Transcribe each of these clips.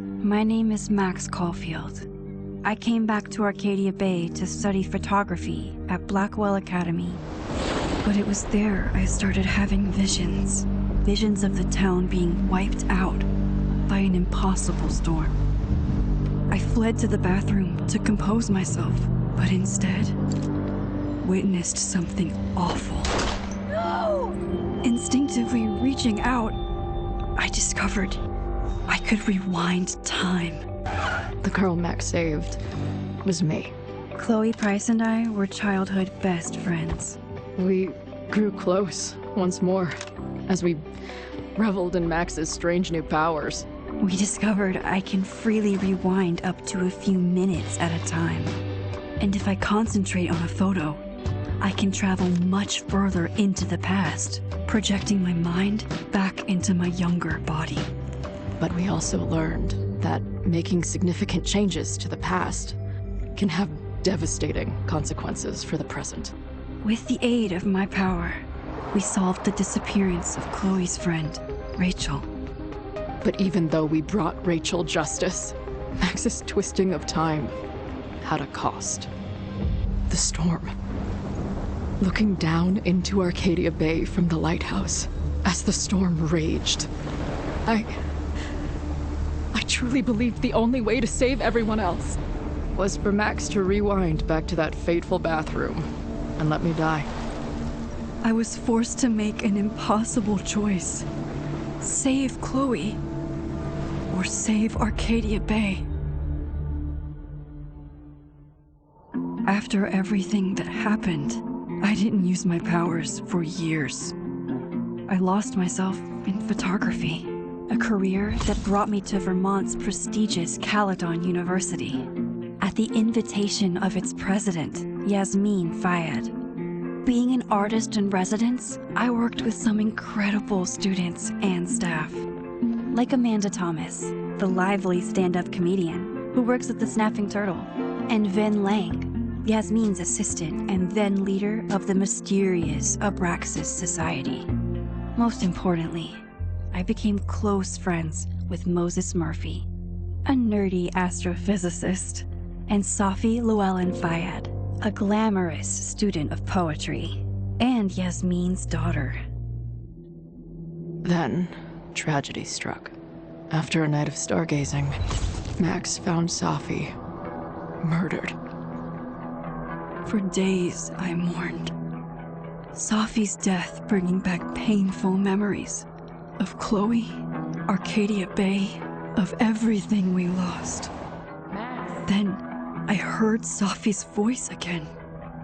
My name is Max Caulfield. I came back to Arcadia Bay to study photography at Blackwell Academy. But it was there I started having visions. Visions of the town being wiped out by an impossible storm. I fled to the bathroom to compose myself, but instead witnessed something awful. No! Instinctively reaching out, I discovered I could rewind time. The girl Max saved was me. Chloe Price and I were childhood best friends. We grew close once more as we reveled in Max's strange new powers. We discovered I can freely rewind up to a few minutes at a time. And if I concentrate on a photo, I can travel much further into the past, projecting my mind back into my younger body. But we also learned that making significant changes to the past can have devastating consequences for the present. With the aid of my power, we solved the disappearance of Chloe's friend, Rachel. But even though we brought Rachel justice, Max's twisting of time had a cost. The storm. Looking down into Arcadia Bay from the lighthouse as the storm raged, I truly believed the only way to save everyone else was for Max to rewind back to that fateful bathroom and let me die. I was forced to make an impossible choice. Save Chloe, or save Arcadia Bay. After everything that happened, I didn't use my powers for years. I lost myself in photography, a career that brought me to Vermont's prestigious Caledon University, at the invitation of its president, Yasmin Fayed. Being an artist in residence, I worked with some incredible students and staff. Like Amanda Thomas, the lively stand-up comedian who works at the Snapping Turtle, and Ven Lang, Yasmin's assistant and then leader of the mysterious Abraxas Society. Most importantly, I became close friends with Moses Murphy, a nerdy astrophysicist, and Safi Llewellyn Fayed, a glamorous student of poetry, and Yasmin's daughter. Then, tragedy struck. After a night of stargazing, Max found Safi murdered. For days, I mourned. Safi's death bringing back painful memories of Chloe, Arcadia Bay, of everything we lost. Then, I heard Safi's voice again.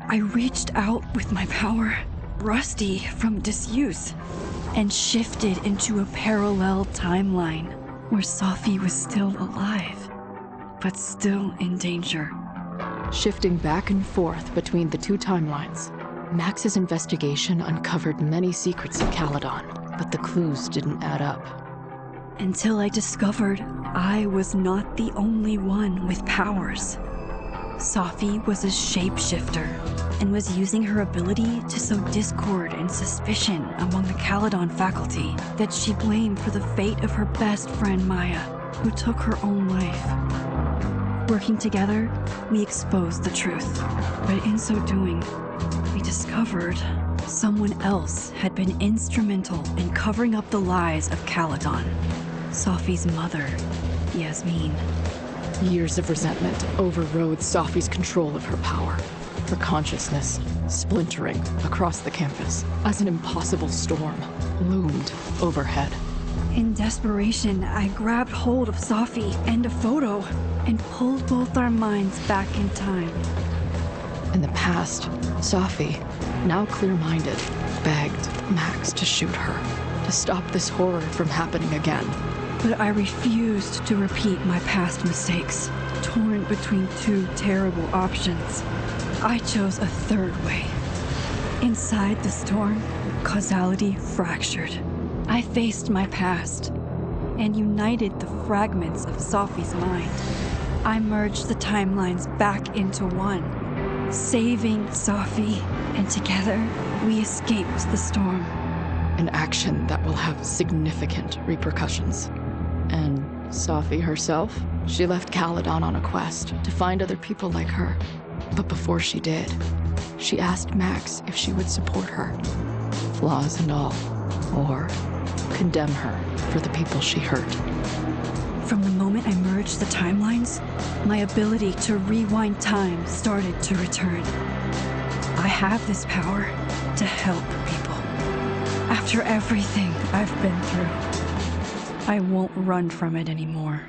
I reached out with my power, rusty from disuse, and shifted into a parallel timeline where Safi was still alive, but still in danger. Shifting back and forth between the two timelines, Max's investigation uncovered many secrets of Caledon, but the clues didn't add up. Until I discovered I was not the only one with powers. Safi was a shapeshifter and was using her ability to sow discord and suspicion among the Caledon faculty that she blamed for the fate of her best friend Maya, who took her own life. Working together, we exposed the truth, but in so doing, we discovered someone else had been instrumental in covering up the lies of Caledon. Safi's mother, Yasmin. Years of resentment overrode Safi's control of her power, her consciousness splintering across the campus as an impossible storm loomed overhead. In desperation, I grabbed hold of Safi and a photo and pulled both our minds back in time. In the past, Safi, now clear-minded, begged Max to shoot her, to stop this horror from happening again. But I refused to repeat my past mistakes, torn between two terrible options. I chose a third way. Inside the storm, causality fractured. I faced my past and united the fragments of Safi's mind. I merged the timelines back into one, saving Safi, and together we escaped the storm. An action that will have significant repercussions. And Safi herself, she left Caledon on a quest to find other people like her. But before she did, she asked Max if she would support her, flaws and all, or condemn her for the people she hurt. From the moment I merged the timelines, my ability to rewind time started to return. I have this power to help people. After everything I've been through, I won't run from it anymore.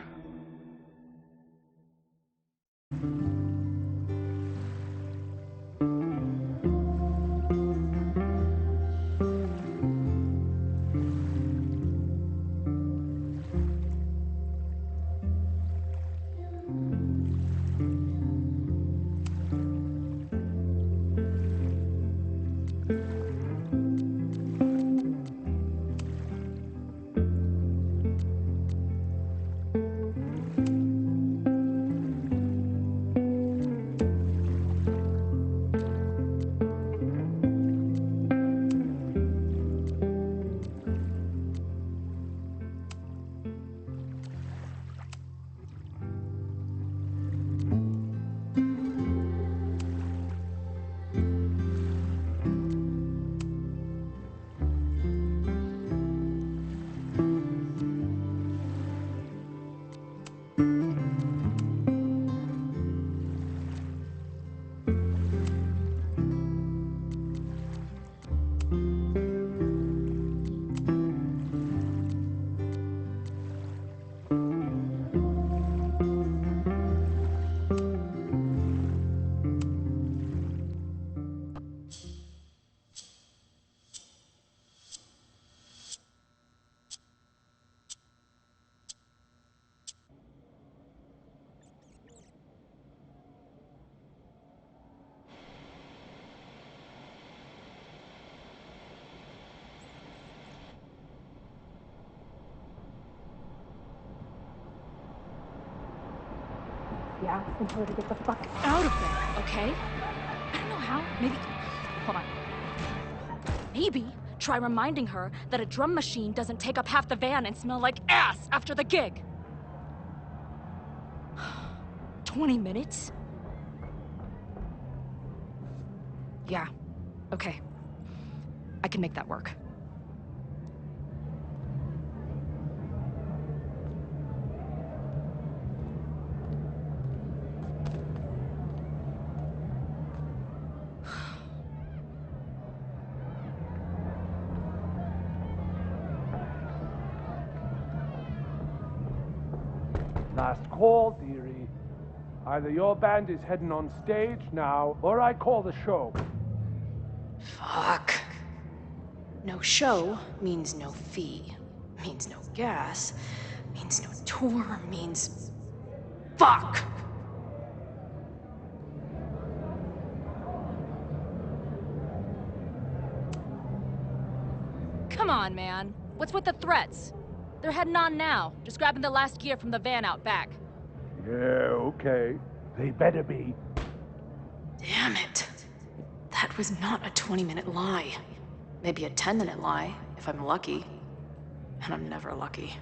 Asking her to get the fuck out of there, okay? I don't know how. Maybe... Hold on. Maybe try reminding her that a drum machine doesn't take up half the van and smell like ass after the gig. 20 minutes? Yeah. Okay. I can make that work. Last call, dearie. Either your band is heading on stage now, or I call the show. Fuck. No show means no fee. Means no gas. Means no tour. Means... Fuck! Come on, man. What's with the threats? They're heading on now, just grabbing the last gear from the van out back. Yeah, okay. They better be. Damn it. That was not a 20-minute lie. Maybe a 10-minute lie, if I'm lucky. And I'm never lucky.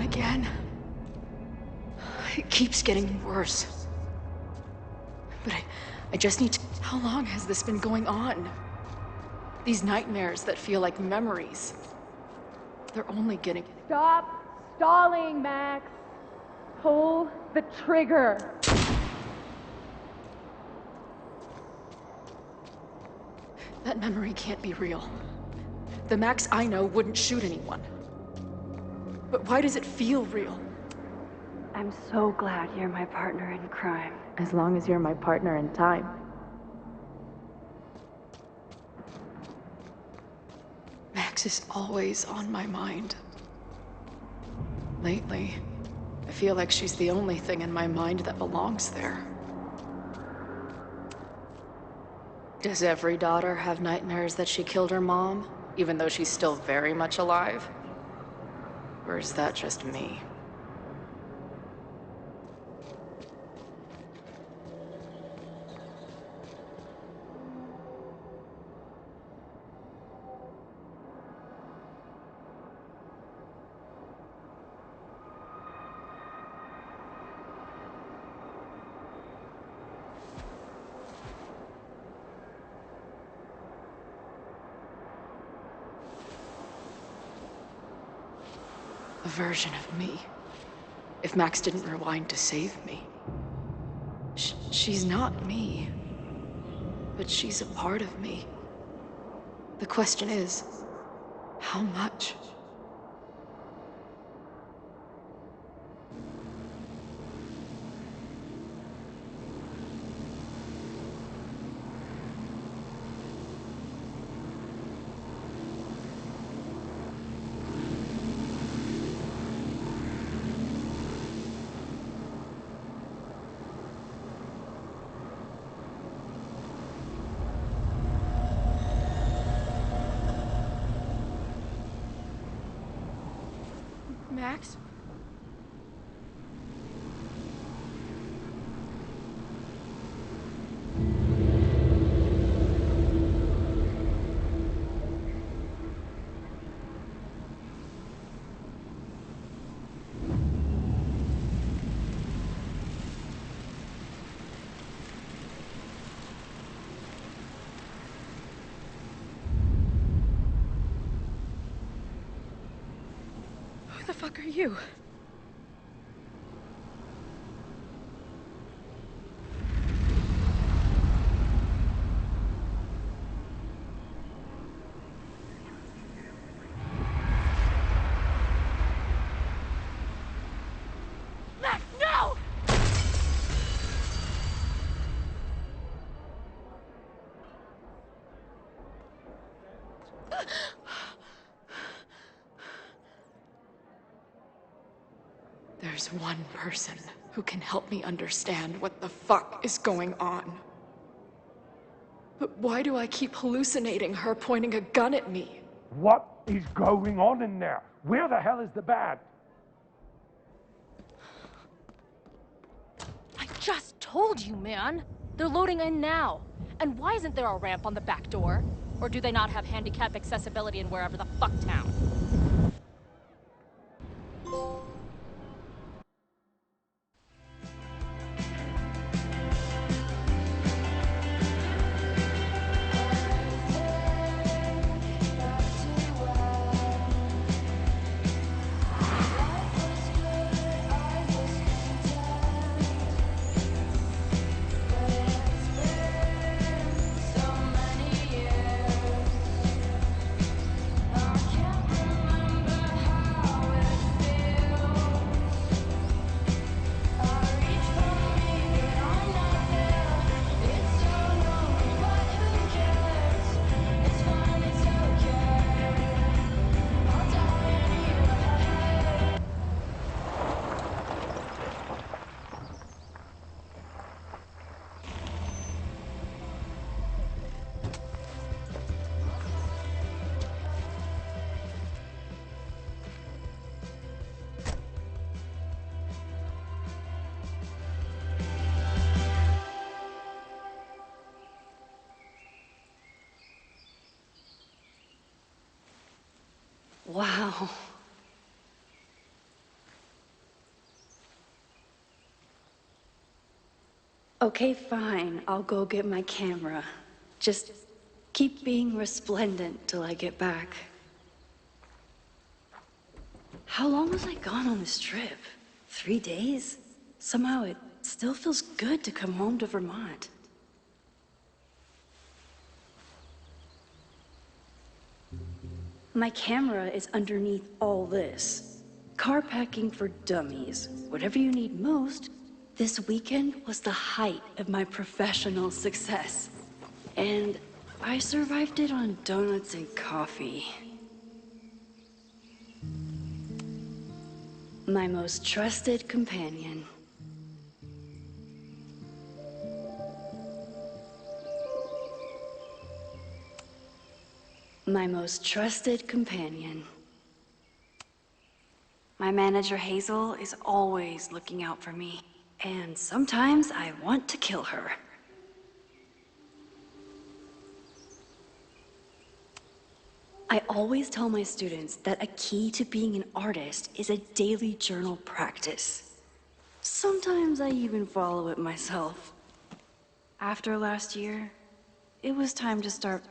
Again. It keeps getting worse. But I just need to... How long has this been going on? These nightmares that feel like memories. They're only getting... Stop stalling, Max. Pull the trigger. That memory can't be real. The Max I know wouldn't shoot anyone. But why does it feel real? I'm so glad you're my partner in crime. As long as you're my partner in time. Max is always on my mind. Lately, I feel like she's the only thing in my mind that belongs there. Does every daughter have nightmares that she killed her mom, even though she's still very much alive? Or is that just me? A version of me. If Max didn't rewind to save me. She's not me. But she's a part of me. The question is, how much? Max? Who the fuck are you? Max, no! There's one person who can help me understand what the fuck is going on. But why do I keep hallucinating her pointing a gun at me? What is going on in there? Where the hell is the band? I just told you, man. They're loading in now. And why isn't there a ramp on the back door? Or do they not have handicap accessibility in wherever the fuck town? Wow. Okay, fine. I'll go get my camera. Just keep being resplendent till I get back. How long was I gone on this trip? 3 days? Somehow it still feels good to come home to Vermont. My camera is underneath all this. Car packing for dummies. Whatever you need most. This weekend was the height of my professional success. And I survived it on donuts and coffee. My most trusted companion. My most trusted companion. My manager Hazel is always looking out for me. And sometimes I want to kill her. I always tell my students that a key to being an artist is a daily journal practice. Sometimes I even follow it myself. After last year, it was time to start.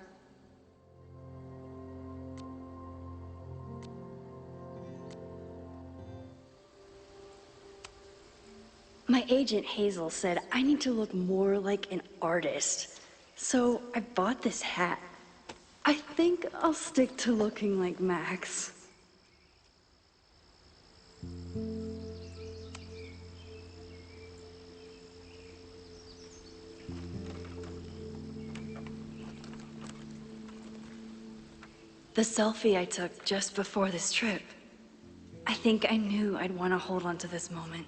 My agent Hazel said I need to look more like an artist. So I bought this hat. I think I'll stick to looking like Max. The selfie I took just before this trip. I think I knew I'd want to hold on to this moment.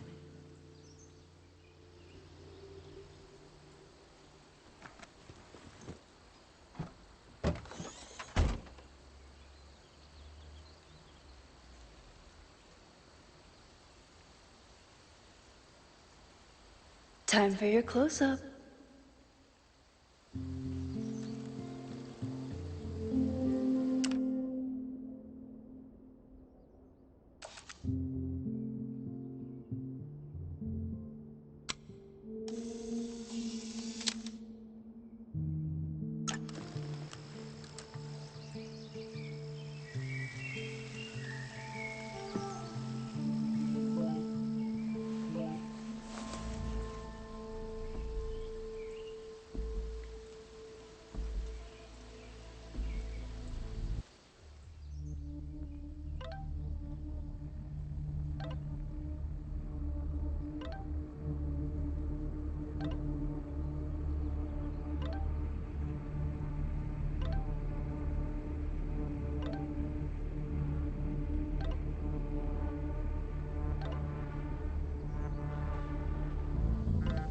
Time for your close-up.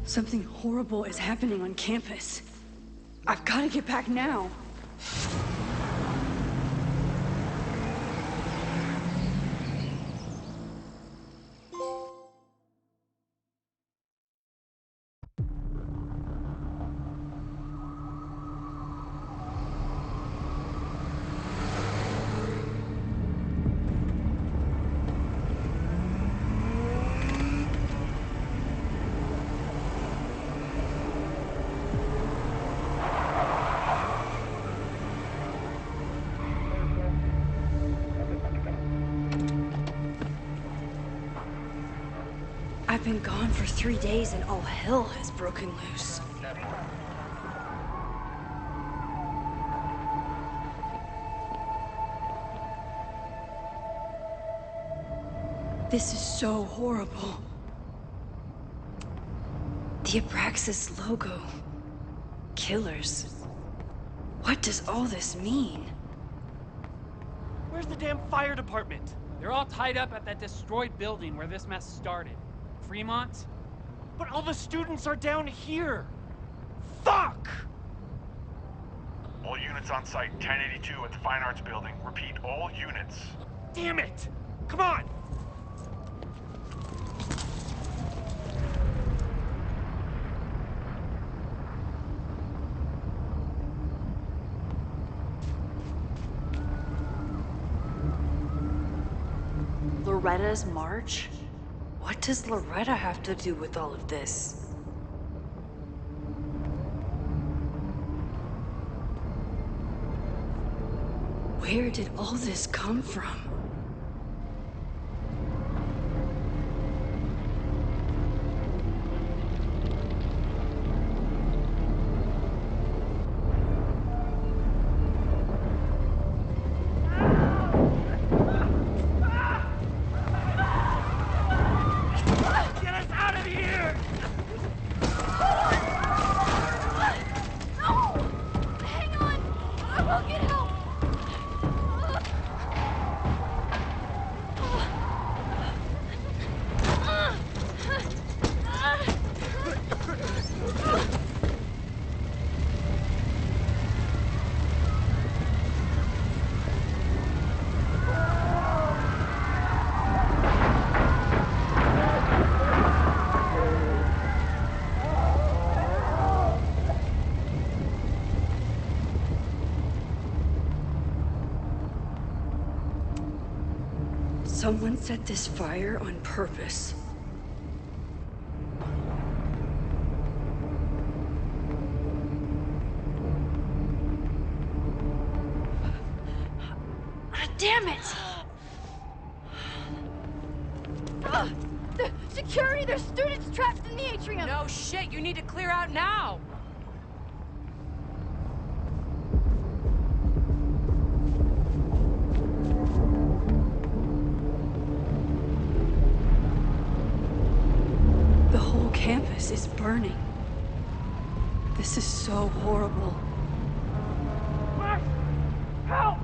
Something horrible is happening on campus. I've got to get back now. I've been gone for 3 days and all hell has broken loose. This is so horrible. The Abraxas logo. Killers. What does all this mean? Where's the damn fire department? They're all tied up at that destroyed building where this mess started. Fremont? But all the students are down here! Fuck! All units on site, 1082 at the Fine Arts Building. Repeat, all units. Damn it! Come on! Loretta's march? What does Loretta have to do with all of this? Where did all this come from? Someone set this fire on purpose. Damn it! The security! There's students trapped in the atrium! No shit, you need to clear out now! The whole campus is burning. This is so horrible. Max! Help!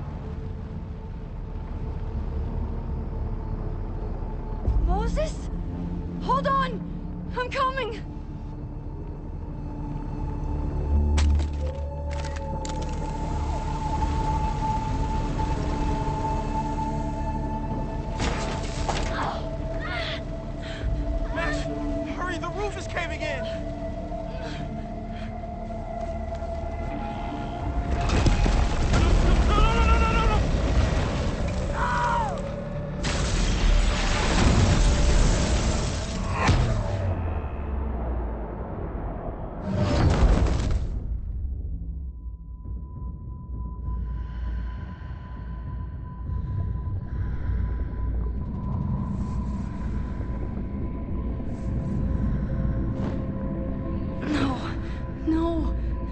Moses? Hold on! I'm coming! Max, hurry, the roof is caving in!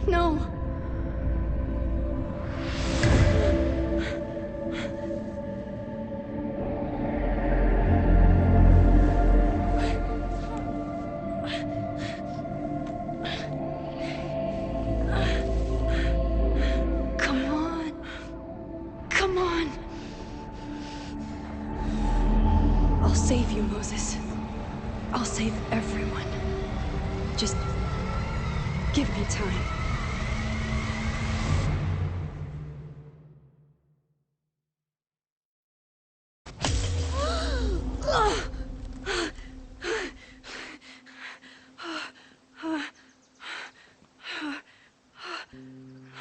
No. Come on. I'll save you, Moses. I'll save everyone. Just give me time.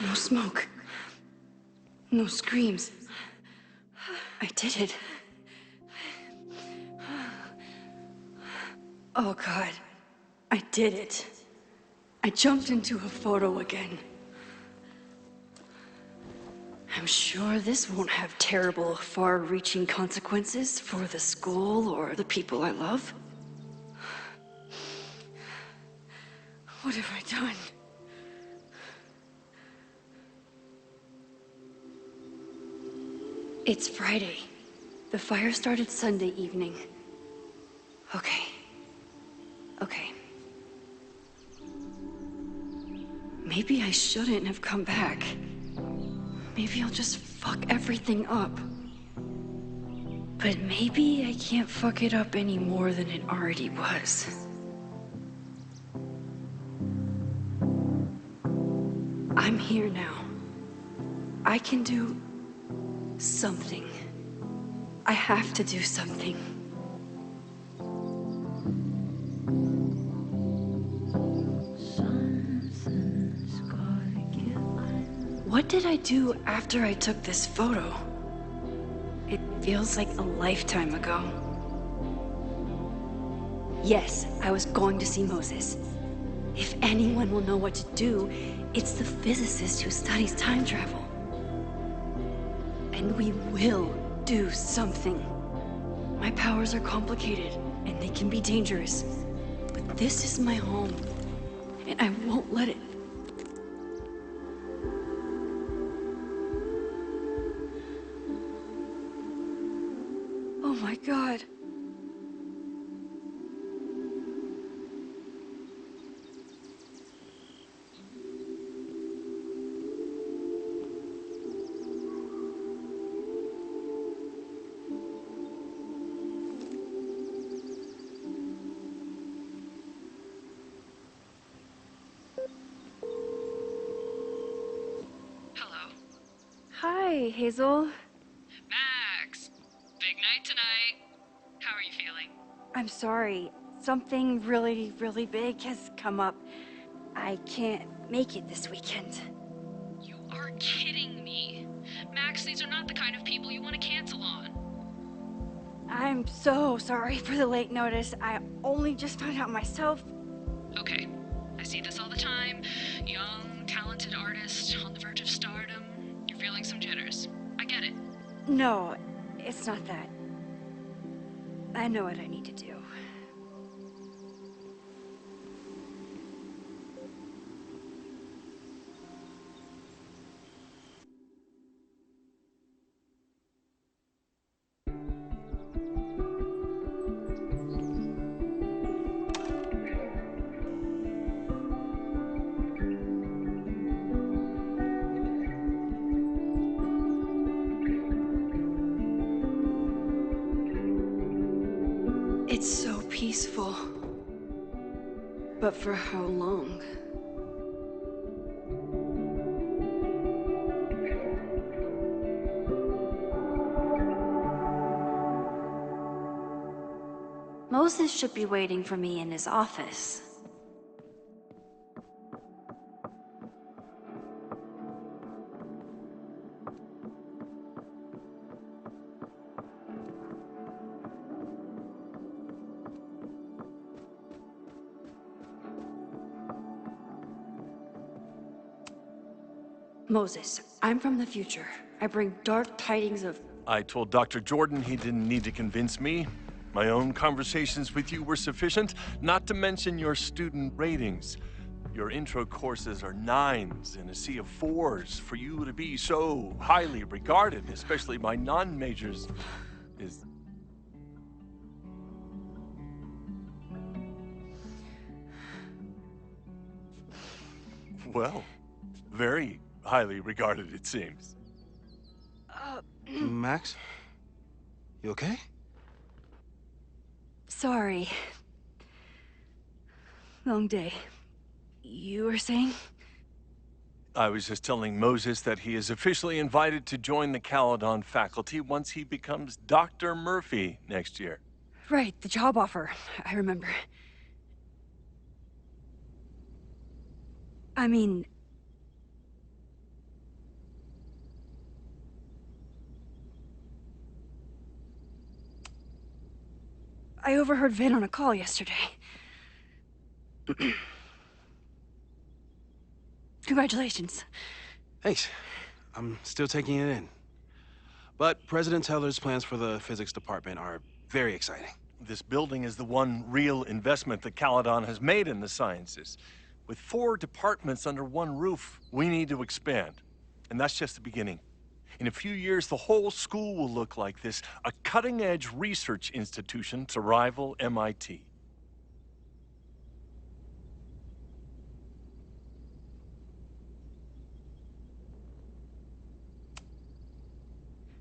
No smoke. No screams. I did it. Oh God, I did it. I jumped into a photo again. I'm sure this won't have terrible, far-reaching consequences for the school or the people I love. What have I done? It's Friday. The fire started Sunday evening. Okay. Maybe I shouldn't have come back. Maybe I'll just fuck everything up. But maybe I can't fuck it up any more than it already was. I'm here now. I can do something. I have to do something. What did I do after I took this photo? It feels like a lifetime ago. Yes, I was going to see Moses. If anyone will know what to do, it's the physicist who studies time travel. And we will do something. My powers are complicated, and they can be dangerous. But this is my home, and I won't let it. Oh my God. Hi, Hazel. Max! Big night tonight. How are you feeling? I'm sorry. Something really, really big has come up. I can't make it this weekend. You are kidding me. Max, these are not the kind of people you want to cancel on. I'm so sorry for the late notice. I only just found out myself. Okay, I see this all the time. Young, talented artist on the verge of stardom. You're feeling some jitters. I get it. No, it's not that. I know what I need to do. It's so peaceful. But for how long? Moses should be waiting for me in his office. Moses, I'm from the future. I bring dark tidings of... I told Dr. Jordan he didn't need to convince me. My own conversations with you were sufficient, not to mention your student ratings. Your intro courses are 9s in a sea of 4s. For you to be so highly regarded, especially by non-majors, is... well, very highly regarded, it seems. Max? You okay? Sorry. Long day. You were saying? I was just telling Moses that he is officially invited to join the Caledon faculty once he becomes Dr. Murphy next year. Right, the job offer. I remember. I mean... I overheard Vin on a call yesterday. Congratulations. Thanks. I'm still taking it in. But President Teller's plans for the physics department are very exciting. This building is the one real investment that Caledon has made in the sciences. With 4 departments under one roof, we need to expand. And that's just the beginning. In a few years, the whole school will look like this, a cutting-edge research institution to rival MIT.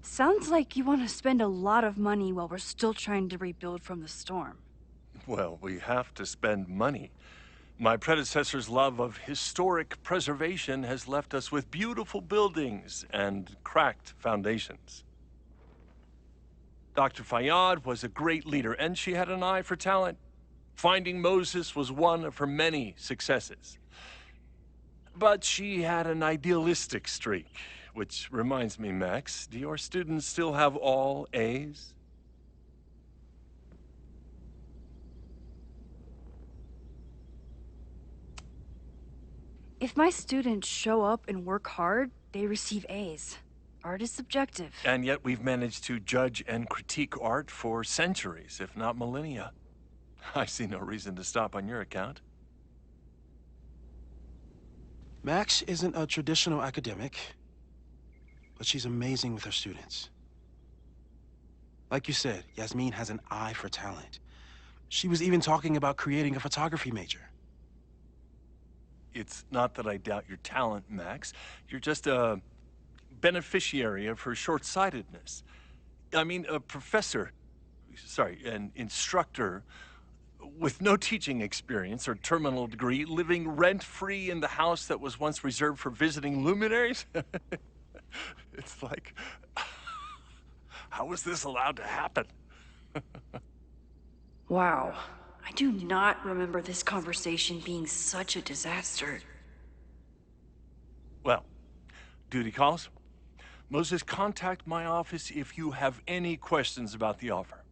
Sounds like you want to spend a lot of money while we're still trying to rebuild from the storm. Well, we have to spend money. My predecessor's love of historic preservation has left us with beautiful buildings and cracked foundations. Dr. Fayyad was a great leader, and she had an eye for talent. Finding Moses was one of her many successes. But she had an idealistic streak, which reminds me, Max, do your students still have all A's? If my students show up and work hard, they receive A's. Art is subjective. And yet we've managed to judge and critique art for centuries, if not millennia. I see no reason to stop on your account. Max isn't a traditional academic, but she's amazing with her students. Like you said, Yasmin has an eye for talent. She was even talking about creating a photography major. It's not that I doubt your talent, Max. You're just a beneficiary of her short-sightedness. I mean, a professor, an instructor with no teaching experience or terminal degree, living rent-free in the house that was once reserved for visiting luminaries? It's like, how was this allowed to happen? Wow. I do not remember this conversation being such a disaster. Well, duty calls. Moses, contact my office if you have any questions about the offer.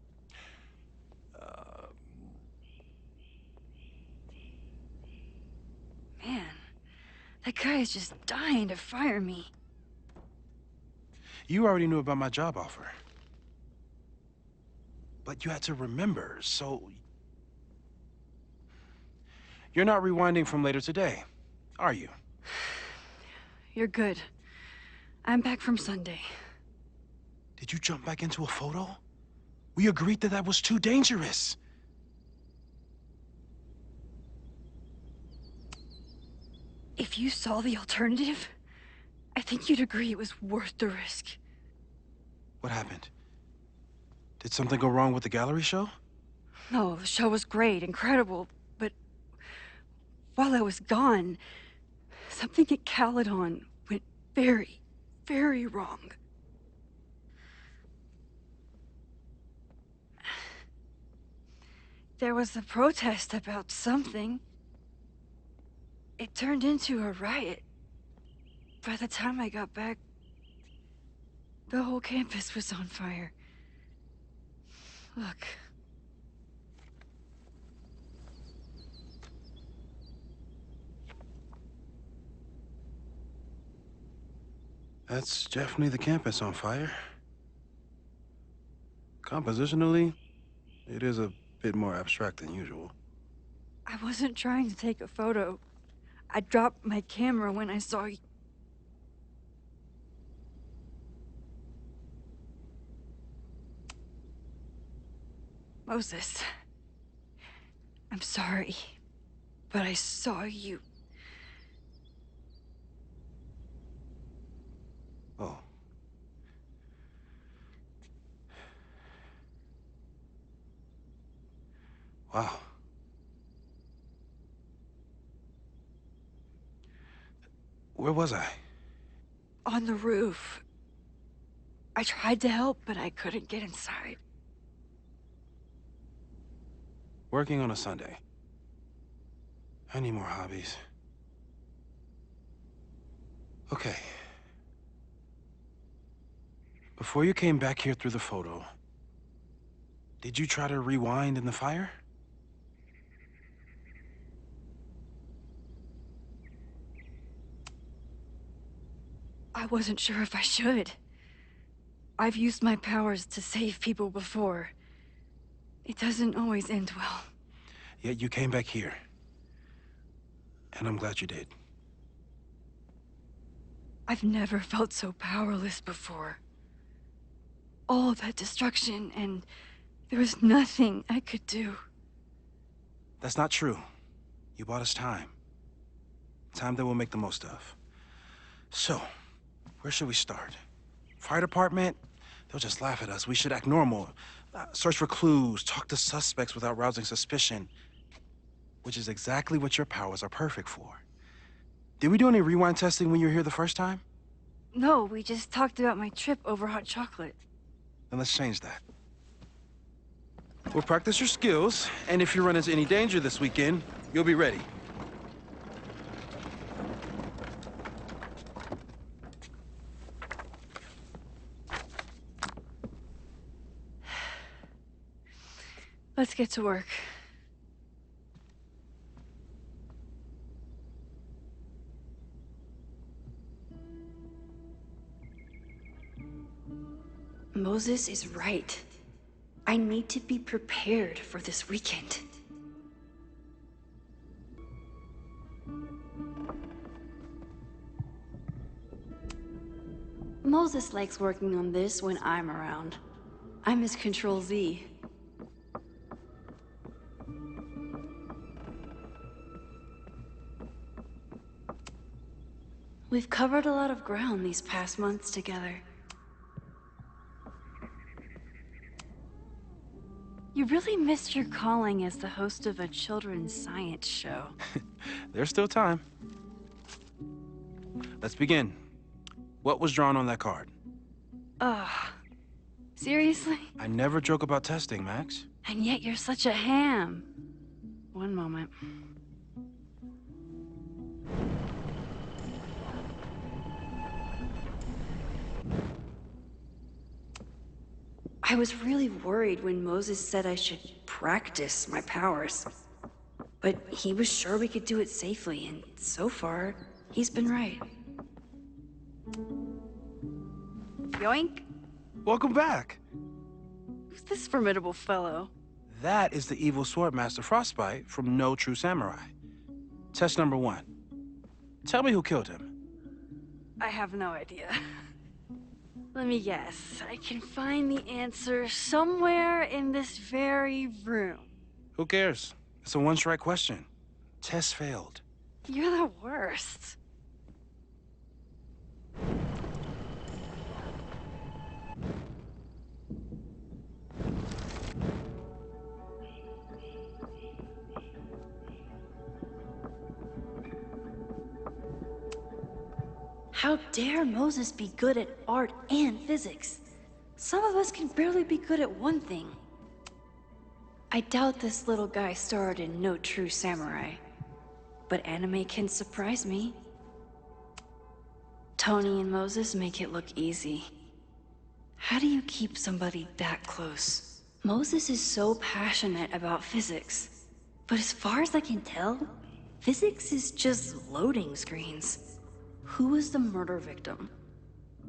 That guy is just dying to fire me. You already knew about my job offer. But you had to remember, so... You're not rewinding from later today, are you? You're good. I'm back from Sunday. Did you jump back into a photo? We agreed that that was too dangerous. If you saw the alternative, I think you'd agree it was worth the risk. What happened? Did something go wrong with the gallery show? No, the show was great, incredible, but while I was gone, something at Caledon went very, very wrong. There was a protest about something. It turned into a riot. By the time I got back, the whole campus was on fire. Look. That's definitely the campus on fire. Compositionally, it is a bit more abstract than usual. I wasn't trying to take a photo. I dropped my camera when I saw you. Moses, I'm sorry, but I saw you. Oh. Wow. Where was I? On the roof. I tried to help, but I couldn't get inside. Working on a Sunday. I need more hobbies. Okay. Before you came back here through the photo, did you try to rewind in the fire? I wasn't sure if I should. I've used my powers to save people before. It doesn't always end well. Yet you came back here. And I'm glad you did. I've never felt so powerless before. All that destruction, and there was nothing I could do. That's not true. You bought us time. Time that we'll make the most of. So, where should we start? Fire department? They'll just laugh at us. We should act normal. Search for clues, talk to suspects without rousing suspicion. Which is exactly what your powers are perfect for. Did we do any rewind testing when you were here the first time? No, we just talked about my trip over hot chocolate. Then let's change that. We'll practice your skills, and if you run into any danger this weekend, you'll be ready. Let's get to work. Moses is right. I need to be prepared for this weekend. Moses likes working on this when I'm around. I'm his Control-Z. We've covered a lot of ground these past months together. You really missed your calling as the host of a children's science show. There's still time. Let's begin. What was drawn on that card? Seriously? I never joke about testing, Max. And yet you're such a ham. One moment. I was really worried when Moses said I should practice my powers. But he was sure we could do it safely, and so far, He's been right. Yoink! Welcome back. Who's this formidable fellow? That is the evil Swordmaster Frostbite from No True Samurai. Test number 1. Tell me who killed him. I have no idea. Let me guess. I can find the answer somewhere in this very room. Who cares? It's a one-strike question. Test failed. You're the worst. How dare Moses be good at art and physics? Some of us can barely be good at one thing. I doubt this little guy starred in No True Samurai, but anime can surprise me. Tony and Moses make it look easy. How do you keep somebody that close? Moses is so passionate about physics, but as far as I can tell, physics is just loading screens. Who was the murder victim?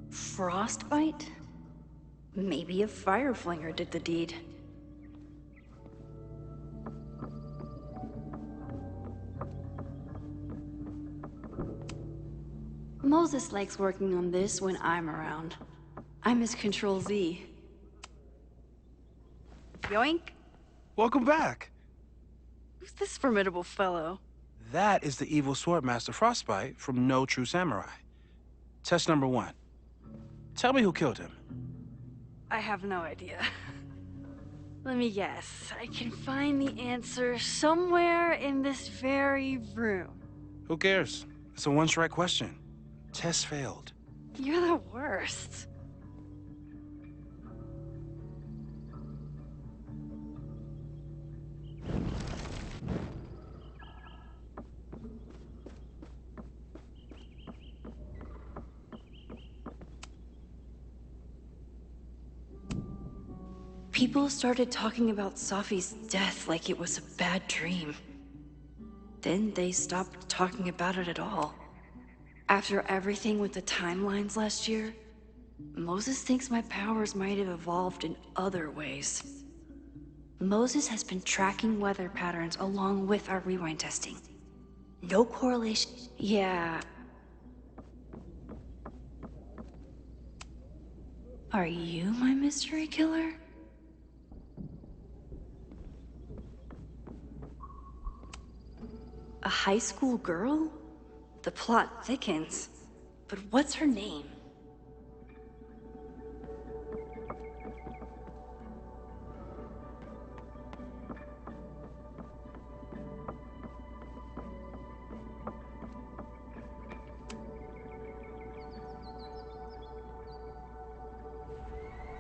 Frostbite? Maybe a fire flinger did the deed. Moses likes working on this when I'm around. I'm his Control Z. Yoink! Welcome back. Who's this formidable fellow? That is the evil Swordmaster Frostbite from No True Samurai. Test number 1. Tell me who killed him. I have no idea. Let me guess. I can find the answer somewhere in this very room. Who cares? It's a one-strike question. Test failed. You're the worst. People started talking about Safi's death like it was a bad dream. Then they stopped talking about it at all. After everything with the timelines last year, Moses thinks my powers might have evolved in other ways. Moses has been tracking weather patterns along with our rewind testing. No correlation. Yeah. Are you my mystery killer? A high school girl? The plot thickens. But what's her name?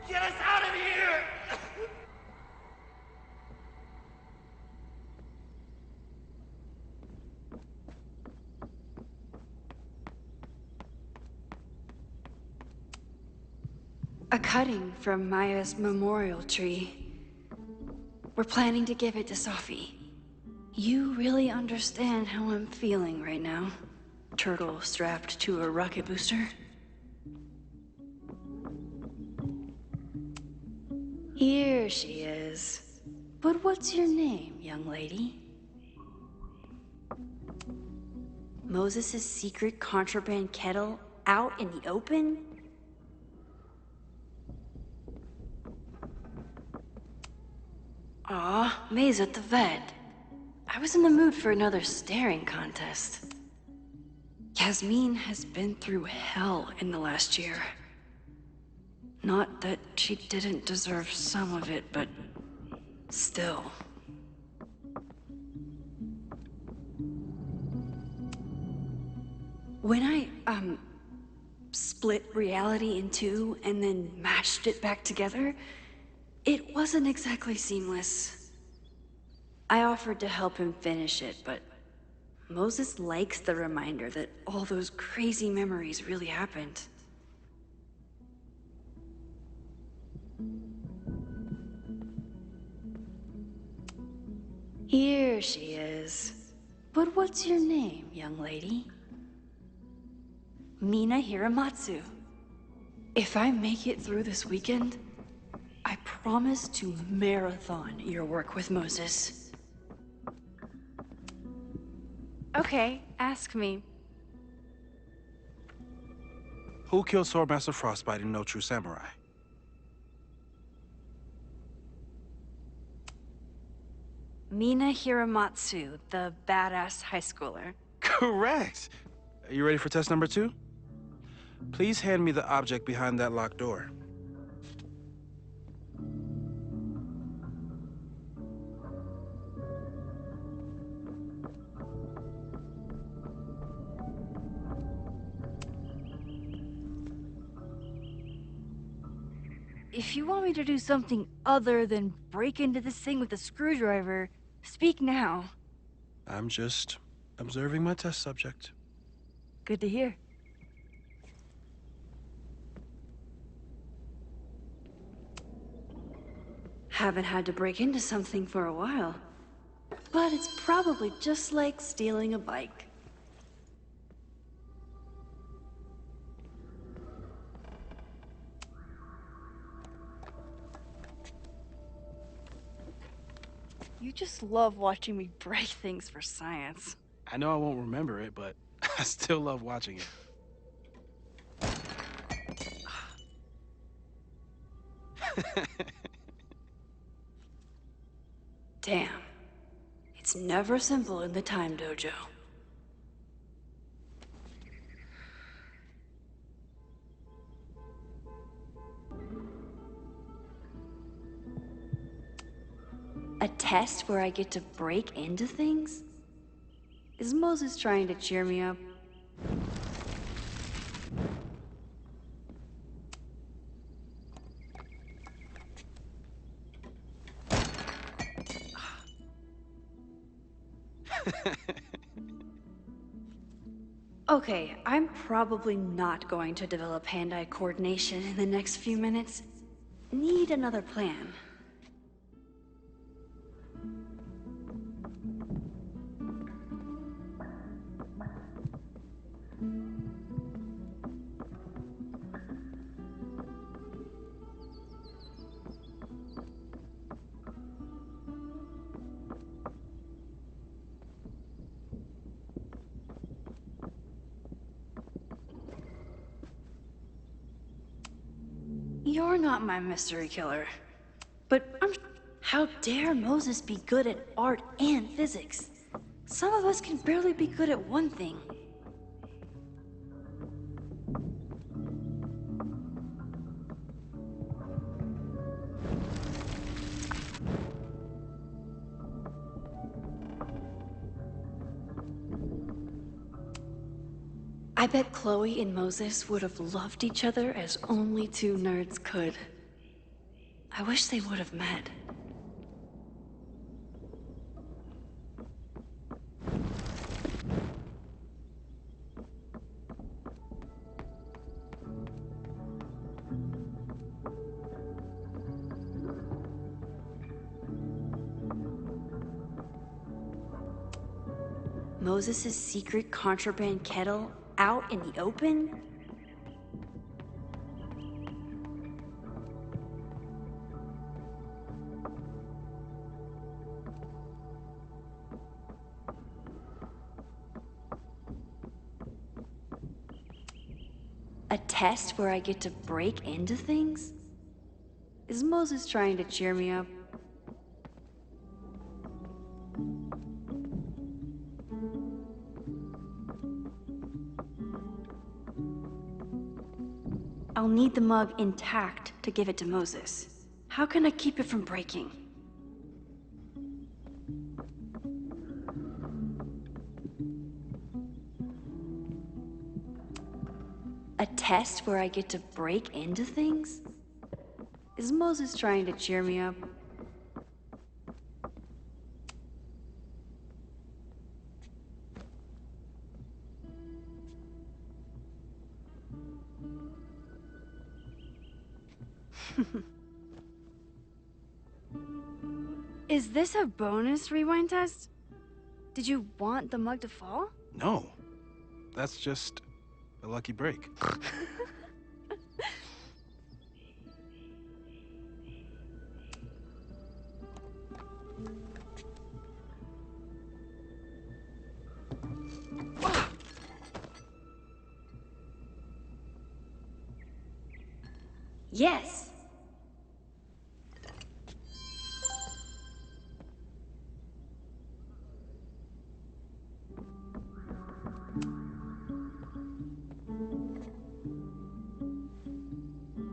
Get us out of here! A cutting from Maya's memorial tree. We're planning to give it to Safi. You really understand how I'm feeling right now? Turtle strapped to a rocket booster? Here she is. But what's your name, young lady? Moses' secret contraband kettle out in the open? Aw, May's at the vet. I was in the mood for another staring contest. Yasmin has been through hell in the last year. Not that she didn't deserve some of it, but still. When I, split reality in two and then mashed it back together, it wasn't exactly seamless. I offered to help him finish it, but Moses likes the reminder that all those crazy memories really happened. Here she is. But what's your name, young lady? Mina Hiramatsu. If I make it through this weekend, I promise to marathon your work with Moses. Okay, ask me. Who killed Swordmaster Frostbite in No True Samurai? Mina Hiramatsu, the badass high schooler. Correct! Are you ready for test number 2? Please hand me the object behind that locked door. If you want me to do something other than break into this thing with a screwdriver, speak now. I'm just observing my test subject. Good to hear. Haven't had to break into something for a while. But it's probably just like stealing a bike. You just love watching me break things for science. I know I won't remember it, but I still love watching it. Damn. It's never simple in the time dojo. A test where I get to break into things? Is Moses trying to cheer me up? Okay, I'm probably not going to develop hand-eye coordination in the next few minutes. Need another plan. You're not my mystery killer. But how dare Moses be good at art and physics? Some of us can barely be good at one thing. I bet Chloe and Moses would have loved each other as only two nerds could. I wish they would have met. Moses' secret contraband kettle out in the open? A test where I get to break into things? Is Moses trying to cheer me up? I'll need the mug intact to give it to Moses. How can I keep it from breaking? A test where I get to break into things? Is Moses trying to cheer me up? Is this a bonus rewind test? Did you want the mug to fall? No. That's just A lucky break. Yes.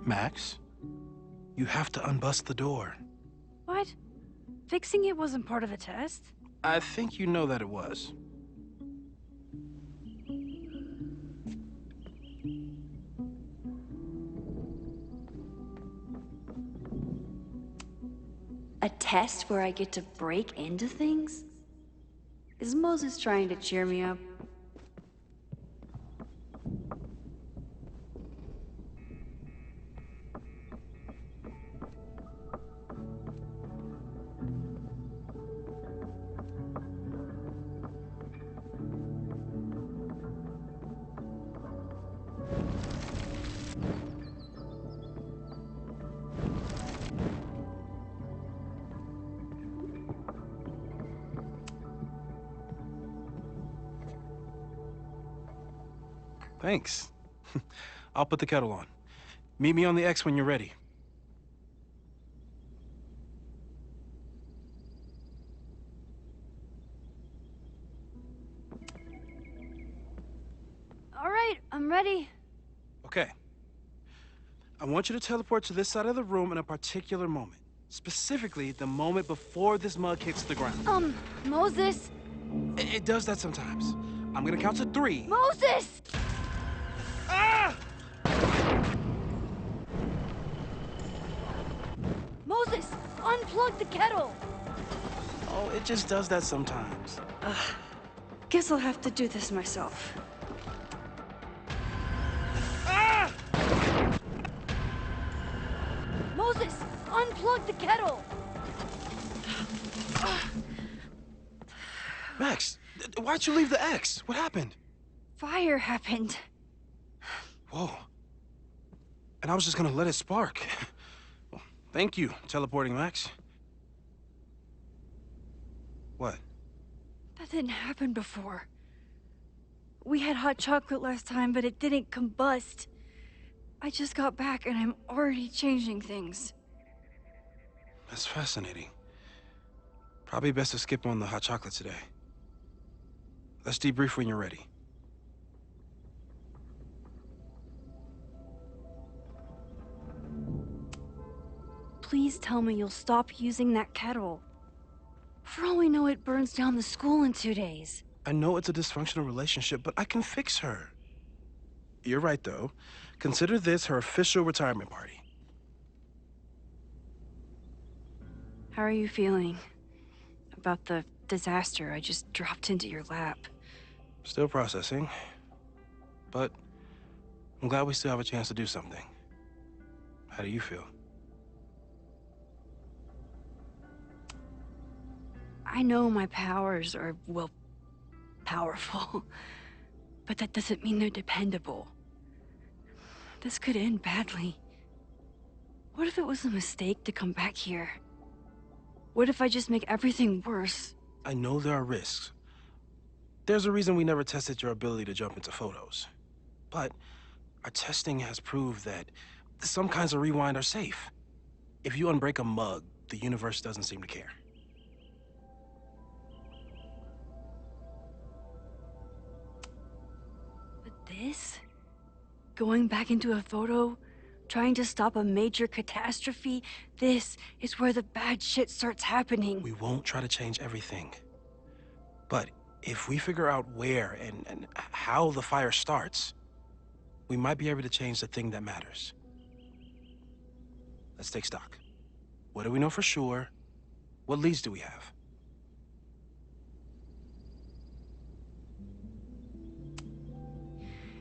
Max, you have to unbust the door. What? Fixing it wasn't part of the test? I think you know that it was. A test where I get to break into things? Is Moses trying to cheer me up? Thanks. I'll put the kettle on. Meet me on the X when you're ready. All right, I'm ready. Okay. I want you to teleport to this side of the room in a particular moment. Specifically, the moment before this mug hits the ground. Moses! It does that sometimes. I'm gonna count to 3. Moses! Ah! Moses! Unplug the kettle! Oh, it just does that sometimes. Guess I'll have to do this myself. Ah! Moses! Unplug the kettle! Max, why'd you leave the X? What happened? Fire happened. Whoa. And I was just gonna let it spark. Well, thank you, teleporting Max. What? That didn't happen before. We had hot chocolate last time, but it didn't combust. I just got back and I'm already changing things. That's fascinating. Probably best to skip on the hot chocolate today. Let's debrief when you're ready. Please tell me you'll stop using that kettle. For all we know, it burns down the school in 2 days. I know it's a dysfunctional relationship, but I can fix her. You're right, though. Consider this her official retirement party. How are you feeling about the disaster I just dropped into your lap? Still processing, but I'm glad we still have a chance to do something. How do you feel? I know my powers are, well, powerful, but that doesn't mean they're dependable. This could end badly. What if it was a mistake to come back here? What if I just make everything worse? I know there are risks. There's a reason we never tested your ability to jump into photos. But our testing has proved that some kinds of rewind are safe. If you unbreak a mug, the universe doesn't seem to care. But this? Going back into a photo? Trying to stop a major catastrophe? This is where the bad shit starts happening. We won't try to change everything. But if we figure out where and how the fire starts, we might be able to change the thing that matters. Let's take stock. What do we know for sure? What leads do we have?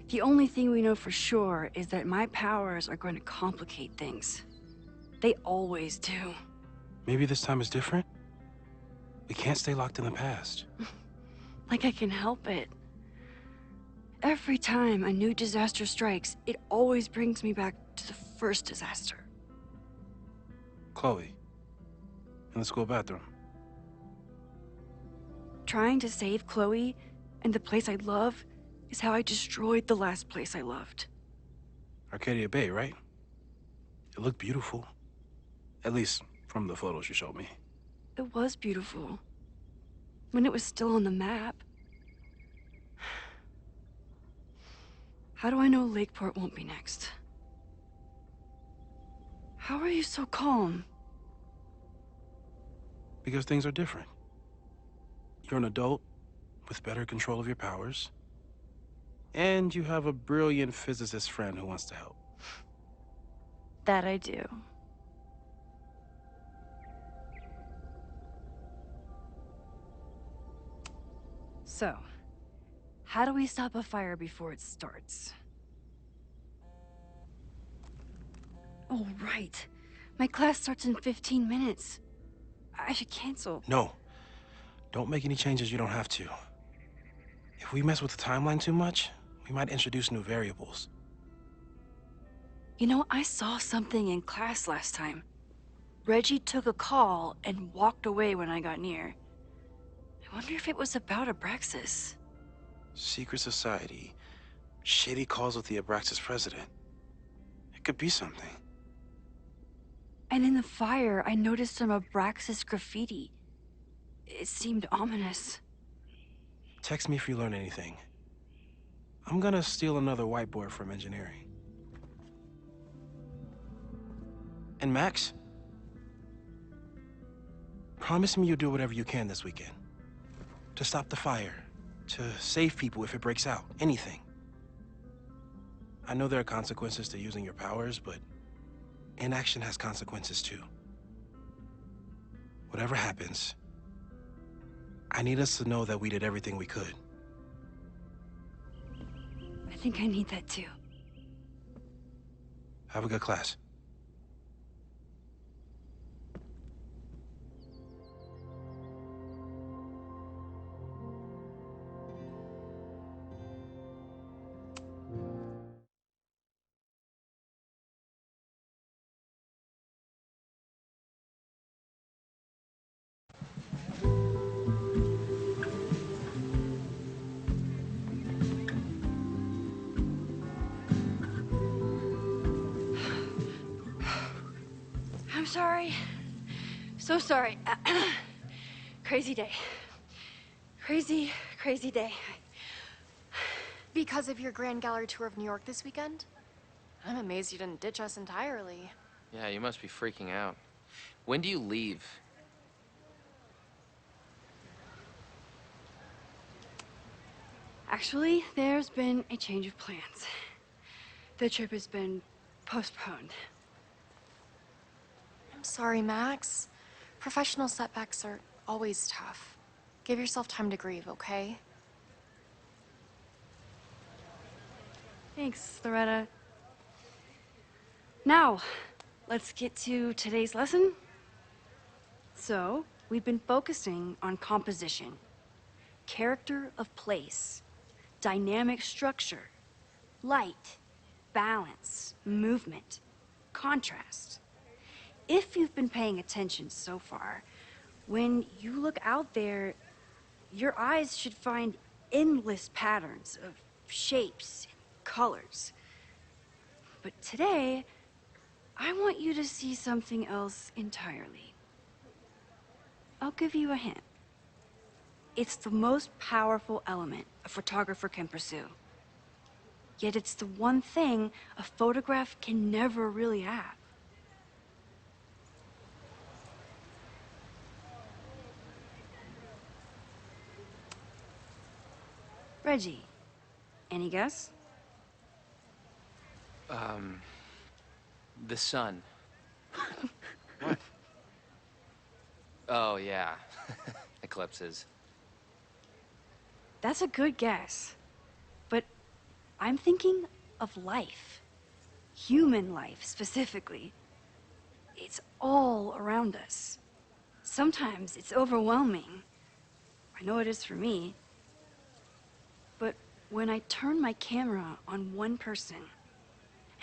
The only thing we know for sure is that my powers are going to complicate things. They always do. Maybe this time is different? We can't stay locked in the past. Like I can help it. Every time a new disaster strikes, it always brings me back to the first disaster. Chloe, in the school bathroom. Trying to save Chloe and the place I love is how I destroyed the last place I loved. Arcadia Bay, right? It looked beautiful. At least from the photos you showed me. It was beautiful. When it was still on the map. How do I know Lakeport won't be next? How are you so calm? Because things are different. You're an adult with better control of your powers. And you have a brilliant physicist friend who wants to help. That I do. So, how do we stop a fire before it starts? Oh, right. My class starts in 15 minutes. I should cancel. No. Don't make any changes you don't have to. If we mess with the timeline too much, we might introduce new variables. You know, I saw something in class last time. Reggie took a call and walked away when I got near. I wonder if it was about Abraxas. Secret society. Shady calls with the Abraxas president. It could be something. And in the fire, I noticed some Abraxas graffiti. It seemed ominous. Text me if you learn anything. I'm gonna steal another whiteboard from engineering. And Max? Promise me you'll do whatever you can this weekend. To stop the fire. To save people if it breaks out. Anything. I know there are consequences to using your powers, but inaction has consequences too. Whatever happens, I need us to know that we did everything we could. I think I need that too. Have a good class. I'm sorry. So sorry. Crazy day. Crazy, crazy day. Because of your Grand Gallery tour of New York this weekend? I'm amazed you didn't ditch us entirely. Yeah, you must be freaking out. When do you leave? Actually, there's been a change of plans. The trip has been postponed. I'm sorry, Max. Professional setbacks are always tough. Give yourself time to grieve, okay? Thanks, Loretta. Now, let's get to today's lesson. So, we've been focusing on composition, character of place, dynamic structure, light, balance, movement, contrast. If you've been paying attention so far, when you look out there, your eyes should find endless patterns of shapes and colors. But today, I want you to see something else entirely. I'll give you a hint. It's the most powerful element a photographer can pursue. Yet it's the one thing a photograph can never really have. Reggie, any guess? The sun. What? Oh, yeah. Eclipses. That's a good guess. But I'm thinking of life. Human life, specifically. It's all around us. Sometimes it's overwhelming. I know it is for me. But when I turn my camera on one person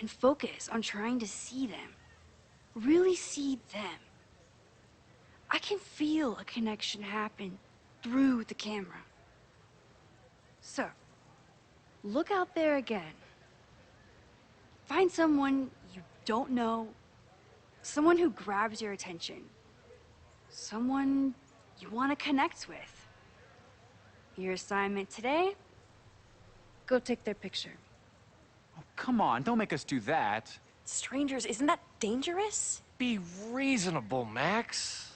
and focus on trying to see them, really see them, I can feel a connection happen through the camera. So, look out there again. Find someone you don't know, someone who grabs your attention, someone you want to connect with. Your assignment today? Go take their picture. Oh, come on, don't make us do that. Strangers, isn't that dangerous? Be reasonable, Max.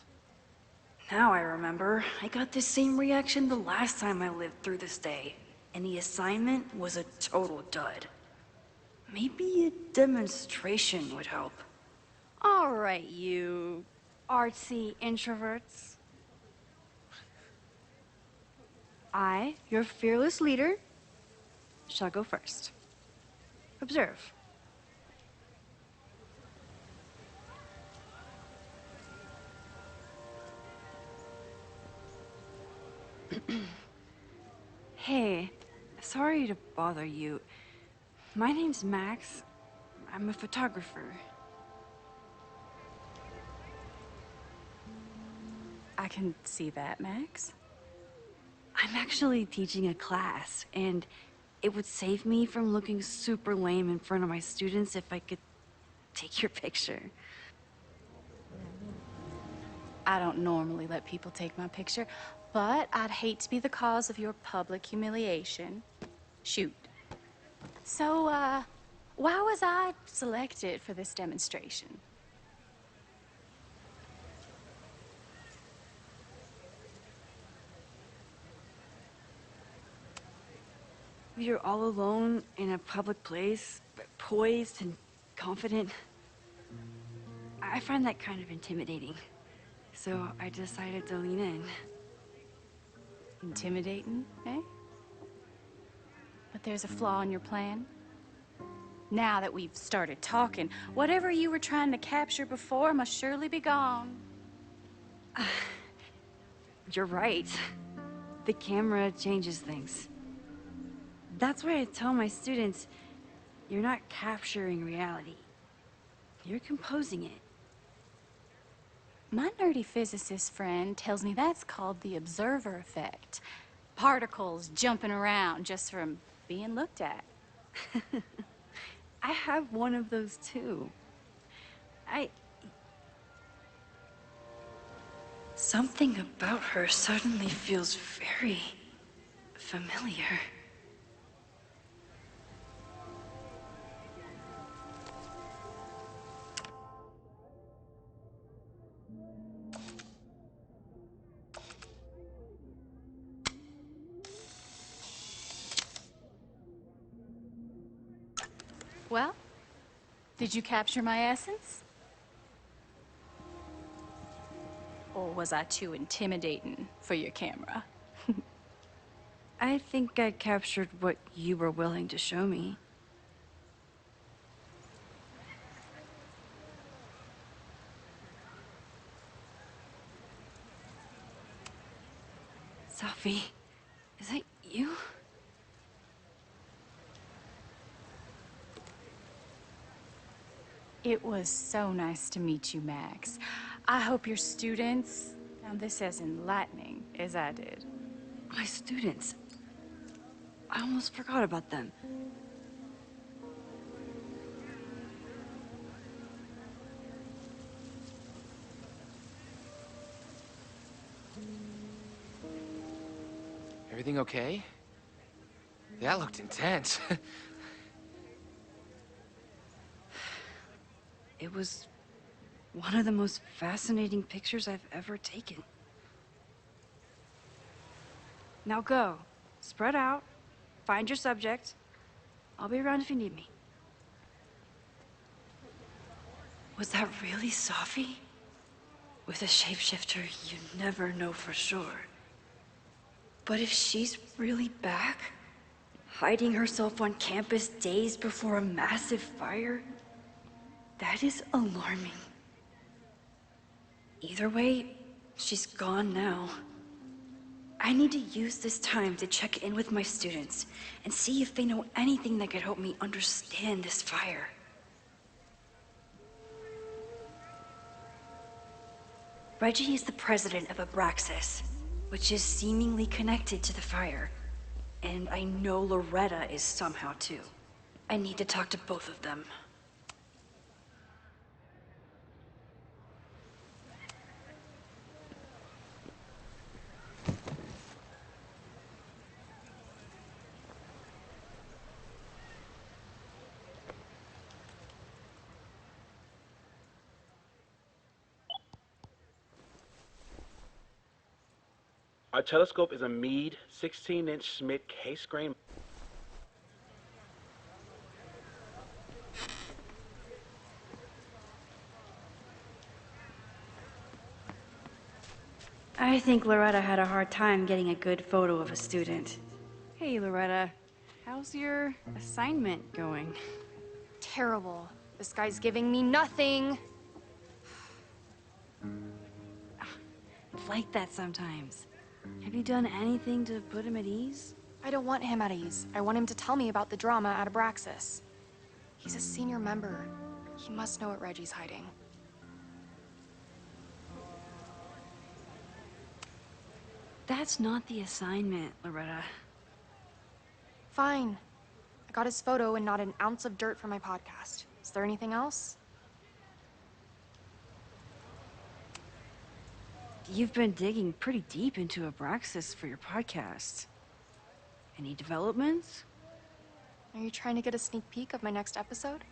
Now I remember. I got the same reaction the last time I lived through this day, and the assignment was a total dud. Maybe a demonstration would help. All right, you artsy introverts. I, your fearless leader, shall go first. Observe. Hey, sorry to bother you. My name's Max. I'm a photographer. I can see that, Max. I'm actually teaching a class, and it would save me from looking super lame in front of my students if I could take your picture. I don't normally let people take my picture, but I'd hate to be the cause of your public humiliation. Shoot. So, why was I selected for this demonstration? You're all alone in a public place, poised and confident. I find that kind of intimidating. So I decided to lean in. Intimidating, eh? But there's a flaw in your plan. Now that we've started talking, whatever you were trying to capture before must surely be gone. You're right. The camera changes things. That's why I tell my students, you're not capturing reality. You're composing it. My nerdy physicist friend tells me that's called the observer effect. Particles jumping around just from being looked at. I have one of those too. Something about her suddenly feels very familiar. Well, did you capture my essence? Or was I too intimidating for your camera? I think I captured what you were willing to show me. Safi, is that you? It was so nice to meet you, Max. I hope your students found this as enlightening as I did. My students? I almost forgot about them. Everything okay? That looked intense. It was one of the most fascinating pictures I've ever taken. Now go. Spread out. Find your subject. I'll be around if you need me. Was that really Safi? With a shapeshifter, you never know for sure. But if she's really back, hiding herself on campus days before a massive fire, that is alarming. Either way, she's gone now. I need to use this time to check in with my students and see if they know anything that could help me understand this fire. Reggie is the president of Abraxas, which is seemingly connected to the fire. And I know Loretta is somehow too. I need to talk to both of them. Our telescope is a Meade 16-inch Schmidt case-grain. I think Loretta had a hard time getting a good photo of a student. Hey, Loretta. How's your assignment going? Terrible. This guy's giving me nothing. It's like that sometimes. Have you done anything to put him at ease? I don't want him at ease. I want him to tell me about the drama at Abraxas. He's a senior member. He must know what Reggie's hiding. That's not the assignment, Loretta. Fine. I got his photo and not an ounce of dirt for my podcast. Is there anything else? You've been digging pretty deep into Abraxas for your podcast. Any developments? Are you trying to get a sneak peek of my next episode?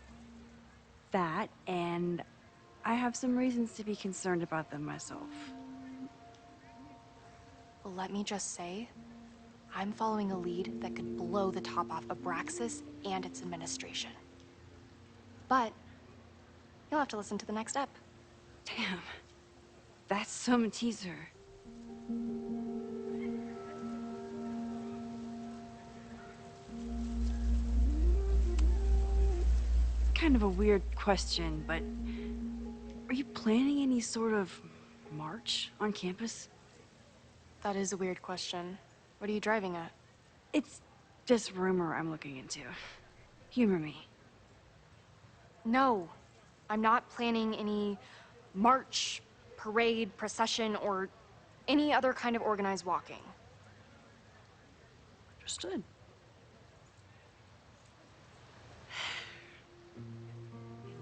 That, and I have some reasons to be concerned about them myself. Well, let me just say, I'm following a lead that could blow the top off Abraxas and its administration. But you'll have to listen to the next ep. Damn. That's some teaser. Kind of a weird question, but are you planning any sort of march on campus? That is a weird question. What are you driving at? It's just rumor I'm looking into. Humor me. No, I'm not planning any march, parade, procession, or any other kind of organized walking. Understood.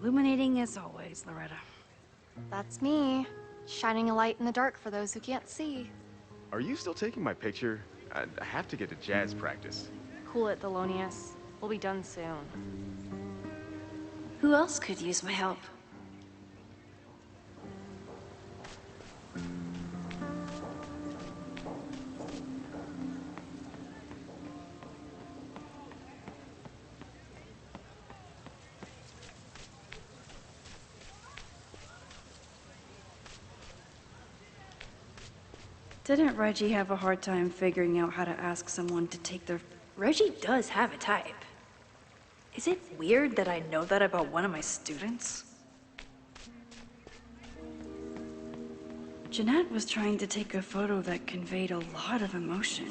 Illuminating as always, Loretta. That's me, shining a light in the dark for those who can't see. Are you still taking my picture? I have to get to jazz practice. Cool it, Thelonious. We'll be done soon. Who else could use my help? Didn't Reggie have a hard time figuring out how to ask someone to take their... Reggie does have a type. Is it weird that I know that about one of my students? Jeanette was trying to take a photo that conveyed a lot of emotion.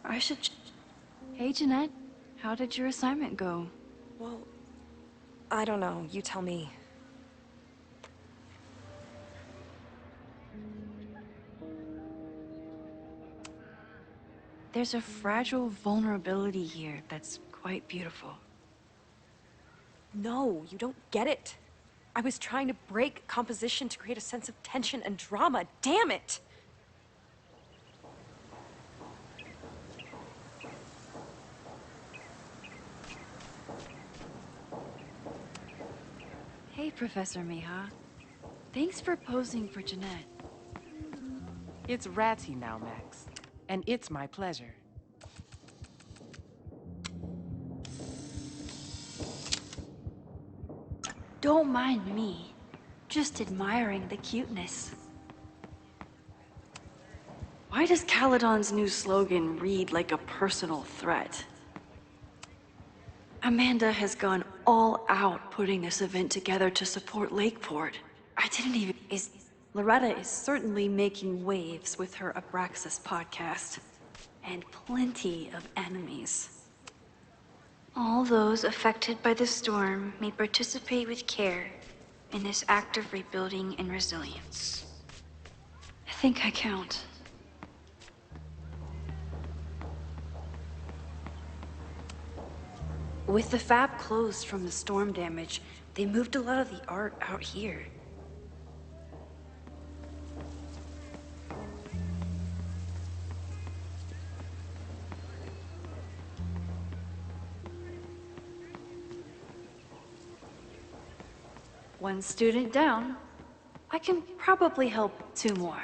I should... Hey, Jeanette. How did your assignment go? Well, I don't know. You tell me. There's a fragile vulnerability here that's quite beautiful. No, you don't get it. I was trying to break composition to create a sense of tension and drama. Damn it! Hey, Professor Miha. Thanks for posing for Jeanette. It's Ratty now, Max. And it's my pleasure. Don't mind me. Just admiring the cuteness. Why does Caledon's new slogan read like a personal threat? Amanda has gone all out putting this event together to support Lakeport. I didn't even... Is Loretta is certainly making waves with her Abraxas podcast. And plenty of enemies. All those affected by the storm may participate with care in this act of rebuilding and resilience. I think I count. With the fab closed from the storm damage, they moved a lot of the art out here. One student down. I can probably help 2 more.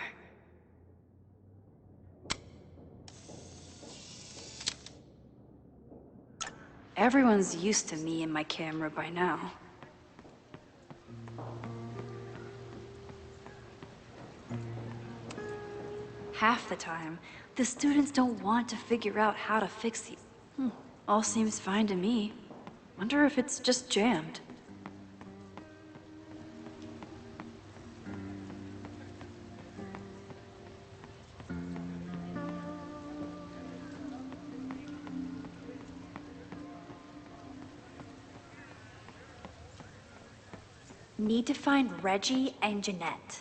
Everyone's used to me and my camera by now. Half the time, the students don't want to figure out how to fix the... All seems fine to me. Wonder if it's just jammed. Need to find Reggie and Jeanette.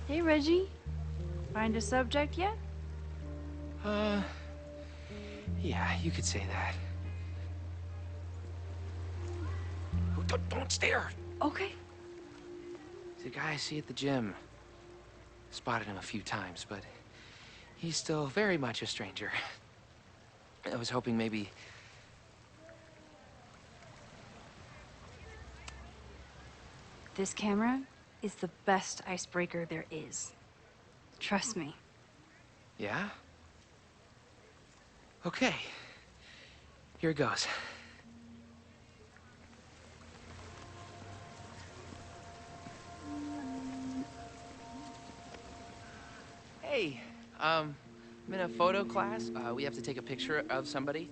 Hey, Reggie. Find a subject yet? Yeah, you could say that. Oh, don't stare! Okay. He's a guy I see at the gym. Spotted him a few times, but he's still very much a stranger. I was hoping maybe... This camera is the best icebreaker there is. Trust me. Yeah? Okay. Here it goes. Hey, I'm in a photo class. We have to take a picture of somebody.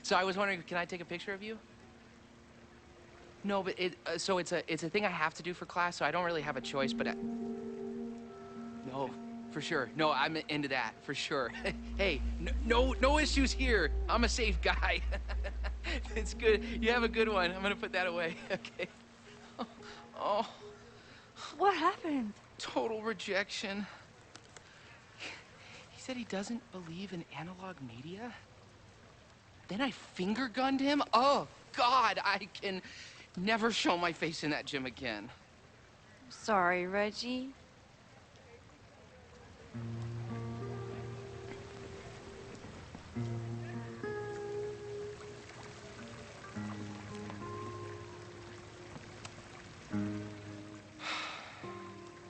So I was wondering, can I take a picture of you? No, but so it's a thing I have to do for class, so I don't really have a choice, but no, for sure. No, I'm into that, for sure. Hey, no issues here. I'm a safe guy. It's good. You have a good one. I'm gonna put that away. Okay. Oh. What happened? Total rejection. He said he doesn't believe in analog media. Then I finger gunned him? Oh, God, I can never show my face in that gym again. Sorry, Reggie.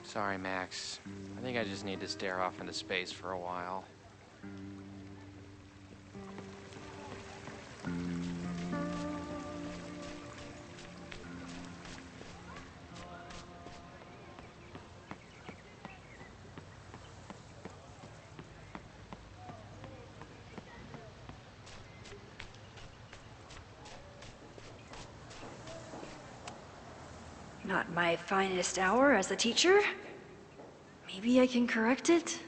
Sorry, Max. I think I just need to stare off into space for a while. Not my finest hour as a teacher. Maybe I can correct it?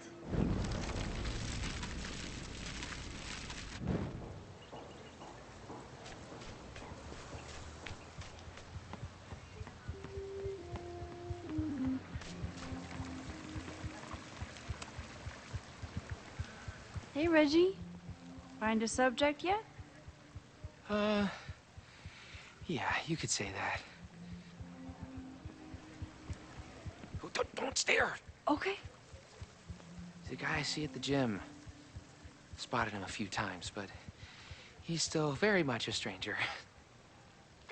Hey, Reggie. Find a subject yet? Yeah, you could say that. Oh, don't stare! Okay. He's a guy I see at the gym. Spotted him a few times, but he's still very much a stranger.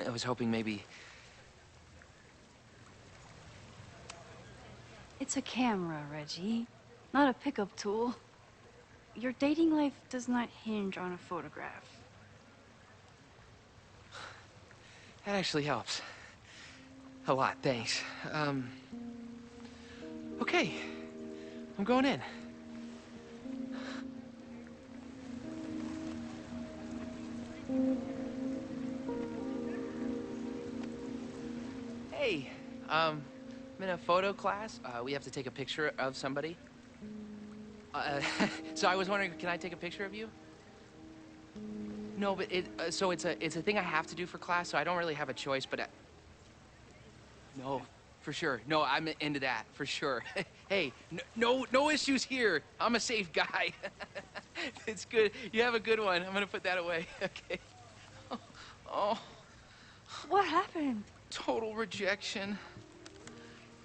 I was hoping maybe... It's a camera, Reggie. Not a pickup tool. your dating life does not hinge on a photograph. That actually helps. A lot, thanks. Okay. I'm going in. Hey, I'm in a photo class. We have to take a picture of somebody. So I was wondering, can I take a picture of you? No, but it's a thing I have to do for class, so I don't really have a choice, but no, for sure. No, I'm into that, for sure. Hey, no issues here. I'm a safe guy. It's good. You have a good one. I'm gonna put that away. Okay. Oh. What happened? Total rejection.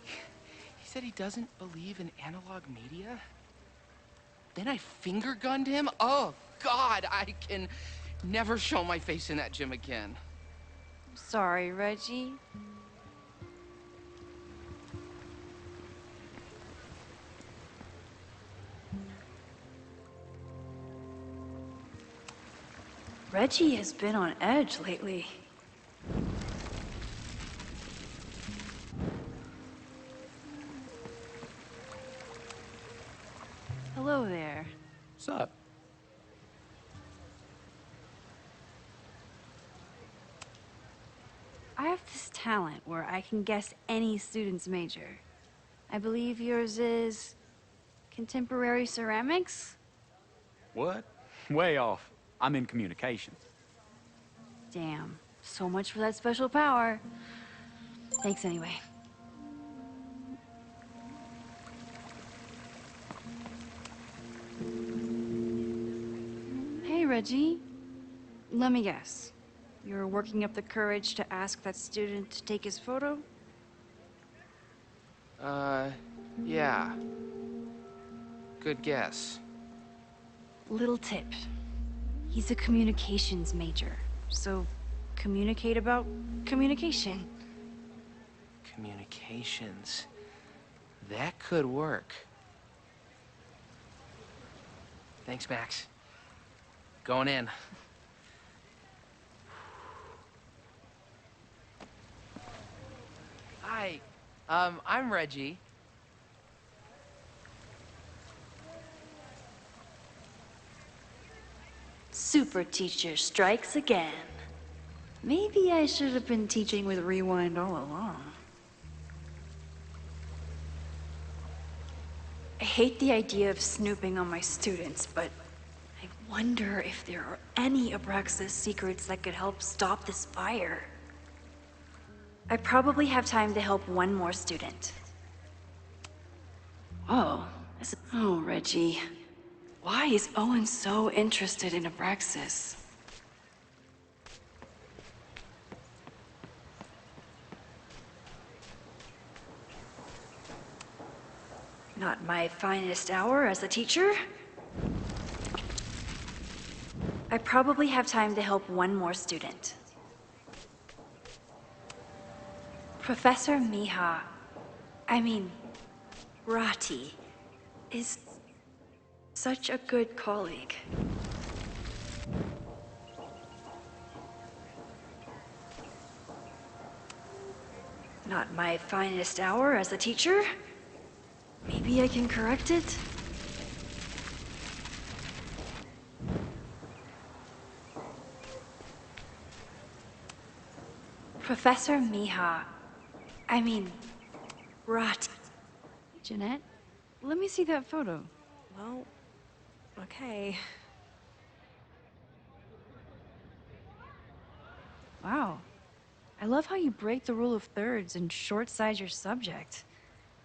He said he doesn't believe in analog media. Then I finger gunned him? Oh, God, I can never show my face in that gym again. Sorry, Reggie. Reggie has been on edge lately. Hello there. What's up? I have this talent where I can guess any student's major. I believe yours is contemporary ceramics? What? Way off. I'm in communications. Damn, so much for that special power. Thanks anyway. Hey, Reggie. Let me guess. You're working up the courage to ask that student to take his photo? Yeah. Good guess. Little tip. He's a communications major, so communicate about communication. Communications. That could work. Thanks, Max. Going in. Hi, I'm Reggie. Super teacher strikes again. Maybe I should have been teaching with Rewind all along. I hate the idea of snooping on my students, but I wonder if there are any Abraxas secrets that could help stop this fire. I probably have time to help one more student. Oh, Reggie. Why is Owen so interested in Abraxas? Not my finest hour as a teacher. I probably have time to help one more student. Professor Rati, is such a good colleague. Not my finest hour as a teacher. Maybe I can correct it? Professor Rati. Jeanette, let me see that photo. Well, okay. Wow. I love how you break the rule of thirds and short-size your subject.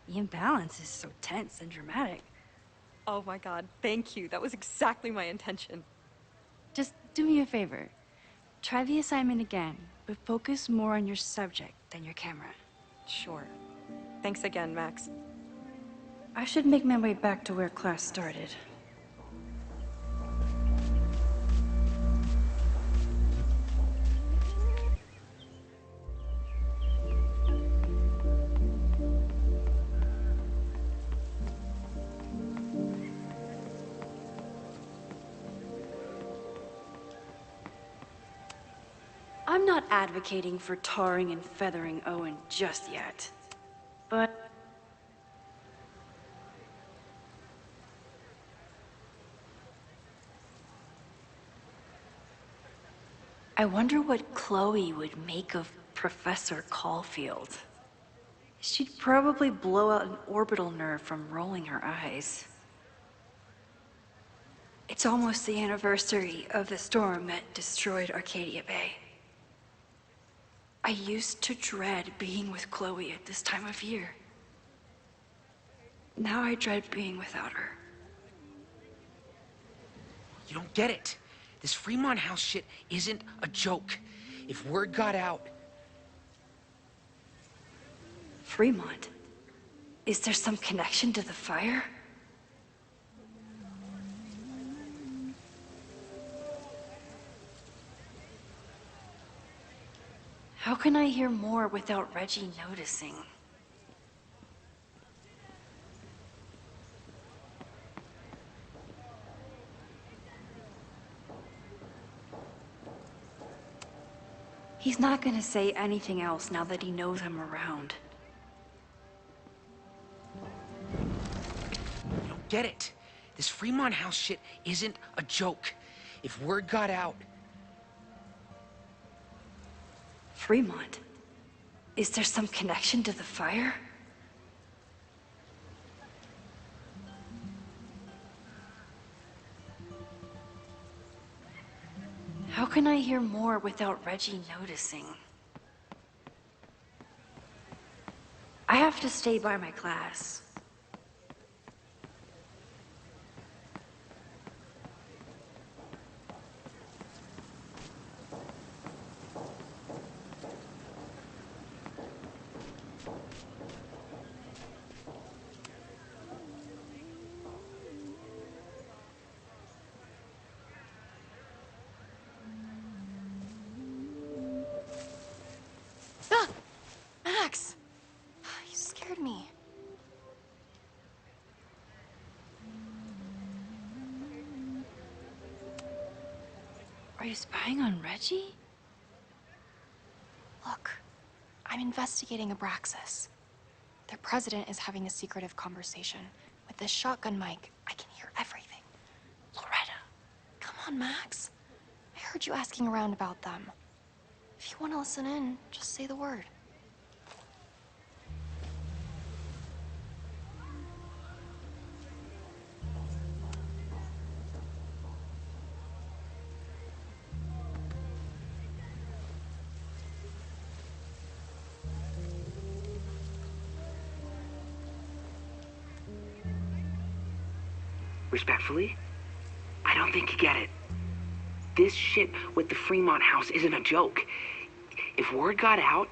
The imbalance is so tense and dramatic. Oh my god, thank you. That was exactly my intention. Just do me a favor. Try the assignment again, but focus more on your subject than your camera. Sure. Thanks again, Max. I should make my way back to where class started. I'm not advocating for tarring and feathering Owen just yet, but I wonder what Chloe would make of Professor Caulfield. She'd probably blow out an orbital nerve from rolling her eyes. It's almost the anniversary of the storm that destroyed Arcadia Bay. I used to dread being with Chloe at this time of year. Now I dread being without her. You don't get it. This Fremont House shit isn't a joke. If word got out... Fremont? Is there some connection to the fire? How can I hear more without Reggie noticing? He's not gonna say anything else now that he knows I'm around. You don't get it. This Fremont House shit isn't a joke. If word got out... Fremont? Is there some connection to the fire? How can I hear more without Reggie noticing? I have to stay by my class. Ah! Max! You scared me. Are you spying on Reggie? Look, I'm investigating Abraxas. Their president is having a secretive conversation. With this shotgun mic, I can hear everything. Loretta, come on, Max. I heard you asking around about them. If you want to listen in, just say the word. Respectfully, I don't think you get it. This shit with the Fremont House isn't a joke. If word got out,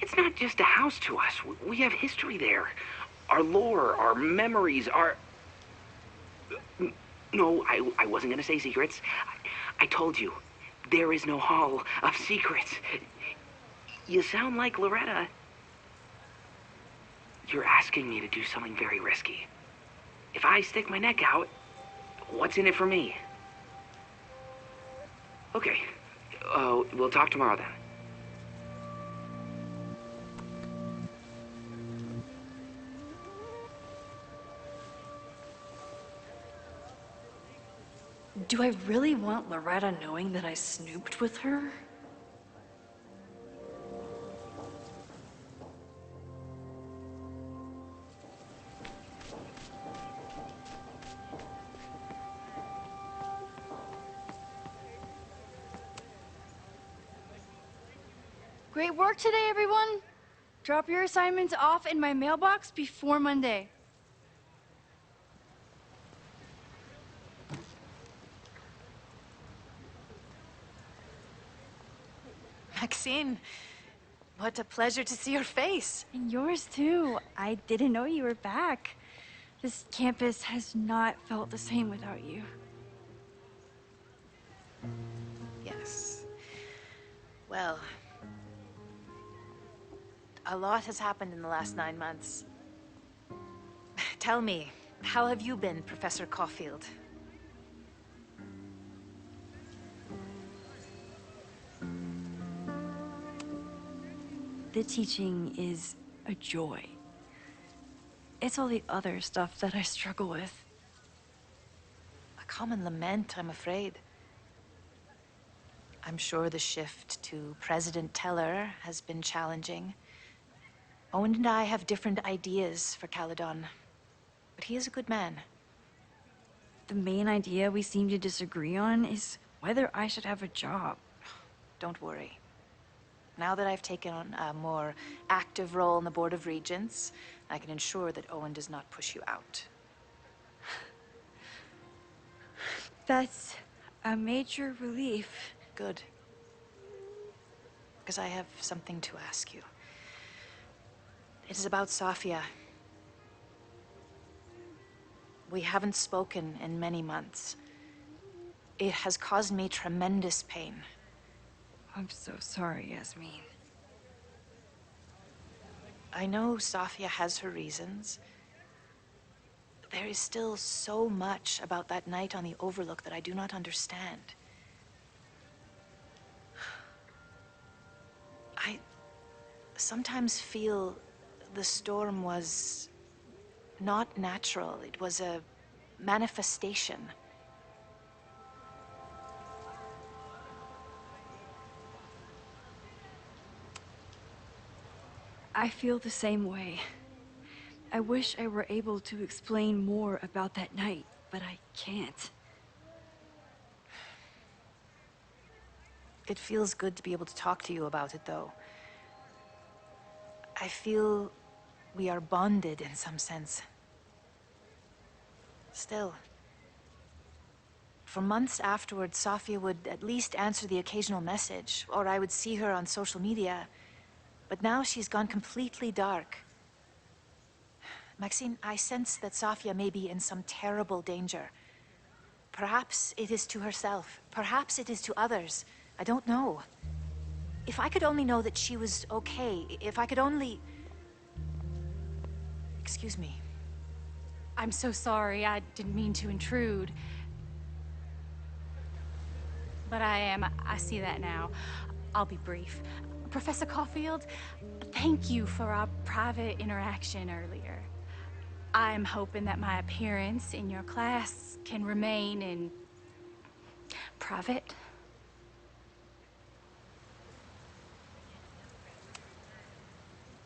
it's not just a house to us. We have history there. Our lore, our memories, our... No, I wasn't gonna say secrets. I told you, there is no hall of secrets. You sound like Loretta. You're asking me to do something very risky. If I stick my neck out, what's in it for me? Okay. We'll talk tomorrow then. Do I really want Loretta knowing that I snooped with her? Great work today, everyone. Drop your assignments off in my mailbox before Monday. Maxine, what a pleasure to see your face. And yours too. I didn't know you were back. This campus has not felt the same without you. Yes. Well, a lot has happened in the last 9 months. Tell me, how have you been, Professor Caulfield? the teaching is a joy. It's all the other stuff that I struggle with. A common lament, I'm afraid. I'm sure the shift to President Teller has been challenging. Owen and I have different ideas for Caledon, but he is a good man. The main idea we seem to disagree on is whether I should have a job. Don't worry. Now that I've taken on a more active role in the Board of Regents, I can ensure that Owen does not push you out. That's a major relief. Good. Because I have something to ask you. It is about Safia. We haven't spoken in many months. It has caused me tremendous pain. I'm so sorry, Yasmin. I know Safia has her reasons. There is still so much about that night on the Overlook that I do not understand. I sometimes feel the storm was not natural. It was a manifestation. I feel the same way. I wish I were able to explain more about that night, but I can't. It feels good to be able to talk to you about it, though. I feel we are bonded in some sense. Still, for months afterwards, Safia would at least answer the occasional message, or I would see her on social media. But now she's gone completely dark. Maxine, I sense that Safia may be in some terrible danger. Perhaps it is to herself. Perhaps it is to others. I don't know. If I could only know that she was okay, if I could only... Excuse me. I'm so sorry. I didn't mean to intrude. But I see that now. I'll be brief. Professor Caulfield, thank you for our private interaction earlier. I'm hoping that my appearance in your class can remain in private.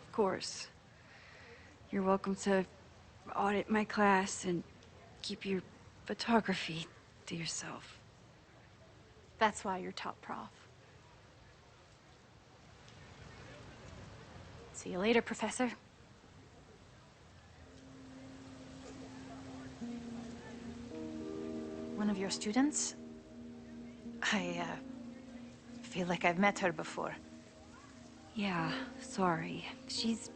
Of course. You're welcome to audit my class and keep your photography to yourself. That's why you're top prof. See you later, Professor. One of your students? I feel like I've met her before. Yeah, sorry. She's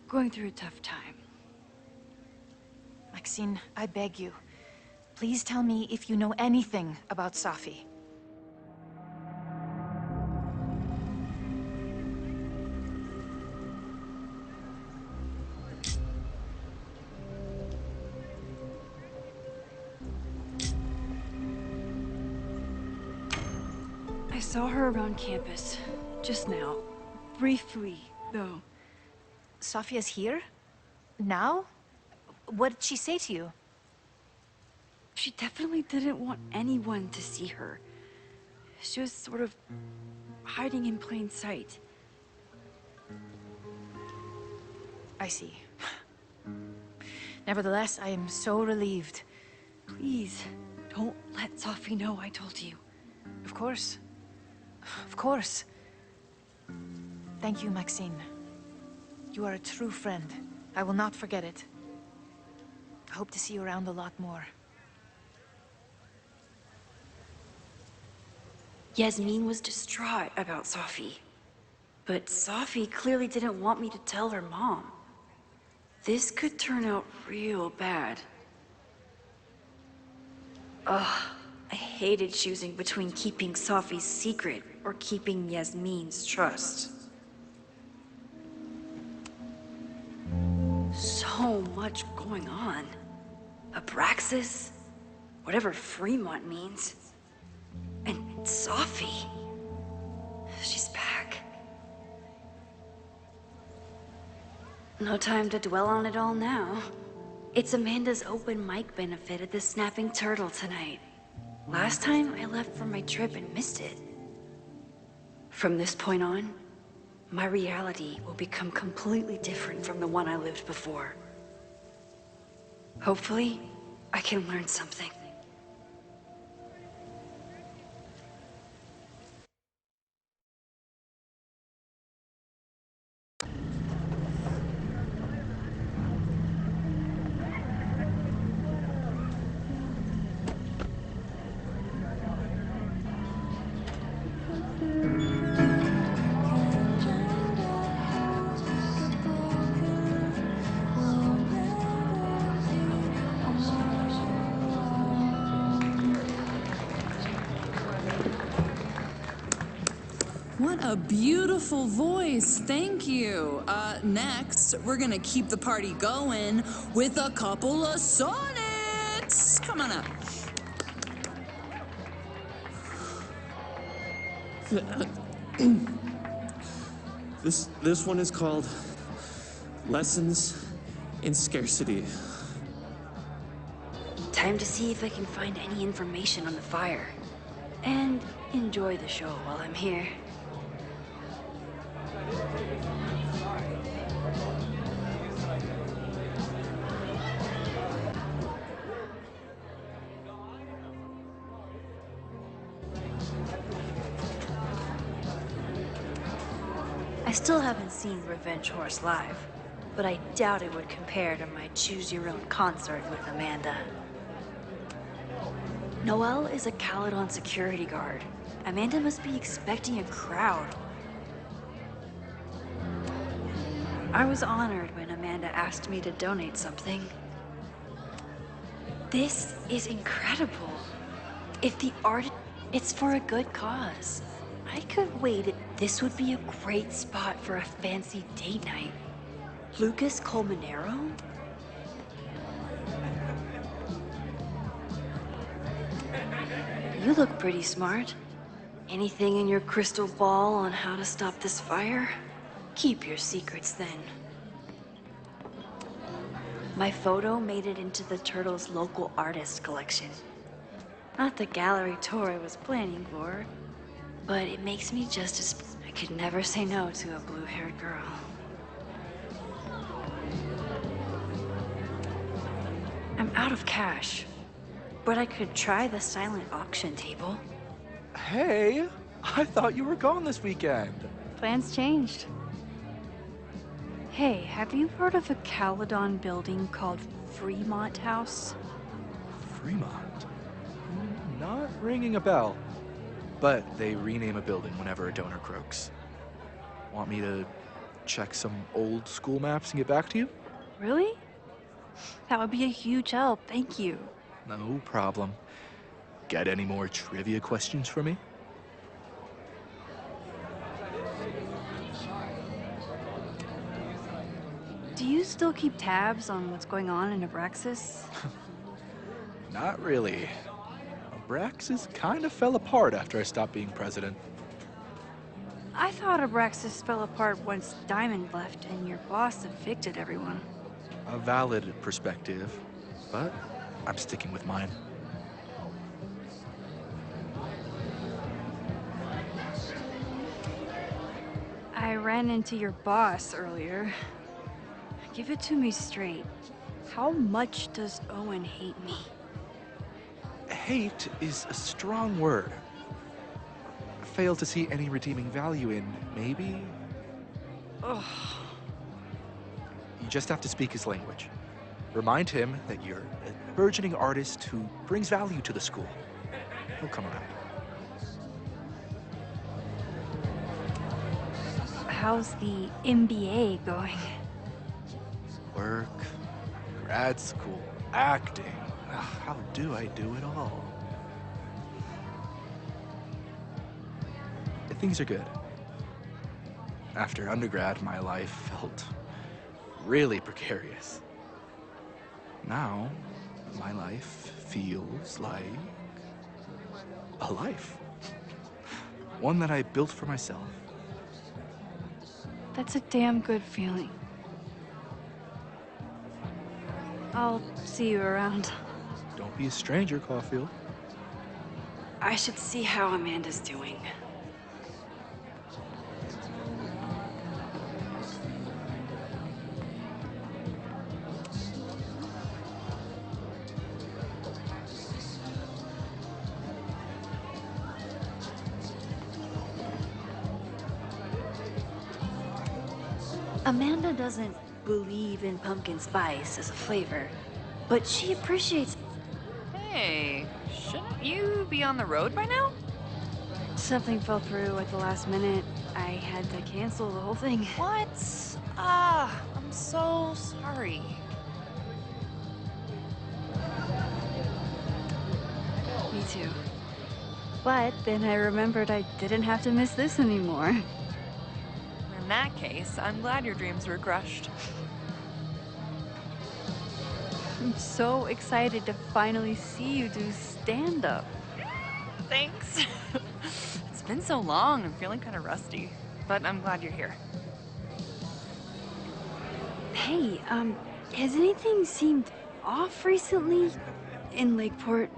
going through a tough time. Maxine, I beg you. Please tell me if you know anything about Safi. I saw her around campus, just now. Briefly, though. Safia's here? Now? What did she say to you? She definitely didn't want anyone to see her. She was sort of hiding in plain sight. I see. Nevertheless, I am so relieved. Please, don't let Safi know I told you. Of course. Of course. Thank you, Maxine. You are a true friend. I will not forget it. I hope to see you around a lot more. Yasmin was distraught about Safi. But Safi clearly didn't want me to tell her mom. This could turn out real bad. Ugh, I hated choosing between keeping Safi's secret or keeping Yasmin's trust. So much going on. Abraxas, whatever Fremont means. And Safi. She's back. No time to dwell on it all now. It's Amanda's open mic benefit at the Snapping Turtle tonight. Last time, I left for my trip and missed it. From this point on, my reality will become completely different from the one I lived before. Hopefully, I can learn something. What a beautiful voice, thank you. Next, we're gonna keep the party going with a couple of sonnets. Come on up. This one is called Lessons in Scarcity. Time to see if I can find any information on the fire. And enjoy the show while I'm here. I still haven't seen Revenge Horse live, but I doubt it would compare to my choose-your-own concert with Amanda. Noelle is a Caledon security guard. Amanda must be expecting a crowd. I was honored when Amanda asked me to donate something. This is incredible. If the art, it's for a good cause. I could wait. This would be a great spot for a fancy date night. Lucas Colmenero? You look pretty smart. Anything in your crystal ball on how to stop this fire? Keep your secrets then. My photo made it into the Turtle's local artist collection. Not the gallery tour I was planning for, but it makes me just as... I could never say no to a blue-haired girl. I'm out of cash, but I could try the silent auction table. Hey, I thought you were gone this weekend. Plans changed. Hey, have you heard of a Caledon building called Fremont House? Fremont? Not ringing a bell. But they rename a building whenever a donor croaks. Want me to check some old school maps and get back to you? Really? That would be a huge help, thank you. No problem. Got any more trivia questions for me? Do you still keep tabs on what's going on in Abraxas? Not really. Abraxas kind of fell apart after I stopped being president. I thought Abraxas fell apart once Diamond left and your boss evicted everyone. A valid perspective, but I'm sticking with mine. I ran into your boss earlier. Give it to me straight. How much does Owen hate me? Hate is a strong word. Fail to see any redeeming value in, maybe? Ugh. You just have to speak his language. Remind him that you're a burgeoning artist who brings value to the school. He'll come around. How's the MBA going? Work, grad school, acting. How do I do it all? Things are good. After undergrad, my life felt really precarious. Now, my life feels like a life. One that I built for myself. That's a damn good feeling. I'll see you around. Don't be a stranger, Caulfield. I should see how Amanda's doing. Amanda doesn't believe in pumpkin spice as a flavor, but she appreciates. Hey, shouldn't you be on the road by now? Something fell through at the last minute. I had to cancel the whole thing. What? Ah, I'm so sorry. Me too. But then I remembered I didn't have to miss this anymore. In that case, I'm glad your dreams were crushed. I'm so excited to finally see you do stand-up. Thanks. It's been so long, I'm feeling kind of rusty. But I'm glad you're here. Hey, has anything seemed off recently in Lakeport?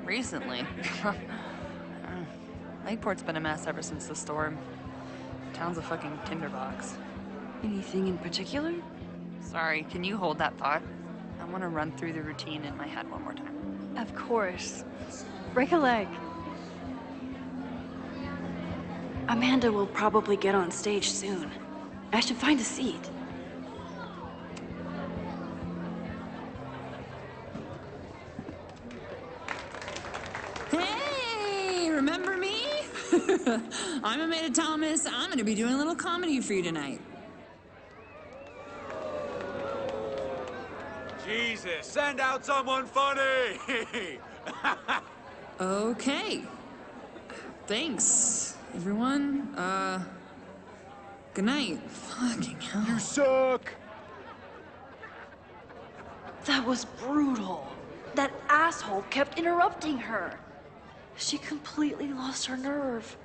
Recently? Lakeport's been a mess ever since the storm. Town's a fucking tinderbox. Anything in particular? Sorry, can you hold that thought? I want to run through the routine in my head one more time. Of course. Break a leg. Amanda will probably get on stage soon. I should find a seat. Hey, remember me? I'm Amanda Thomas. I'm gonna be doing a little comedy for you tonight. Jesus, send out someone funny! Okay. Thanks, everyone. Good night. Fucking hell. You suck! That was brutal. That asshole kept interrupting her. She completely lost her nerve.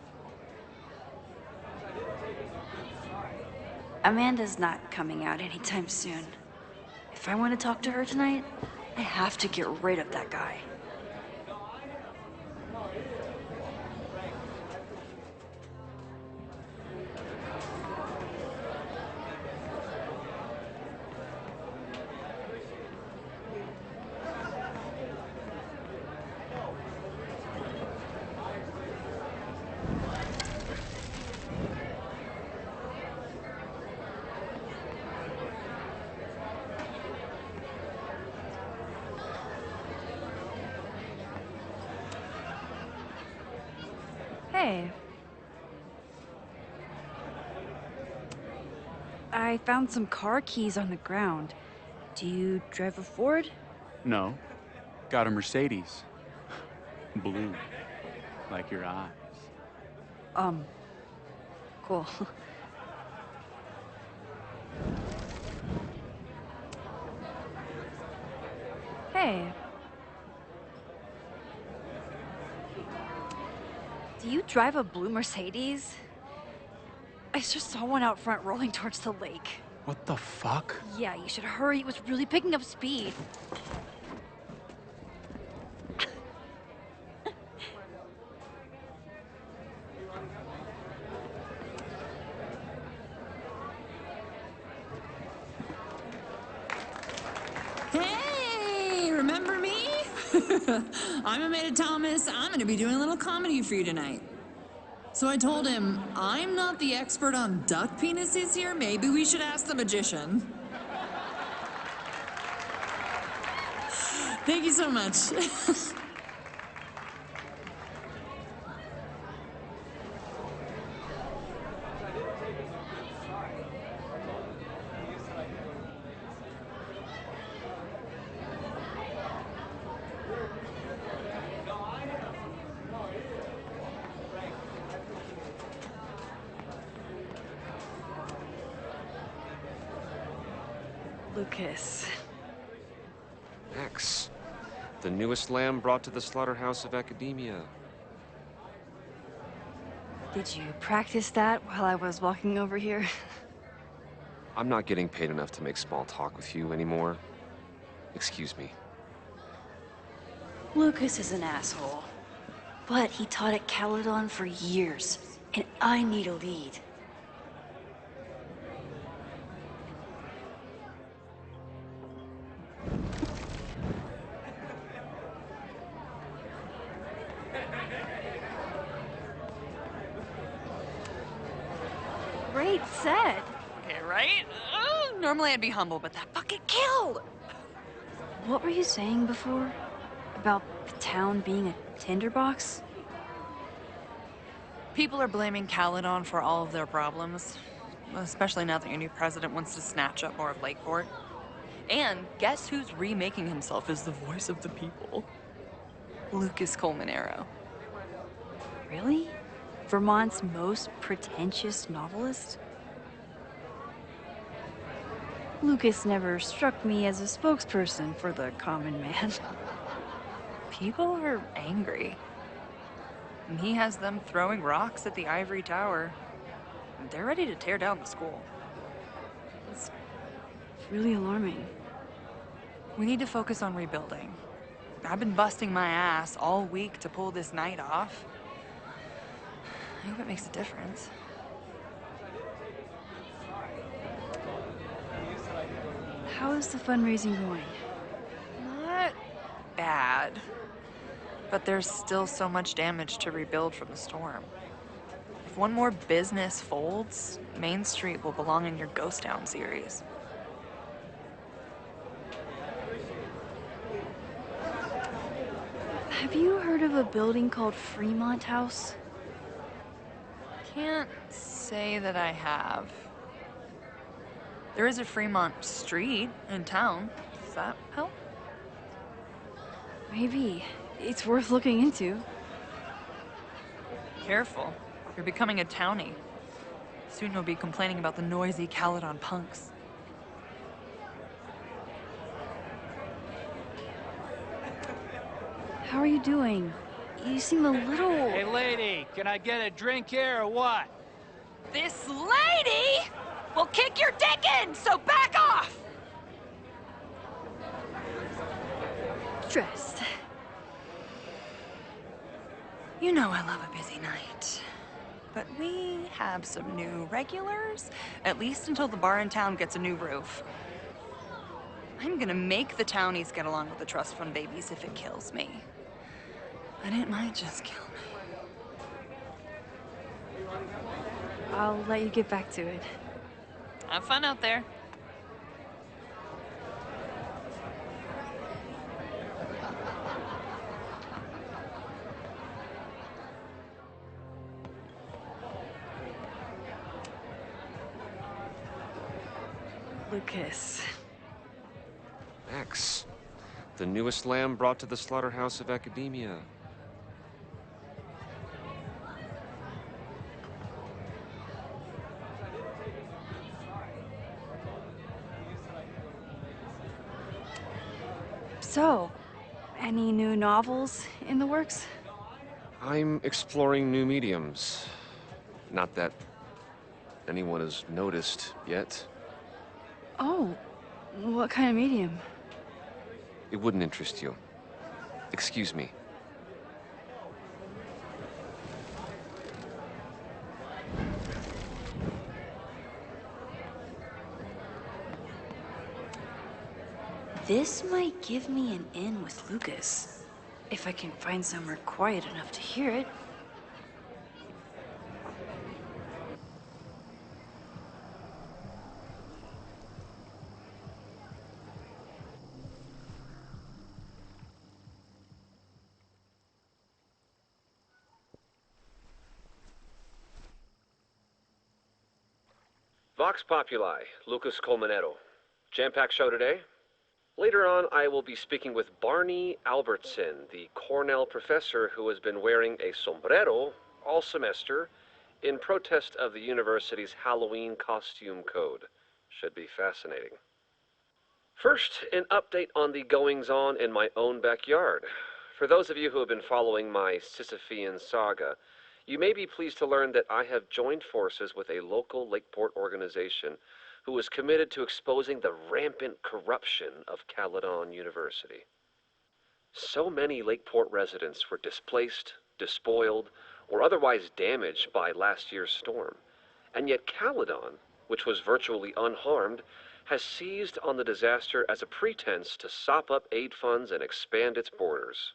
Amanda's not coming out anytime soon. If I want to talk to her tonight, I have to get rid of that guy. Hey. I found some car keys on the ground. Do you drive a Ford? No. Got a Mercedes. Blue. Like your eyes. Cool. Hey. Do you drive a blue Mercedes? I just saw one out front rolling towards the lake. What the fuck? Yeah, you should hurry. It was really picking up speed. Hey, remember me? I'm Amanda Thomas. I'm gonna be doing a little comedy for you tonight. So I told him, I'm not the expert on duck penises here. Maybe we should ask the magician. Thank you so much. Lucas. Max, the newest lamb brought to the slaughterhouse of academia. Did you practice that while I was walking over here? I'm not getting paid enough to make small talk with you anymore. Excuse me. Lucas is an asshole. But he taught at Caledon for years, and I need a lead. Great set. Okay, right? Normally I'd be humble, but that fucking killed! What were you saying before? About the town being a tinderbox? People are blaming Caledon for all of their problems. Especially now that your new president wants to snatch up more of Lakeport. And guess who's remaking himself as the voice of the people? Lucas Colmanero. Really? Vermont's most pretentious novelist? Lucas never struck me as a spokesperson for the common man. People are angry. And he has them throwing rocks at the Ivory Tower. And they're ready to tear down the school. It's really alarming. We need to focus on rebuilding. I've been busting my ass all week to pull this night off. I hope it makes a difference. How is the fundraising going? Not bad. But there's still so much damage to rebuild from the storm. If one more business folds, Main Street will belong in your Ghost Town series. Have you heard of a building called Fremont House? Can't say that I have. There is a Fremont Street in town. Does that help? Maybe. It's worth looking into. Careful. You're becoming a townie. Soon you'll be complaining about the noisy Caledon punks. How are you doing? You seem a little... Hey, lady, can I get a drink here or what? This lady will kick your dick in, so back off! Stressed. You know I love a busy night. But we have some new regulars, at least until the bar in town gets a new roof. I'm gonna make the townies get along with the trust fund babies if it kills me. But it might just kill me. I'll let you get back to it. Have fun out there. Lucas. Max, the newest lamb brought to the slaughterhouse of academia. So, any new novels in the works? I'm exploring new mediums. Not that anyone has noticed yet. Oh, what kind of medium? It wouldn't interest you. Excuse me. This might give me an in with Lucas, if I can find somewhere quiet enough to hear it. Vox Populi, Lucas Colmanero. Jam-packed show today? Later on, I will be speaking with Barney Albertson, the Cornell professor who has been wearing a sombrero all semester in protest of the university's Halloween costume code. Should be fascinating. First, an update on the goings-on in my own backyard. For those of you who have been following my Sisyphean saga, you may be pleased to learn that I have joined forces with a local Lakeport organization who was committed to exposing the rampant corruption of Caledon University. So many Lakeport residents were displaced, despoiled, or otherwise damaged by last year's storm. And yet Caledon, which was virtually unharmed, has seized on the disaster as a pretense to sop up aid funds and expand its borders.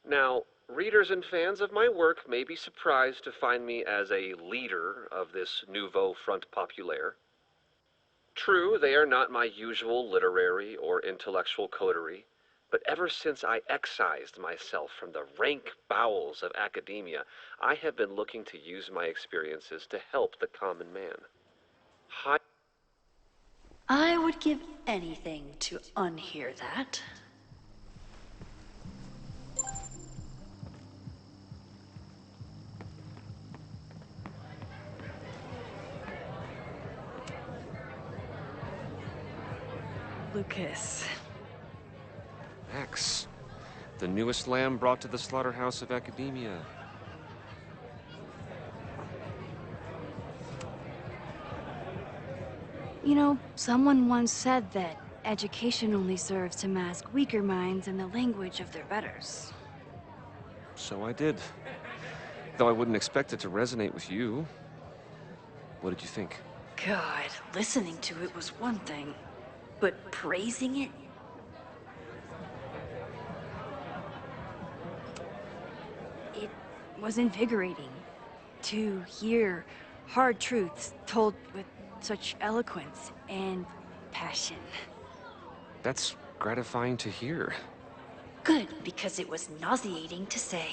Now, readers and fans of my work may be surprised to find me as a leader of this nouveau front populaire. True, they are not my usual literary or intellectual coterie, but ever since I excised myself from the rank bowels of academia, I have been looking to use my experiences to help the common man. I would give anything to unhear that. Lucas. Max, the newest lamb brought to the slaughterhouse of academia. You know, someone once said that education only serves to mask weaker minds in the language of their betters. So I did. Though I wouldn't expect it to resonate with you. What did you think? God, listening to it was one thing, but praising it? It was invigorating to hear hard truths told with such eloquence and passion. That's gratifying to hear. Good, because it was nauseating to say.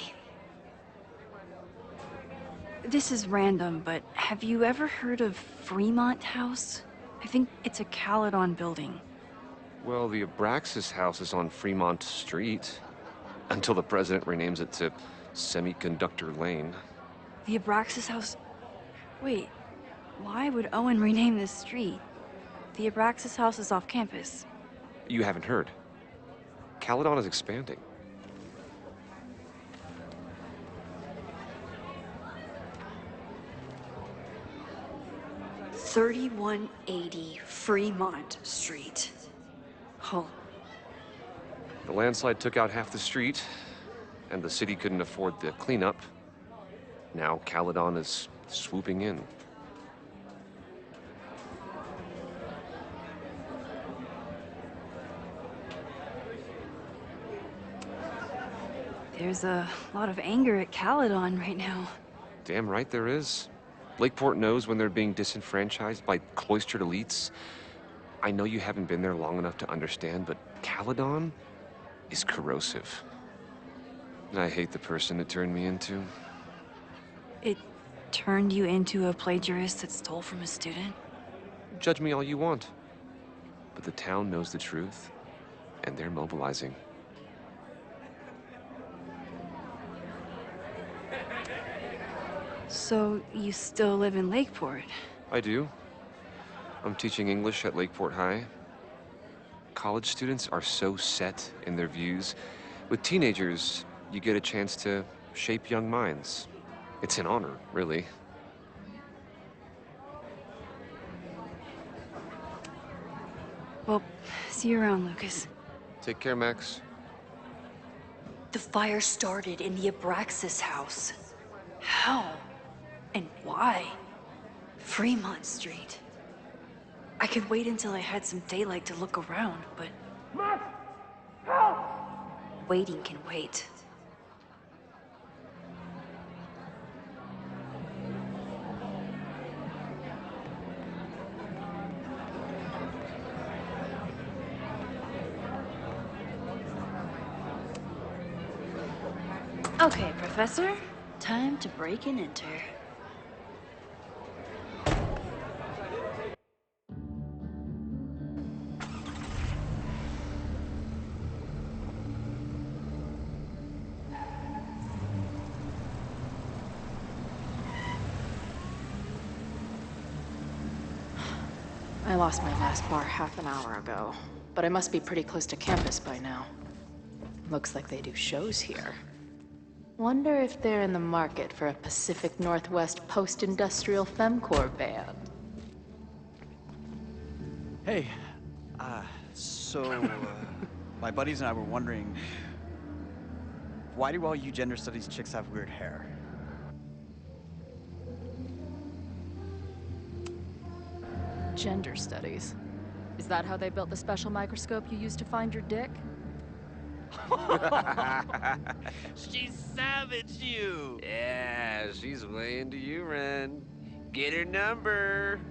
This is random, but have you ever heard of Fremont House? I think it's a Caledon building. Well, the Abraxas house is on Fremont Street. Until the president renames it to Semiconductor Lane. The Abraxas House? Wait, why would Owen rename this street? The Abraxas House is off campus. You haven't heard. Caledon is expanding. $3180 Fremont Street. Oh. The landslide took out half the street, and the city couldn't afford the cleanup. Now Caledon is swooping in. There's a lot of anger at Caledon right now. Damn right there is. Lakeport knows when they're being disenfranchised by cloistered elites. I know you haven't been there long enough to understand, but Caledon is corrosive. And I hate the person it turned me into. It turned you into a plagiarist that stole from a student? Judge me all you want. But the town knows the truth, and they're mobilizing. So, you still live in Lakeport? I do. I'm teaching English at Lakeport High. College students are so set in their views. With teenagers, you get a chance to shape young minds. It's an honor, really. Well, see you around, Lucas. Take care, Max. The fire started in the Abraxas house. How? And why? Fremont Street. I could wait until I had some daylight to look around, but... Max! Help! Waiting can wait. Okay, Professor. Time to break and enter. I lost my last bar half an hour ago, but I must be pretty close to campus by now. Looks like they do shows here. Wonder if they're in the market for a Pacific Northwest post-industrial femcore band. Hey, my buddies and I were wondering, why do all you gender studies chicks have weird hair? Gender studies. Is that how they built the special microscope you used to find your dick? She savaged you! Yeah, she's way into you, Ren. Get her number!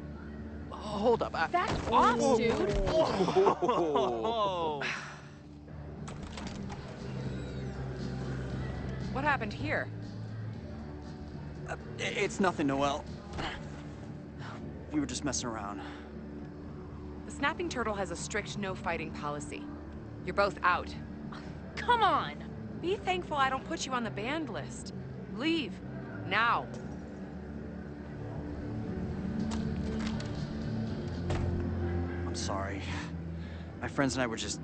Hold up, Back off, dude! Whoa. What happened here? It's nothing, Noelle. We were just messing around. The Snapping Turtle has a strict no-fighting policy. You're both out. Come on! Be thankful I don't put you on the banned list. Leave. Now. I'm sorry. My friends and I were just...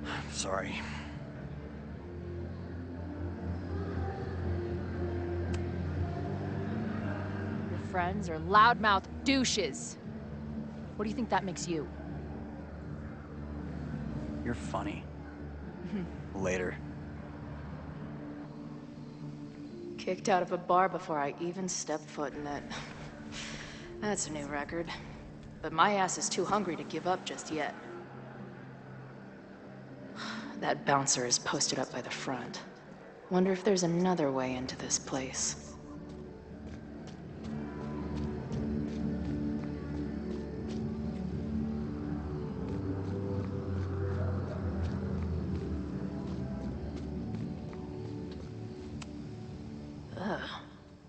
I'm sorry. Your friends are loudmouth douches. What do you think that makes you? You're funny. Later. Kicked out of a bar before I even stepped foot in it. That's a new record. But my ass is too hungry to give up just yet. That bouncer is posted up by the front. Wonder if there's another way into this place. Ugh.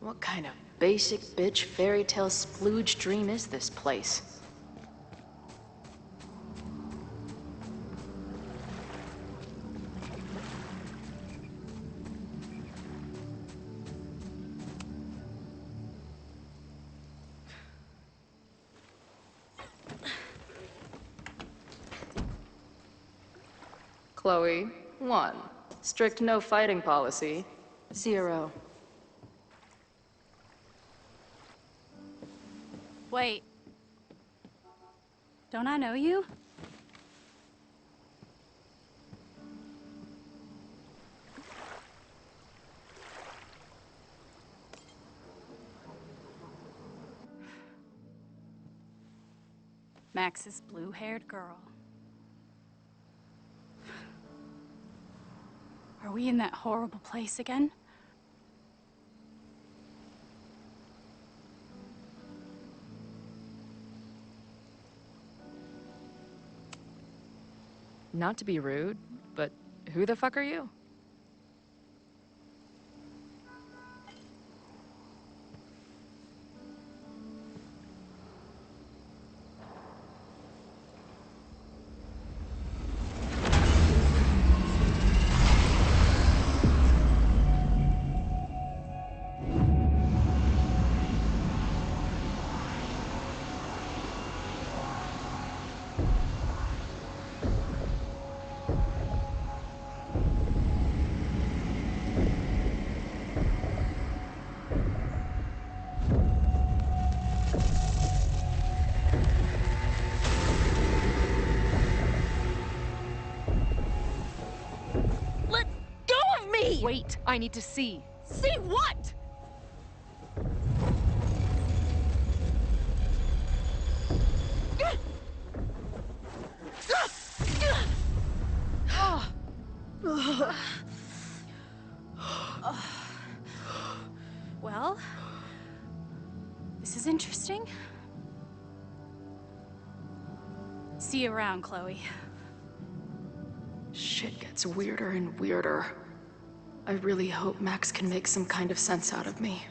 What kind of basic bitch fairy tale splooge dream is this place? Chloe, 1. Strict no fighting policy. 0. Wait. Don't I know you? Max's blue-haired girl. Are we in that horrible place again? Not to be rude, but who the fuck are you? Wait, I need to see. See what? Well, this is interesting. See you around, Chloe. Shit gets weirder and weirder. I really hope Max can make some kind of sense out of me.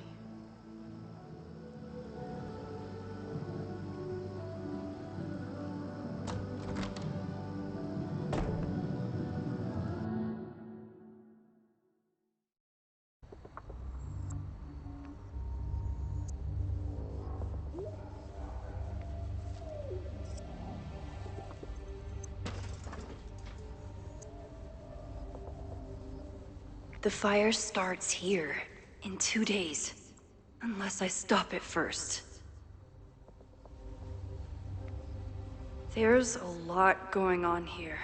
The fire starts here, in 2 days. Unless I stop it first. There's a lot going on here.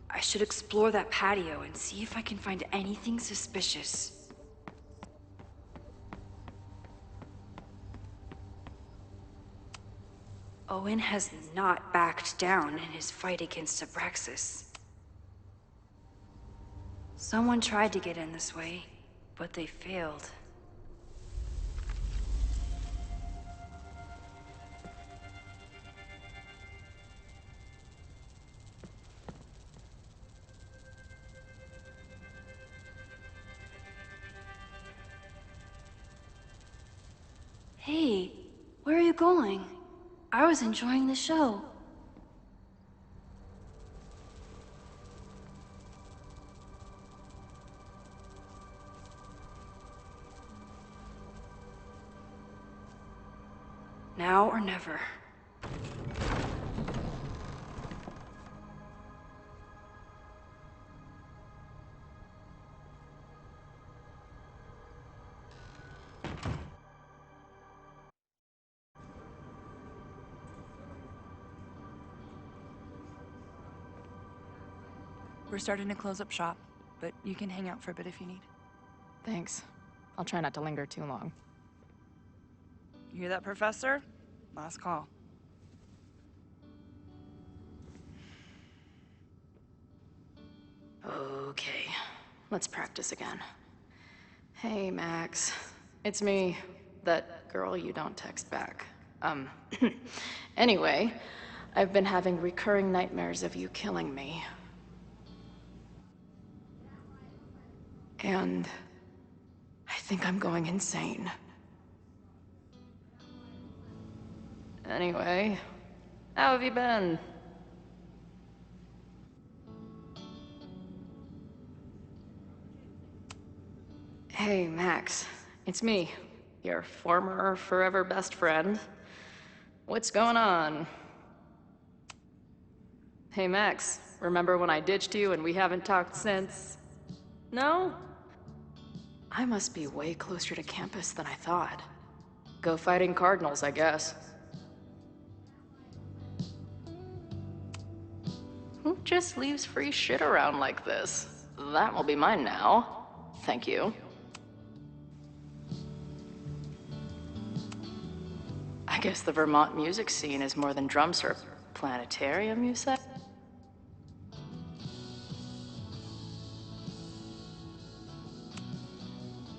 I should explore that patio and see if I can find anything suspicious. Owen has not backed down in his fight against Abraxas. Someone tried to get in this way, but they failed. Hey, where are you going? I was enjoying the show. Now or never. We're starting to close up shop, but you can hang out for a bit if you need. Thanks. I'll try not to linger too long. You hear that, Professor? Last call. Okay, let's practice again. Hey, Max. It's me, that girl you don't text back. Anyway, I've been having recurring nightmares of you killing me. And I think I'm going insane. Anyway, how have you been? Hey, Max. It's me, your former forever best friend. What's going on? Hey, Max. Remember when I ditched you and we haven't talked since? No? I must be way closer to campus than I thought. Go fighting cardinals, I guess. Who just leaves free shit around like this? That will be mine now. Thank you. I guess the Vermont music scene is more than drums or a planetarium, you said?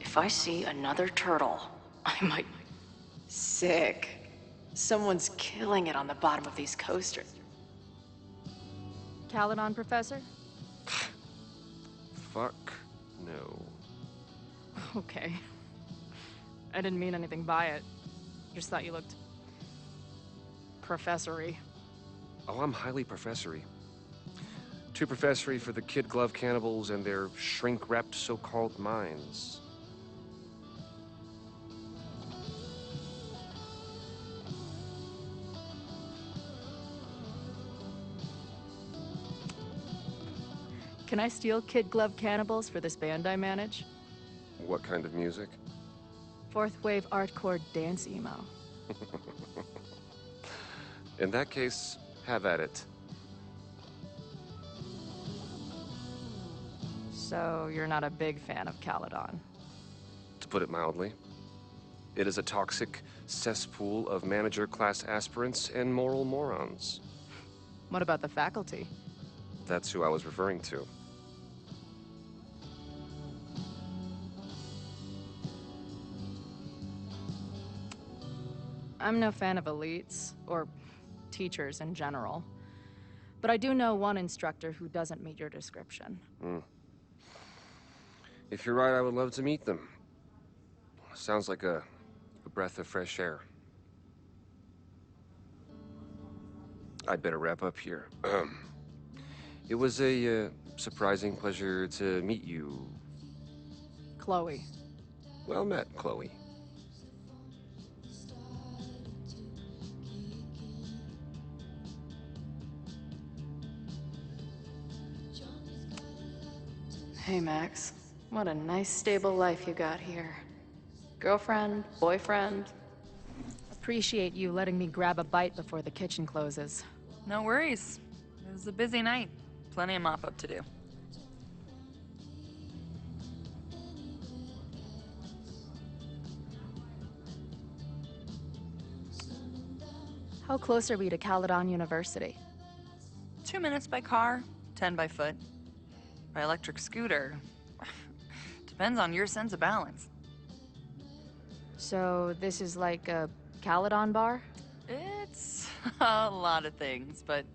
If I see another turtle, I might... Sick. Someone's killing it on the bottom of these coasters. Caledon, Professor? Fuck no. Okay. I didn't mean anything by it. Just thought you looked... professory. Oh, I'm highly professory. Too professory for the kid glove cannibals and their shrink-wrapped so-called minds. Can I steal kid glove cannibals for this band I manage? What kind of music? Fourth wave artcore dance emo. In that case, have at it. So you're not a big fan of Caledon? To put it mildly. It is a toxic cesspool of manager-class aspirants and moral morons. What about the faculty? That's who I was referring to. I'm no fan of elites, or teachers in general. But I do know one instructor who doesn't meet your description. If you're right, I would love to meet them. Sounds like a breath of fresh air. I'd better wrap up here. It was a surprising pleasure to meet you. Chloe. Well met, Chloe. Hey, Max. What a nice, stable life you got here. Girlfriend, boyfriend. Appreciate you letting me grab a bite before the kitchen closes. No worries. It was a busy night. Plenty of mop-up to do. How close are we to Caledon University? 2 minutes by car, 10 by foot. By electric scooter. Depends on your sense of balance. So this is like a Caledon bar? It's a lot of things, but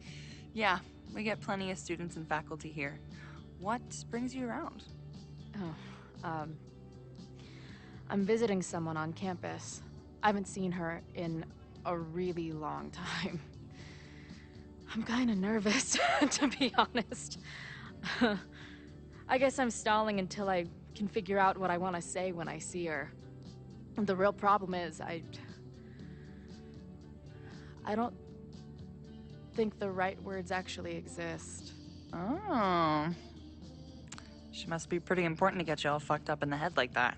yeah, we get plenty of students and faculty here. What brings you around? Oh, I'm visiting someone on campus. I haven't seen her in a really long time. I'm kinda nervous, to be honest. I guess I'm stalling until I can figure out what I want to say when I see her. The real problem is, I don't think the right words actually exist. Oh. She must be pretty important to get you all fucked up in the head like that.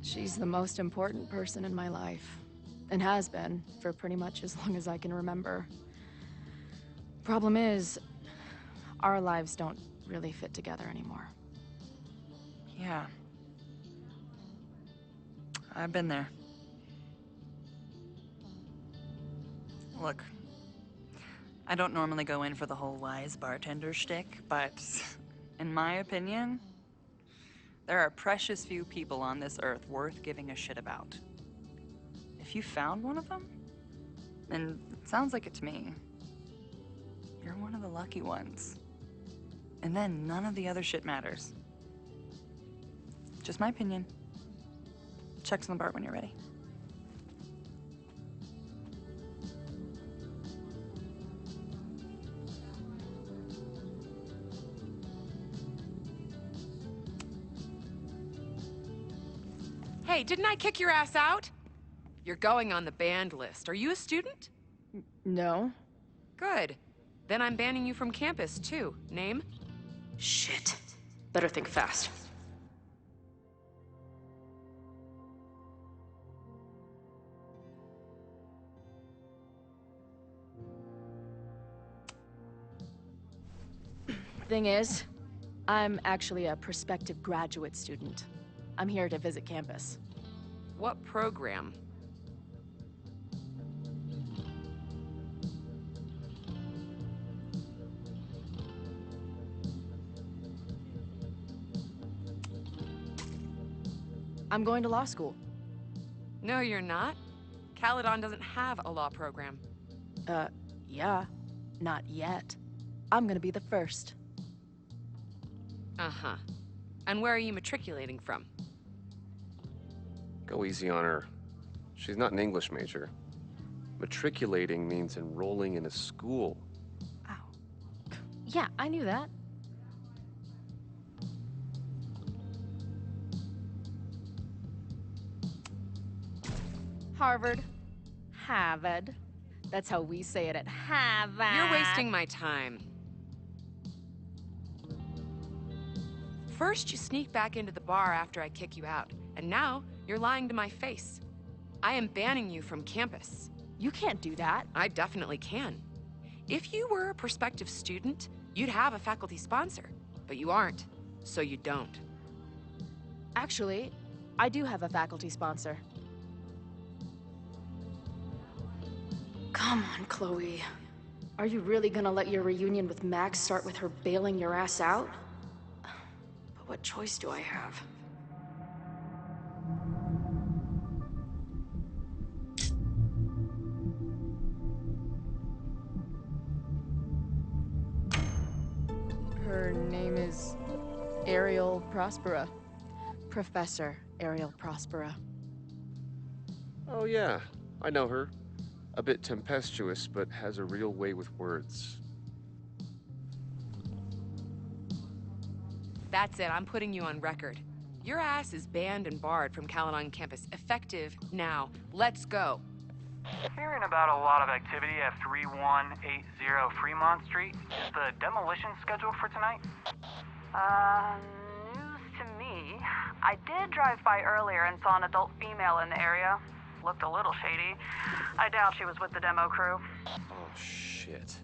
She's the most important person in my life, and has been for pretty much as long as I can remember. Problem is, our lives don't really fit together anymore. Yeah. I've been there. Look, I don't normally go in for the whole wise bartender shtick, but in my opinion, there are precious few people on this earth worth giving a shit about. If you found one of them, and it sounds like it to me, you're one of the lucky ones. And then none of the other shit matters. Just my opinion. Check's on the bar when you're ready. Hey, didn't I kick your ass out? You're going on the banned list. Are you a student? No. Good. Then I'm banning you from campus, too. Name? Shit. Better think fast. Thing is, I'm actually a prospective graduate student. I'm here to visit campus. What program? I'm going to law school. No, you're not. Caledon doesn't have a law program. Yeah. Not yet. I'm gonna be the first. Uh-huh. And where are you matriculating from? Go easy on her. She's not an English major. Matriculating means enrolling in a school. Yeah, I knew that. Harvard. Harvard. That's how we say it at Harvard. You're wasting my time. First, you sneak back into the bar after I kick you out, and now you're lying to my face. I am banning you from campus. You can't do that. I definitely can. If you were a prospective student, you'd have a faculty sponsor, but you aren't, so you don't. Actually, I do have a faculty sponsor. Come on, Chloe. Are you really gonna let your reunion with Max start with her bailing your ass out? But what choice do I have? Her name is Ariel Prospera. Professor Ariel Prospera. Oh yeah, I know her. A bit tempestuous, but has a real way with words. That's it, I'm putting you on record. Your ass is banned and barred from Caledon campus, effective now. Let's go. Hearing about a lot of activity at 3180 Fremont Street. Is the demolition scheduled for tonight? News to me. I did drive by earlier and saw an adult female in the area. looked a little shady. I doubt she was with the demo crew. Oh, shit.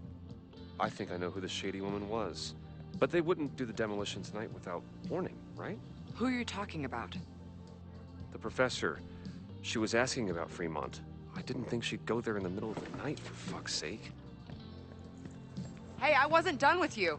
I think I know who the shady woman was. But they wouldn't do the demolition tonight without warning, right? Who are you talking about? The professor. She was asking about Fremont. I didn't think she'd go there in the middle of the night, for fuck's sake. Hey, I wasn't done with you.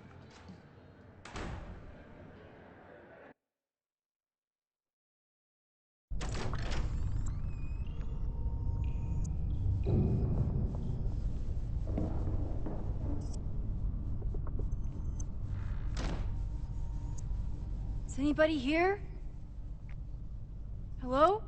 Is anybody here? Hello?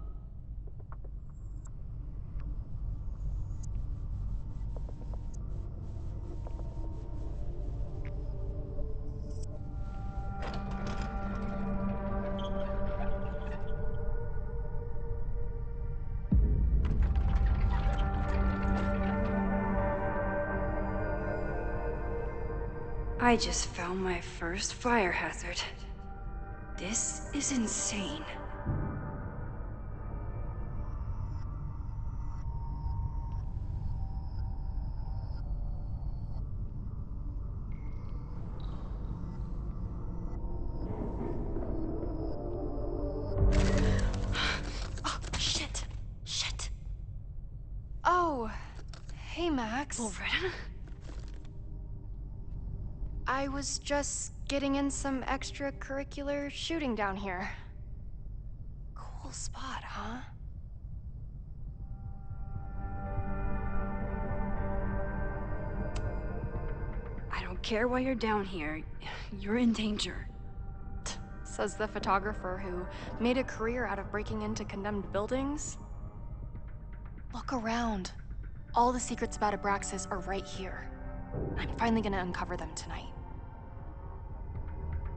I just found my first fire hazard. This is insane. Oh, shit. Shit. Oh, hey, Max. Loretta? I was just getting in some extracurricular shooting down here. Cool spot, huh? I don't care why you're down here. You're in danger. Says the photographer who made a career out of breaking into condemned buildings. Look around. All the secrets about Abraxas are right here. I'm finally gonna uncover them tonight.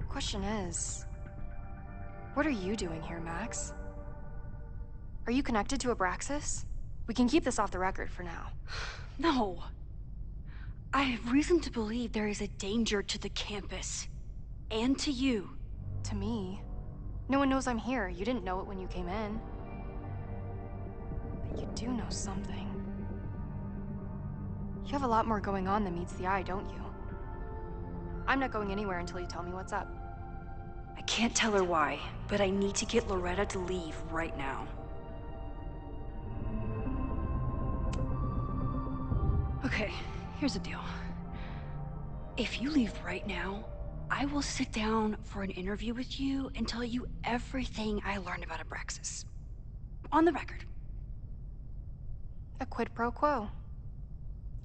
Question is, what are you doing here, Max? Are you connected to Abraxas? We can keep this off the record for now. No. I have reason to believe there is a danger to the campus. And to you. To me? No one knows I'm here. You didn't know it when you came in. But you do know something. You have a lot more going on than meets the eye, don't you? I'm not going anywhere until you tell me what's up. I can't tell her why, but I need to get Loretta to leave right now. Okay, here's the deal. If you leave right now, I will sit down for an interview with you and tell you everything I learned about Abraxas. On the record. A quid pro quo.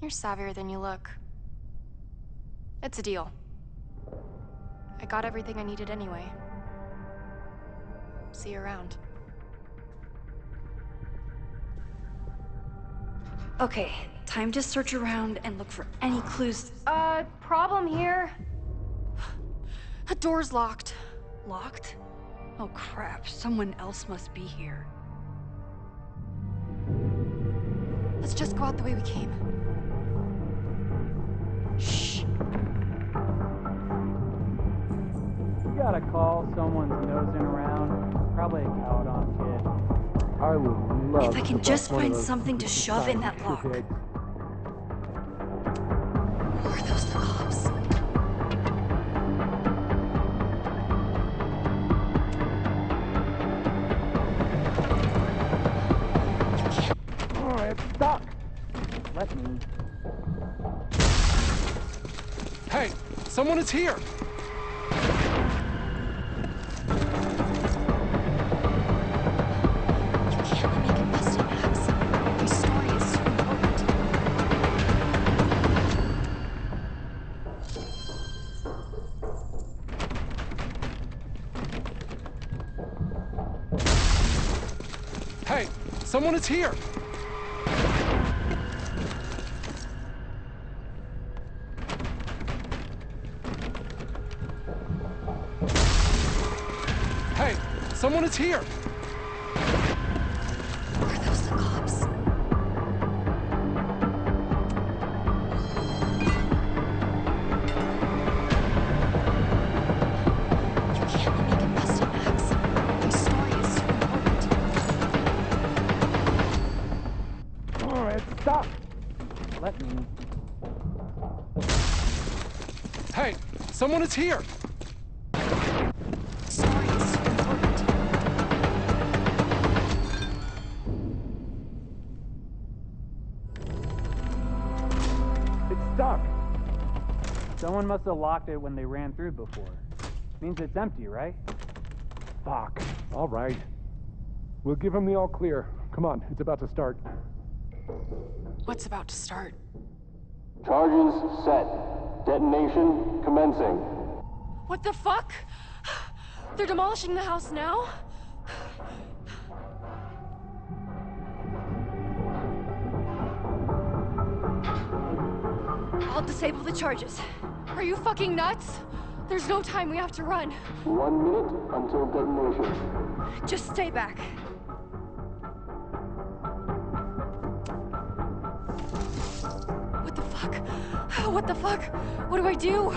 You're savvier than you look. It's a deal. I got everything I needed anyway. See you around. Okay, time to search around and look for any clues. Problem here. The door's locked. Locked? Oh crap, someone else must be here. Let's just go out the way we came. Shh. You gotta call someone's nosing around. Probably a Caledon kid. I would love If I can just find something to shove in that lock. Are those the cops? Oh, it's stuck. Let me. Hey, someone is here! Hey, someone is here! Hey, someone is here! Are those the cops? You can't let me get busted, Max. My story is too important. Hey, someone is here! Sorry, it's so important. It's stuck. Someone must have locked it when they ran through before. Means it's empty, right? Fuck. All right. We'll give him the all clear. Come on, it's about to start. What's about to start? Charges set. Detonation commencing. What the fuck? They're demolishing the house now? I'll disable the charges. Are you fucking nuts? There's no time, we have to run. 1 minute until detonation. Just stay back. What the fuck? What the fuck? What do I do?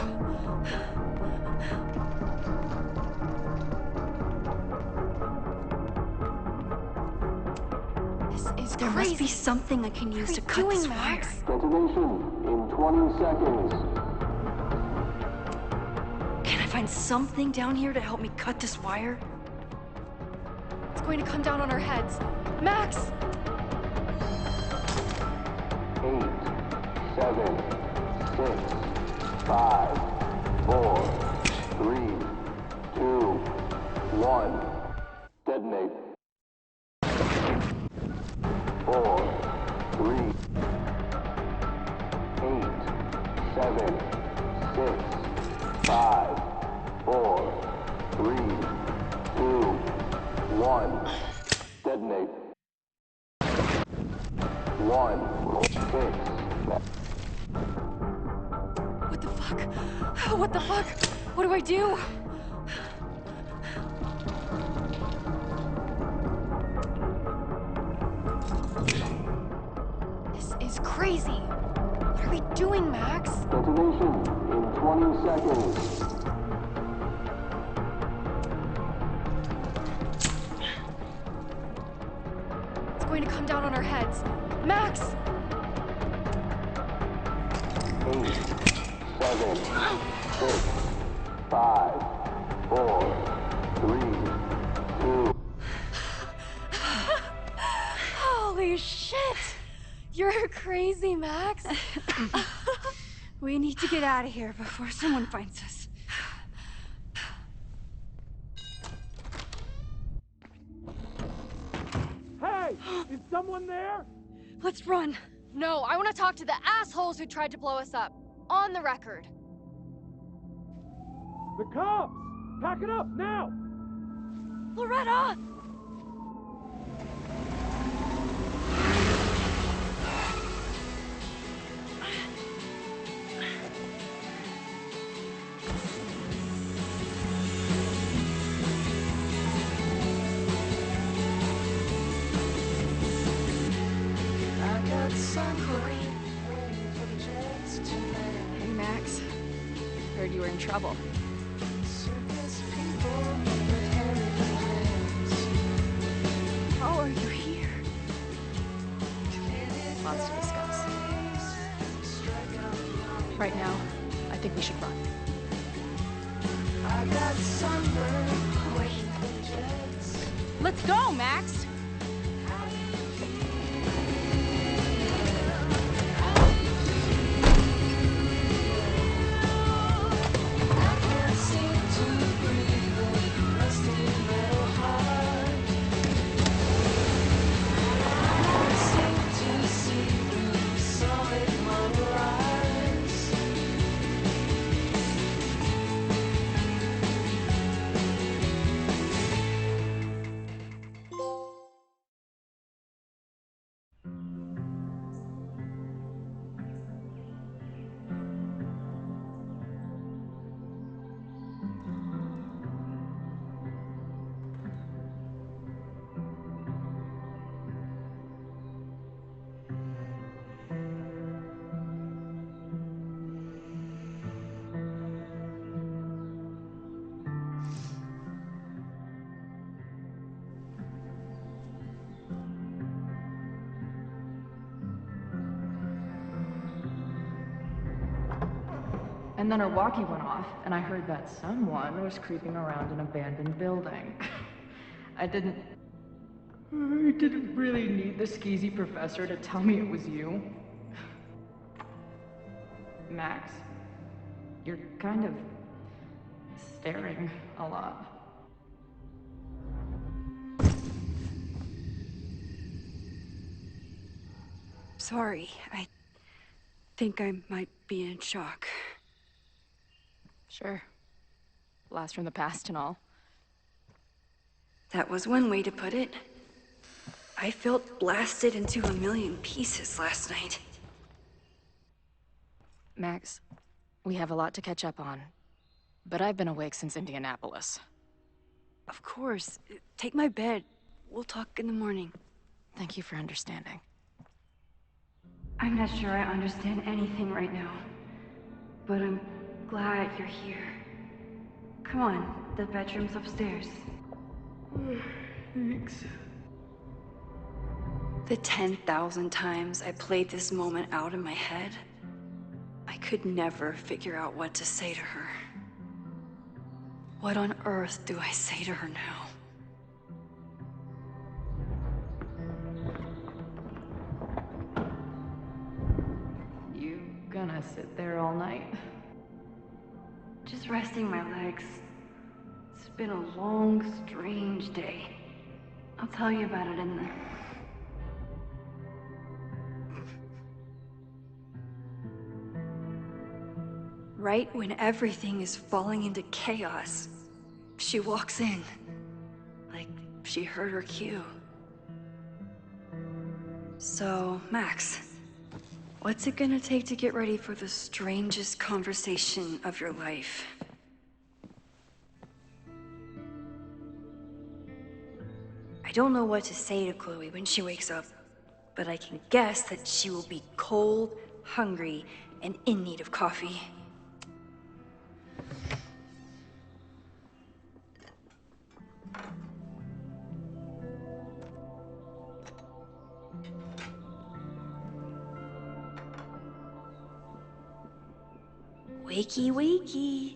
This is There crazy. must be something I can use to cut doing, this Max? wire. Detonation in 20 seconds. Can I find something down here to help me cut this wire? It's going to come down on our heads. Max! 8, 7, 6, 5, 4, 3, 2, 1. Detonate. 4, 3, 8, 7, 6, 5, 4, 3, 2, 1. Detonate. 1, 6. What the fuck? What the fuck? What do I do? This is crazy. What are we doing, Max? Detonation in 20 seconds. It's going to come down on our heads. Max! 8, 7, 6, 5, 4, 3, 2. Holy shit! You're crazy, Max. We need to get out of here before someone finds us. Hey! Is someone there? Let's run. No, I want to talk to the assholes who tried to blow us up. On the record. The cops! Pack it up, now! Loretta! Hey, Max. Heard you were in trouble. How are you here? Lots to discuss. Right now, I think we should run. Let's go, Max! And then her walkie went off, and I heard that someone was creeping around an abandoned building. I didn't really need the skeezy professor to tell me it was you. Max, you're kind of staring a lot. Sorry, I think I might be in shock. Sure. Blast from the past and all. That was one way to put it. I felt blasted into a million pieces last night. Max, we have a lot to catch up on, but I've been awake since Indianapolis. Of course. Take my bed. We'll talk in the morning. Thank you for understanding. I'm not sure I understand anything right now, but I'm glad you're here. Come on, the bedroom's upstairs. Thanks. The 10,000 times I played this moment out in my head, I could never figure out what to say to her. What on earth do I say to her now? You gonna sit there all night? Just resting my legs. It's been a long, strange day. I'll tell you about it in the... Right when everything is falling into chaos, she walks in. Like she heard her cue. So, Max, what's it gonna take to get ready for the strangest conversation of your life? I don't know what to say to Chloe when she wakes up, but I can guess that she will be cold, hungry, and in need of coffee. Wakey, wakey.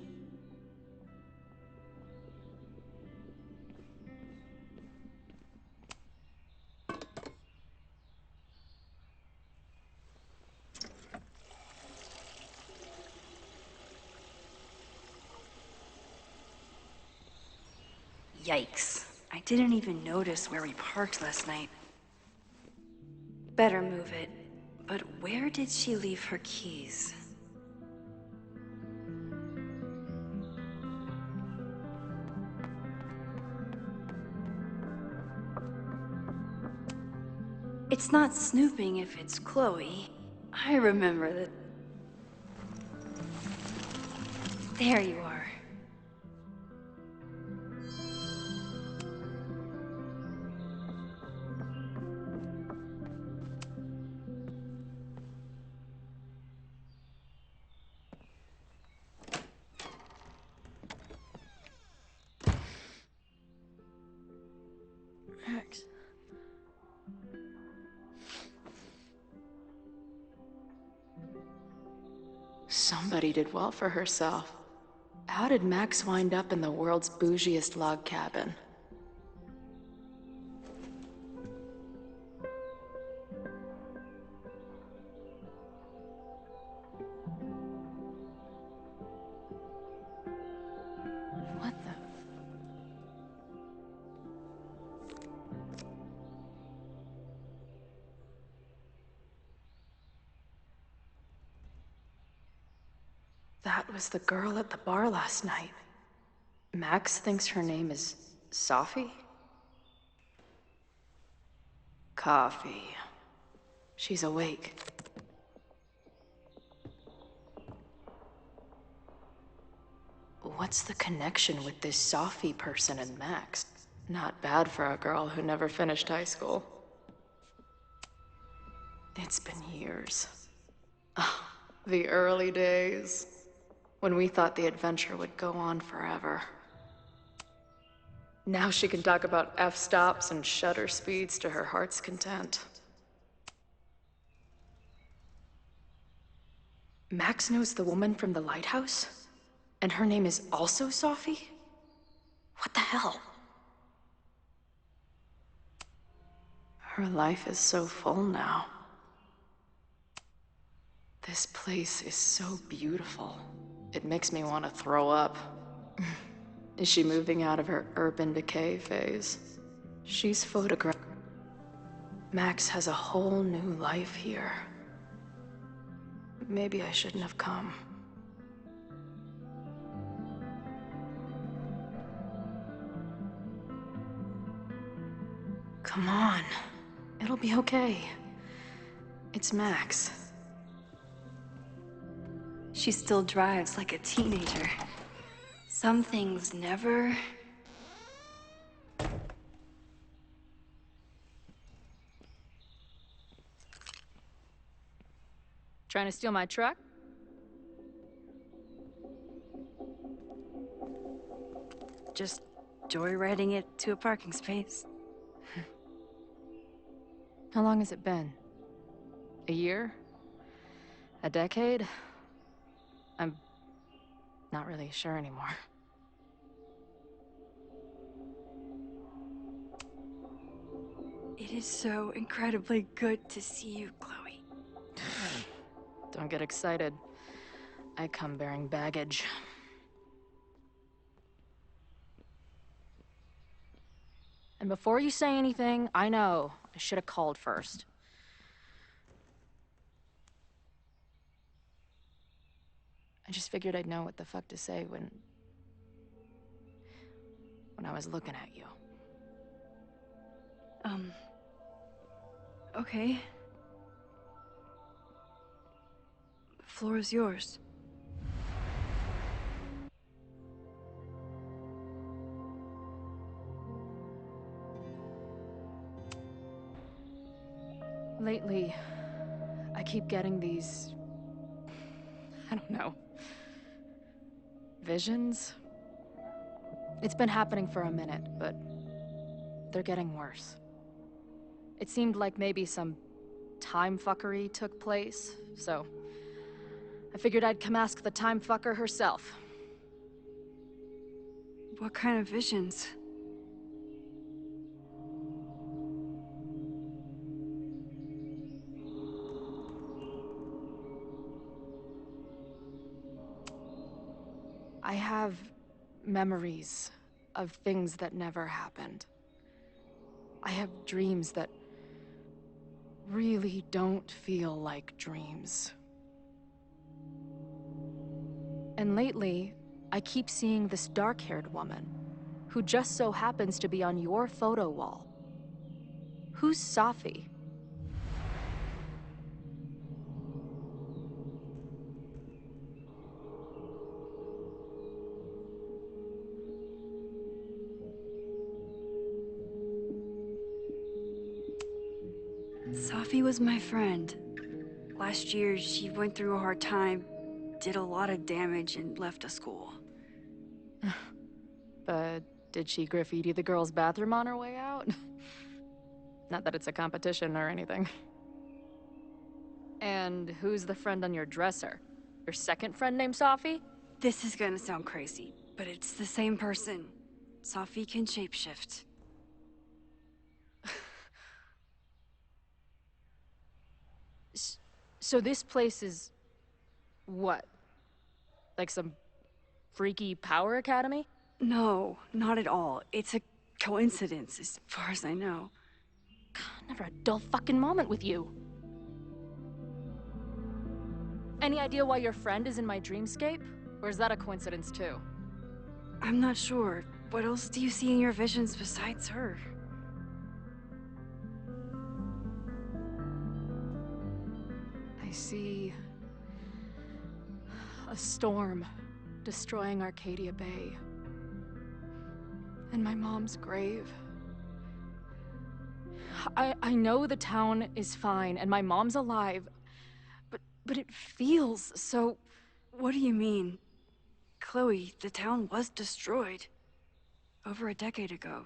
Yikes. I didn't even notice where we parked last night. Better move it. But where did she leave her keys? It's not snooping if it's Chloe. I remember that. There you are. Max. Somebody did well for herself. How did Max wind up in the world's bougiest log cabin? What the? That was the girl at the bar last night. Max thinks her name is Safi? Coffee. She's awake. What's the connection with this Safi person and Max? Not bad for a girl who never finished high school. It's been years. Ah, the early days. When we thought the adventure would go on forever. Now she can talk about f-stops and shutter speeds to her heart's content. Max knows the woman from the lighthouse? And her name is also Safi? What the hell? Her life is so full now. This place is so beautiful. It makes me want to throw up. Is she moving out of her urban decay phase? She's photographed. Max has a whole new life here. Maybe I shouldn't have come. Come on. It'll be okay. It's Max. She still drives like a teenager. Some things never... Trying to steal my truck? Just joyriding it to a parking space. How long has it been? A year? A decade? I'm not really sure anymore. It is so incredibly good to see you, Chloe. Don't get excited. I come bearing baggage. And before you say anything, I know I should have called first. I just figured I'd know what the fuck to say when I was looking at you. Okay. The floor is yours. Lately, I keep getting these... I don't know. Visions? It's been happening for a minute, but they're getting worse. It seemed like maybe some time fuckery took place, so I figured I'd come ask the time fucker herself. What kind of visions? I have memories of things that never happened. I have dreams that really don't feel like dreams. And lately, I keep seeing this dark-haired woman who just so happens to be on your photo wall. Who's Safi? Safi was my friend. Last year, she went through a hard time, did a lot of damage, and left the school. But did she graffiti the girls' bathroom on her way out? Not that it's a competition or anything. And who's the friend on your dresser? Your second friend named Safi? This is gonna sound crazy, but it's the same person. Safi can shapeshift. So this place is... what? Like some freaky power academy? No, not at all. It's a coincidence, as far as I know. God, never a dull fucking moment with you. Any idea why your friend is in my dreamscape? Or is that a coincidence too? I'm not sure. What else do you see in your visions besides her? I see... a storm destroying Arcadia Bay. And my mom's grave. I know the town is fine and my mom's alive, but it feels so... What do you mean? Chloe, the town was destroyed. Over a decade ago.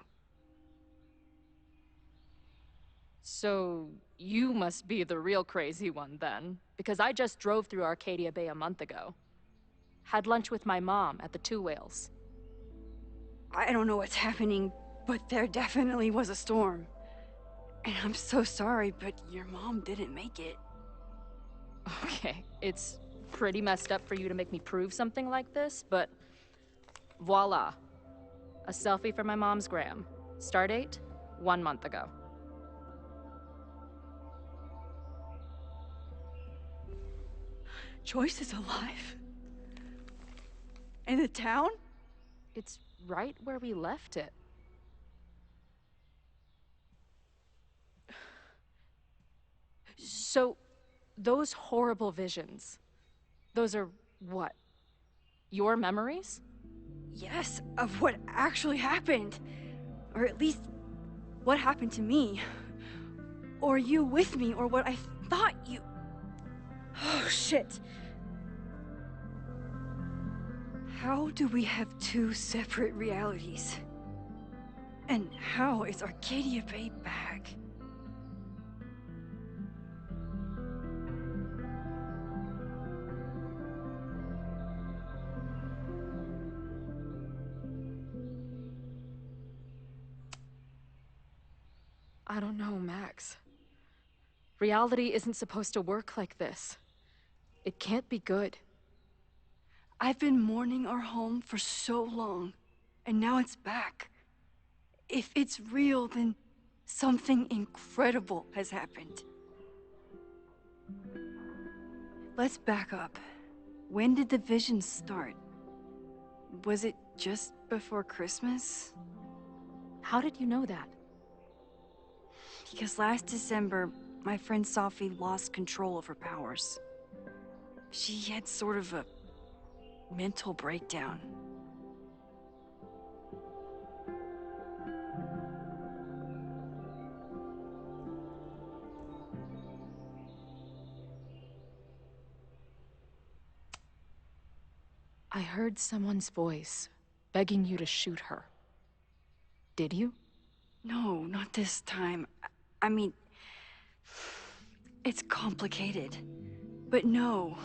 So, you must be the real crazy one then, because I just drove through Arcadia Bay a month ago. Had lunch with my mom at the Two Whales. I don't know what's happening, but there definitely was a storm. And I'm so sorry, but your mom didn't make it. Okay, it's pretty messed up for you to make me prove something like this, but voila. A selfie for my mom's gram. Stardate, 1 month ago. Joyce is alive? In the town? It's right where we left it. So, those horrible visions, those are what? Your memories? Yes, of what actually happened. Or at least, what happened to me. Or you with me, or what I thought you... Oh, shit. How do we have two separate realities? And how is Arcadia Bay back? I don't know, Max. Reality isn't supposed to work like this. It can't be good. I've been mourning our home for so long, and now it's back. If it's real, then something incredible has happened. Let's back up. When did the visions start? Was it just before Christmas? How did you know that? Because last December, my friend Safi lost control of her powers. She had sort of a mental breakdown. I heard someone's voice, begging you to shoot her. Did you? No, not this time. I mean, it's complicated. But no.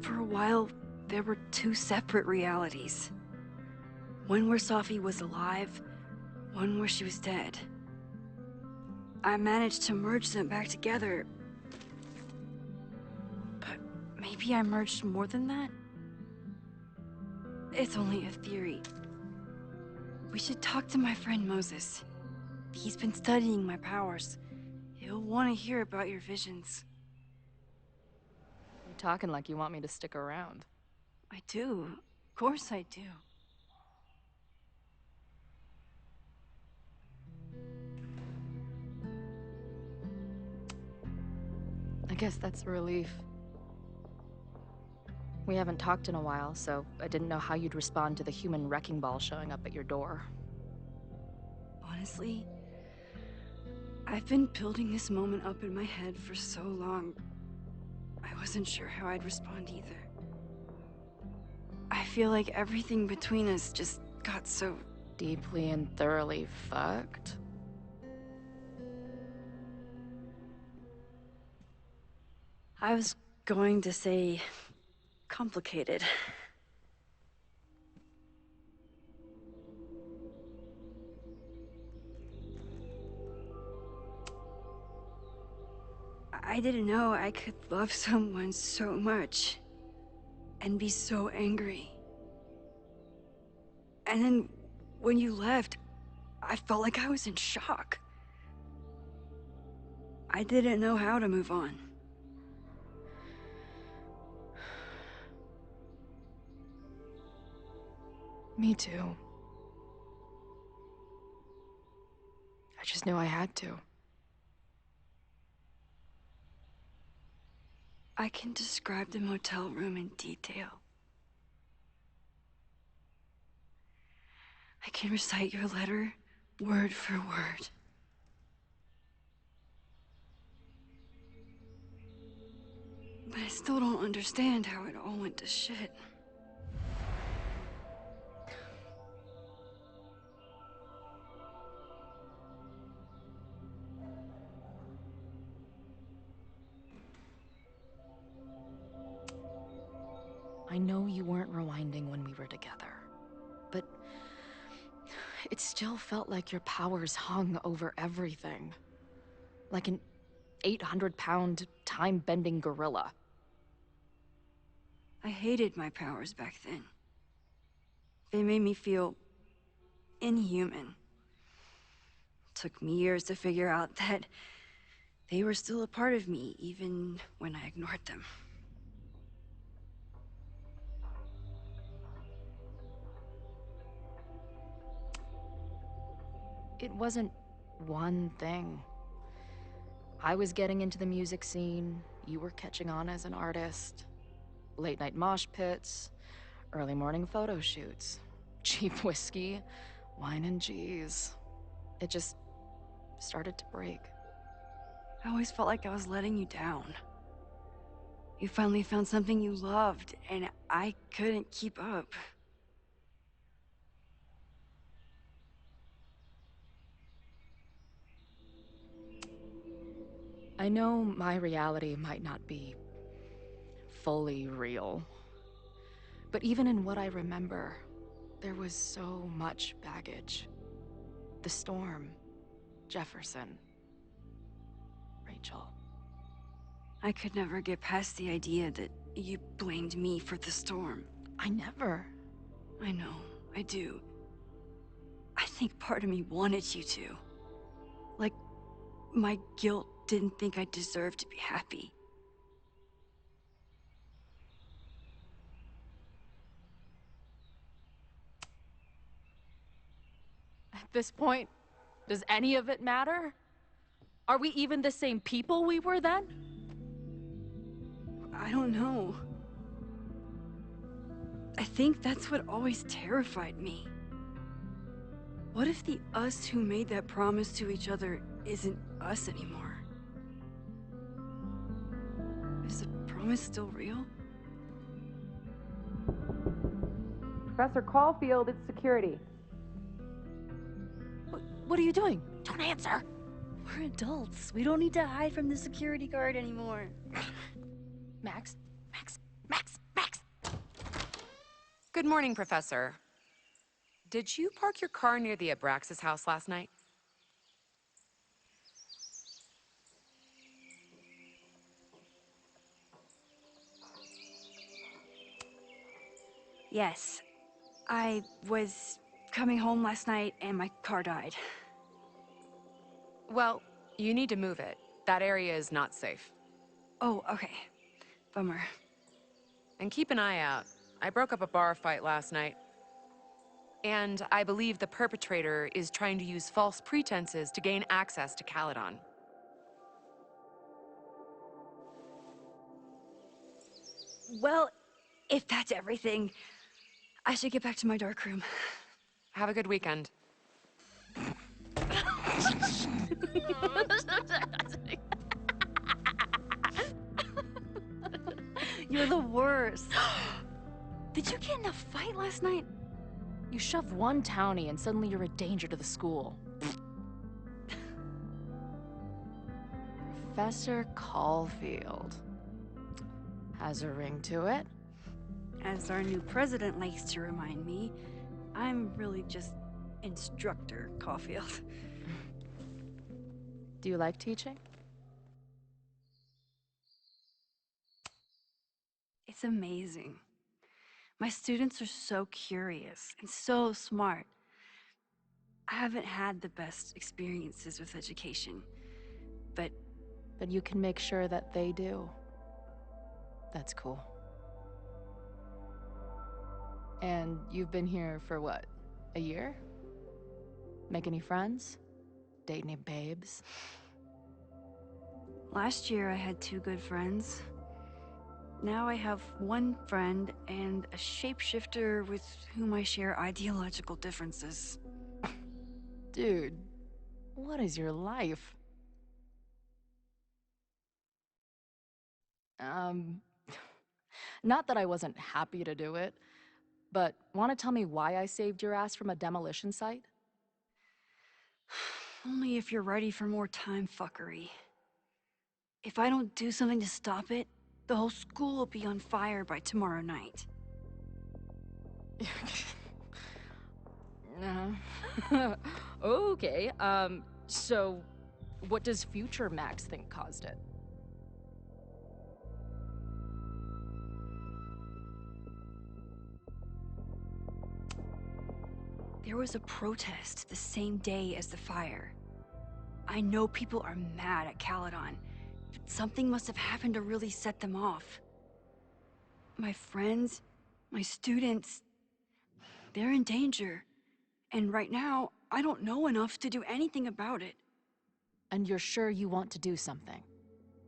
For a while, there were two separate realities. One where Safi was alive, one where she was dead. I managed to merge them back together. But maybe I merged more than that? It's only a theory. We should talk to my friend Moses. He's been studying my powers. He'll want to hear about your visions. You're talking like you want me to stick around. I do. Of course I do. I guess that's a relief. We haven't talked in a while, so I didn't know how you'd respond to the human wrecking ball showing up at your door. Honestly, I've been building this moment up in my head for so long. I wasn't sure how I'd respond either. I feel like everything between us just got so... deeply and thoroughly fucked? I was going to say... complicated. I didn't know I could love someone so much and be so angry. And then when you left, I felt like I was in shock. I didn't know how to move on. Me too. I just knew I had to. I can describe the motel room in detail. I can recite your letter word for word. But I still don't understand how it all went to shit. I know you weren't rewinding when we were together, but it still felt like your powers hung over everything. Like an 800-pound, time-bending gorilla. I hated my powers back then. They made me feel inhuman. Took me years to figure out that they were still a part of me, even when I ignored them. It wasn't one thing. I was getting into the music scene, you were catching on as an artist. Late night mosh pits, early morning photo shoots, cheap whiskey, wine and cheese. It just started to break. I always felt like I was letting you down. You finally found something you loved, and I couldn't keep up. I know my reality might not be fully real, but even in what I remember, there was so much baggage. The storm, Jefferson, Rachel. I could never get past the idea that you blamed me for the storm. I never. I know, I do. I think part of me wanted you to. Like, my guilt didn't think I deserved to be happy. At this point, does any of it matter? Are we even the same people we were then? I don't know. I think that's what always terrified me. What if the us who made that promise to each other isn't us anymore? Is the promise still real? Professor Caulfield, it's security. What are you doing? Don't answer. We're adults. We don't need to hide from the security guard anymore. Max? Good morning, Professor. Did you park your car near the Abraxas house last night? Yes. I was coming home last night and my car died. Well, you need to move it. That area is not safe. Oh, okay. Bummer. And keep an eye out. I broke up a bar fight last night. And I believe the perpetrator is trying to use false pretenses to gain access to Caledon. Well, if that's everything, I should get back to my dark room. Have a good weekend. You're the worst. Did you get in a fight last night? You shove one townie and suddenly you're a danger to the school. Professor Caulfield. Has a ring to it. As our new president likes to remind me, I'm really just Instructor Caulfield. Do you like teaching? It's amazing. My students are so curious and so smart. I haven't had the best experiences with education, but you can make sure that they do. That's cool. And you've been here for what, a year? Make any friends? Date any babes? last year I had 2 good friends. Now I have 1 friend and a shapeshifter with whom I share ideological differences. Dude, what is your life? Not that I wasn't happy to do it, but want to tell me why I saved your ass from a demolition site? Only if you're ready for more time fuckery. If I don't do something to stop it, the whole school will be on fire by tomorrow night. Okay, so what does future Max think caused it? There was a protest the same day as the fire. I know people are mad at Caledon, but something must have happened to really set them off. My friends, my students, they're in danger. And right now, I don't know enough to do anything about it. And you're sure you want to do something?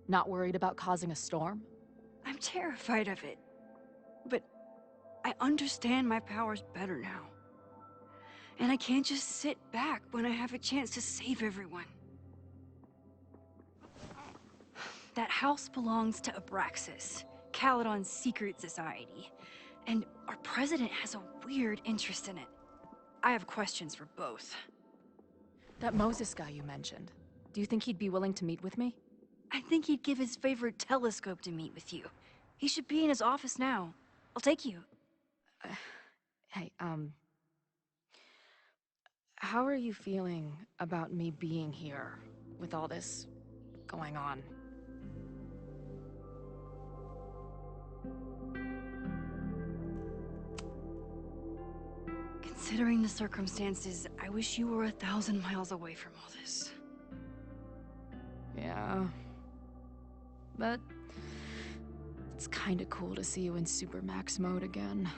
Not worried about causing a storm? I'm terrified of it. But I understand my powers better now. And I can't just sit back when I have a chance to save everyone. That house belongs to Abraxas, Caledon's secret society. And our president has a weird interest in it. I have questions for both. That Moses guy you mentioned, do you think he'd be willing to meet with me? I think he'd give his favorite telescope to meet with you. He should be in his office now. I'll take you. Hey, how are you feeling about me being here with all this going on? Considering the circumstances, I wish you were 1,000 miles away from all this. Yeah. But it's kinda cool to see you in Super Max mode again.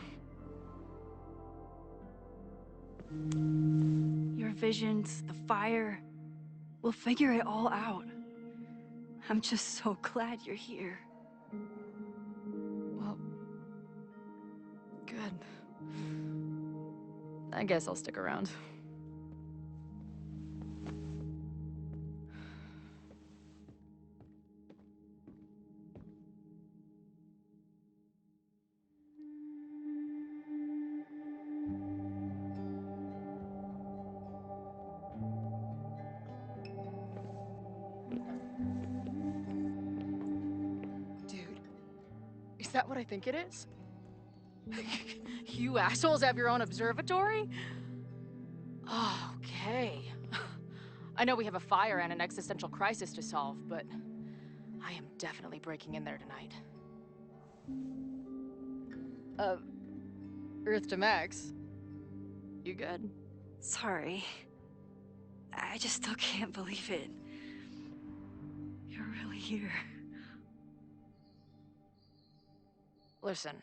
Your visions, the fire, we'll figure it all out. I'm just so glad you're here. Well, good. I guess I'll stick around. Dude, is that what I think it is? You assholes have your own observatory? Oh, okay. I know we have a fire and an existential crisis to solve, but I am definitely breaking in there tonight. Earth to Max. You good? Sorry. I just still can't believe it. You're really here. Listen,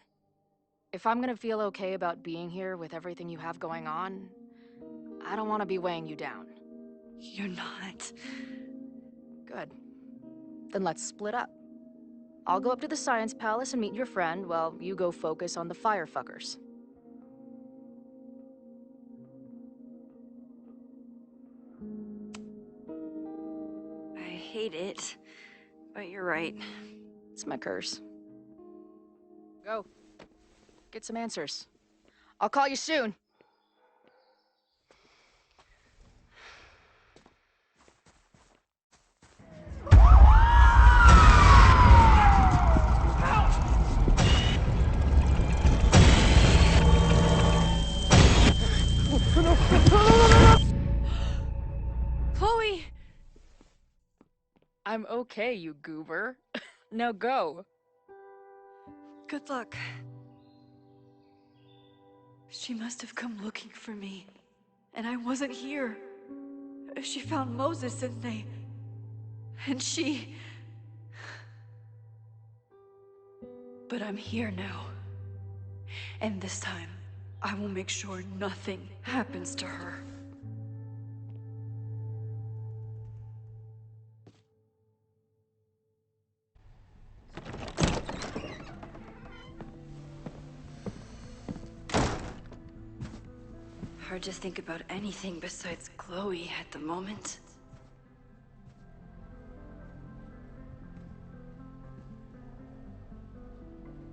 if I'm gonna feel okay about being here with everything you have going on, I don't want to be weighing you down. You're not. Good. Then let's split up. I'll go up to the Science Palace and meet your friend while you go focus on the firefuckers. I hate it, but you're right. It's my curse. Go. Get some answers. I'll call you soon. Chloe! I'm okay, you goober. Now go. Good luck. She must have come looking for me, and I wasn't here. She found Moses, and she... But I'm here now. And this time, I will make sure nothing happens to her. Hard to think about anything besides Chloe at the moment.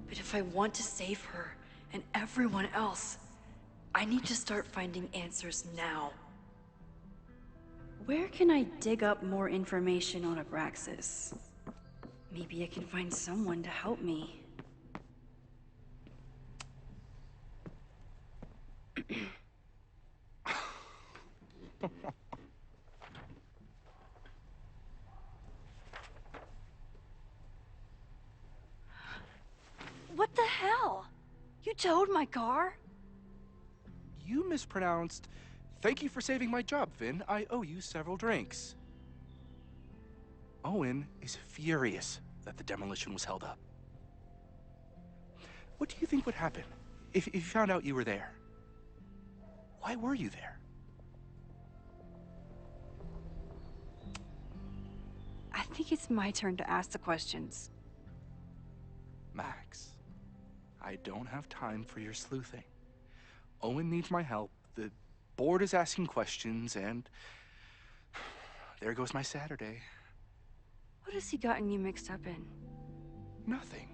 But if I want to save her and everyone else, I need to start finding answers now. Where can I dig up more information on Abraxas? Maybe I can find someone to help me. What the hell? You towed my car? You mispronounced, "Thank you for saving my job, Finn. I owe you several drinks." Owen is furious that the demolition was held up. What do you think would happen if he found out you were there? Why were you there? I think it's my turn to ask the questions. Max, I don't have time for your sleuthing. Owen needs my help, the board is asking questions, and there goes my Saturday. What has he gotten you mixed up in? Nothing.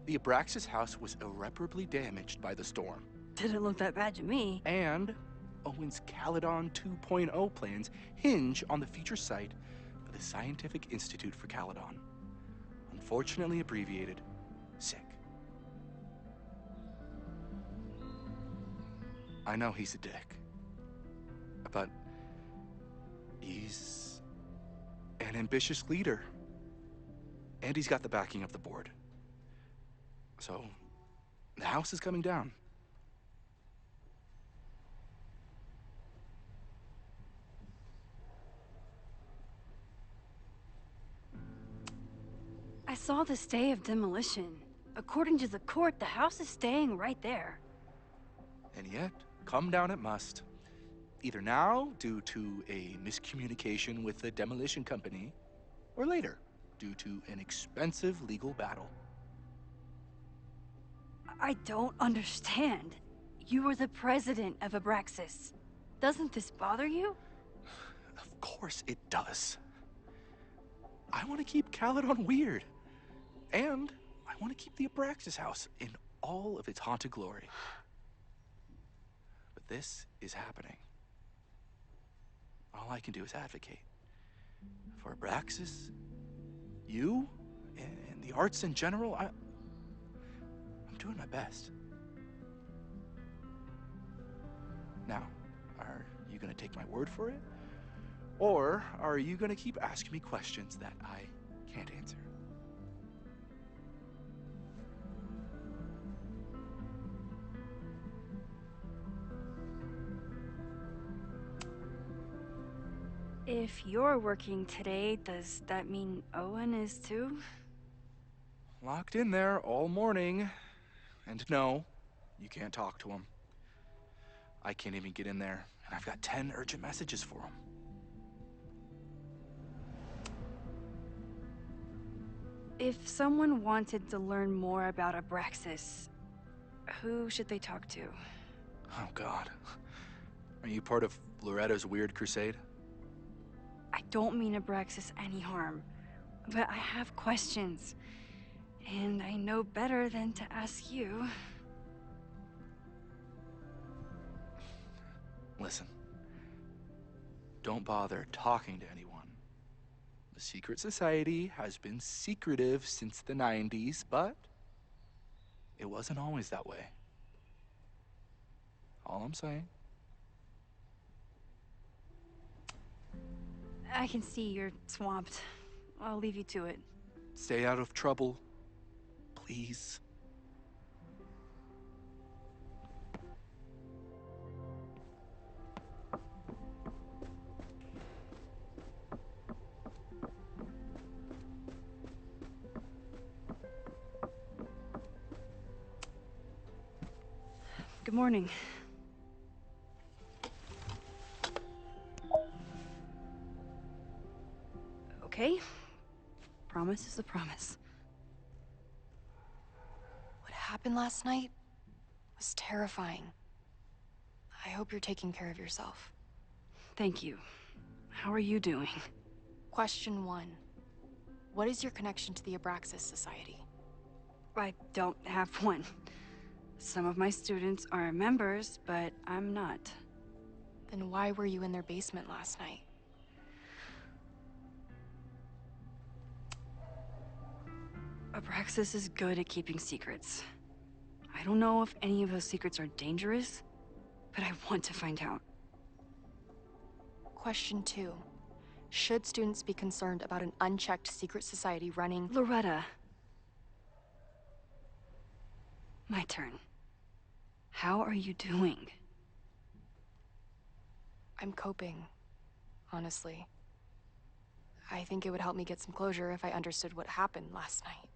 The Abraxas house was irreparably damaged by the storm. Didn't look that bad to me. And Owen's Caledon 2.0 plans hinge on the future site of the Scientific Institute for Caledon. Unfortunately abbreviated, SICK. I know he's a dick, but he's an ambitious leader, and he's got the backing of the board. So, the house is coming down. I saw the stay of demolition. According to the court, the house is staying right there. And yet, come down it must. Either now, due to a miscommunication with the demolition company, or later, due to an expensive legal battle. I don't understand. You were the president of Abraxas. Doesn't this bother you? Of course it does. I want to keep Caledon weird. And I want to keep the Abraxas house in all of its haunted glory. But this is happening. All I can do is advocate. For Abraxas, you, and the arts in general, I'm doing my best. Now, are you gonna take my word for it? Or are you gonna keep asking me questions that I can't answer? If you're working today, does that mean Owen is too? Locked in there all morning. And no, you can't talk to him. I can't even get in there, and I've got 10 urgent messages for him. If someone wanted to learn more about Abraxas, who should they talk to? Oh, God. Are you part of Loretta's weird crusade? I don't mean Abraxas any harm, but I have questions, and I know better than to ask you. Listen, don't bother talking to anyone. The secret society has been secretive since the 90s, but it wasn't always that way. All I'm saying. I can see you're swamped. I'll leave you to it. Stay out of trouble, please. Good morning. Okay. Promise is a promise. What happened last night was terrifying. I hope you're taking care of yourself. Thank you. How are you doing? Question 1. What is your connection to the Abraxas Society? I don't have one. Some of my students are members, but I'm not. Then why were you in their basement last night? Abraxas is good at keeping secrets. I don't know if any of those secrets are dangerous, but I want to find out. Question 2. Should students be concerned about an unchecked secret society running... Loretta. My turn. How are you doing? I'm coping, honestly. I think it would help me get some closure if I understood what happened last night.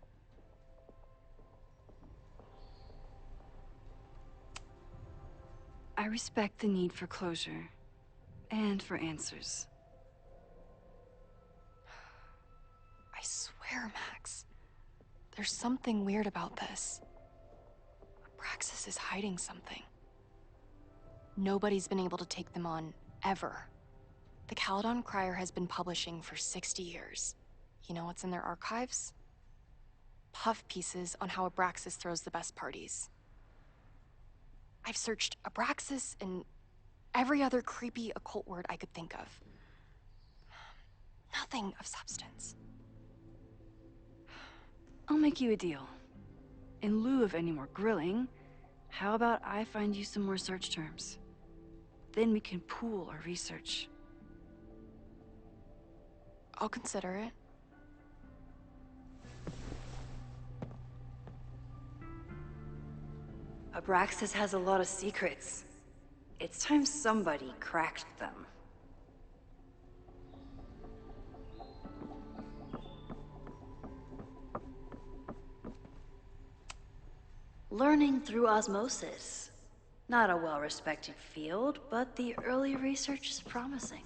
I respect the need for closure, and for answers. I swear, Max, there's something weird about this. Abraxas is hiding something. Nobody's been able to take them on, ever. The Caledon Crier has been publishing for 60 years. You know what's in their archives? Puff pieces on how Abraxas throws the best parties. I've searched Abraxas and every other creepy occult word I could think of. Nothing of substance. I'll make you a deal. In lieu of any more grilling, how about I find you some more search terms? Then we can pool our research. I'll consider it. Abraxas has a lot of secrets. It's time somebody cracked them. Learning through osmosis. Not a well-respected field, but the early research is promising.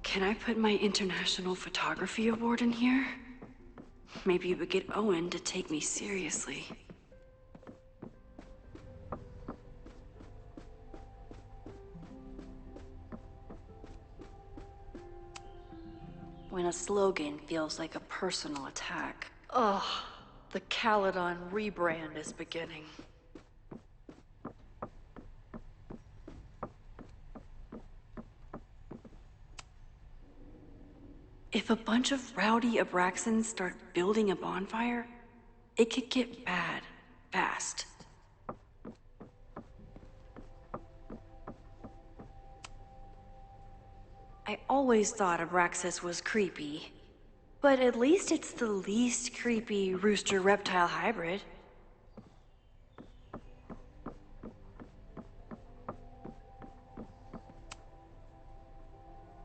Can I put my International Photography Award in here? Maybe it would get Owen to take me seriously. When a slogan feels like a personal attack. Ugh, the Caledon rebrand is beginning. If a bunch of rowdy Abraxans start building a bonfire, it could get bad, fast. I always thought Abraxas was creepy, but at least it's the least creepy rooster-reptile hybrid.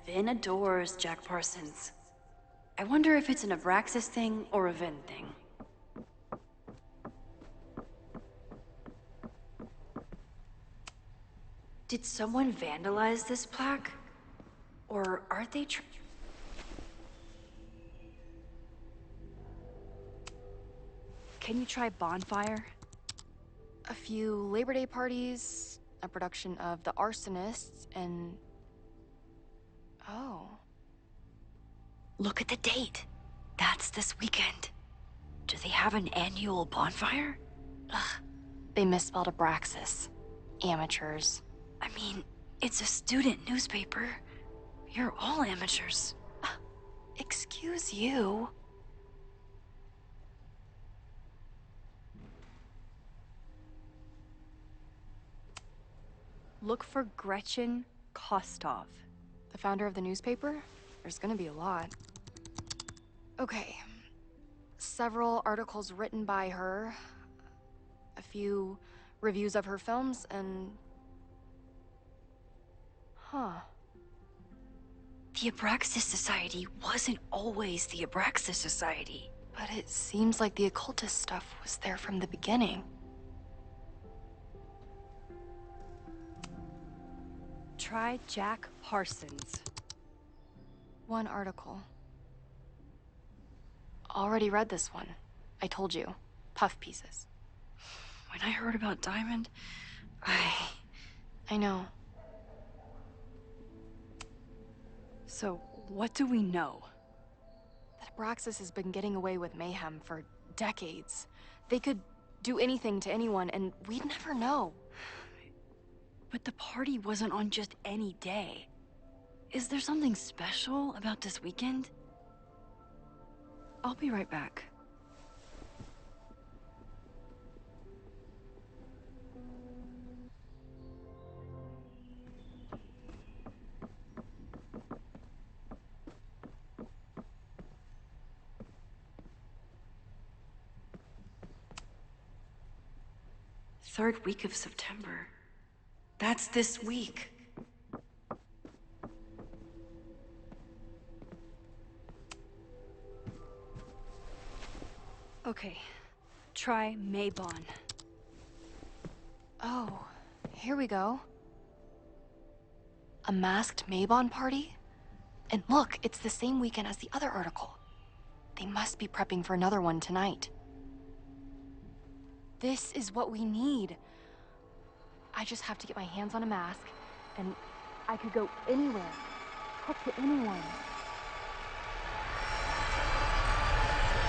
Vin adores Jack Parsons. I wonder if it's an Abraxas thing or a Vin thing. Did someone vandalize this plaque? Or are they Can you try bonfire? A few Labor Day parties, a production of The Arsonists, and... Oh. Look at the date. That's this weekend. Do they have an annual bonfire? Ugh. They misspelled Abraxas. Amateurs. I mean, it's a student newspaper. You're all amateurs. Excuse you. Look for Gretchen Kostov. The founder of the newspaper? There's gonna be a lot. Okay. Several articles written by her. A few reviews of her films, and... Huh. The Abraxas Society wasn't always the Abraxas Society. But it seems like the occultist stuff was there from the beginning. Try Jack Parsons. One article. Already read this one. I told you. Puff pieces. When I heard about Diamond, I know. So, what do we know? That Abraxas has been getting away with mayhem for decades. They could do anything to anyone, and we'd never know. But the party wasn't on just any day. Is there something special about this weekend? I'll be right back. Third week of September. That's this week. Okay, try Maybon. Oh, here we go. A masked Maybon party? And look, it's the same weekend as the other article. They must be prepping for another one tonight. This is what we need. I just have to get my hands on a mask, and I could go anywhere, talk to anyone.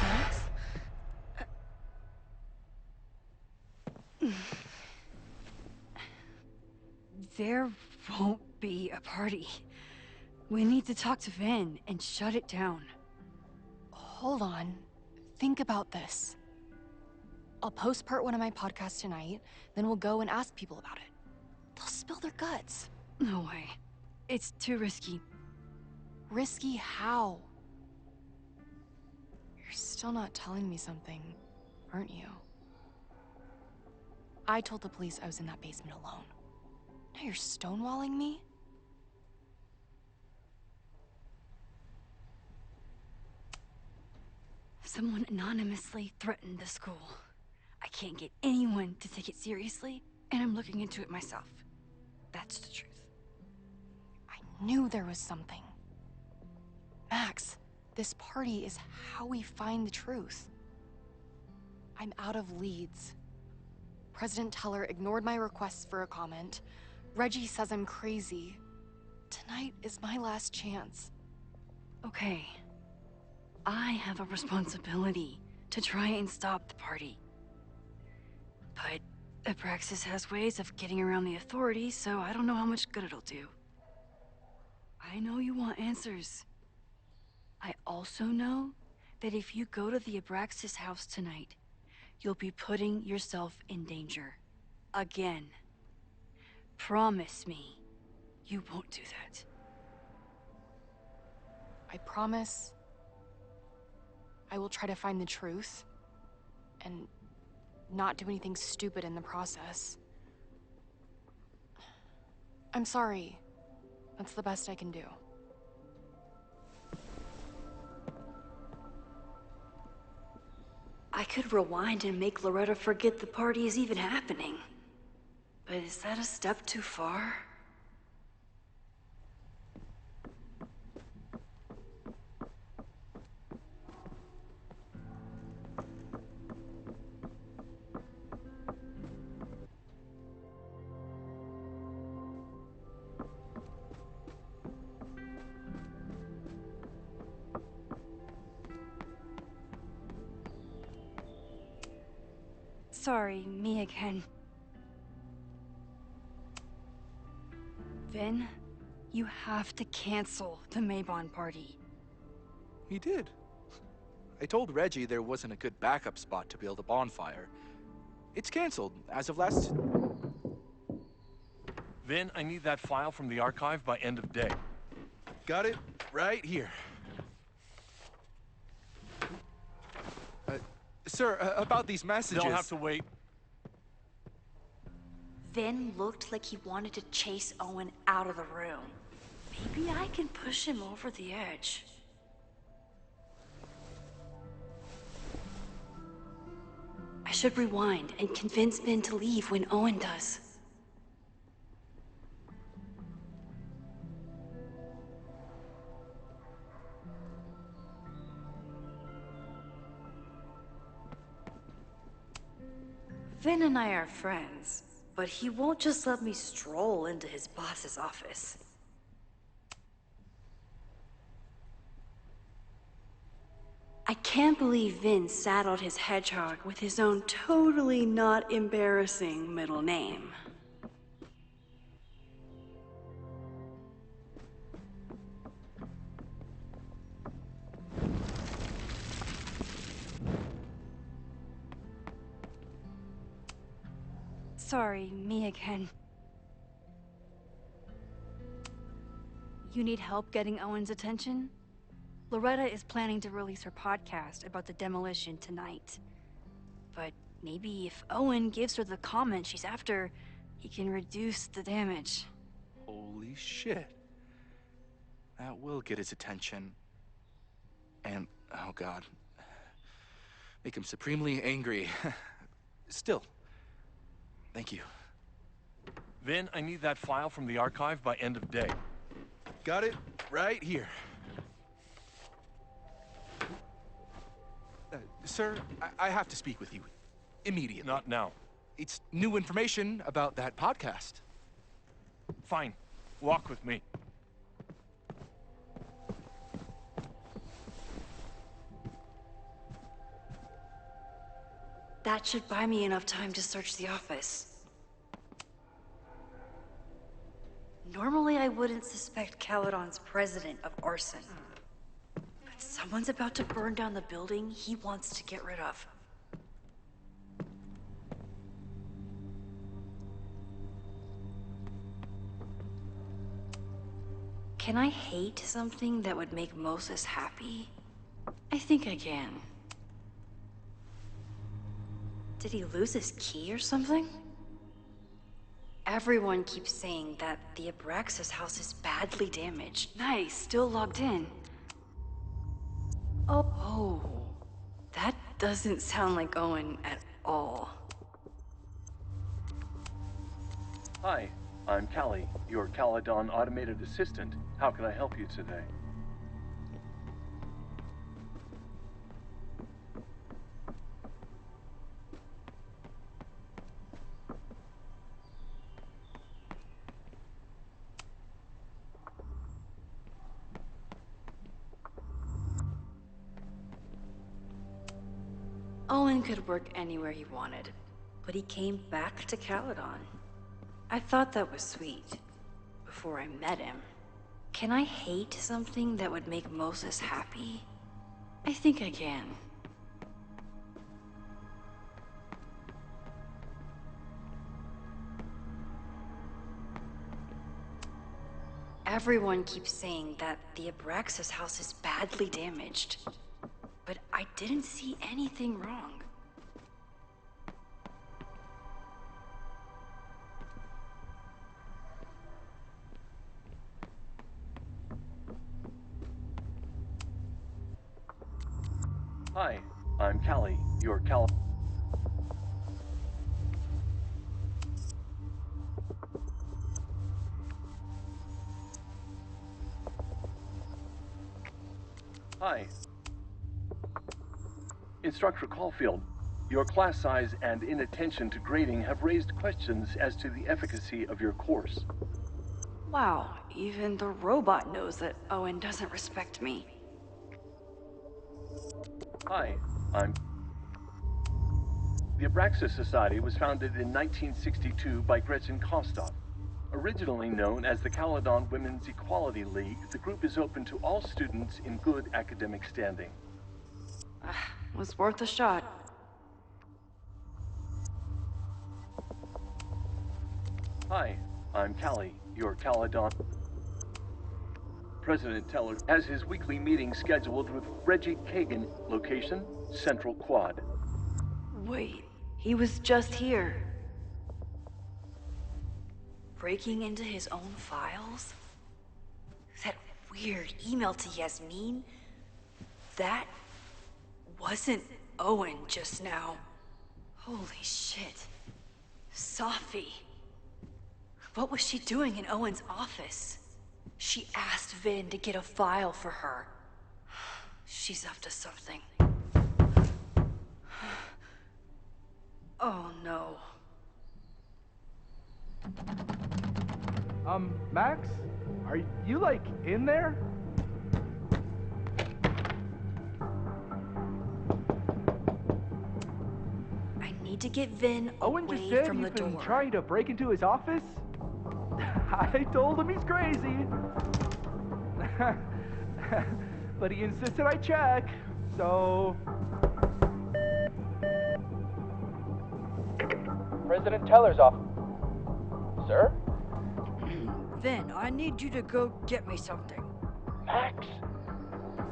Max? There won't be a party. We need to talk to Vin and shut it down. Hold on. Think about this. I'll post-part one of my podcasts tonight, then we'll go and ask people about it. They'll spill their guts. No way. It's too risky. Risky how? You're still not telling me something, aren't you? I told the police I was in that basement alone. Now you're stonewalling me? Someone anonymously threatened the school. I can't get anyone to take it seriously, and I'm looking into it myself. That's the truth. I knew there was something. Max, this party is how we find the truth. I'm out of leads. President Teller ignored my requests for a comment. Reggie says I'm crazy. Tonight is my last chance. Okay. I have a responsibility to try and stop the party. But Abraxas has ways of getting around the authorities, so I don't know how much good it'll do. I know you want answers. I also know that if you go to the Abraxas house tonight, you'll be putting yourself in danger. Again. Promise me you won't do that. I promise I will try to find the truth and not do anything stupid in the process. I'm sorry. That's the best I can do. I could rewind and make Loretta forget the party is even happening. But is that a step too far? Sorry, me again. Vin, you have to cancel the Maybon party. He did. I told Reggie there wasn't a good backup spot to build a bonfire. It's canceled as of last... Vin, I need that file from the archive by end of day. Got it right here. Sir, about these messages... They'll have to wait. Vin looked like he wanted to chase Owen out of the room. Maybe I can push him over the edge. I should rewind and convince Vin to leave when Owen does. Vin and I are friends, but he won't just let me stroll into his boss's office. I can't believe Vin saddled his hedgehog with his own totally not embarrassing middle name. Sorry, me again. You need help getting Owen's attention? Loretta is planning to release her podcast about the demolition tonight. But maybe if Owen gives her the comment she's after, he can reduce the damage. Holy shit. That will get his attention. And, oh god, make him supremely angry. Still, thank you. Vin, I need that file from the archive by end of day. Got it right here. Sir, I have to speak with you immediately. Not now. It's new information about that podcast. Fine. Walk with me. That should buy me enough time to search the office. Normally, I wouldn't suspect Caledon's president of arson. But someone's about to burn down the building he wants to get rid of. Can I hate something that would make Moses happy? I think I can. Did he lose his key or something? Everyone keeps saying that the Abraxas house is badly damaged. Nice, still logged in. Oh, that doesn't sound like Owen at all. Hi, I'm Callie, your Caledon automated assistant. How can I help you today? Owen could work anywhere he wanted, but he came back to Caledon. I thought that was sweet, before I met him. Can I hate something that would make Moses happy? I think I can. Everyone keeps saying that the Abraxas house is badly damaged, but I didn't see anything wrong. Hi, I'm Callie, your Hi. Instructor Caulfield, your class size and inattention to grading have raised questions as to the efficacy of your course. Wow, even the robot knows that Owen doesn't respect me. Hi, I'm... The Abraxas Society was founded in 1962 by Gretchen Kostov. Originally known as the Caledon Women's Equality League, the group is open to all students in good academic standing. Was worth a shot. Hi, I'm Callie, your Caledon... President Teller has his weekly meeting scheduled with Reggie Kagan. Location, Central Quad. Wait, he was just here. Breaking into his own files? That weird email to Yasmin? That wasn't Owen just now. Holy shit. Safi. What was she doing in Owen's office? She asked Vin to get a file for her. She's up to something. Oh no. Max? Are you, like, in there? I need to get Vin Owen away just said from he's the been door. trying to break into his office? I told him he's crazy. But he insisted I check, so... President Teller's off. Sir? Vin, I need you to go get me something. Max?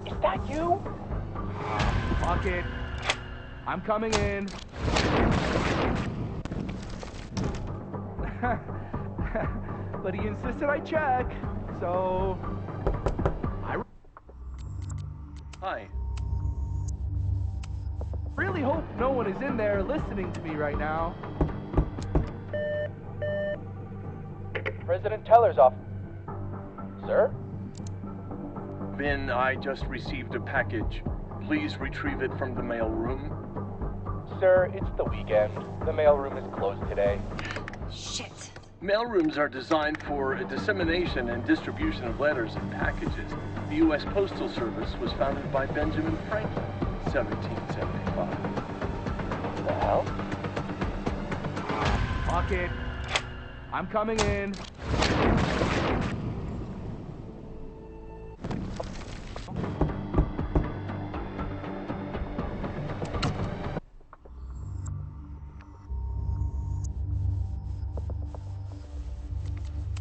Is that you? Fuck it. I'm coming in. But he insisted I check, so... Hi. Really hope no one is in there listening to me right now. President Teller's off. Sir? Vin, I just received a package. Please retrieve it from the mailroom. Sir, it's the weekend. The mailroom is closed today. Shit. Mailrooms are designed for dissemination and distribution of letters and packages. The U.S. Postal Service was founded by Benjamin Franklin, 1775. What the hell? Fuck it. I'm coming in.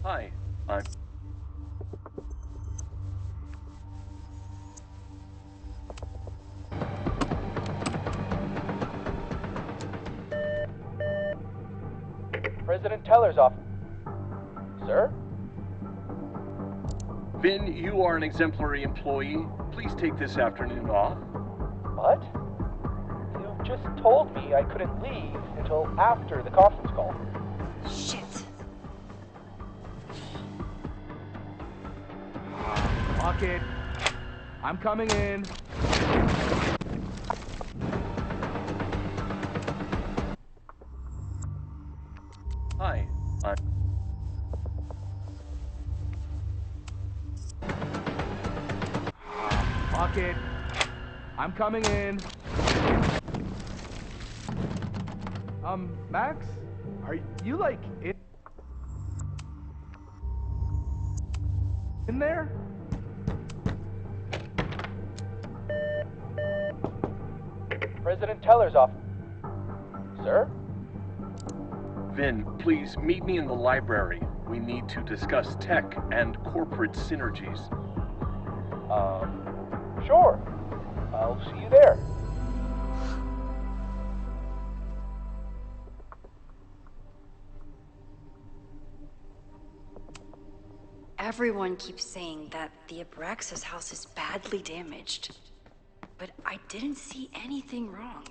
Hi, I'm... President Teller's off. Sir? Vin, you are an exemplary employee. Please take this afternoon off. What? You just told me I couldn't leave until after the conference call. Shit. Fuck it. I'm coming in. Hi, I'm... Fuck it. I'm coming in. Max? Are you, like, in there? President Teller's off. Sir? Vin, please meet me in the library. We need to discuss tech and corporate synergies. Sure. I'll see you there. Everyone keeps saying that the Abraxas house is badly damaged, but I didn't see anything wrong.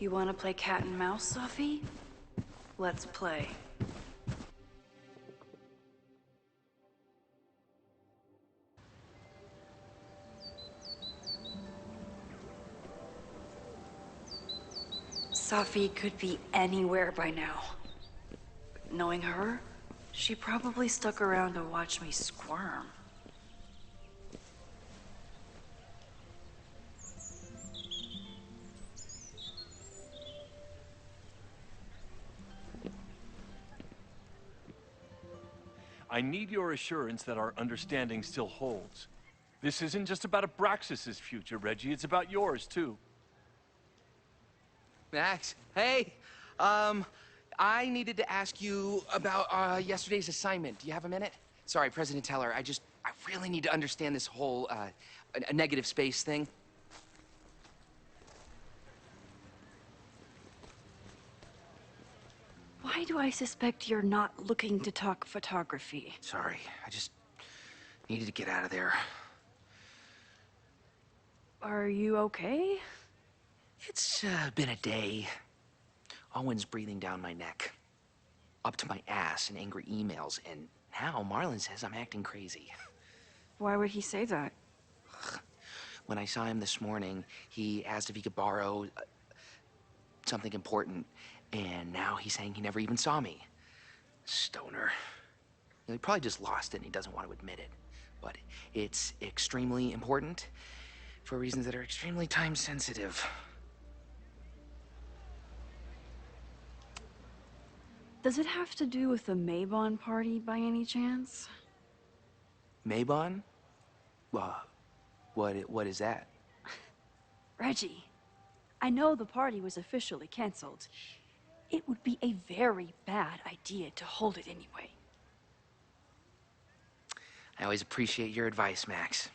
You want to play cat and mouse, Safi? Let's play. Safi could be anywhere by now. Knowing her, she probably stuck around to watch me squirm. I need your assurance that our understanding still holds. This isn't just about Abraxas' future, Reggie. It's about yours, too. Max, hey! I needed to ask you about yesterday's assignment. Do you have a minute? Sorry, President Teller, I really need to understand this whole, a negative space thing. Why do I suspect you're not looking to talk photography? Sorry, I just needed to get out of there. Are you okay? It's been a day. Owen's breathing down my neck, up to my ass in angry emails, and now Marlon says I'm acting crazy. Why would he say that? When I saw him this morning, he asked if he could borrow something important, and now he's saying he never even saw me. Stoner. He probably just lost it and he doesn't want to admit it. But it's extremely important for reasons that are extremely time sensitive. Does it have to do with the Maybon party by any chance? Maybon? What is that? Reggie, I know the party was officially canceled. It would be a very bad idea to hold it anyway. I always appreciate your advice, Max.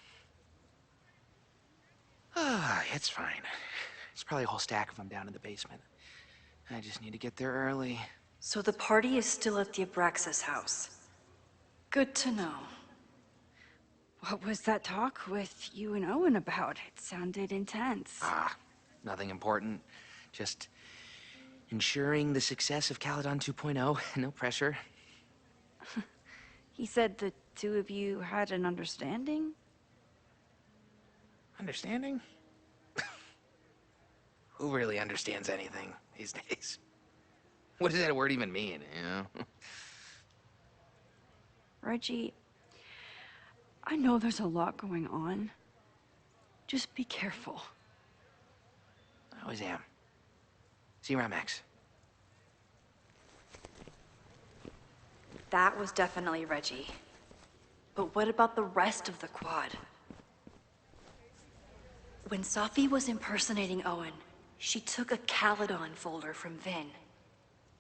It's fine. There's probably a whole stack of them down in the basement. I just need to get there early. So the party is still at the Abraxas house. Good to know. What was that talk with you and Owen about? It sounded intense. Nothing important. Just ensuring the success of Caledon 2.0. No pressure. He said the two of you had an understanding? Understanding? Who really understands anything these days? What does that word even mean, you know? Reggie, I know there's a lot going on. Just be careful. I always am. See you around, Max. That was definitely Reggie. But what about the rest of the quad? When Safi was impersonating Owen, she took a Caledon folder from Vin.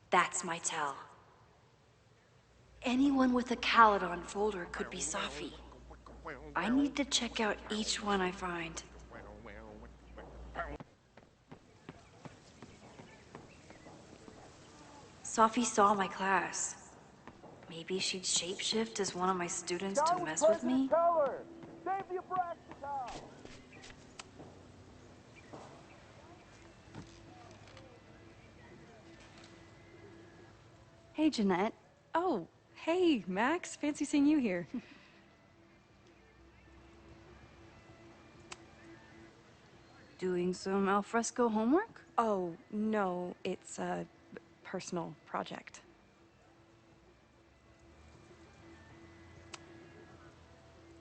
That's my tell. Anyone with a Caledon folder could be Safi. I need to check out each one I find. Safi saw my class. Maybe she'd shapeshift as one of my students to mess with me? Save the Abraxas house! Hey, Jeanette. Oh, hey, Max. Fancy seeing you here. Doing some alfresco homework? Oh, no, it's a personal project.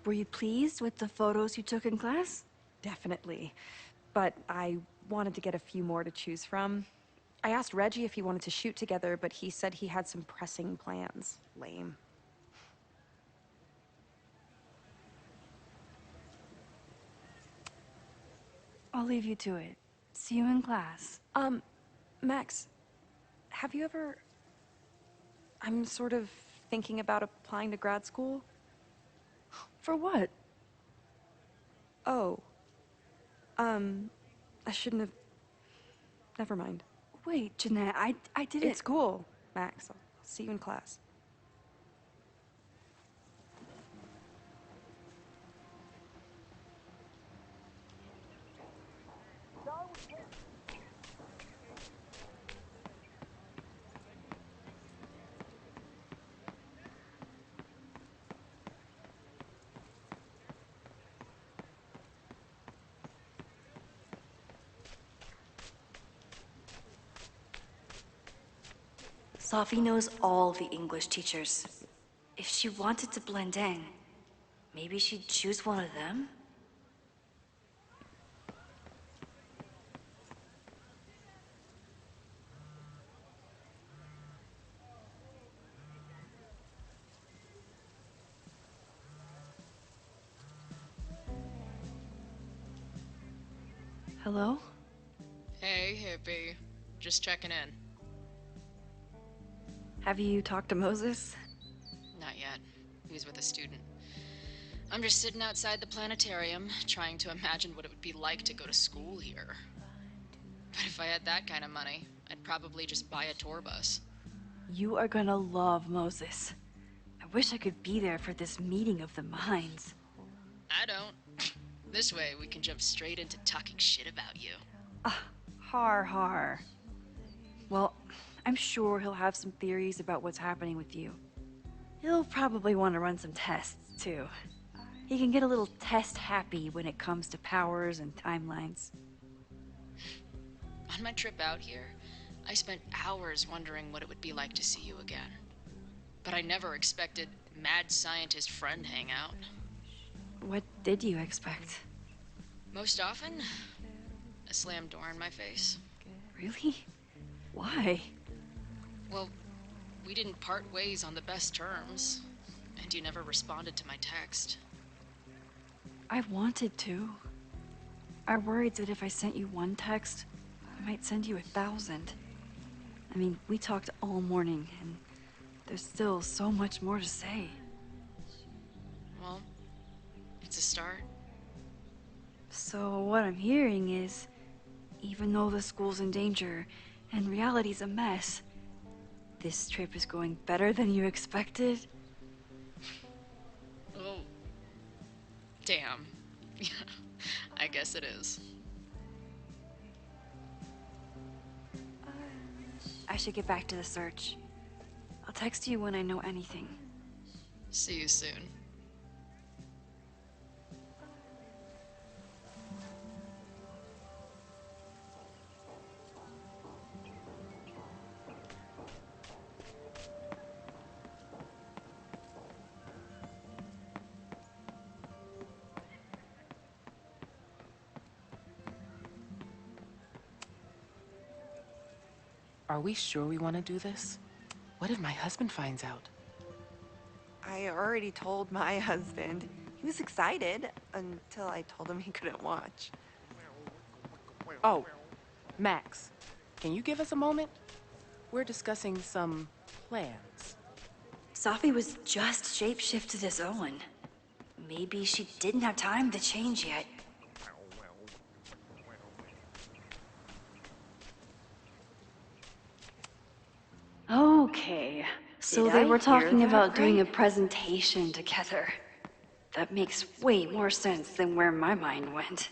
Were you pleased with the photos you took in class? Definitely. But I wanted to get a few more to choose from. I asked Reggie if he wanted to shoot together, but he said he had some pressing plans. Lame. I'll leave you to it. See you in class. Max, have you ever... I'm sort of thinking about applying to grad school. For what? Oh. I shouldn't have... Never mind. Wait, Jeanette, I didn't... It's cool, Max. I'll see you in class. Safi knows all the English teachers. If she wanted to blend in, maybe she'd choose one of them? Hello? Hey, hippie. Just checking in. Have you talked to Moses? Not yet. He was with a student. I'm just sitting outside the planetarium, trying to imagine what it would be like to go to school here. But if I had that kind of money, I'd probably just buy a tour bus. You are gonna love Moses. I wish I could be there for this meeting of the minds. I don't. This way, we can jump straight into talking shit about you. Har. Well, I'm sure he'll have some theories about what's happening with you. He'll probably want to run some tests, too. He can get a little test-happy when it comes to powers and timelines. On my trip out here, I spent hours wondering what it would be like to see you again. But I never expected mad scientist friend hangout. What did you expect? Most often, a slammed door in my face. Really? Why? Well, we didn't part ways on the best terms, and you never responded to my text. I wanted to. I worried that if I sent you one text, I might send you 1,000. I mean, we talked all morning, and there's still so much more to say. Well, it's a start. So what I'm hearing is, even though the school's in danger and reality's a mess, this trip is going better than you expected? Oh. Damn. I guess it is. I should get back to the search. I'll text you when I know anything. See you soon. Are we sure we want to do this? What if my husband finds out? I already told my husband. He was excited until I told him he couldn't watch. Oh, Max, can you give us a moment? We're discussing some plans. Safi was just shapeshifted as Owen. Maybe she didn't have time to change yet. Okay, so Did they I were hear talking that about doing a right? presentation together. That makes way more sense than where my mind went.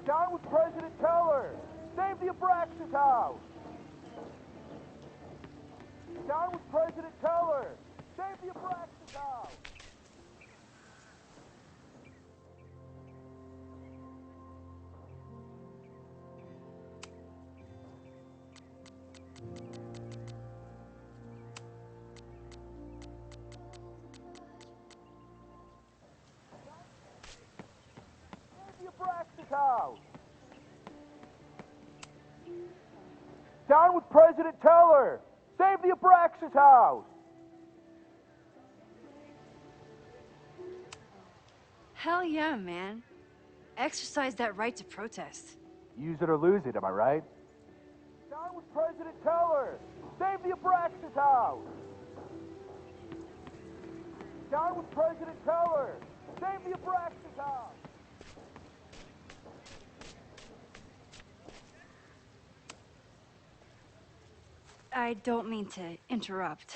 Down with President Teller! Save the Abraxas house! Down with President Teller! Save the Abraxas house! Save the Abraxas house! Down with President Teller! Save the Abraxas house! Hell yeah, man. Exercise that right to protest. Use it or lose it, am I right? Down with President Teller! Save the Abraxas house! Down with President Teller! Save the Abraxas house! I don't mean to interrupt.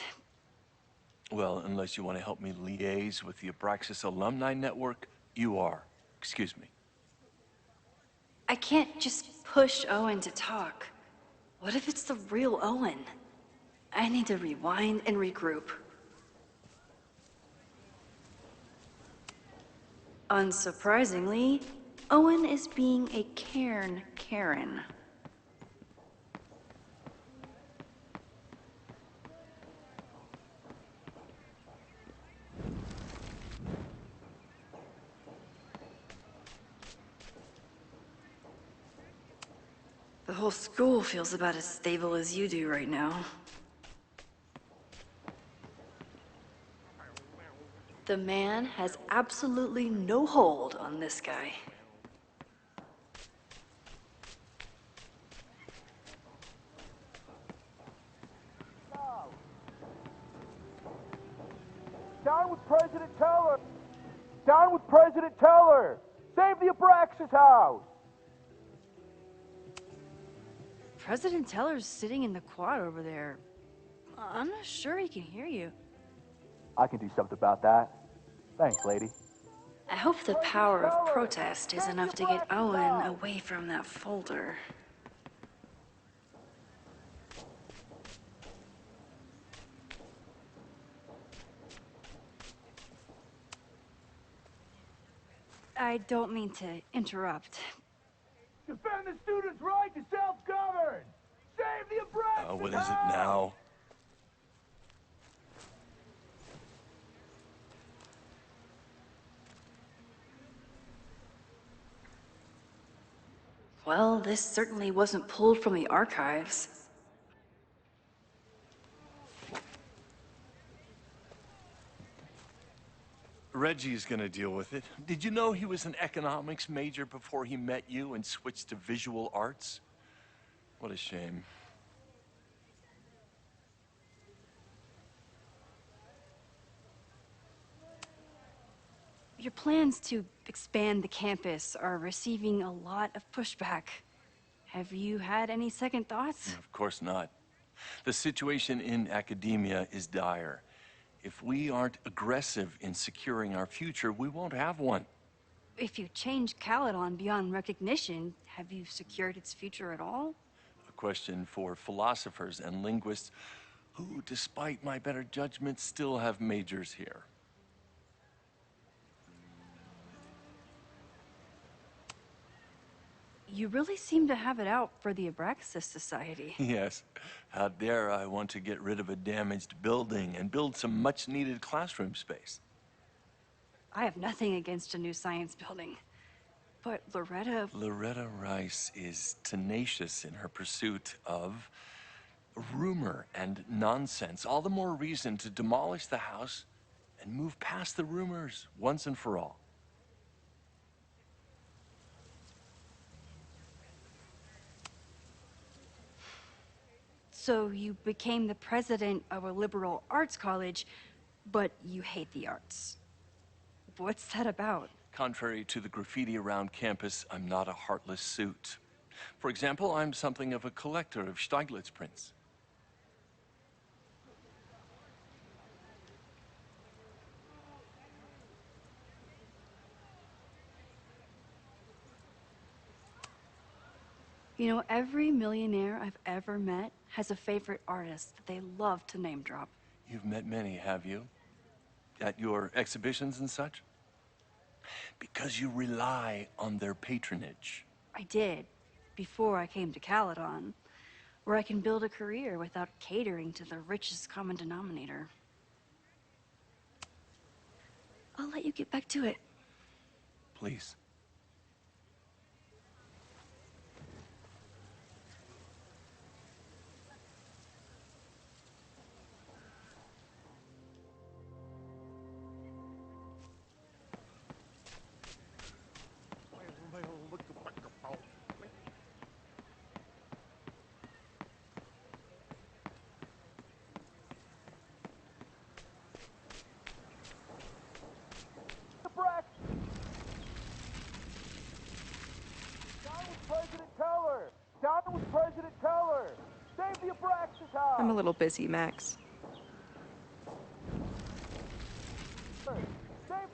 Well, unless you want to help me liaise with the Abraxas Alumni Network, you are. Excuse me. I can't just push Owen to talk. What if it's the real Owen? I need to rewind and regroup. Unsurprisingly, Owen is being a Cairn Karen. The whole school feels about as stable as you do right now. The man has absolutely no hold on this guy. Down with President Teller! Down with President Teller! Save the Abraxas house! President Teller's sitting in the quad over there. I'm not sure he can hear you. I can do something about that. Thanks, lady. I hope the power of protest is enough to get Owen away from that folder. I don't mean to interrupt. Defend the students' right to self-govern! Save the oppressed! What is it now? Well, this certainly wasn't pulled from the archives. Reggie's gonna deal with it. Did you know he was an economics major before he met you and switched to visual arts? What a shame. Your plans to expand the campus are receiving a lot of pushback. Have you had any second thoughts? Of course not. The situation in academia is dire. If we aren't aggressive in securing our future, we won't have one. If you change Caledon beyond recognition, have you secured its future at all? A question for philosophers and linguists who, despite my better judgment, still have majors here. You really seem to have it out for the Abraxas Society. Yes. How dare I want to get rid of a damaged building and build some much-needed classroom space. I have nothing against a new science building. But Loretta Rice is tenacious in her pursuit of rumor and nonsense. All the more reason to demolish the house and move past the rumors once and for all. So you became the president of a liberal arts college, but you hate the arts. What's that about? Contrary to the graffiti around campus, I'm not a heartless suit. For example, I'm something of a collector of Stieglitz prints. You know, every millionaire I've ever met has a favorite artist that they love to name drop. You've met many, have you? At your exhibitions and such? Because you rely on their patronage. I did, before I came to Caledon, where I can build a career without catering to the richest common denominator. I'll let you get back to it. Please. I'm a little busy, Max. Save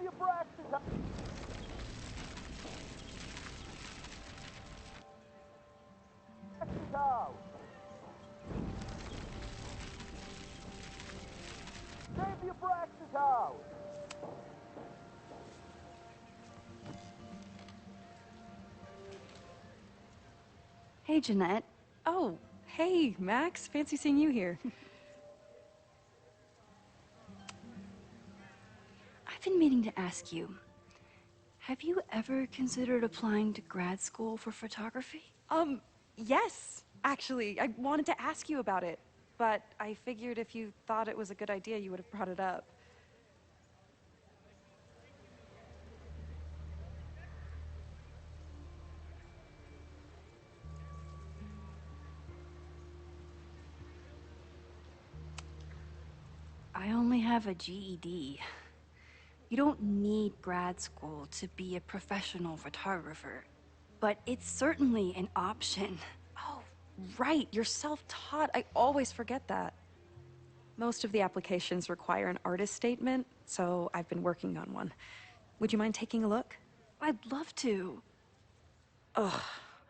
the Abraxas house! Save the Abraxas house! Hey, Jeanette. Oh, hey, Max. Fancy seeing you here. I've been meaning to ask you, have you ever considered applying to grad school for photography? Yes, actually. I wanted to ask you about it, but I figured if you thought it was a good idea, you would have brought it up. I only have a GED. You don't need grad school to be a professional photographer, but it's certainly an option. Oh, right, you're self-taught. I always forget that. Most of the applications require an artist statement, so I've been working on one. Would you mind taking a look? I'd love to. Ugh,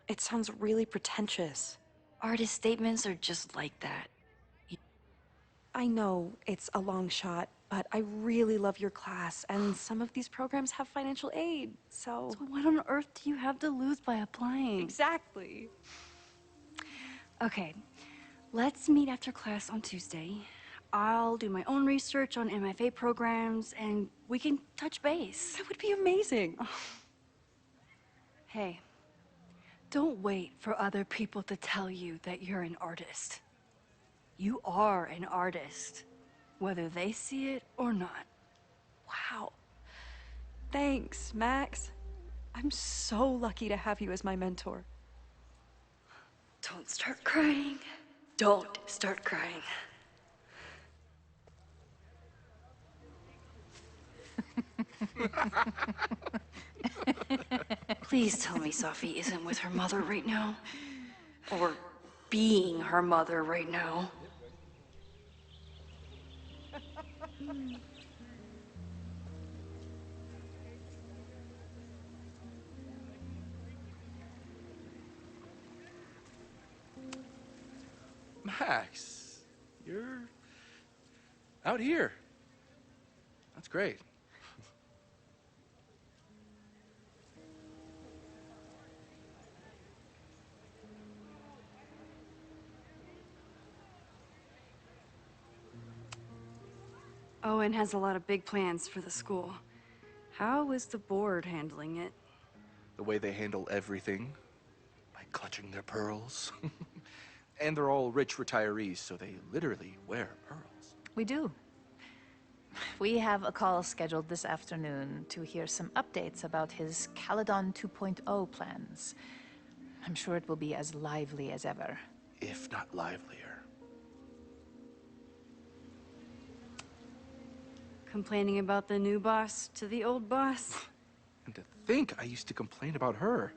it sounds really pretentious. Artist statements are just like that. I know it's a long shot, but I really love your class, and some of these programs have financial aid, so... So what on earth do you have to lose by applying? Exactly. Okay, let's meet after class on Tuesday. I'll do my own research on MFA programs, and we can touch base. That would be amazing. Hey, don't wait for other people to tell you that you're an artist. You are an artist, whether they see it or not. Wow. Thanks, Max. I'm so lucky to have you as my mentor. Don't start crying. Don't start crying. Please tell me Safi isn't with her mother right now. Or being her mother right now. Max, you're out here. That's great. Owen has a lot of big plans for the school. How is the board handling it? The way they handle everything, by clutching their pearls. And they're all rich retirees, so they literally wear pearls. We do. We have a call scheduled this afternoon to hear some updates about his Caledon 2.0 plans. I'm sure it will be as lively as ever. If not livelier. Complaining about the new boss to the old boss? And to think I used to complain about her.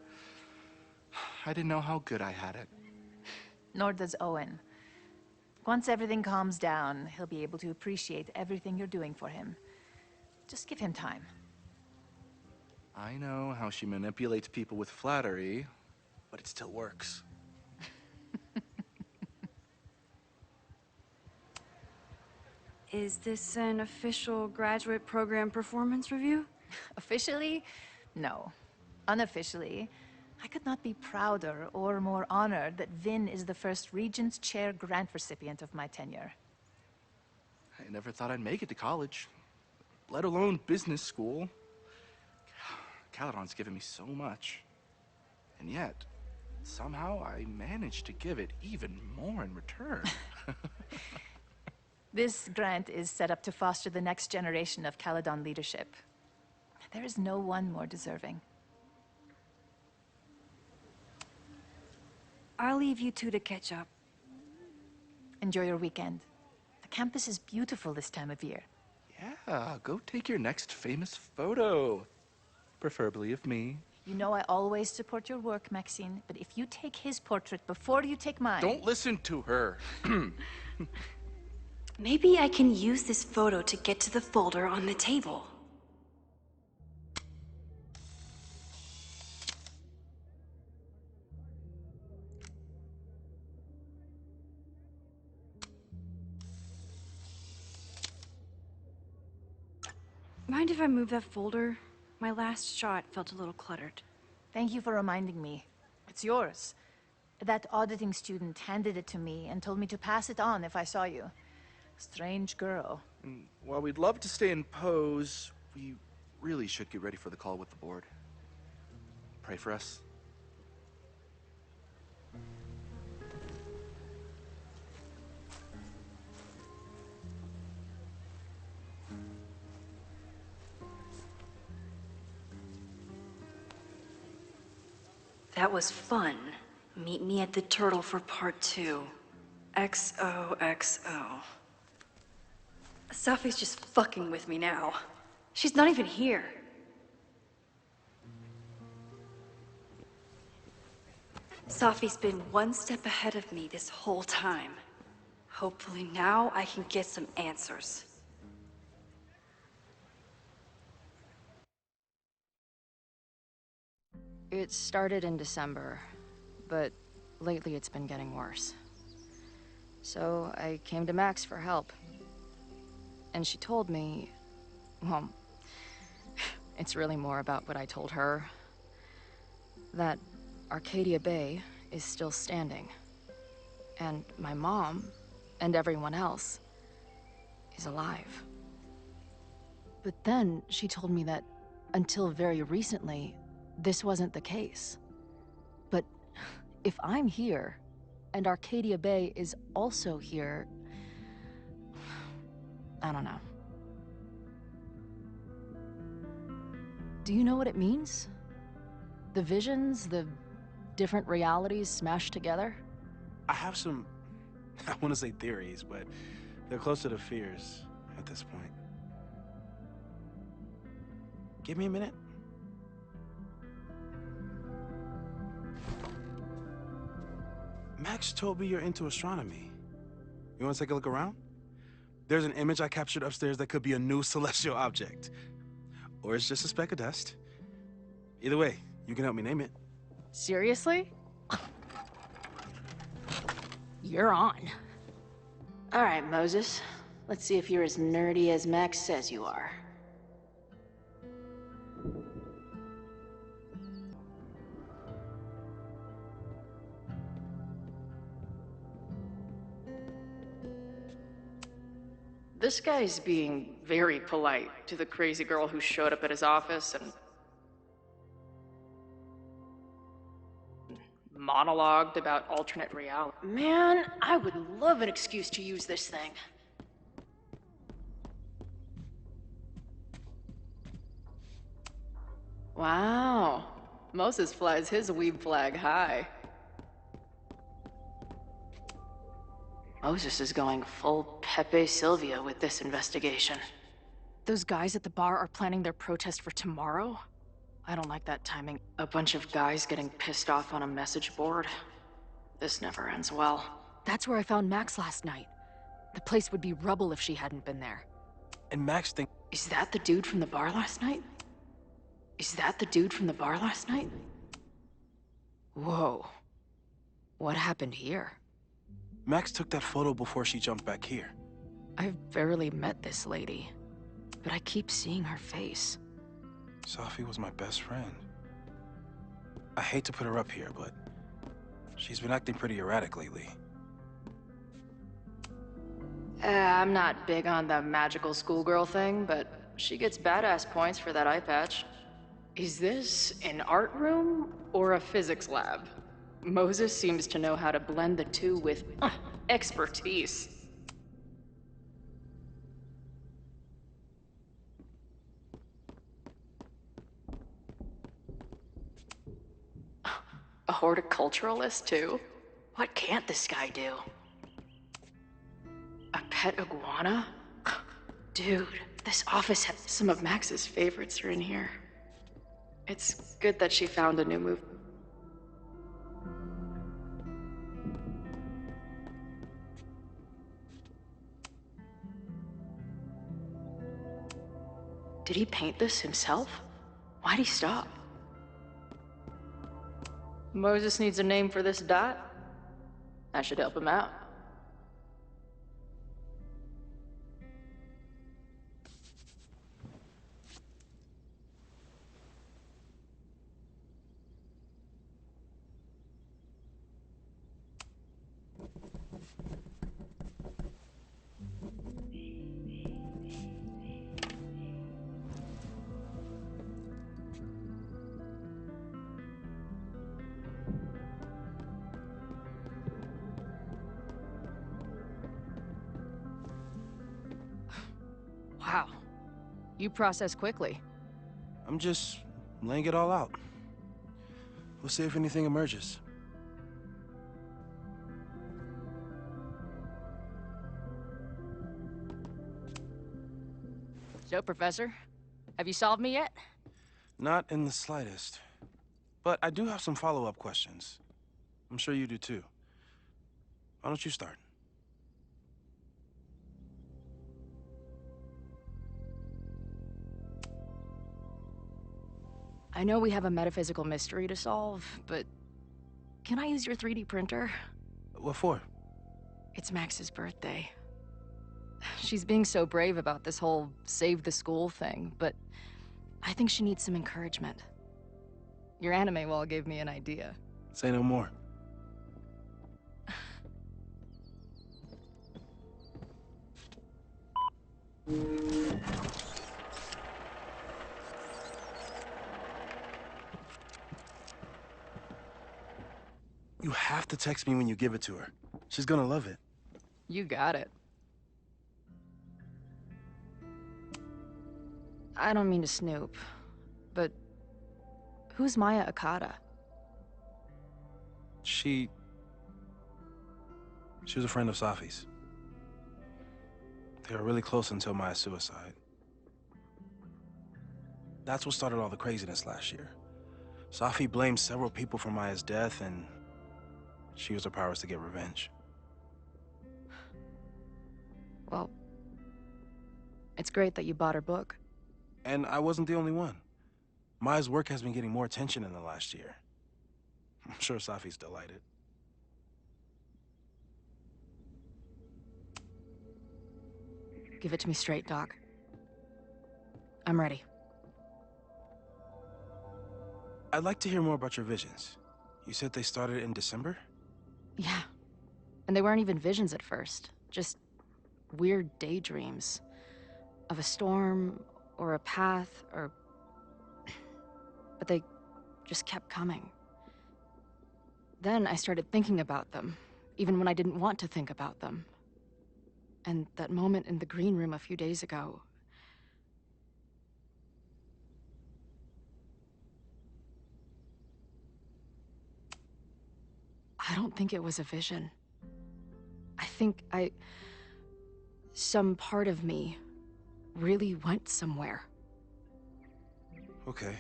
I didn't know how good I had it. Nor does Owen. Once everything calms down, he'll be able to appreciate everything you're doing for him. Just give him time. I know how she manipulates people with flattery, but it still works. Is this an official graduate program performance review? Officially? No. Unofficially, I could not be prouder or more honored that Vin is the first Regents Chair grant recipient of my tenure. I never thought I'd make it to college, let alone business school. Caledon's given me so much. And yet, somehow I managed to give it even more in return. This grant is set up to foster the next generation of Caledon leadership. There is no one more deserving. I'll leave you two to catch up. Enjoy your weekend. The campus is beautiful this time of year. Yeah, go take your next famous photo. Preferably of me. You know I always support your work, Maxine, but if you take his portrait before you take mine... Don't listen to her. Maybe I can use this photo to get to the folder on the table. Mind if I move that folder? My last shot felt a little cluttered. Thank you for reminding me. It's yours. That auditing student handed it to me and told me to pass it on if I saw you. Strange girl. While we'd love to stay in pose, we really should get ready for the call with the board. Pray for us. That was fun. Meet me at the Turtle for part 2. XOXO. Safi's just fucking with me now. She's not even here. Safi's been one step ahead of me this whole time. Hopefully now I can get some answers. It started in December, but lately it's been getting worse. So I came to Max for help. And she told me, well, it's really more about what I told her, that Arcadia Bay is still standing. And my mom, and everyone else, is alive. But then she told me that until very recently, this wasn't the case. But if I'm here, and Arcadia Bay is also here, I don't know. Do you know what it means? The visions, the different realities smashed together? I have some, I want to say theories, but they're closer to fears at this point. Give me a minute. Max told me you're into astronomy. You want to take a look around? There's an image I captured upstairs that could be a new celestial object. Or it's just a speck of dust. Either way, you can help me name it. Seriously? You're on. All right, Moses. Let's see if you're as nerdy as Max says you are. This guy's being very polite to the crazy girl who showed up at his office and monologued about alternate reality. Man, I would love an excuse to use this thing. Wow. Moses flies his weeb flag high. Moses is going full Pepe Silvia with this investigation. Those guys at the bar are planning their protest for tomorrow? I don't like that timing. A bunch of guys getting pissed off on a message board. This never ends well. That's where I found Max last night. The place would be rubble if she hadn't been there. And Max thinks... Is that the dude from the bar last night? Is that the dude from the bar last night? Whoa. What happened here? Max took that photo before she jumped back here. I've barely met this lady, but I keep seeing her face. Safi was my best friend. I hate to put her up here, but she's been acting pretty erratic lately. I'm not big on the magical schoolgirl thing, but she gets badass points for that eye patch. Is this an art room or a physics lab? Moses seems to know how to blend the two with expertise. A horticulturalist, too? What can't this guy do? A pet iguana? Dude, this office has some of Max's favorites are in here. It's good that she found a new move. Did he paint this himself? Why'd he stop? Moses needs a name for this dot. I should help him out. Wow. You process quickly. I'm just laying it all out. We'll see if anything emerges. So, Professor, have you solved me yet? Not in the slightest. But I do have some follow-up questions. I'm sure you do too. Why don't you start? I know we have a metaphysical mystery to solve, but can I use your 3D printer? What for? It's Max's birthday. She's being so brave about this whole save the school thing, but I think she needs some encouragement. Your anime wall gave me an idea. Say no more. You have to text me when you give it to her. She's gonna love it. You got it. I don't mean to snoop, but who's Maya Akata? She was a friend of Safi's. They were really close until Maya's suicide. That's what started all the craziness last year. Safi blamed several people for Maya's death, and she used her powers to get revenge. Well, it's great that you bought her book. And I wasn't the only one. Maya's work has been getting more attention in the last year. I'm sure Safi's delighted. Give it to me straight, Doc. I'm ready. I'd like to hear more about your visions. You said they started in December? Yeah. And they weren't even visions at first. Just weird daydreams. Of a storm, or a path, or... But they just kept coming. Then I started thinking about them, even when I didn't want to think about them. And that moment in the green room a few days ago... I don't think it was a vision. I think some part of me really went somewhere. Okay.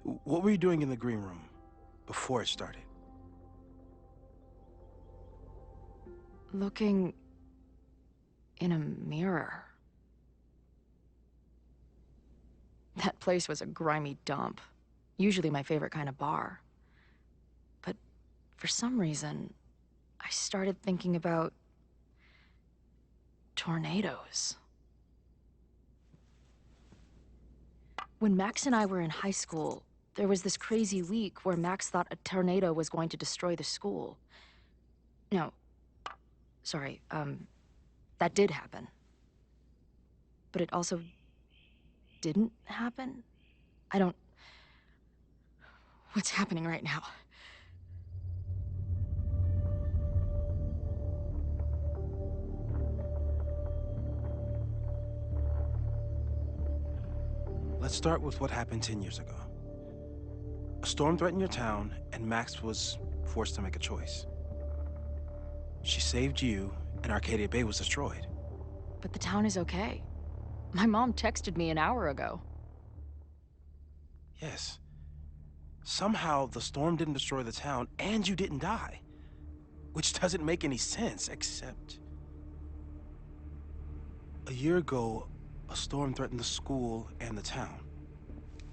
What were you doing in the green room before it started? Looking in a mirror. That place was a grimy dump. Usually my favorite kind of bar. But for some reason, I started thinking about tornadoes. When Max and I were in high school, there was this crazy week where Max thought a tornado was going to destroy the school. No, sorry, that did happen. But it also didn't happen? What's happening right now? Let's start with what happened 10 years ago. A storm threatened your town, and Max was forced to make a choice. She saved you, and Arcadia Bay was destroyed. But the town is okay. My mom texted me an hour ago. Yes. Somehow, the storm didn't destroy the town, and you didn't die. Which doesn't make any sense, except... A year ago, a storm threatened the school and the town.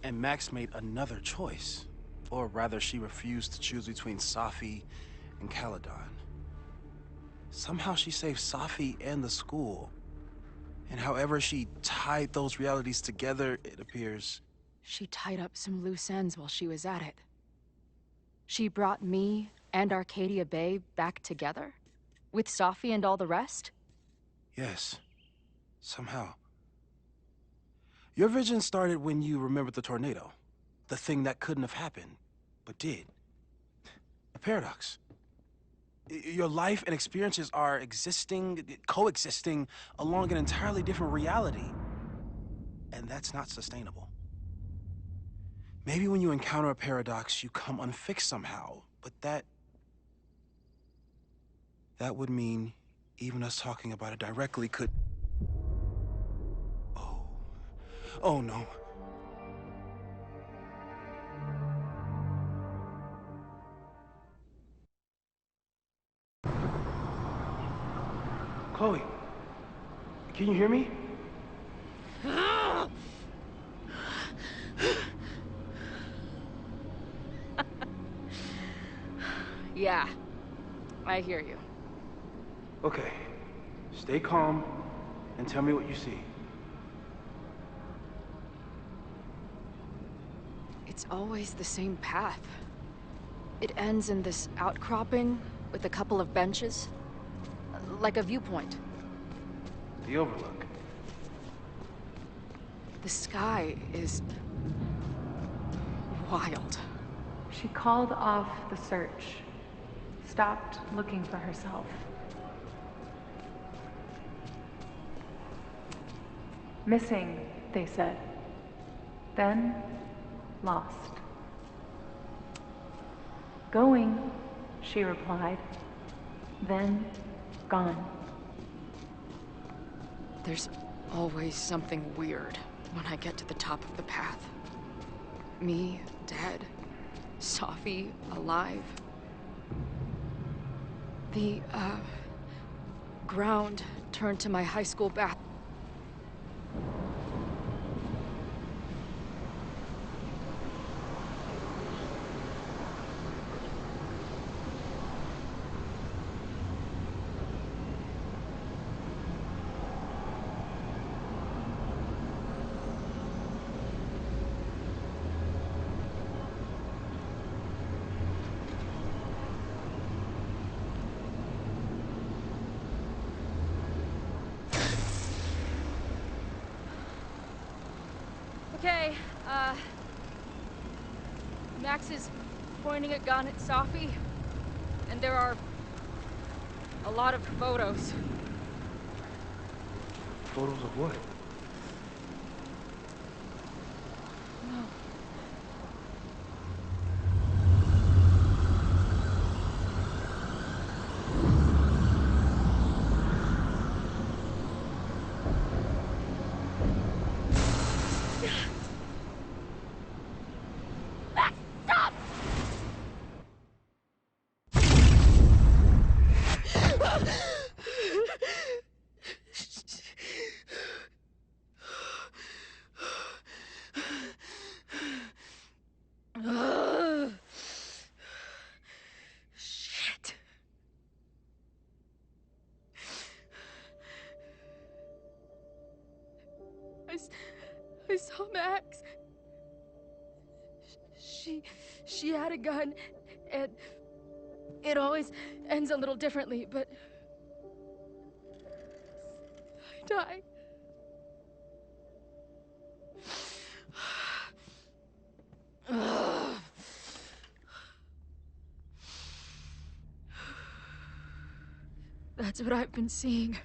And Max made another choice. Or rather, she refused to choose between Safi and Caledon. Somehow she saved Safi and the school. And however she tied those realities together, it appears... She tied up some loose ends while she was at it. She brought me and Arcadia Bay back together? With Safi and all the rest? Yes. Somehow. Your vision started when you remembered the tornado. The thing that couldn't have happened, but did. A paradox. Your life and experiences are coexisting along an entirely different reality. And that's not sustainable. Maybe when you encounter a paradox, you come unfixed somehow, but that would mean even us talking about it directly could... Oh no. Chloe, can you hear me? Yeah, I hear you. Okay, stay calm and tell me what you see. It's always the same path. It ends in this outcropping with a couple of benches, like a viewpoint. The overlook. The sky is wild. She called off the search, stopped looking for herself. Missing, they said. Then, lost. Going, she replied. Then, gone. There's always something weird when I get to the top of the path. Me, dead. Safi, alive. The, ground turned to my high school bath. Okay, Max is pointing a gun at Safi, and there are a lot of photos. Photos of what? No. Shit. I saw Max. She had a gun, and it always ends a little differently, but I died. That's what I've been seeing.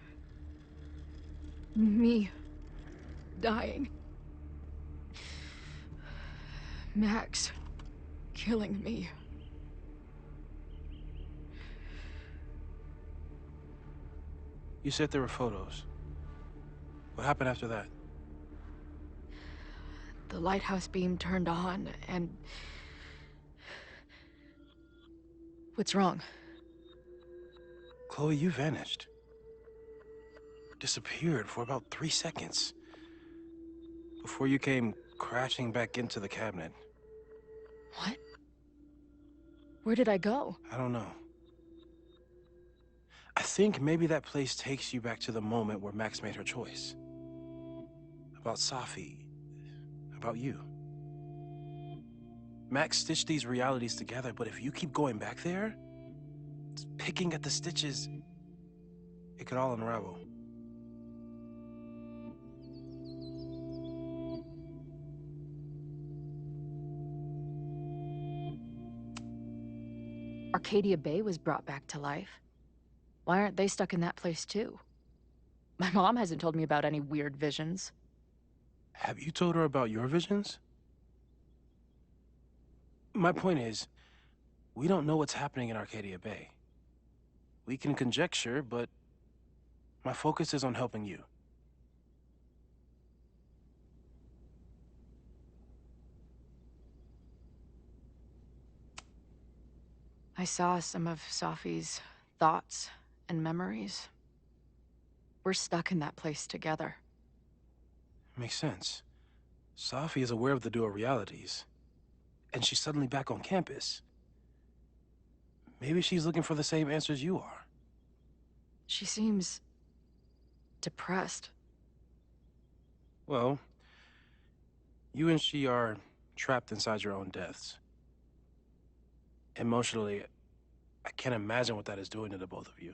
Me dying. Max killing me. You said there were photos. What happened after that? The lighthouse beam turned on, and... What's wrong? Chloe, you vanished. Disappeared for about 3 seconds. Before you came crashing back into the cabinet. What? Where did I go? I don't know. I think maybe that place takes you back to the moment where Max made her choice. About Safi. About you. Max stitched these realities together, but if you keep going back there, picking at the stitches, it could all unravel. Arcadia Bay was brought back to life. Why aren't they stuck in that place too? My mom hasn't told me about any weird visions. Have you told her about your visions? My point is, we don't know what's happening in Arcadia Bay. We can conjecture, but my focus is on helping you. I saw some of Safi's thoughts and memories. We're stuck in that place together. Makes sense. Safi is aware of the dual realities, and she's suddenly back on campus. Maybe she's looking for the same answers you are. She seems depressed. Well, you and she are trapped inside your own deaths. Emotionally, I can't imagine what that is doing to the both of you.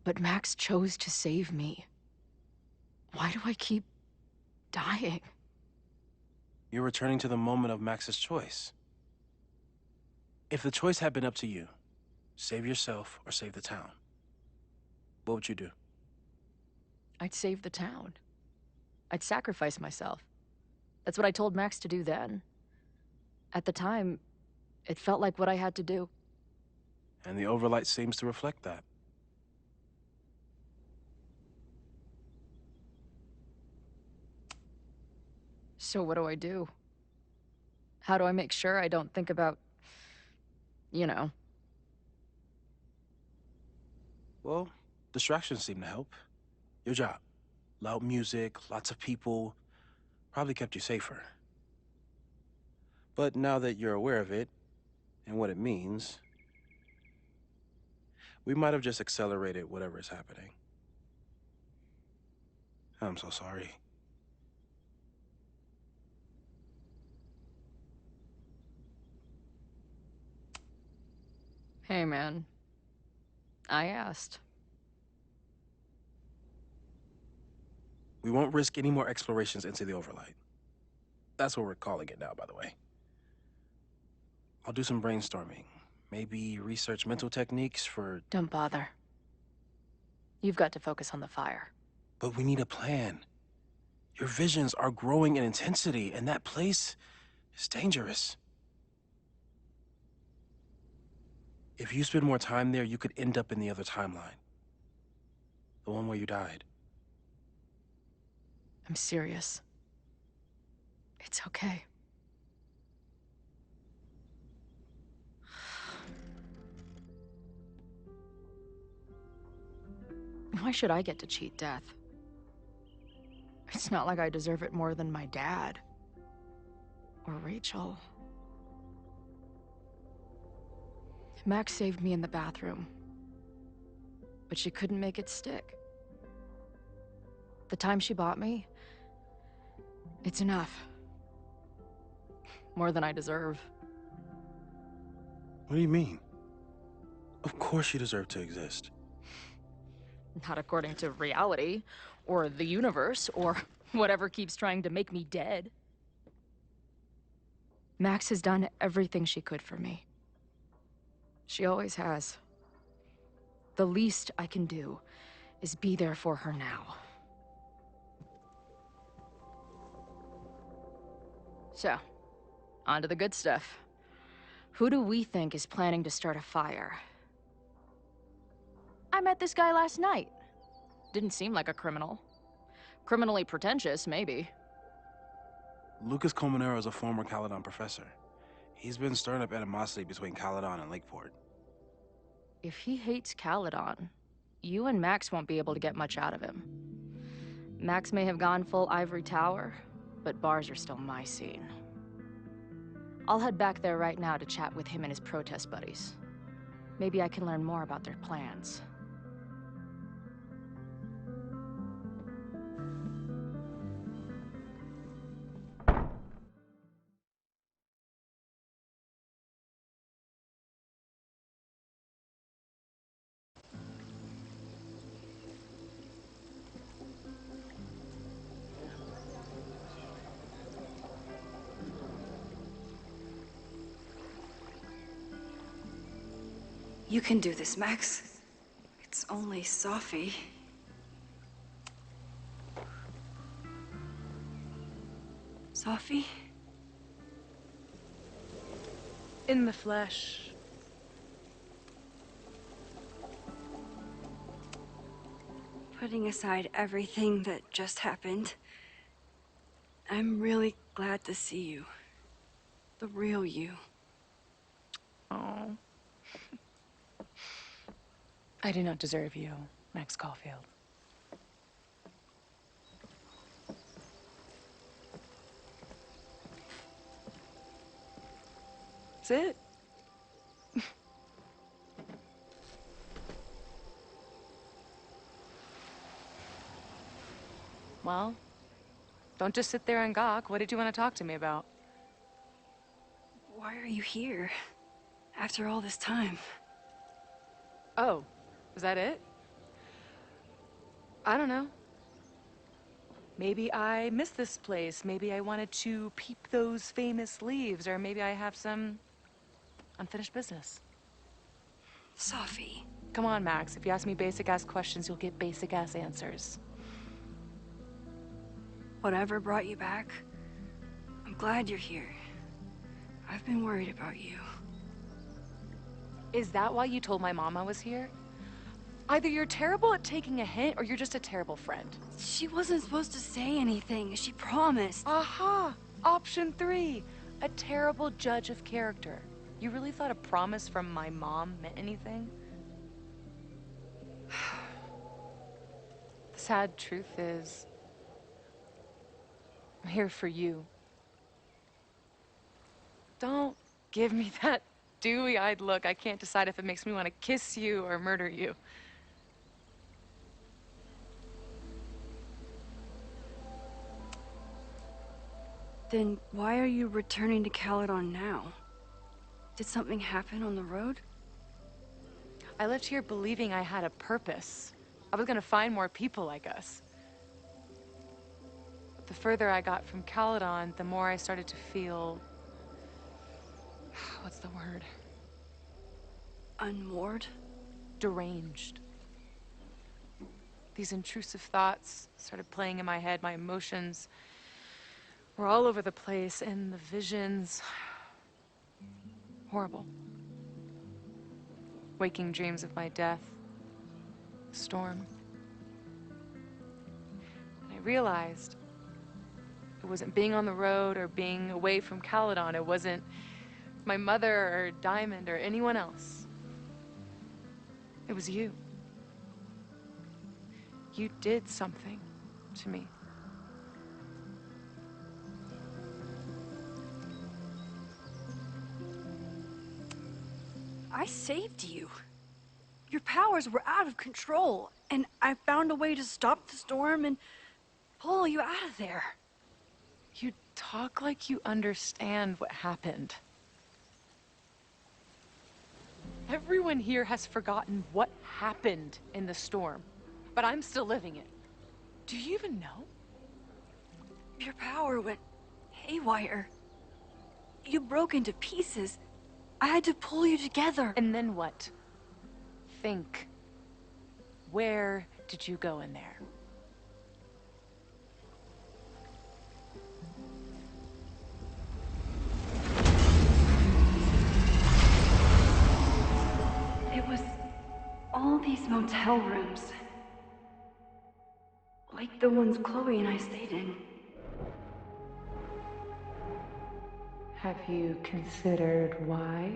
But Max chose to save me. Why do I keep dying? You're returning to the moment of Max's choice. If the choice had been up to you, save yourself or save the town, what would you do? I'd save the town. I'd sacrifice myself. That's what I told Max to do then. At the time, it felt like what I had to do. And the overlight seems to reflect that. So what do I do? How do I make sure I don't think about, you know? Well, distractions seem to help. Your job. Loud music, lots of people, probably kept you safer. But now that you're aware of it, and what it means, we might have just accelerated whatever is happening. I'm so sorry. Hey, man. I asked. We won't risk any more explorations into the overlight. That's what we're calling it now, by the way. I'll do some brainstorming. Maybe research mental techniques for... Don't bother. You've got to focus on the fire. But we need a plan. Your visions are growing in intensity, and that place is dangerous. If you spend more time there, you could end up in the other timeline. The one where you died. I'm serious. It's okay. Why should I get to cheat death? It's not like I deserve it more than my dad. Or Rachel. Max saved me in the bathroom. But she couldn't make it stick. The time she bought me, it's enough. More than I deserve. What do you mean? Of course you deserve to exist. Not according to reality, or the universe, or whatever keeps trying to make me dead. Max has done everything she could for me. She always has. The least I can do is be there for her now. So, on to the good stuff. Who do we think is planning to start a fire? I met this guy last night. Didn't seem like a criminal. Criminally pretentious, maybe. Lucas Colmenero is a former Caledon professor. He's been stirring up animosity between Caledon and Lakeport. If he hates Caledon, you and Max won't be able to get much out of him. Max may have gone full ivory tower, but bars are still my scene. I'll head back there right now to chat with him and his protest buddies. Maybe I can learn more about their plans. You can do this, Max. It's only Safi. Safi? In the flesh. Putting aside everything that just happened, I'm really glad to see you. The real you. Oh. I do not deserve you, Max Caulfield. That's it. Well, don't just sit there and gawk. What did you want to talk to me about? Why are you here? After all this time? Oh, was that it? I don't know. Maybe I miss this place. Maybe I wanted to peep those famous leaves, or maybe I have some unfinished business. Safi. Come on, Max. If you ask me basic-ass questions, you'll get basic-ass answers. Whatever brought you back, I'm glad you're here. I've been worried about you. Is that why you told my mom I was here? Either you're terrible at taking a hint, or you're just a terrible friend. She wasn't supposed to say anything. She promised. Aha! Option 3. A terrible judge of character. You really thought a promise from my mom meant anything? The sad truth is, I'm here for you. Don't give me that dewy-eyed look. I can't decide if it makes me want to kiss you or murder you. Then why are you returning to Caledon now? Did something happen on the road? I left here believing I had a purpose. I was gonna find more people like us. But the further I got from Caledon, the more I started to feel... what's the word? Unmoored? Deranged. These intrusive thoughts started playing in my head. My emotions were all over the place, and the visions... horrible. Waking dreams of my death. Storm. And I realized it wasn't being on the road or being away from Caledon. It wasn't my mother or Diamond or anyone else. It was you. You did something to me. I saved you. Your powers were out of control, and I found a way to stop the storm and pull you out of there. You talk like you understand what happened. Everyone here has forgotten what happened in the storm, but I'm still living it. Do you even know? Your power went haywire. You broke into pieces. I had to pull you together. And then what? Think. Where did you go in there? It was all these motel rooms. Like the ones Chloe and I stayed in. Have you considered why?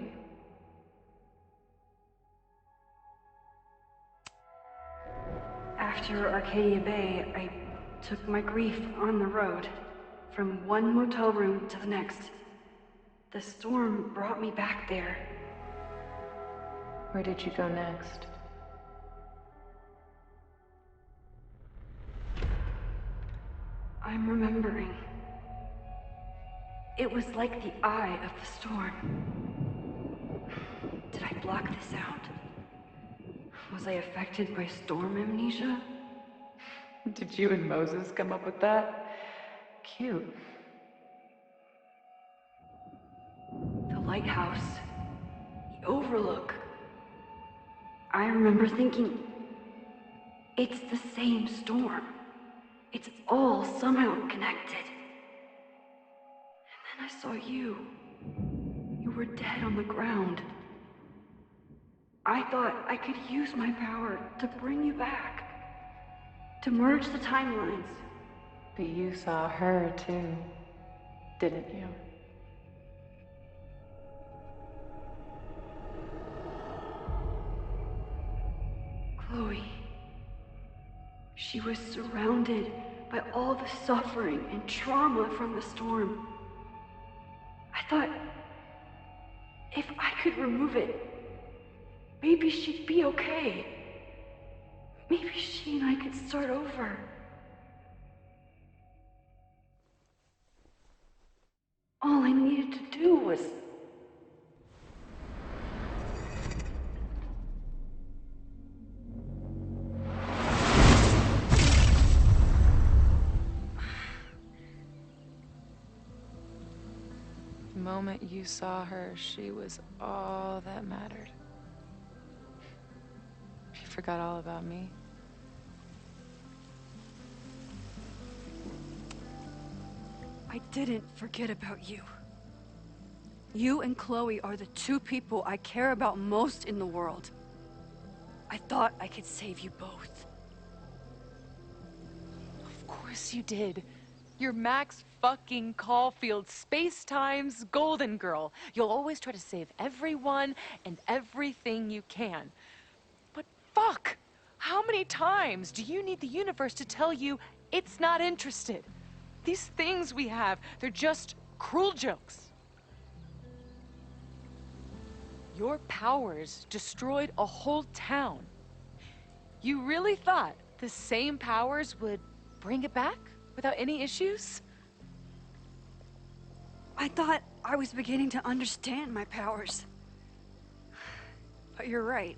After Arcadia Bay, I took my grief on the road, from one motel room to the next. The storm brought me back there. Where did you go next? I'm remembering. It was like the eye of the storm. Did I block this out? Was I affected by storm amnesia? Did you and Moses come up with that? Cute. The lighthouse. The overlook. I remember thinking, it's the same storm. It's all somehow connected. And then I saw you. You were dead on the ground. I thought I could use my power to bring you back. To merge the timelines. But you saw her too, didn't you? Chloe. She was surrounded by all the suffering and trauma from the storm. I thought If I could remove it, maybe she'd be okay. Maybe she and I could start over. All I needed to do was... The moment you saw her, she was all that mattered. She forgot all about me. I didn't forget about you. You and Chloe are the two people I care about most in the world. I thought I could save you both. Of course you did. You're Max fucking Caulfield, Space-Time's golden girl. You'll always try to save everyone and everything you can. But fuck! How many times do you need the universe to tell you it's not interested? These things we have, they're just cruel jokes. Your powers destroyed a whole town. You really thought the same powers would bring it back without any issues? I thought I was beginning to understand my powers. But you're right.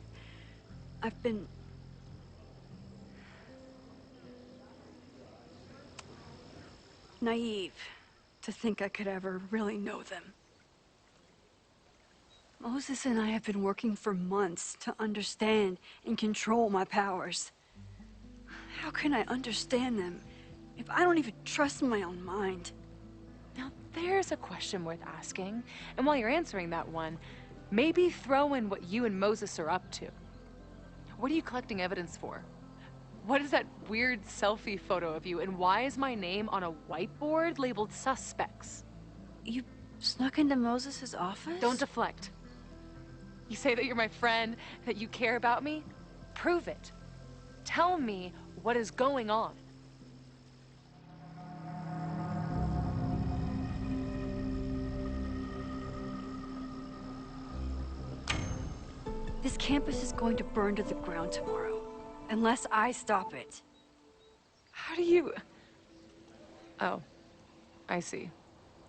I've been... naive to think I could ever really know them. Moses and I have been working for months to understand and control my powers. How can I understand them if I don't even trust my own mind? Now there's a question worth asking, and while you're answering that one, maybe throw in what you and Moses are up to. What are you collecting evidence for? What is that weird selfie photo of you, and why is my name on a whiteboard labeled suspects? You snuck into Moses' office? Don't deflect. You say that you're my friend, that you care about me? Prove it. Tell me what is going on. This campus is going to burn to the ground tomorrow, unless I stop it. How do you... Oh, I see.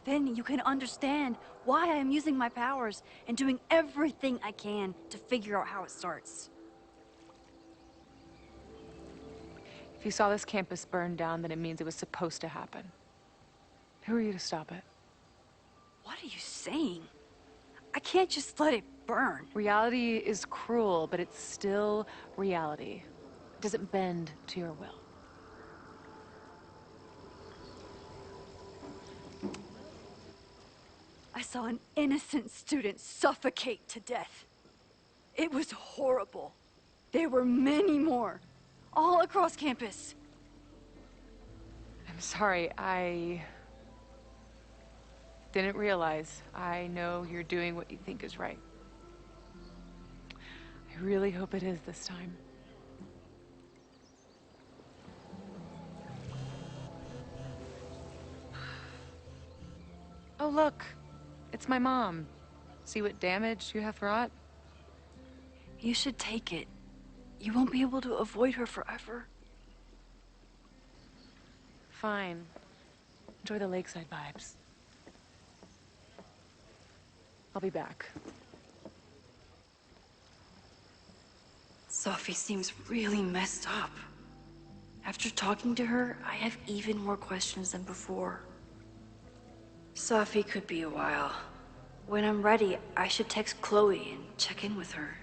Then you can understand why I am using my powers and doing everything I can to figure out how it starts. If you saw this campus burn down, then it means it was supposed to happen. Who are you to stop it? What are you saying? I can't just let it burn. Reality is cruel, but it's still reality. It doesn't bend to your will. I saw an innocent student suffocate to death. It was horrible. There were many more, all across campus. I'm sorry, I didn't realize. I know you're doing what you think is right. I really hope it is this time. Oh, look. It's my mom. See what damage you have wrought? You should take it. You won't be able to avoid her forever. Fine. Enjoy the lakeside vibes. I'll be back. Safi seems really messed up. After talking to her, I have even more questions than before. Safi could be a while. When I'm ready, I should text Chloe and check in with her.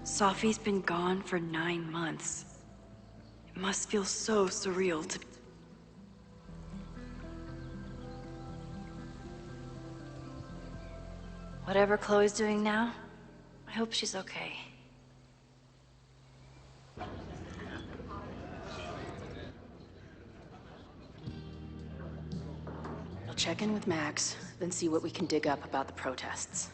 Safi's been gone for 9 months. It must feel so surreal to... Whatever Chloe's doing now, I hope she's okay. I'll check in with Max, then see what we can dig up about the protests.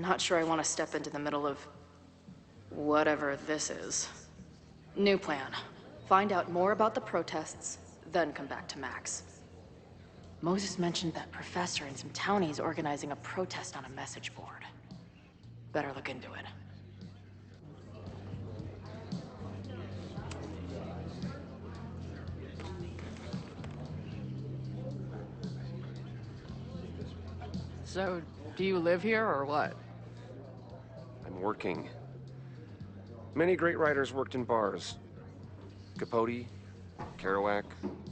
not sure I want to step into the middle of whatever this is. New plan. Find out more about the protests, then come back to Max. Moses mentioned that professor and some townies organizing a protest on a message board. Better look into it. So, do you live here or what? I'm working. Many great writers worked in bars. Capote, Kerouac,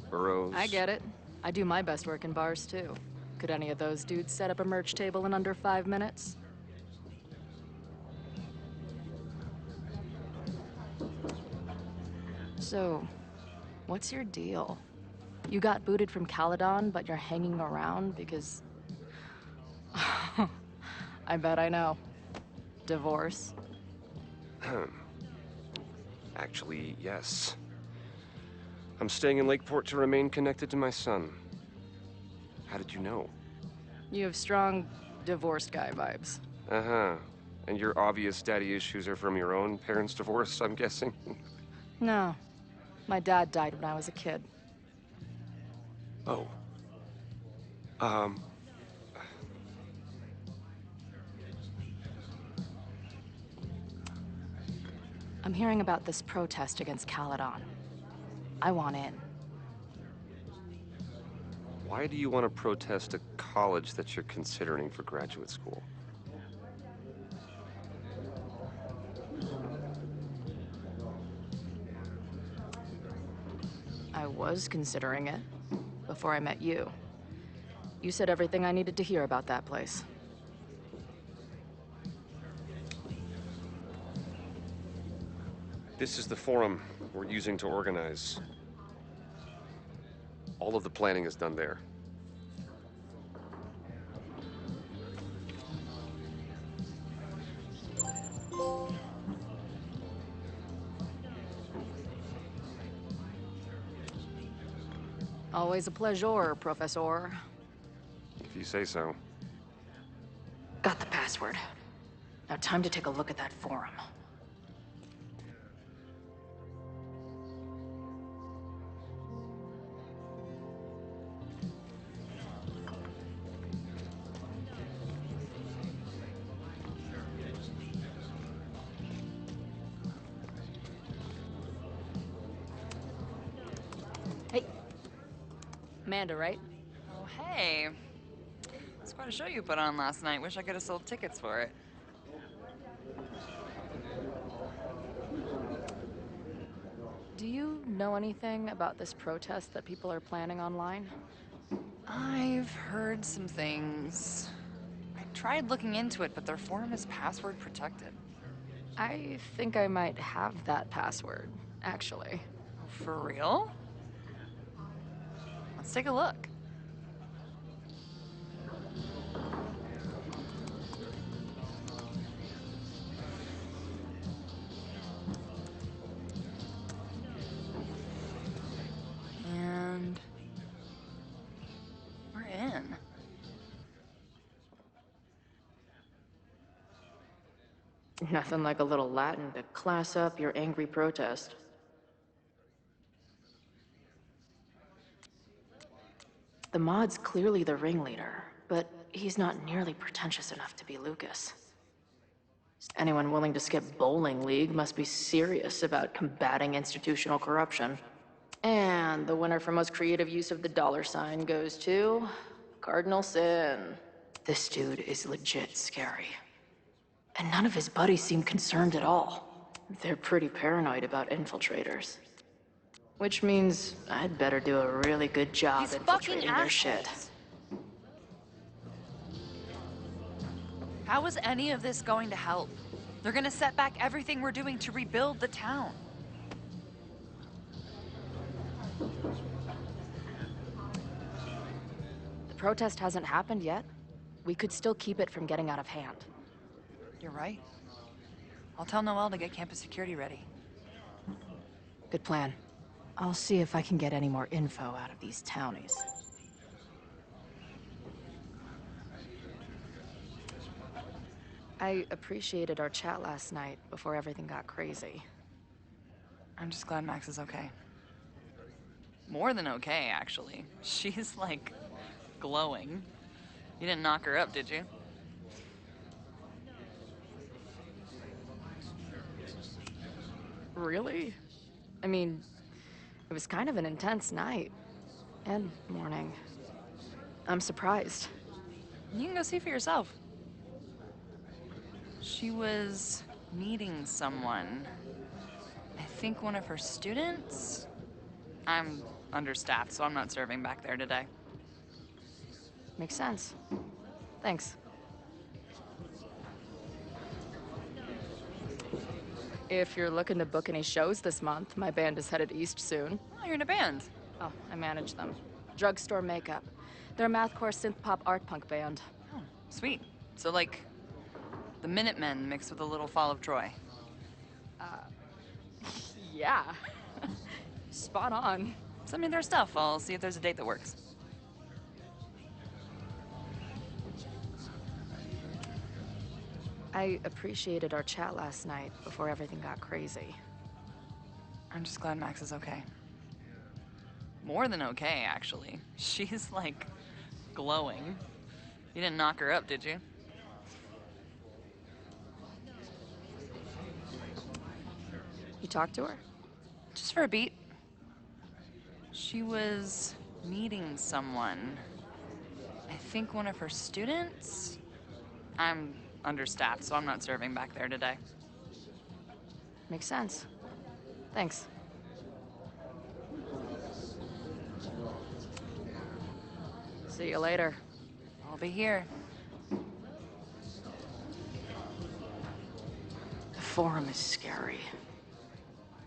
Burroughs. I get it. I do my best work in bars too. Could any of those dudes set up a merch table in under 5 minutes? So, what's your deal? You got booted from Caledon, but you're hanging around because... I bet I know. Divorce? Actually, yes. I'm staying in Lakeport to remain connected to my son. How did you know? You have strong divorced guy vibes. Uh-huh. And your obvious daddy issues are from your own parents' divorce, I'm guessing? No. My dad died when I was a kid. Oh. I'm hearing about this protest against Caledon. I want in. Why do you want to protest a college that you're considering for graduate school? I was considering it before I met you. You said everything I needed to hear about that place. This is the forum we're using to organize. All of the planning is done there. Always a pleasure, Professor. If you say so. Got the password. Now time to take a look at that forum. Hey. Amanda, right? Oh, hey. It's quite a show you put on last night. Wish I could have sold tickets for it. Do you know anything about this protest that people are planning online? I've heard some things. I tried looking into it, but their forum is password protected. I think I might have that password, actually. For real? Let's take a look. And we're in. Nothing like a little Latin to class up your angry protest. The mod's clearly the ringleader, but he's not nearly pretentious enough to be Lucas. Anyone willing to skip bowling league must be serious about combating institutional corruption. And the winner for most creative use of the $ goes to Cardinal Sin. This dude is legit scary. And none of his buddies seem concerned at all. They're pretty paranoid about infiltrators. Which means I'd better do a really good job infiltrating their shit. How is any of this going to help? They're gonna set back everything we're doing to rebuild the town. The protest hasn't happened yet. We could still keep it from getting out of hand. You're right. I'll tell Noelle to get campus security ready. Good plan. I'll see if I can get any more info out of these townies. I appreciated our chat last night before everything got crazy. I'm just glad Max is okay. More than okay, actually. She's, like, glowing. You didn't knock her up, did you? Really? I mean, it was kind of an intense night. And morning. I'm surprised. You can go see for yourself. She was meeting someone. I think one of her students? I'm understaffed, so I'm not serving back there today. Makes sense. Thanks. If you're looking to book any shows this month, my band is headed east soon. Oh, you're in a band. Oh, I manage them. Drugstore Makeup. They're a mathcore synth-pop art punk band. Oh, sweet. So, like, the Minutemen mixed with a little Fall of Troy. Yeah. Spot on. Send me their stuff. I'll see if there's a date that works. I appreciated our chat last night before everything got crazy. I'm just glad Max is okay. More than okay, actually. She's, like, glowing. You didn't knock her up, did you? You talked to her? Just for a beat. She was meeting someone. I think one of her students? I'm understaffed, so I'm not serving back there today. Makes sense. Thanks. See you later. I'll be here. The forum is scary.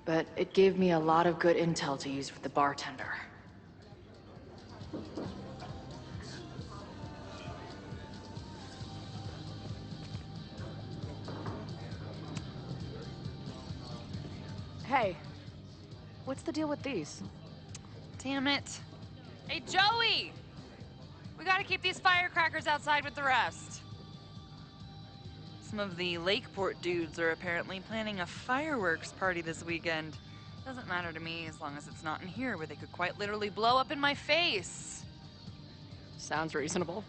But it gave me a lot of good intel to use with the bartender. Hey, what's the deal with these? Damn it. Hey, Joey! We gotta keep these firecrackers outside with the rest. Some of the Lakeport dudes are apparently planning a fireworks party this weekend. Doesn't matter to me as long as it's not in here where they could quite literally blow up in my face. Sounds reasonable.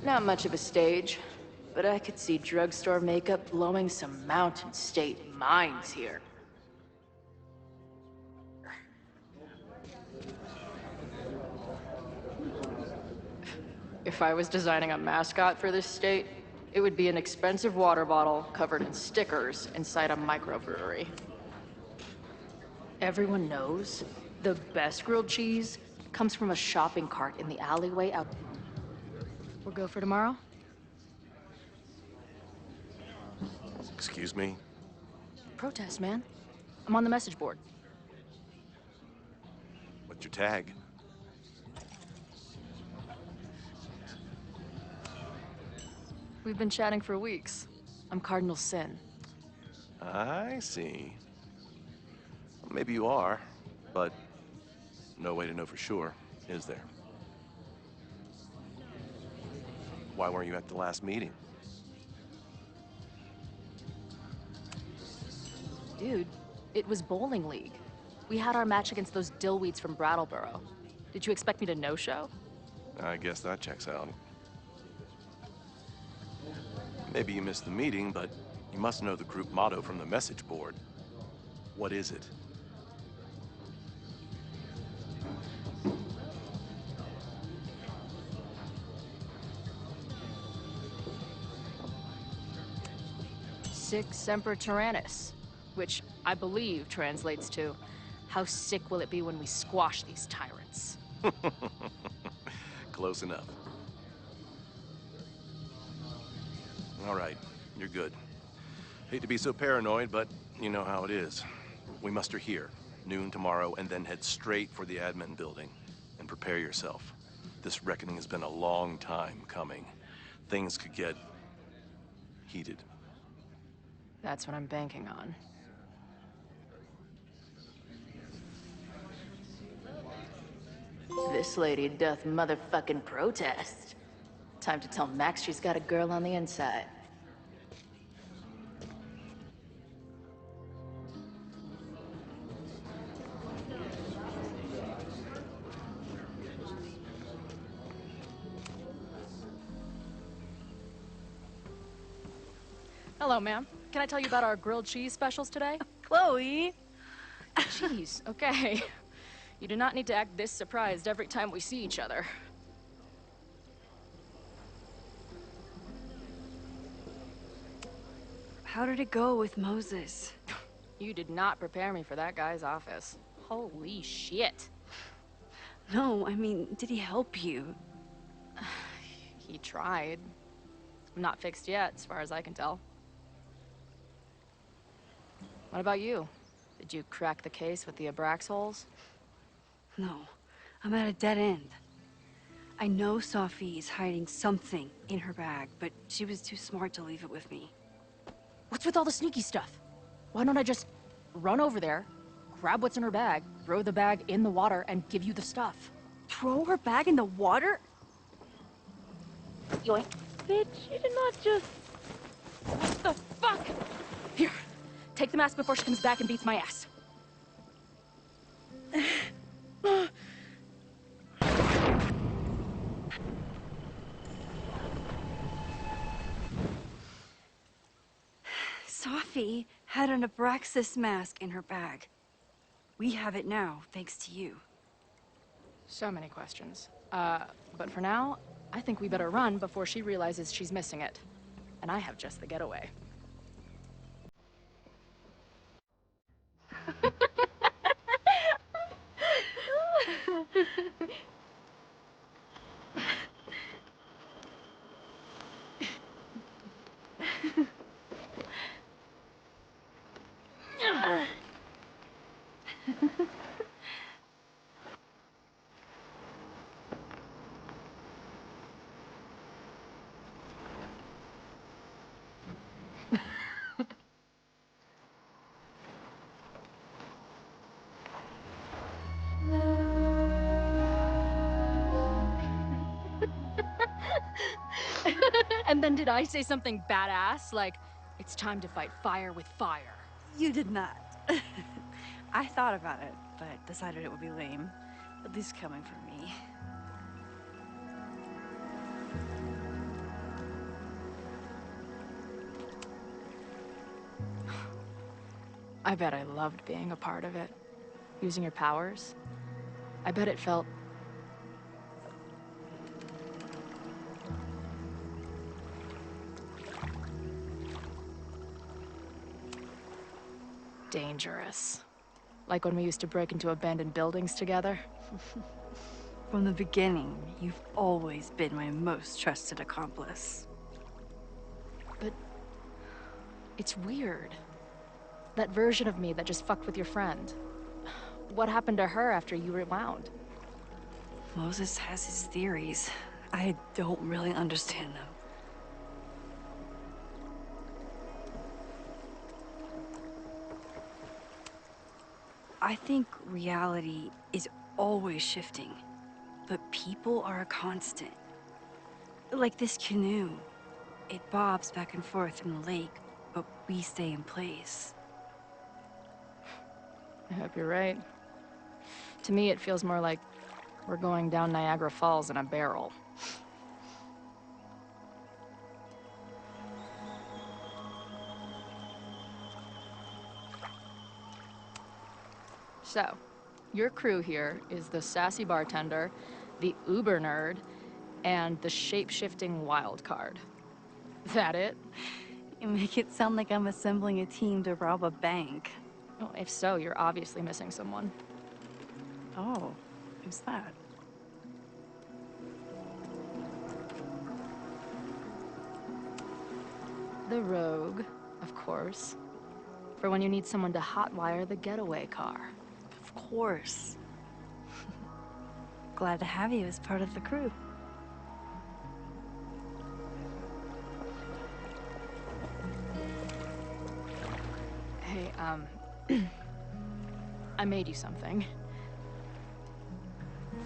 Not much of a stage, but I could see Drugstore Makeup blowing some Mountain State minds here. If I was designing a mascot for this state, it would be an expensive water bottle covered in stickers inside a microbrewery. Everyone knows the best grilled cheese comes from a shopping cart in the alleyway out. We'll go for tomorrow? Excuse me? Protest, man. I'm on the message board. What's your tag? We've been chatting for weeks. I'm Cardinal Sin. I see. Maybe you are, but no way to know for sure, is there? Why weren't you at the last meeting? Dude, it was bowling league. We had our match against those dillweeds from Brattleboro. Did you expect me to no-show? I guess that checks out. Maybe you missed the meeting, but you must know the group motto from the message board. What is it? Sic Semper Tyrannis, which I believe translates to, how sick will it be when we squash these tyrants? Close enough. All right, you're good. Hate to be so paranoid, but you know how it is. We muster here, noon tomorrow, and then head straight for the admin building. And prepare yourself. This reckoning has been a long time coming. Things could get heated. That's what I'm banking on. This lady doth motherfucking protest. Time to tell Max she's got a girl on the inside. Hello, ma'am. Can I tell you about our grilled cheese specials today? Chloe! Jeez, okay. You do not need to act this surprised every time we see each other. How did it go with Moses? You did not prepare me for that guy's office. Holy shit. No, I mean, did he help you? He tried. Not fixed yet, as far as I can tell. What about you? Did you crack the case with the Abrax holes? No, I'm at a dead end. I know Safi is hiding something in her bag, but she was too smart to leave it with me. What's with all the sneaky stuff? Why don't I just run over there, grab what's in her bag, throw the bag in the water, and give you the stuff? Throw her bag in the water? Yoink. Bitch, you did not just... What the fuck? Here, take the mask before she comes back and beats my ass. Safi had an Abraxas mask in her bag. We have it now, thanks to you. So many questions. But for now, I think we better run before she realizes she's missing it. And I have just the getaway. And then did I say something badass? Like, it's time to fight fire with fire. You did not. I thought about it, but decided it would be lame. At least coming from me. I bet I loved being a part of it. Using your powers. I bet it felt... dangerous. Like when we used to break into abandoned buildings together. From the beginning, you've always been my most trusted accomplice. But... it's weird. That version of me that just fucked with your friend. What happened to her after you rewound? Moses has his theories. I don't really understand them. I think reality is always shifting, but people are a constant. Like this canoe. It bobs back and forth in the lake, but we stay in place. I hope you're right. To me, it feels more like we're going down Niagara Falls in a barrel. So, your crew here is the sassy bartender, the uber nerd, and the shape-shifting wild card. That it? You make it sound like I'm assembling a team to rob a bank. Well, if so, you're obviously missing someone. Oh, who's that? The rogue, of course. For when you need someone to hotwire the getaway car. Of course. Glad to have you as part of the crew. I made you something.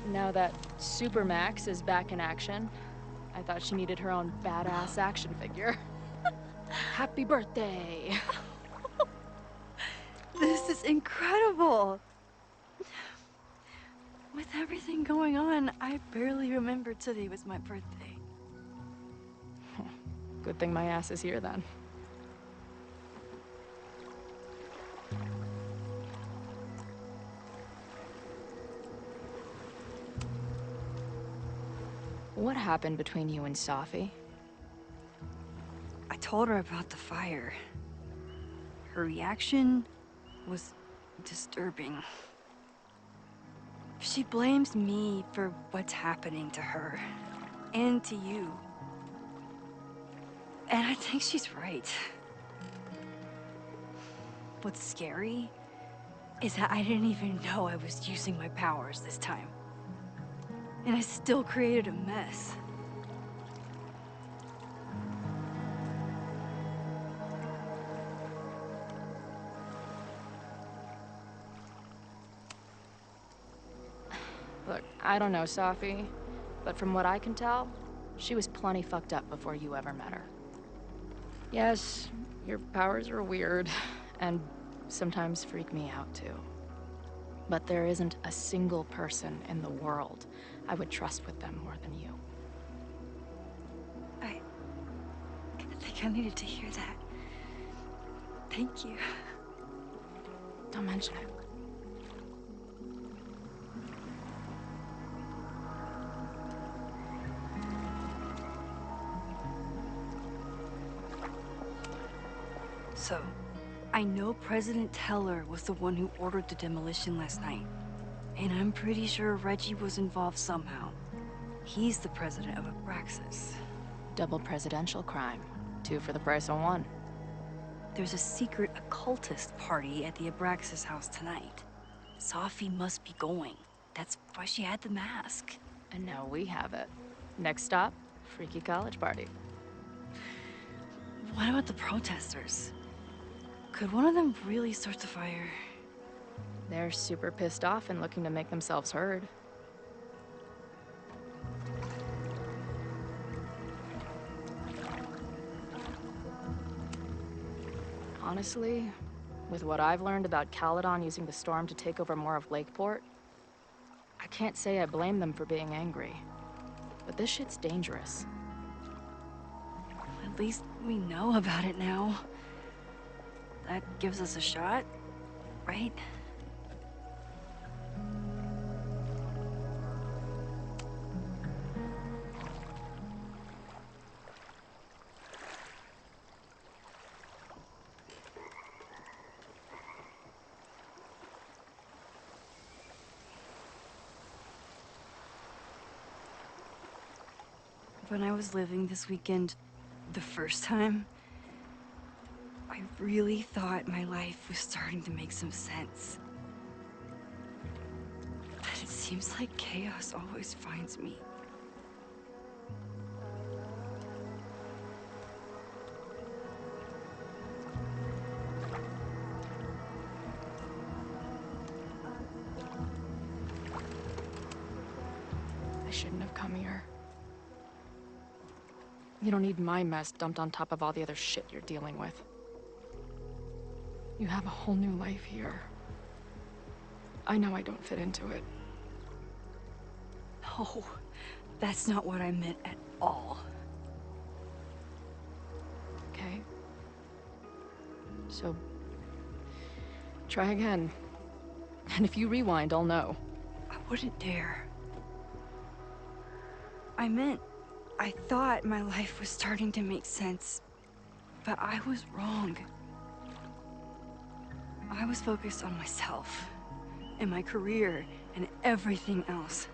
Now that Super Max is back in action, I thought she needed her own badass action figure. Happy birthday! This is incredible! With everything going on, I barely remembered today was my birthday. Good thing my ass is here then. What happened between you and Safi? I told her about the fire. Her reaction was disturbing. She blames me for what's happening to her and to you. And I think she's right. What's scary is that I didn't even know I was using my powers this time. And I still created a mess. Look, I don't know Safi, but from what I can tell, she was plenty fucked up before you ever met her. Yes, your powers are weird, and sometimes freak me out too. But there isn't a single person in the world I would trust with them more than you. I think I needed to hear that. Thank you. Don't mention it. So, I know President Teller was the one who ordered the demolition last night. And I'm pretty sure Reggie was involved somehow. He's the president of Abraxas. Double presidential crime. 2 for the price of 1. There's a secret occultist party at the Abraxas house tonight. Safi must be going. That's why she had the mask. And now we have it. Next stop, freaky college party. What about the protesters? Could one of them really start the fire? They're super pissed off and looking to make themselves heard. Honestly, with what I've learned about Caledon using the storm to take over more of Lakeport, I can't say I blame them for being angry. But this shit's dangerous. At least we know about it now. That gives us a shot, right? When I was living this weekend, the first time, I really thought my life was starting to make some sense. But it seems like chaos always finds me. I shouldn't have come here. You don't need my mess dumped on top of all the other shit you're dealing with. You have a whole new life here. I know I don't fit into it. No, that's not what I meant at all. Okay. So, try again. And if you rewind, I'll know. I wouldn't dare. I thought my life was starting to make sense, but I was wrong. I was focused on myself, and my career, and everything else.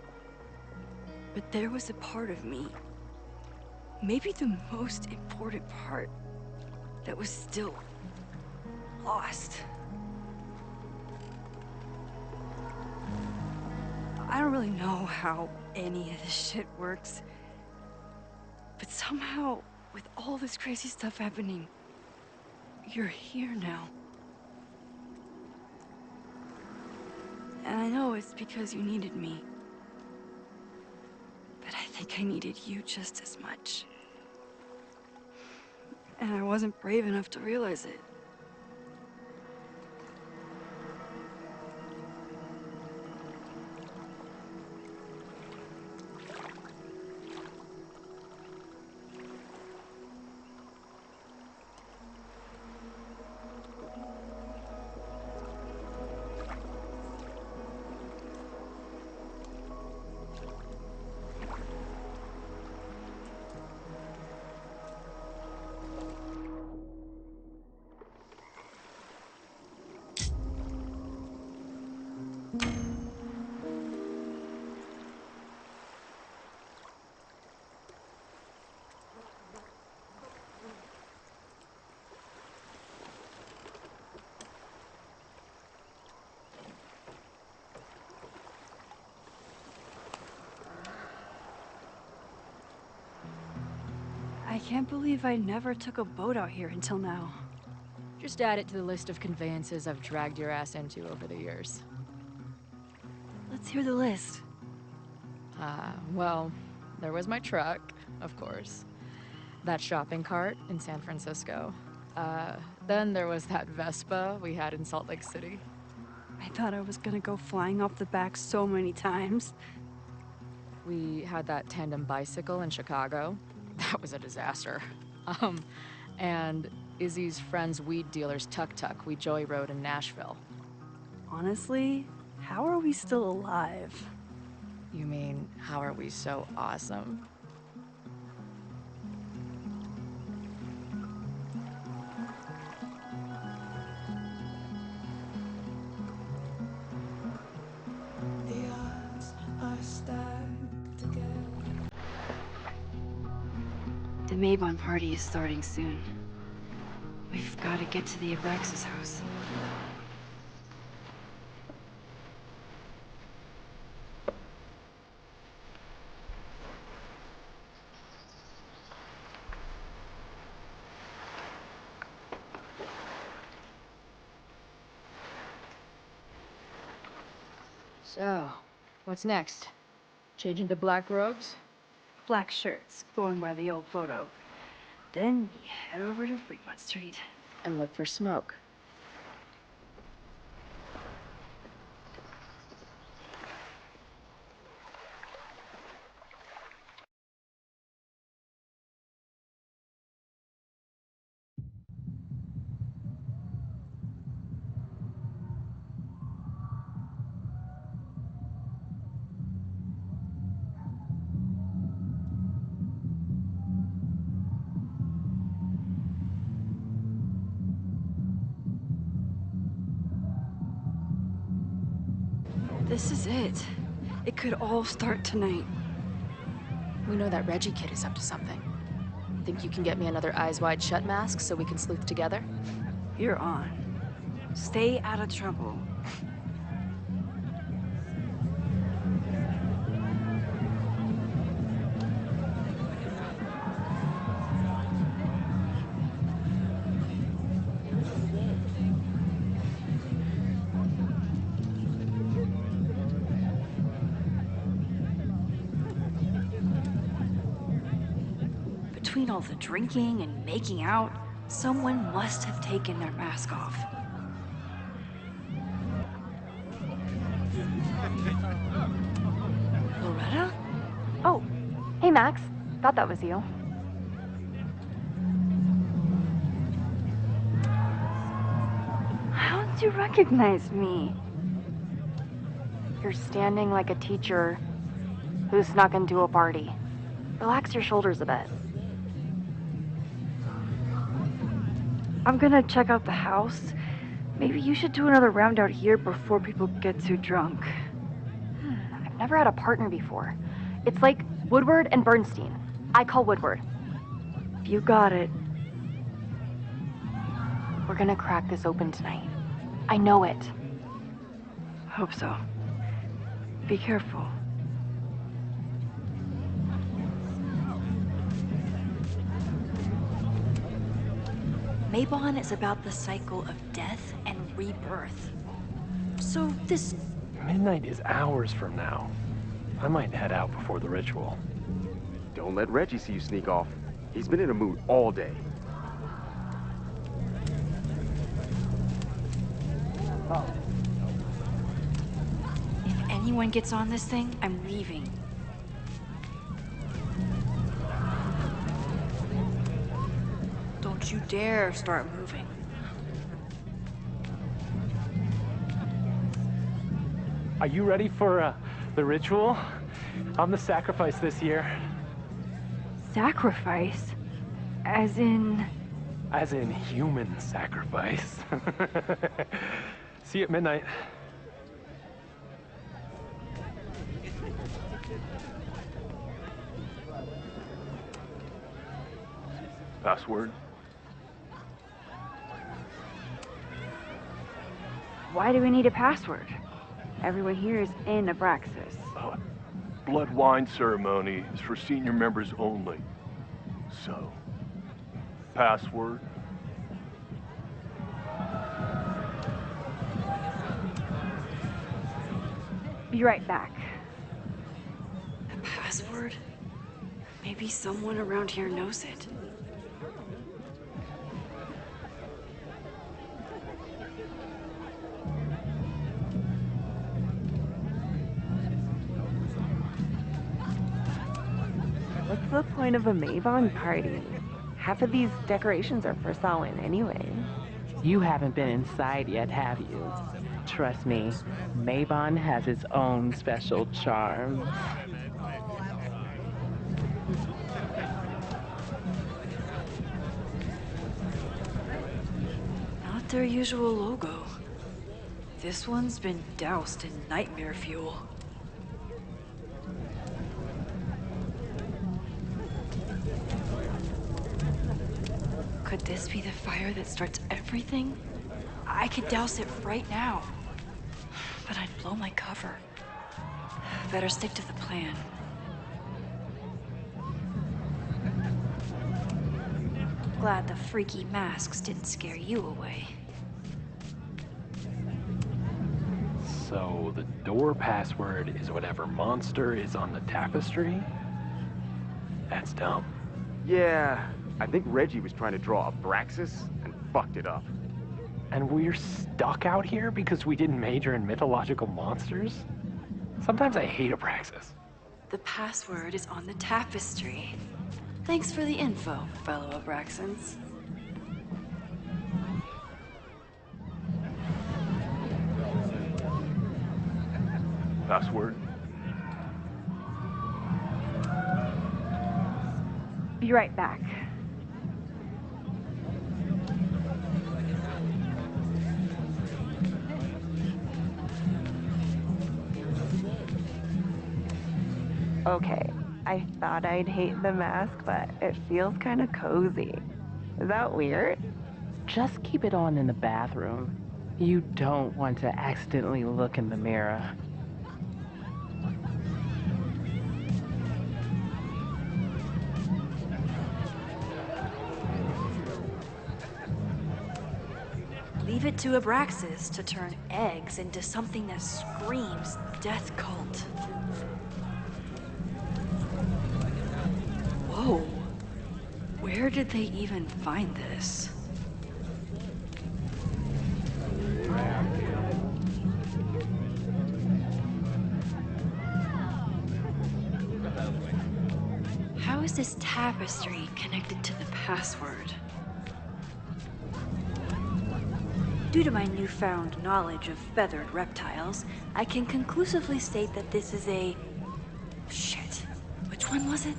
But there was a part of me, maybe the most important part, that was still lost. I don't really know how any of this shit works, but somehow, with all this crazy stuff happening, you're here now. And I know it's because you needed me. But I think I needed you just as much. And I wasn't brave enough to realize it. I can't believe I never took a boat out here until now. Just add it to the list of conveyances I've dragged your ass into over the years. Let's hear the list. Well, there was my truck, of course. That shopping cart in San Francisco. Then there was that Vespa we had in Salt Lake City. I thought I was gonna go flying off the back so many times. We had that tandem bicycle in Chicago. That was a disaster. And Izzy's friend's weed dealer's tuk-tuk we joyrode in Nashville. Honestly, how are we still alive? You mean, how are we so awesome? The Maybon party is starting soon. We've got to get to the Abraxas house. So, what's next? Change into black robes? Black shirts, going by the old photo. Then you head over to Fremont Street. And look for smoke. This is it. It could all start tonight. We know that Reggie kid is up to something. Think you can get me another Eyes Wide Shut mask so we can sleuth together? You're on. Stay out of trouble. Between all the drinking and making out, someone must have taken their mask off. Loretta? Oh, hey Max. Thought that was you. How did you recognize me? You're standing like a teacher who snuck into a party. Relax your shoulders a bit. I'm gonna check out the house. Maybe you should do another round out here before people get too drunk. I've never had a partner before. It's like Woodward and Bernstein. I call Woodward. You got it. We're gonna crack this open tonight. I know it. Hope so. Be careful. Maybon is about the cycle of death and rebirth. So this Midnight is hours from now. I might head out before the ritual. Don't let Reggie see you sneak off. He's been in a mood all day. If anyone gets on this thing, I'm leaving. Don't you dare start moving. Are you ready for the ritual? I'm the sacrifice this year. Sacrifice? As in... As in human sacrifice. See you at midnight. Password? Why do we need a password? Everyone here is in Abraxas. Blood wine ceremony is for senior members only. So, password? Be right back. A password? Maybe someone around here knows it. What's the point of a Mavon party? Half of these decorations are for Samhain anyway. You haven't been inside yet, have you? Trust me, Mavon has its own special charm. Not their usual logo. This one's been doused in nightmare fuel. Could this be the fire that starts everything? I could douse it right now. But I'd blow my cover. Better stick to the plan. Glad the freaky masks didn't scare you away. So the door password is whatever monster is on the tapestry? That's dumb. Yeah, I think Reggie was trying to draw Abraxas and fucked it up. And we're stuck out here because we didn't major in mythological monsters? Sometimes I hate Abraxas. The password is on the tapestry. Thanks for the info, fellow Abraxans. Password? Be right back. Okay, I thought I'd hate the mask, but it feels kind of cozy. Is that weird? Just keep it on in the bathroom. You don't want to accidentally look in the mirror. Leave it to Abraxas to turn eggs into something that screams death cult. Whoa. Where did they even find this? How is this tapestry connected to the password? Due to my newfound knowledge of feathered reptiles, I can conclusively state that this is a... Shit. Which one was it?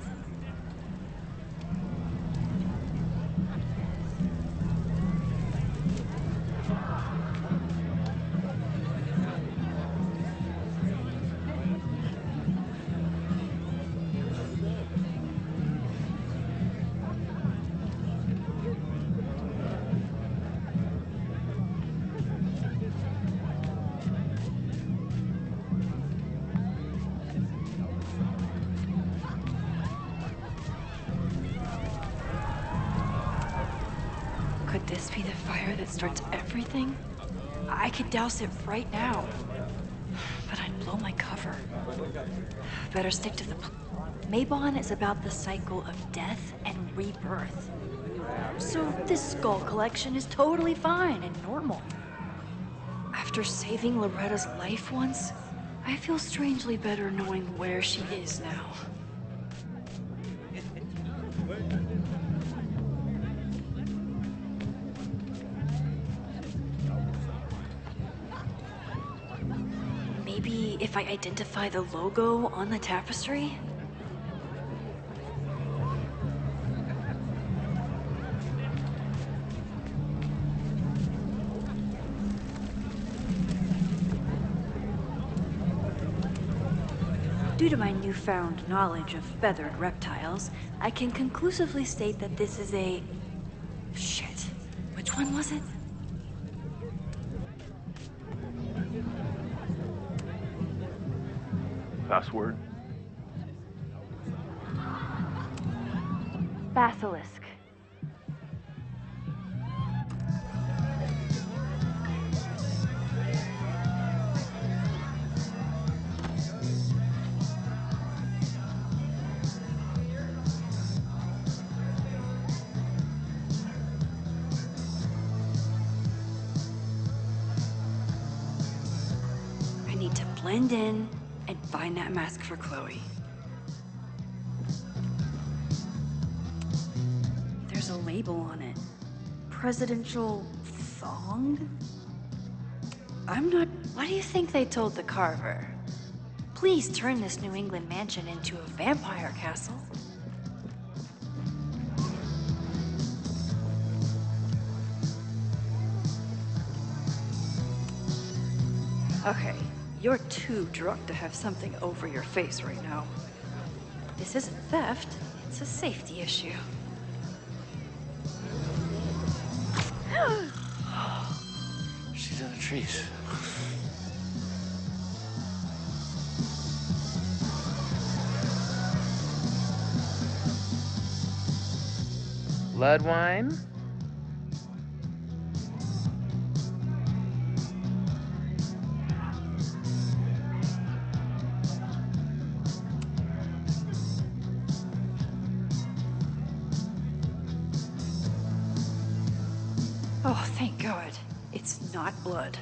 Could this be the fire that starts everything? I could douse it right now. But blow my cover. Better stick to the Mabon is about the cycle of death and rebirth. So this skull collection is totally fine and normal. After saving Loretta's life once, I feel strangely better knowing where she is now. Maybe if I identify the logo on the tapestry? Due to my newfound knowledge of feathered reptiles, I can conclusively state that this is a... Shit. Which one was it? Password? Basilisk. I need to blend in and find that mask for Chloe. There's a label on it. Presidential thong? I'm not... What do you think they told the carver? Please turn this New England mansion into a vampire castle. Okay, you're too drunk to have something over your face right now. This isn't theft, it's a safety issue. She's in a treat. Blood wine? Oh, thank God. It's not blood.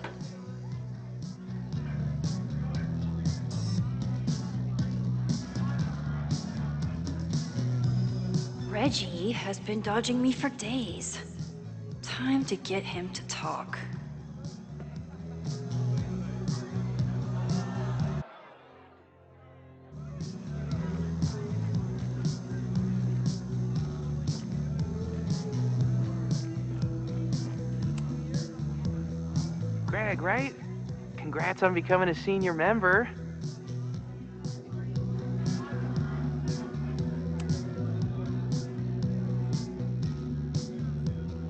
Reggie has been dodging me for days. Time to get him to talk. Greg, right? Congrats on becoming a senior member.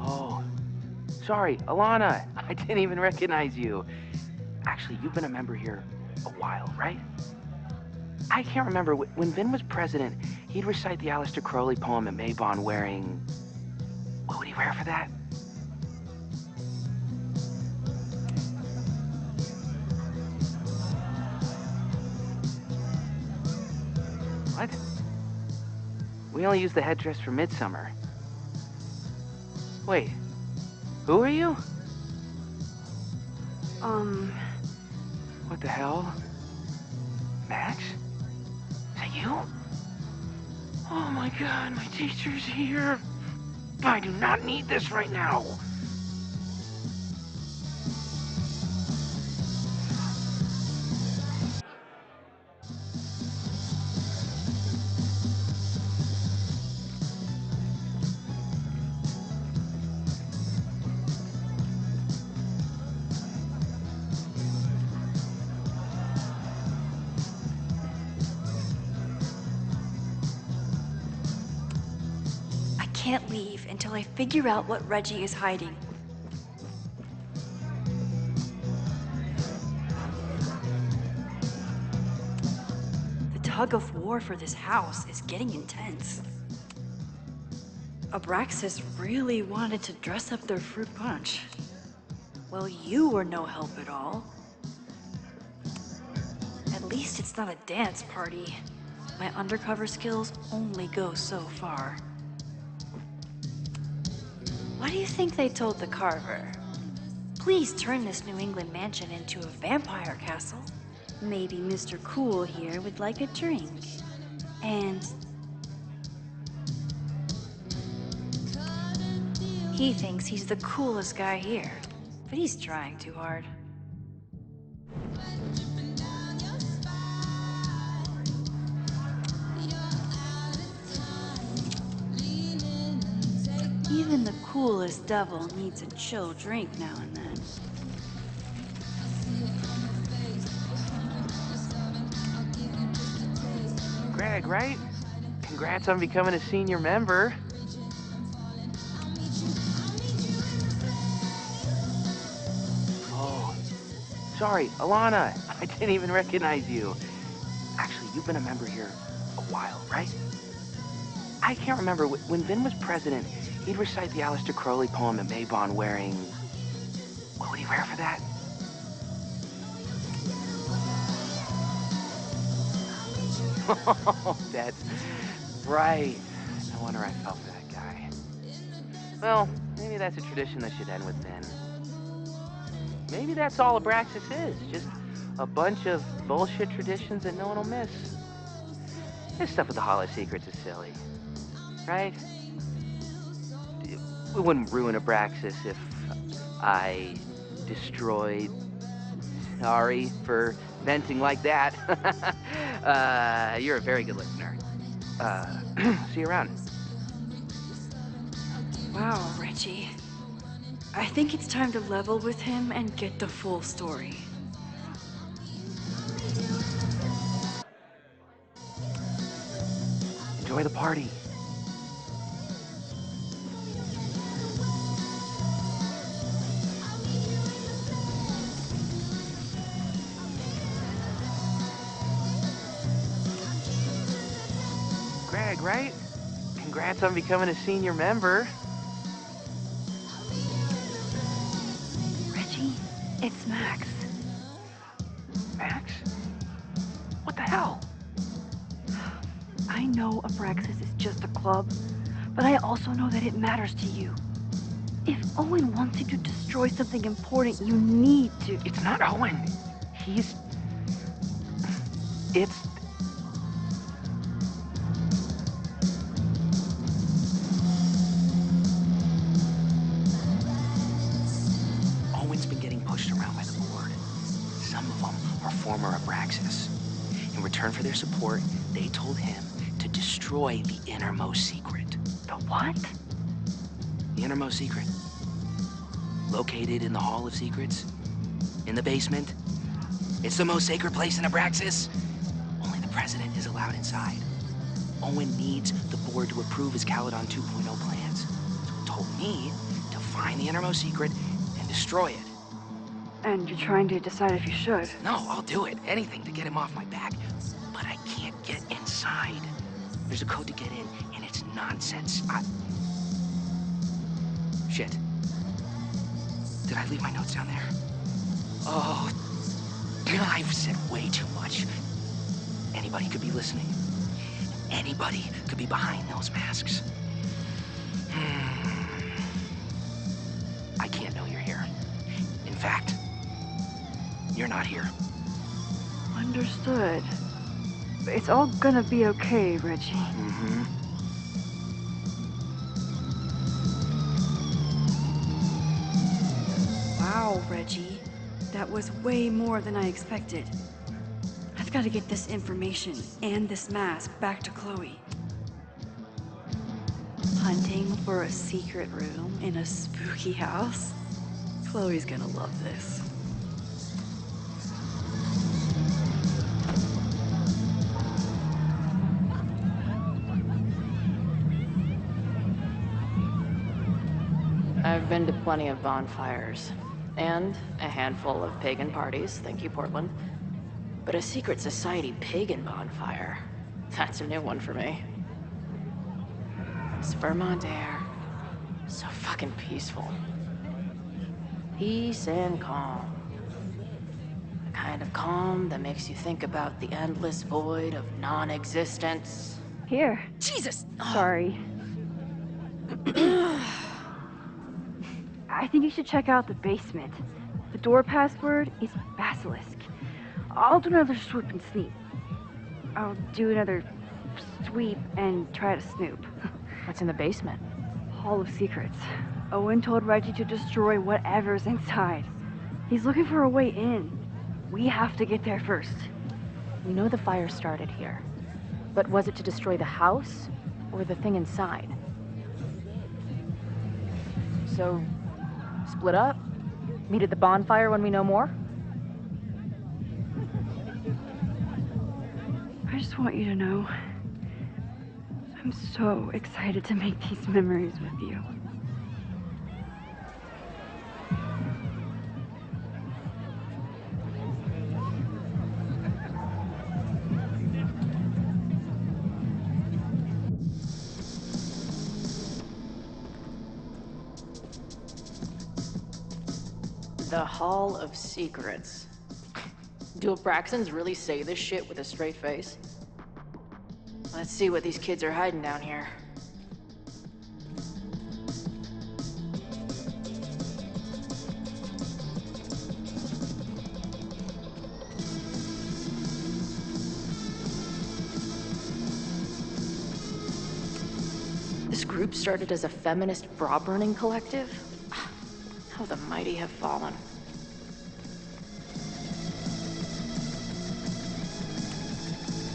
Oh, sorry, Alana. I didn't even recognize you. Actually, you've been a member here a while, right? I can't remember. When Vin was president, he'd recite the Aleister Crowley poem at Mabon wearing... What would he wear for that? What? We only use the headdress for midsummer. Wait, who are you? What the hell? Max? Is that you? Oh my God, my teacher's here. I do not need this right now. I can't leave until I figure out what Reggie is hiding. The tug of war for this house is getting intense. Abraxas really wanted to dress up their fruit punch. Well, you were no help at all. least it's not a dance party. My undercover skills only go so far. What do you think they told the carver? Please turn this New England mansion into a vampire castle. Maybe Mr. Cool here would like a drink. And he thinks he's the coolest guy here, but he's trying too hard. Even the coolest devil needs a chill drink now and then. Greg, right? Congrats on becoming a senior member. Oh, sorry, Alana. I didn't even recognize you. Actually, you've been a member here a while, right? I can't remember. When Vin was president, he'd recite the Aleister Crowley poem at Maybon wearing... What would he wear for that? Oh, that's right. No wonder I fell for that guy. Well, maybe that's a tradition that should end with Vin. Maybe that's all Abraxas is. Just a bunch of bullshit traditions that no one will miss. This stuff with the Hall of Secrets is silly. Right? It wouldn't ruin Abraxas if I destroyed... Sorry for venting like that. You're a very good listener. See you around. Wow, Reggie. I think it's time to level with him and get the full story. Enjoy the party. Greg, right? Congrats on becoming a senior member. Reggie, it's Max. Max? What the hell? I know Abraxas is just a club, but I also know that it matters to you. If Owen wants you to destroy something important, you need to... It's not Owen. It's... Owen's been getting pushed around by the board. Some of them are former Abraxas. In return for their support, they told him to destroy the innermost secret. The what? The innermost secret. Located in the Hall of Secrets. In the basement. It's the most sacred place in Abraxas. Only the president is allowed inside. Owen needs the board to approve his Caledon 2.0 plans. So he told me to find the innermost secret and destroy it. And you're trying to decide if you should. No, I'll do it. Anything to get him off my back. But I can't get inside. There's a code to get in, and it's nonsense. Shit. Did I leave my notes down there? Oh, I've said way too much. Anybody could be listening. Anybody could be behind those masks. I can't know you're here. In fact, you're not here. Understood. It's all gonna be okay, Reggie. Mm-hmm. Wow, Reggie. That was way more than I expected. I've got to get this information and this mask back to Chloe. Hunting for a secret room in a spooky house? Chloe's gonna love this. I've been to plenty of bonfires, and a handful of pagan parties, thank you, Portland. But a secret society pagan bonfire, that's a new one for me. This Vermont air, so fucking peaceful. Peace and calm. The kind of calm that makes you think about the endless void of non-existence. Here. Jesus! Sorry. I think you should check out the basement. The door password is basilisk. I'll do another swoop and sneak. I'll do another sweep and try to snoop. What's in the basement? Hall of Secrets. Owen told Reggie to destroy whatever's inside. He's looking for a way in. We have to get there first. We know the fire started here. But was it to destroy the house or the thing inside? So, split up? Meet at the bonfire when we know more? I just want you to know, I'm so excited to make these memories with you. The Hall of Secrets. Do Abraxans really say this shit with a straight face? Let's see what these kids are hiding down here. This group started as a feminist bra-burning collective? How the mighty have fallen.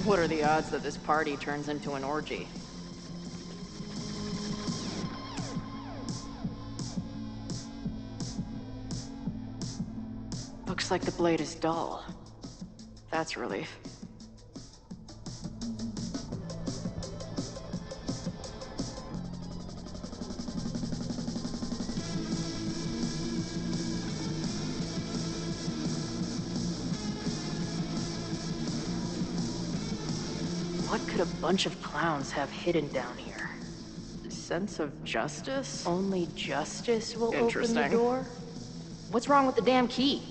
What are the odds that this party turns into an orgy? Looks like the blade is dull. That's a relief. What could a bunch of clowns have hidden down here? Sense of justice? Only justice will open the door? What's wrong with the damn key?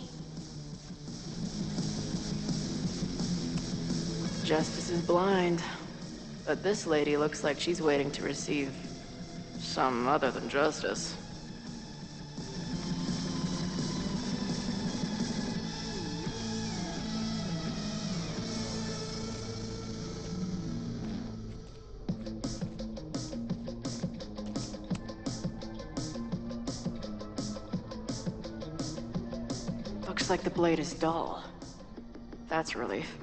Justice is blind. But this lady looks like she's waiting to receive some other than justice. Looks like the blade is dull. That's a relief.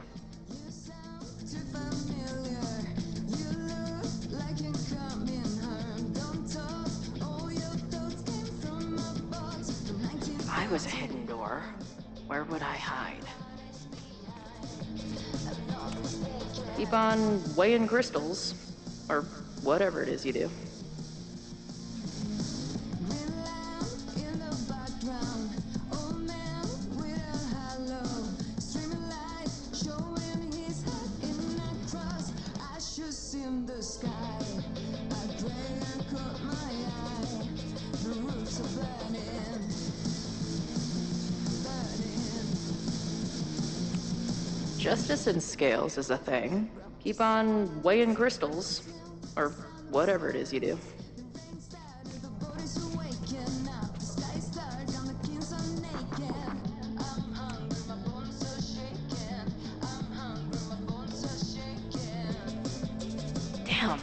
If I was a hidden door, where would I hide? Keep on weighing crystals, or whatever it is you do. Justice in scales is a thing. Keep on weighing crystals, or whatever it is you do. Damn.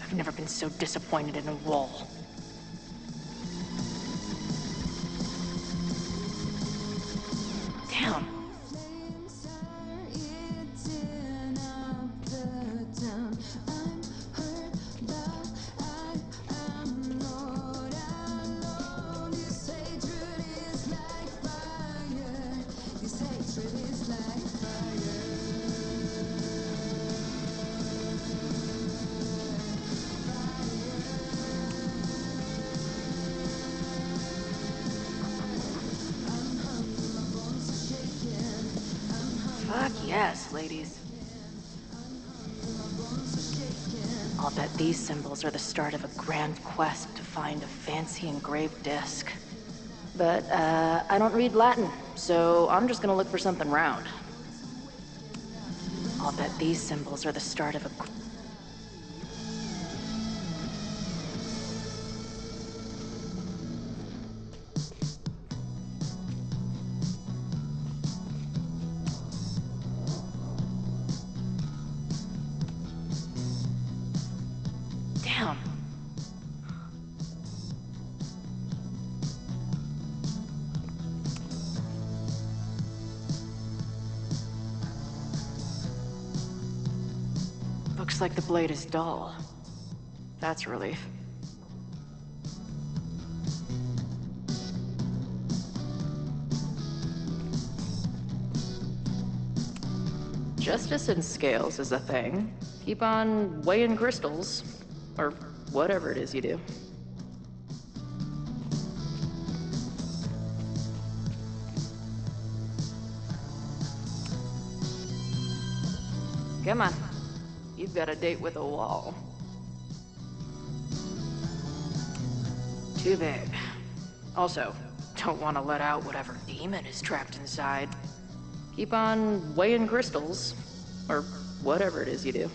I've never been so disappointed in a wall. Damn. I'll bet these symbols are the start of a grand quest to find a fancy engraved disc. But, I don't read Latin, so I'm just gonna look for something round. I'll bet these symbols are the start of a... Damn. Looks like the blade is dull. That's a relief. Justice in scales is a thing. Keep on weighing crystals. Or whatever it is you do. Come on. You've got a date with a wall. Too big. Also, don't want to let out whatever demon is trapped inside. Keep on weighing crystals. Or whatever it is you do.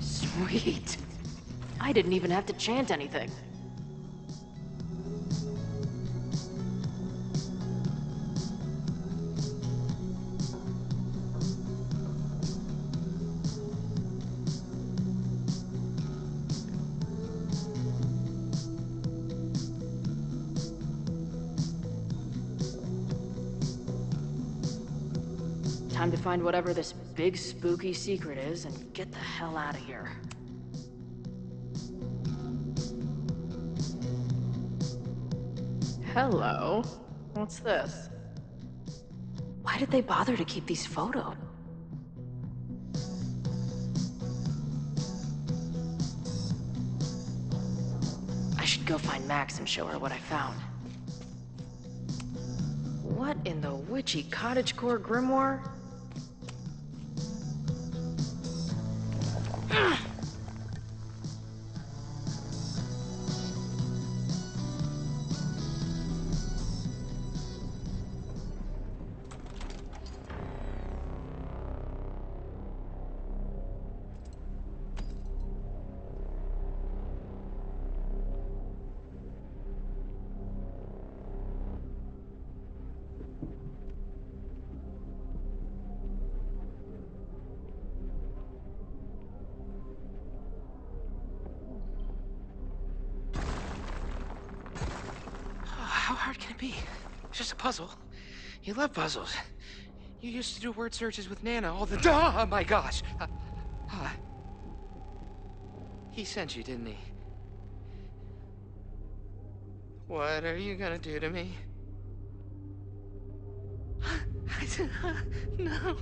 Sweet. I didn't even have to chant anything. Time to find whatever this big spooky secret is and get the hell out of here. Hello. What's this? Why did they bother to keep these photos? I should go find Max and show her what I found. What in the witchy cottagecore grimoire? How hard can it be? It's just a puzzle. You love puzzles. You used to do word searches with Nana all the time. Oh my gosh. He sent you, didn't he? What are you gonna do to me? No.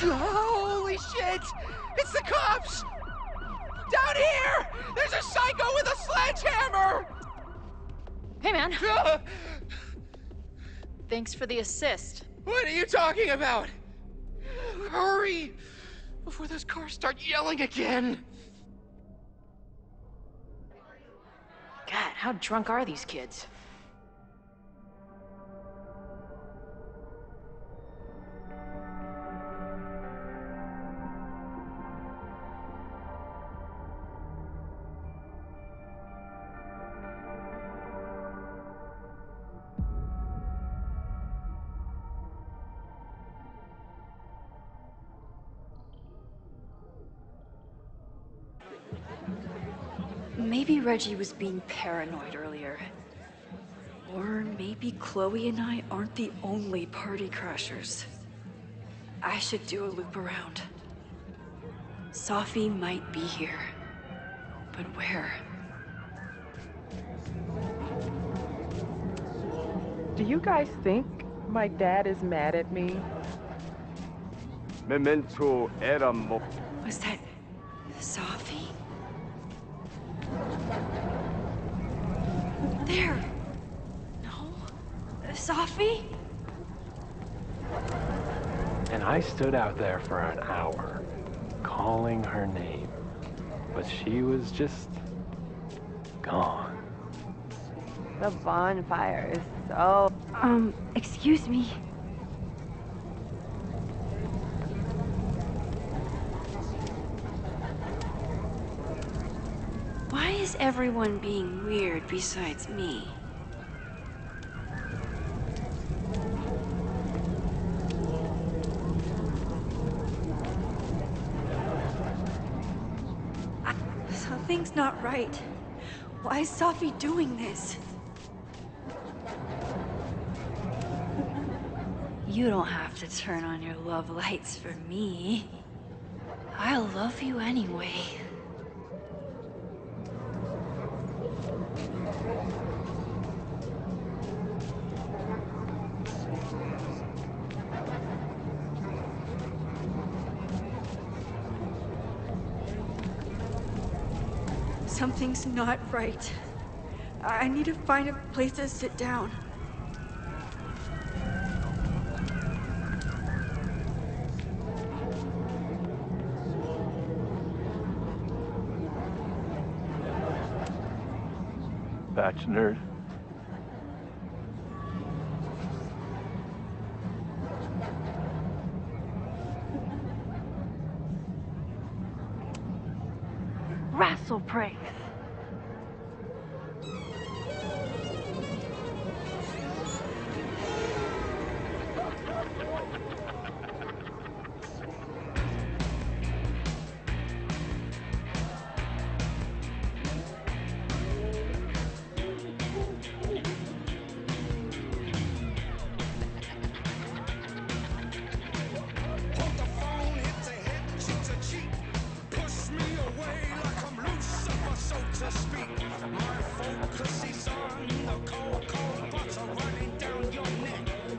Holy shit! It's the cops! Down here! There's a psycho with a sledgehammer! Hey, man. Thanks for the assist. What are you talking about? Hurry! Before those cars start yelling again! God, how drunk are these kids? Maybe Reggie was being paranoid earlier. Or maybe Chloe and I aren't the only party crashers. I should do a loop around. Safi might be here. But where? Do you guys think my dad is mad at me? Memento eramo. Was that Safi? There! No? Safi? And I stood out there for an hour, calling her name. But she was just gone. The bonfire is so... Excuse me. Why is everyone being weird besides me? Something's not right. Why is Safi doing this? You don't have to turn on your love lights for me. I'll love you anyway. Something's not right. I need to find a place to sit down. Batch nerd. Wrestle breaks.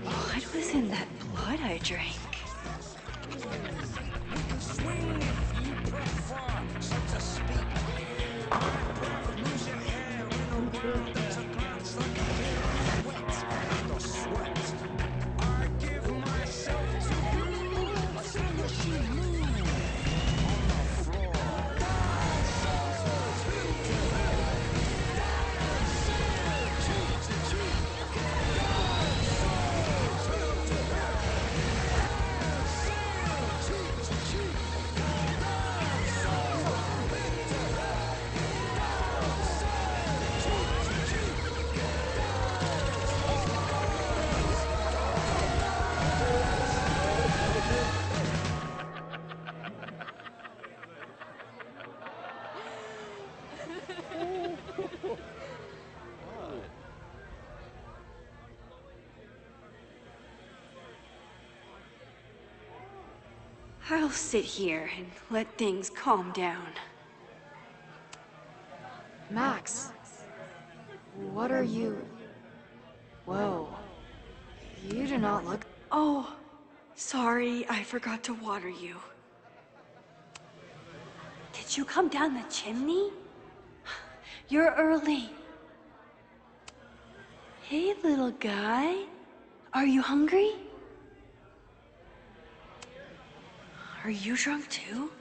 What was in that blood I drank? I'll sit here and let things calm down. Max, what are you... Whoa. You do not look... Oh, sorry, I forgot to water you. Did you come down the chimney? You're early. Hey, little guy. Are you hungry? Are you drunk too?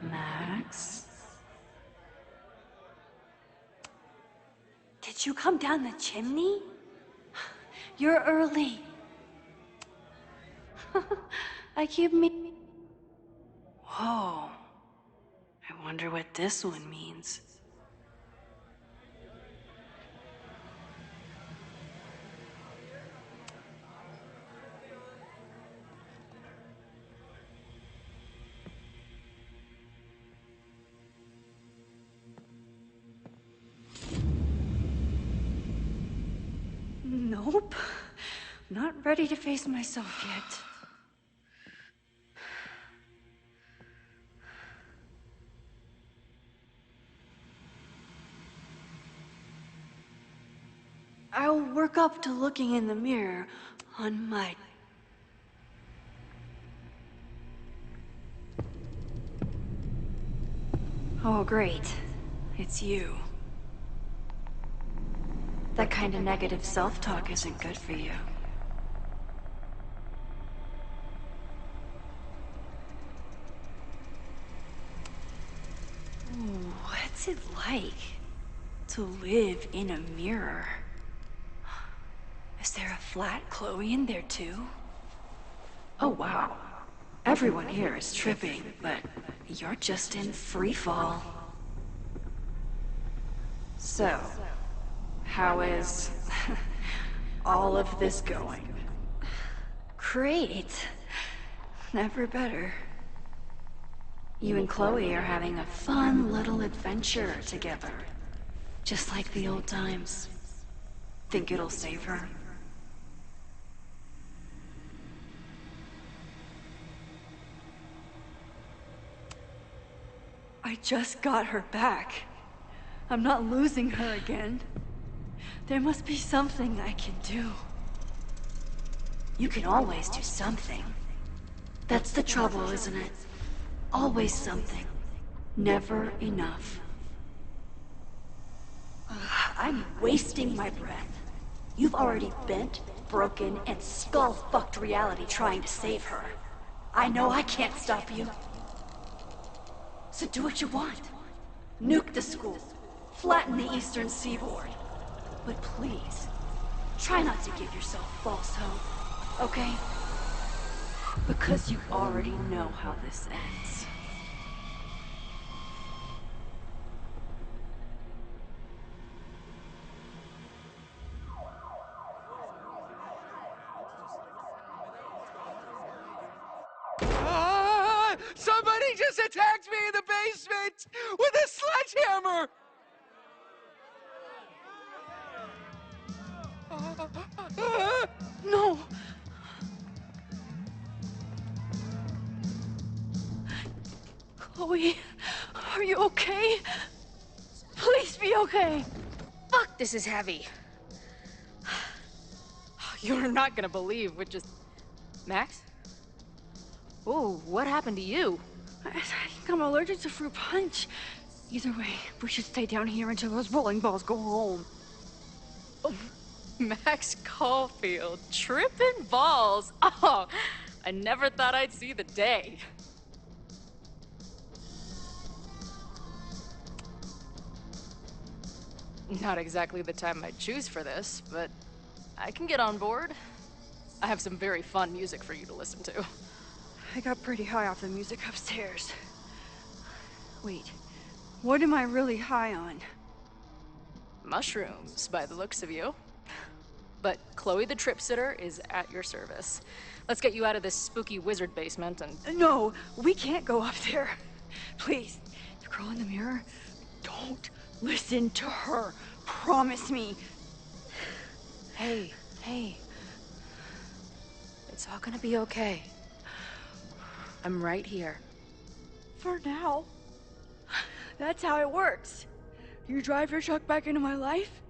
Max? Did you come down the chimney? You're early. I keep me... Whoa. I wonder what this one means. Nope. Not ready to face myself yet. I'll work up to looking in the mirror on my... Oh, great. It's you. That kind of negative self-talk isn't good for you. Ooh, what's it like to live in a mirror? Is there a flat Chloe in there too? Oh wow. Everyone here is tripping, but you're just in free fall. So, how is all of this going? Great. Never better. You and Chloe are having a fun little adventure together. Just like the old times. Think it'll save her? I just got her back. I'm not losing her again. There must be something I can do. You can always do something. That's the trouble, isn't it? Always something. Never enough. I'm wasting my breath. You've already bent, broken, and skull-fucked reality trying to save her. I know I can't stop you. So do what you want. Nuke the school. Flatten the eastern seaboard. But please, try not to give yourself false hope, okay? Because you already know how this ends. Somebody just attacked me in the basement with a sledgehammer! No! Chloe, are you okay? Please be okay! Fuck, this is heavy. You're not gonna believe what just... Max? Ooh, what happened to you? I think I'm allergic to fruit punch. Either way, we should stay down here until those bowling balls go home. Oh, Max Caulfield, tripping balls. Oh, I never thought I'd see the day. Not exactly the time I'd choose for this, but I can get on board. I have some very fun music for you to listen to. I got pretty high off the music upstairs. Wait, what am I really high on? Mushrooms, by the looks of you. But Chloe the Trip Sitter is at your service. Let's get you out of this spooky wizard basement and... No, we can't go up there. Please, the girl in the mirror, don't listen to her. Promise me. Hey, hey. It's all gonna be okay. I'm right here. For now. That's how it works. You drive your truck back into my life.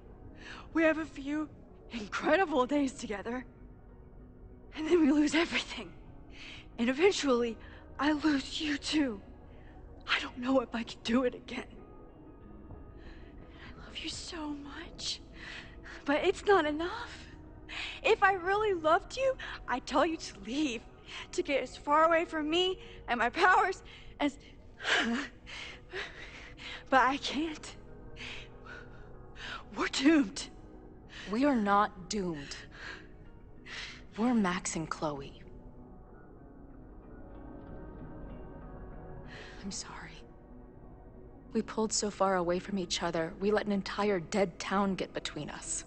We have a few incredible days together. And then we lose everything. And eventually, I lose you too. I don't know if I can do it again. I love you so much. But it's not enough. If I really loved you, I'd tell you to leave. To get as far away from me and my powers as... But I can't. We're doomed. We are not doomed. We're Max and Chloe. I'm sorry. We pulled so far away from each other, we let an entire dead town get between us.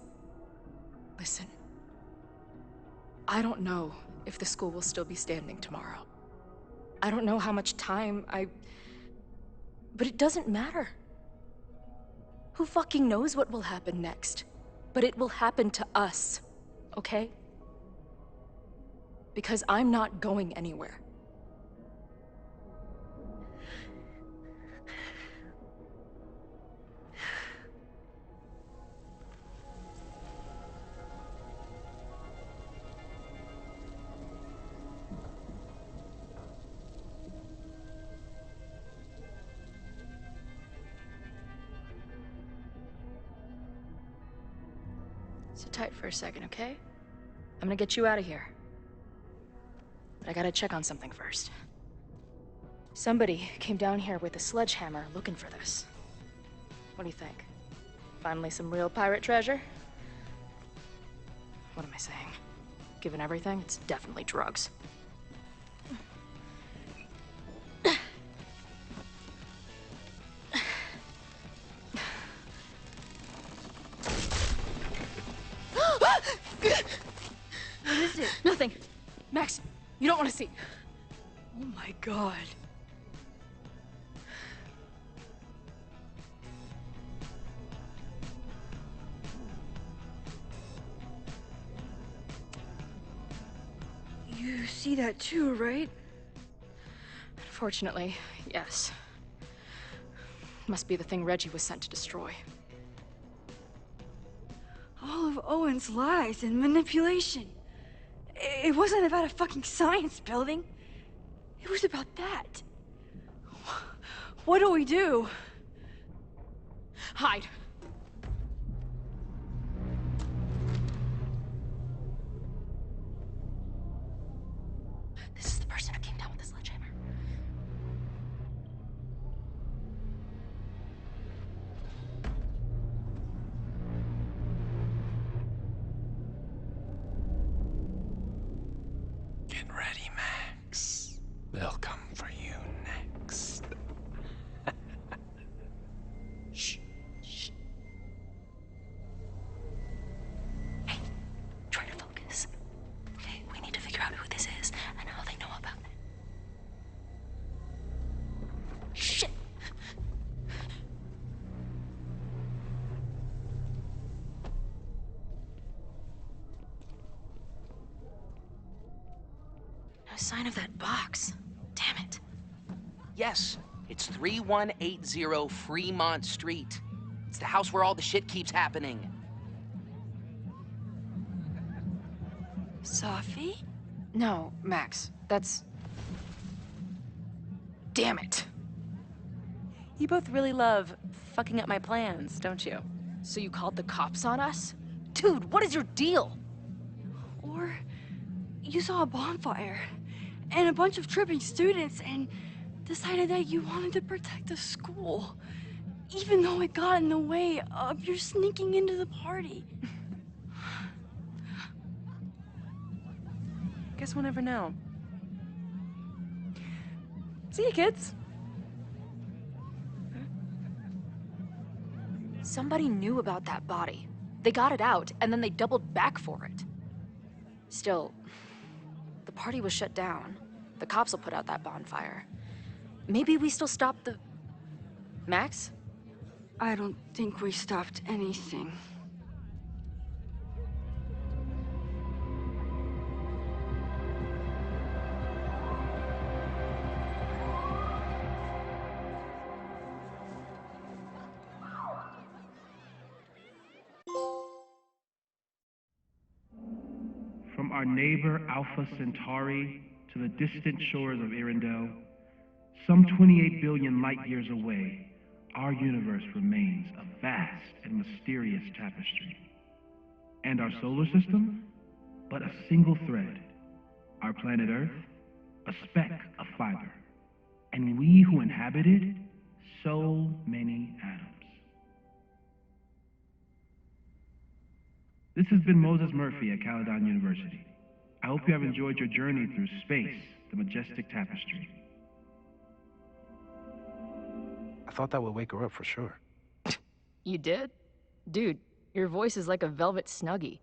Listen, I don't know if the school will still be standing tomorrow. I don't know how much time but it doesn't matter. Who fucking knows what will happen next? But it will happen to us. okay? Because I'm not going anywhere. Sit tight for a second, okay? I'm gonna get you out of here. But I gotta check on something first. Somebody came down here with a sledgehammer looking for this. What do you think? Finally some real pirate treasure? What am I saying? Given everything, it's definitely drugs. What is it? Nothing. Max, you don't want to see. Oh my god. You see that too, right? Unfortunately, yes. Must be the thing Reggie was sent to destroy. All of Owen's lies and manipulation. It wasn't about a fucking science building. It was about that. What do we do? Hide. This is the person who came down with the sledgehammer. Get ready, Max. They'll come for you next. Shh. Shh. Hey, try to focus. Okay, we need to figure out who this is and how they know about it. Shit! No sign of that box. Damn it. Yes, it's 3180 Fremont Street. It's the house where all the shit keeps happening. Safi? No, Max. That's... Damn it. You both really love fucking up my plans, don't you? So you called the cops on us? Dude, what is your deal? Or you saw a bonfire and a bunch of tripping students and decided that you wanted to protect the school, even though it got in the way of your sneaking into the party. Guess we'll never know. See you, kids. Somebody knew about that body. They got it out, and then they doubled back for it. Still, the party was shut down. The cops will put out that bonfire. Maybe we still stopped the... Max? I don't think we stopped anything. From our neighbor Alpha Centauri to the distant shores of Arendelle, some 28 billion light years away, our universe remains a vast and mysterious tapestry. And our solar system, but a single thread. Our planet Earth, a speck of fiber. And we who inhabit it, so many atoms. This has been Moses Murphy at Caledon University. I hope you have enjoyed your journey through space, the majestic tapestry. I thought that would wake her up for sure. You did? Dude, your voice is like a velvet snuggie.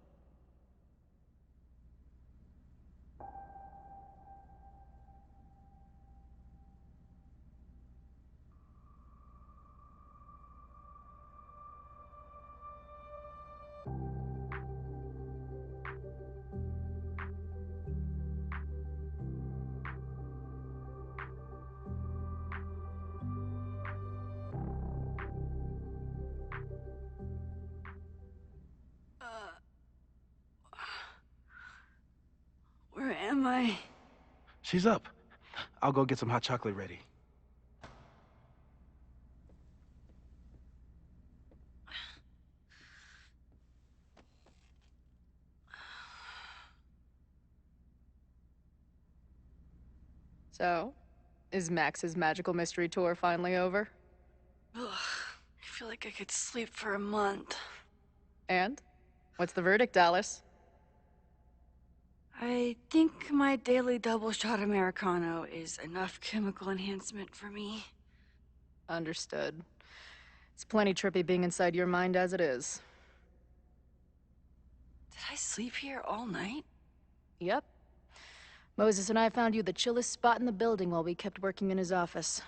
my... She's up. I'll go get some hot chocolate ready. So, is Max's magical mystery tour finally over? Ugh, I feel like I could sleep for a month. And? What's the verdict, Alice? I think my daily double shot Americano is enough chemical enhancement for me. Understood. It's plenty trippy being inside your mind as it is. Did I sleep here all night? Yep. Moses and I found you the chillest spot in the building while we kept working in his office.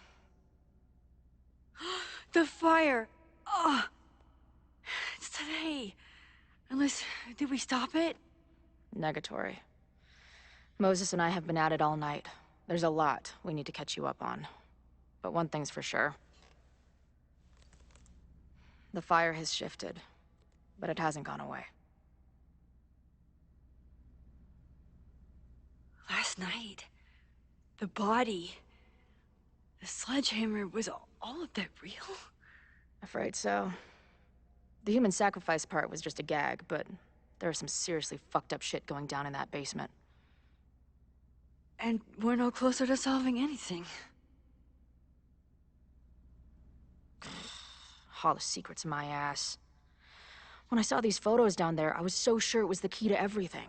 The fire! Oh! It's today. Unless, did we stop it? Negatory. Moses and I have been at it all night. There's a lot we need to catch you up on. But one thing's for sure. The fire has shifted, but it hasn't gone away. Last night, the body, the sledgehammer, was all of that real? Afraid so. The human sacrifice part was just a gag, but there was some seriously fucked up shit going down in that basement. And we're no closer to solving anything. All the secrets in my ass. When I saw these photos down there, I was so sure it was the key to everything.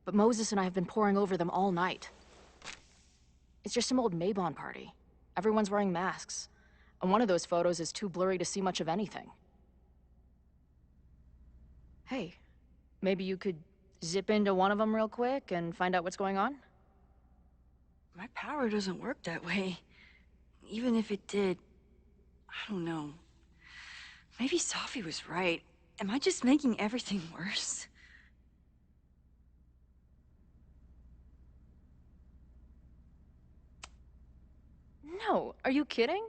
But Moses and I have been poring over them all night. It's just some old Mabon party. Everyone's wearing masks. And one of those photos is too blurry to see much of anything. Hey, maybe you could zip into one of them real quick and find out what's going on? My power doesn't work that way. Even if it did, I don't know. Maybe Safi was right. Am I just making everything worse? No, are you kidding?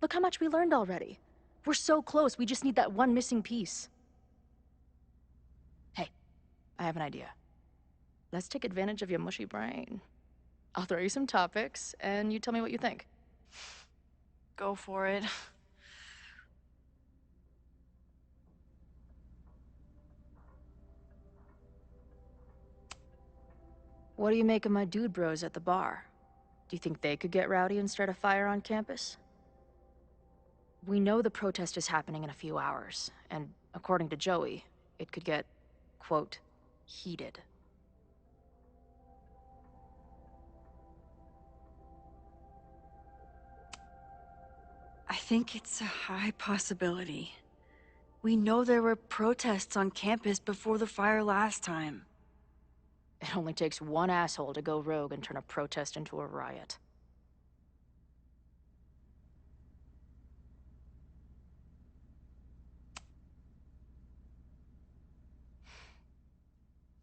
Look how much we learned already. We're so close, we just need that one missing piece. Hey, I have an idea. Let's take advantage of your mushy brain. I'll throw you some topics, and you tell me what you think. Go for it. What do you make of my dude bros at the bar? Do you think they could get rowdy and start a fire on campus? We know the protest is happening in a few hours, and according to Joey, it could get, quote, heated. I think it's a high possibility. We know there were protests on campus before the fire last time. It only takes one asshole to go rogue and turn a protest into a riot.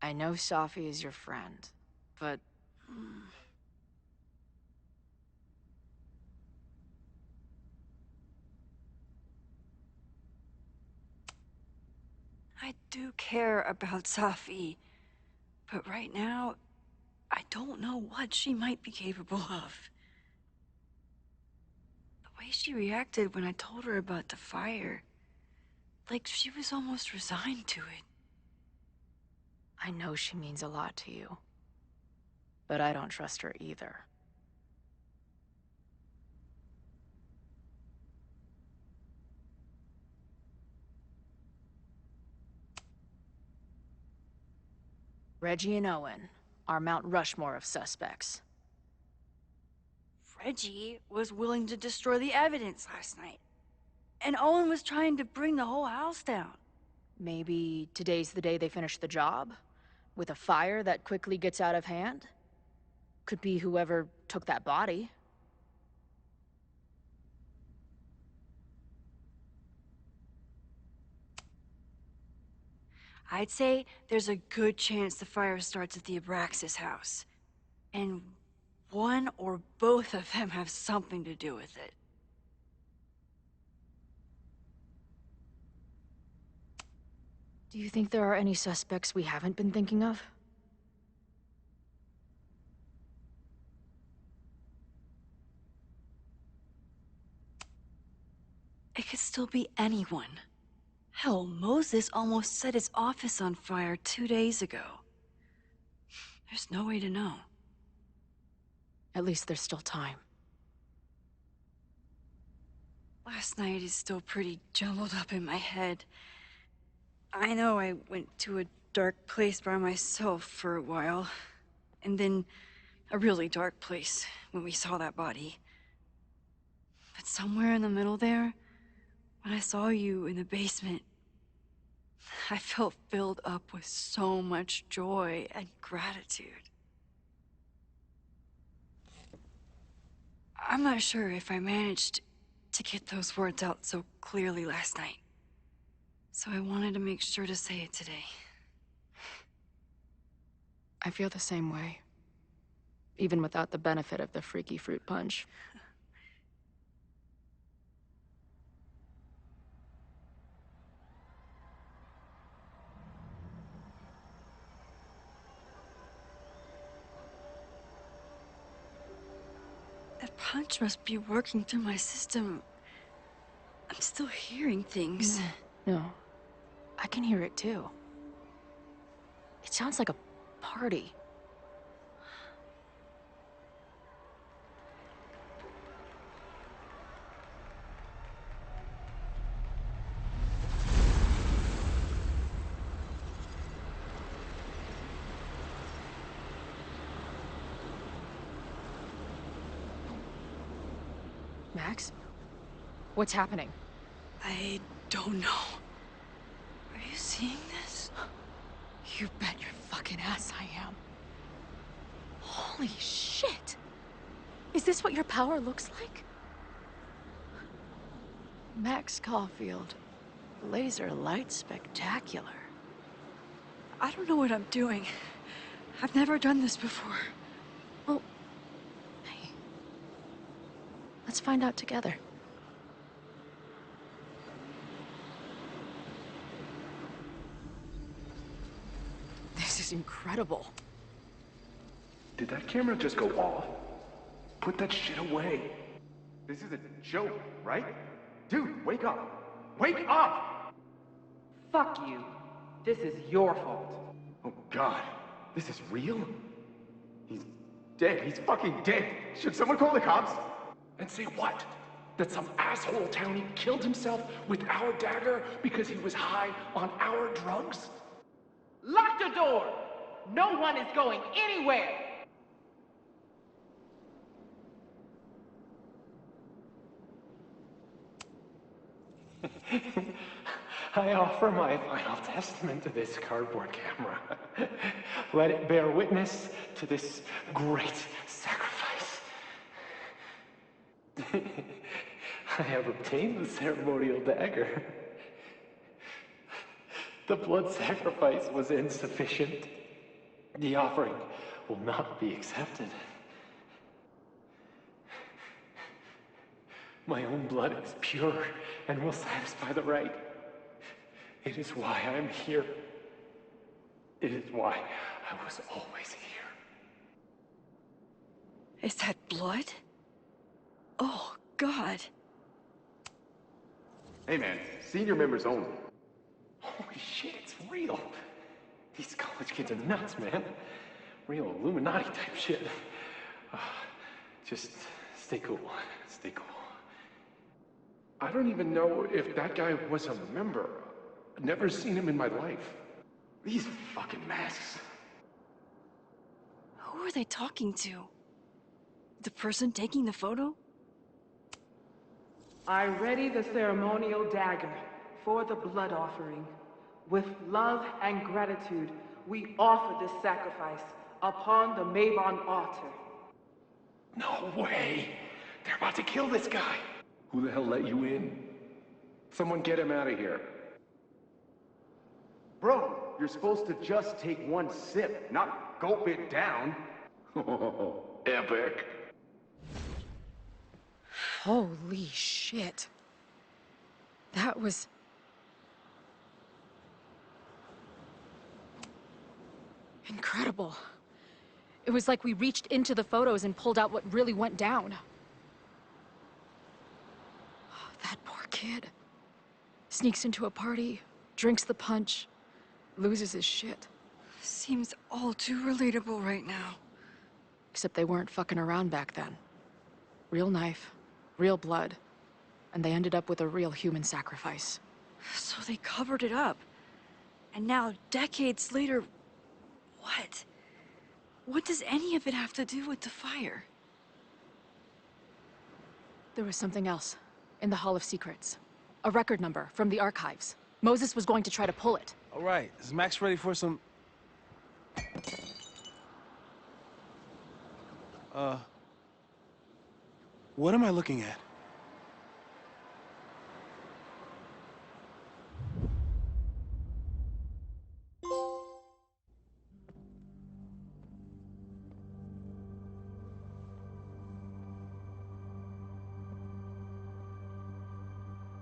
I know Safi is your friend, but... I do care about Safi, but right now, I don't know what she might be capable of. The way she reacted when I told her about the fire, like she was almost resigned to it. I know she means a lot to you, but I don't trust her either. Reggie and Owen are Mount Rushmore of suspects. Reggie was willing to destroy the evidence last night. And Owen was trying to bring the whole house down. Maybe today's the day they finish the job? With a fire that quickly gets out of hand? Could be whoever took that body. I'd say there's a good chance the fire starts at the Abraxas house. And one or both of them have something to do with it. Do you think there are any suspects we haven't been thinking of? still be anyone. Hell, Moses almost set his office on fire 2 days ago. There's no way to know. At least there's still time. Last night is still pretty jumbled up in my head. I know I went to a dark place by myself for a while, and then a really dark place when we saw that body. But somewhere in the middle there, when I saw you in the basement, I felt filled up with so much joy and gratitude. I'm not sure if I managed to get those words out so clearly last night. So I wanted to make sure to say it today. I feel the same way. Even without the benefit of the freaky fruit punch. That punch must be working through my system. I'm still hearing things. No. I can hear it too. It sounds like a party. Max? What's happening? I don't know. Are you seeing this? You bet your fucking ass I am. Holy shit! Is this what your power looks like? Max Caulfield. Laser light spectacular. I don't know what I'm doing. I've never done this before. Well, hey. Let's find out together. This is incredible. Did that camera just go off? Put that shit away. This is a joke, right? Dude, wake up! Wake up! Fuck you. This is your fault. Oh God, this is real? He's dead. He's fucking dead. Should someone call the cops? And say what? That some asshole townie killed himself with our dagger because he was high on our drugs? Lock the door! No one is going anywhere! I offer my final testament to this cardboard camera. Let it bear witness to this great sacrifice. I have obtained the ceremonial dagger. The blood sacrifice was insufficient. The offering will not be accepted. My own blood is pure and will satisfy the rite. It is why I'm here. It is why I was always here. Is that blood? Oh, God. Hey man, senior members only. Holy shit, it's real. These college kids are nuts, man. Real Illuminati type shit. Just stay cool. Stay cool. I don't even know if that guy was a member. Never seen him in my life. These fucking masks. Who are they talking to? The person taking the photo? I ready the ceremonial dagger for the blood offering. With love and gratitude, we offer this sacrifice upon the Mavon altar. No way! They're about to kill this guy! Who the hell let you in? Someone get him out of here. Bro, you're supposed to just take one sip, not gulp it down. Epic. Holy shit. That was... incredible. It was like we reached into the photos and pulled out what really went down. That poor kid. Sneaks into a party, drinks the punch, loses his shit. Seems all too relatable right now. Except they weren't fucking around back then. Real knife, real blood, and they ended up with a real human sacrifice. So they covered it up. And now, decades later, what? What does any of it have to do with the fire? There was something else in the Hall of Secrets. A record number from the archives. Moses was going to try to pull it. All right, is Max ready for some... What am I looking at?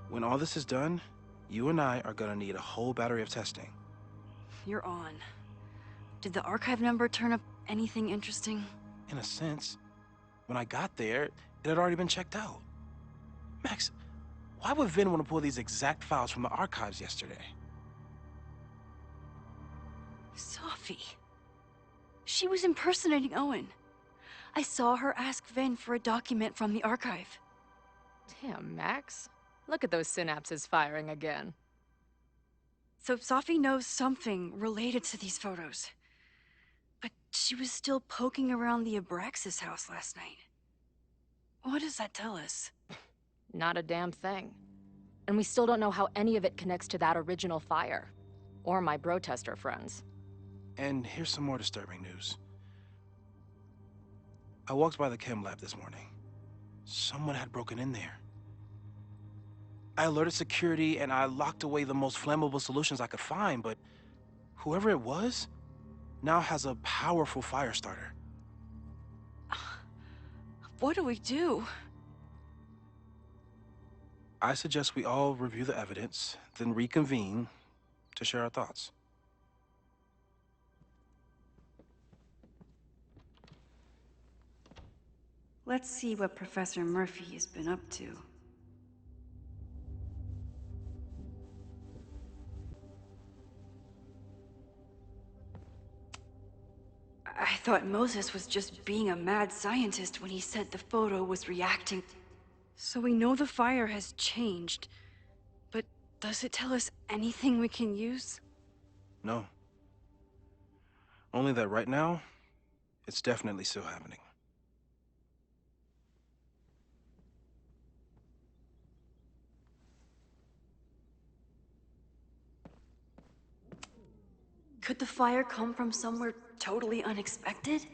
When all this is done, you and I are gonna need a whole battery of testing. You're on. Did the archive number turn up anything interesting? In a sense. When I got there, it had already been checked out. Max, why would Vin want to pull these exact files from the archives yesterday? Safi. She was impersonating Owen. I saw her ask Vin for a document from the archive. Damn, Max. Look at those synapses firing again. So Safi knows something related to these photos. But she was still poking around the Abraxas house last night. What does that tell us? Not a damn thing. And we still don't know how any of it connects to that original fire. Or my bro-tester friends. And here's some more disturbing news. I walked by the chem lab this morning. Someone had broken in there. I alerted security and I locked away the most flammable solutions I could find, but whoever it was now has a powerful fire starter. What do we do? I suggest we all review the evidence, then reconvene to share our thoughts. Let's see what Professor Murphy has been up to. I thought Moses was just being a mad scientist when he said the photo was reacting. So we know the fire has changed. But does it tell us anything we can use? No. Only that right now, it's definitely still happening. Could the fire come from somewhere totally unexpected?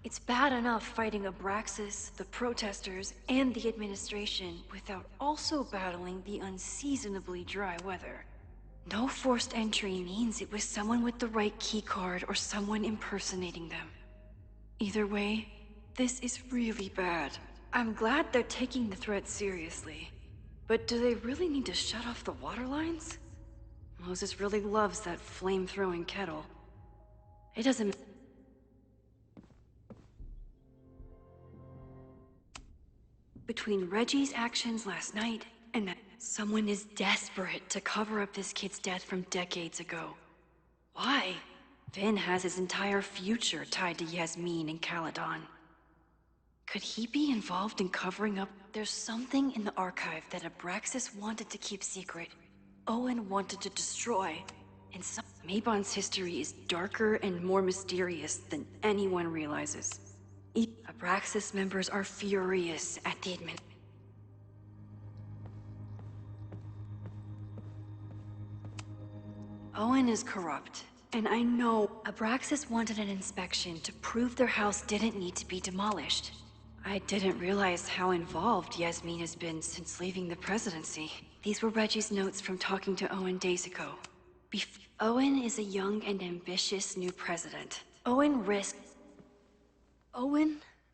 It's bad enough fighting Abraxas, the protesters, and the administration without also battling the unseasonably dry weather. No forced entry means it was someone with the right keycard or someone impersonating them. Either way, this is really bad. I'm glad they're taking the threat seriously. But do they really need to shut off the water lines? Moses really loves that flame-throwing kettle. It doesn't... Between Reggie's actions last night and that someone is desperate to cover up this kid's death from decades ago. Why? Vin has his entire future tied to Yasmin and Caledon. Could he be involved in covering up? There's something in the archive that Abraxas wanted to keep secret. Owen wanted to destroy. And Mabon's history is darker and more mysterious than anyone realizes. Abraxas members are furious at the Owen is corrupt, and I know Abraxas wanted an inspection to prove their house didn't need to be demolished. I didn't realize how involved Yasmin has been since leaving the presidency. These were Reggie's notes from talking to Owen days ago. Owen is a young and ambitious new president. Owen,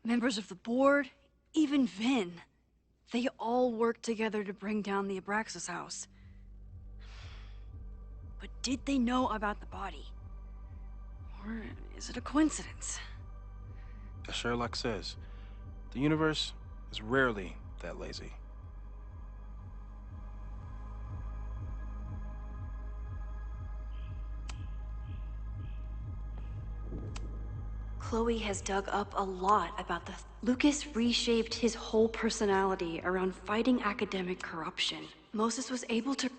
members of the board, even Vin. They all worked together to bring down the Abraxas house. But did they know about the body? Or is it a coincidence? As Sherlock says, the universe is rarely that lazy. Chloe has dug up a lot about the... Lucas reshaped his whole personality around fighting academic corruption. Moses was able to...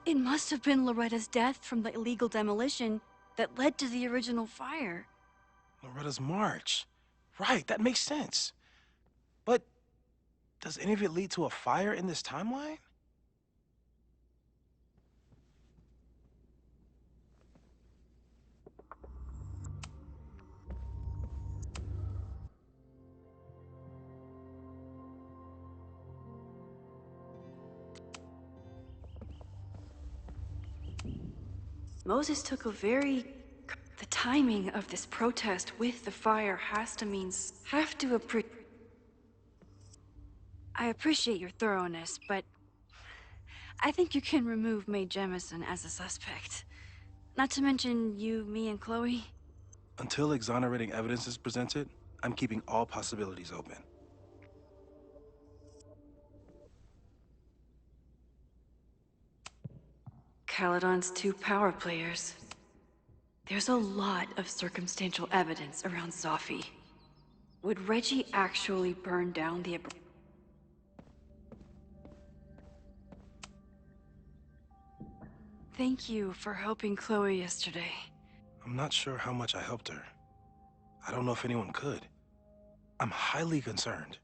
It must have been Loretta's death from the illegal demolition that led to the original fire. Loretta's march. Right, that makes sense. But does any of it lead to a fire in this timeline? Moses took a very... The timing of this protest with the fire has to mean... I appreciate your thoroughness, but... I think you can remove Mae Jemison as a suspect. Not to mention you, me, and Chloe. Until exonerating evidence is presented, I'm keeping all possibilities open. Caledon's 2 power players. There's a lot of circumstantial evidence around Safi. Would Reggie actually burn down the... Thank you for helping Chloe yesterday. I'm not sure how much I helped her. I don't know if anyone could. I'm highly concerned.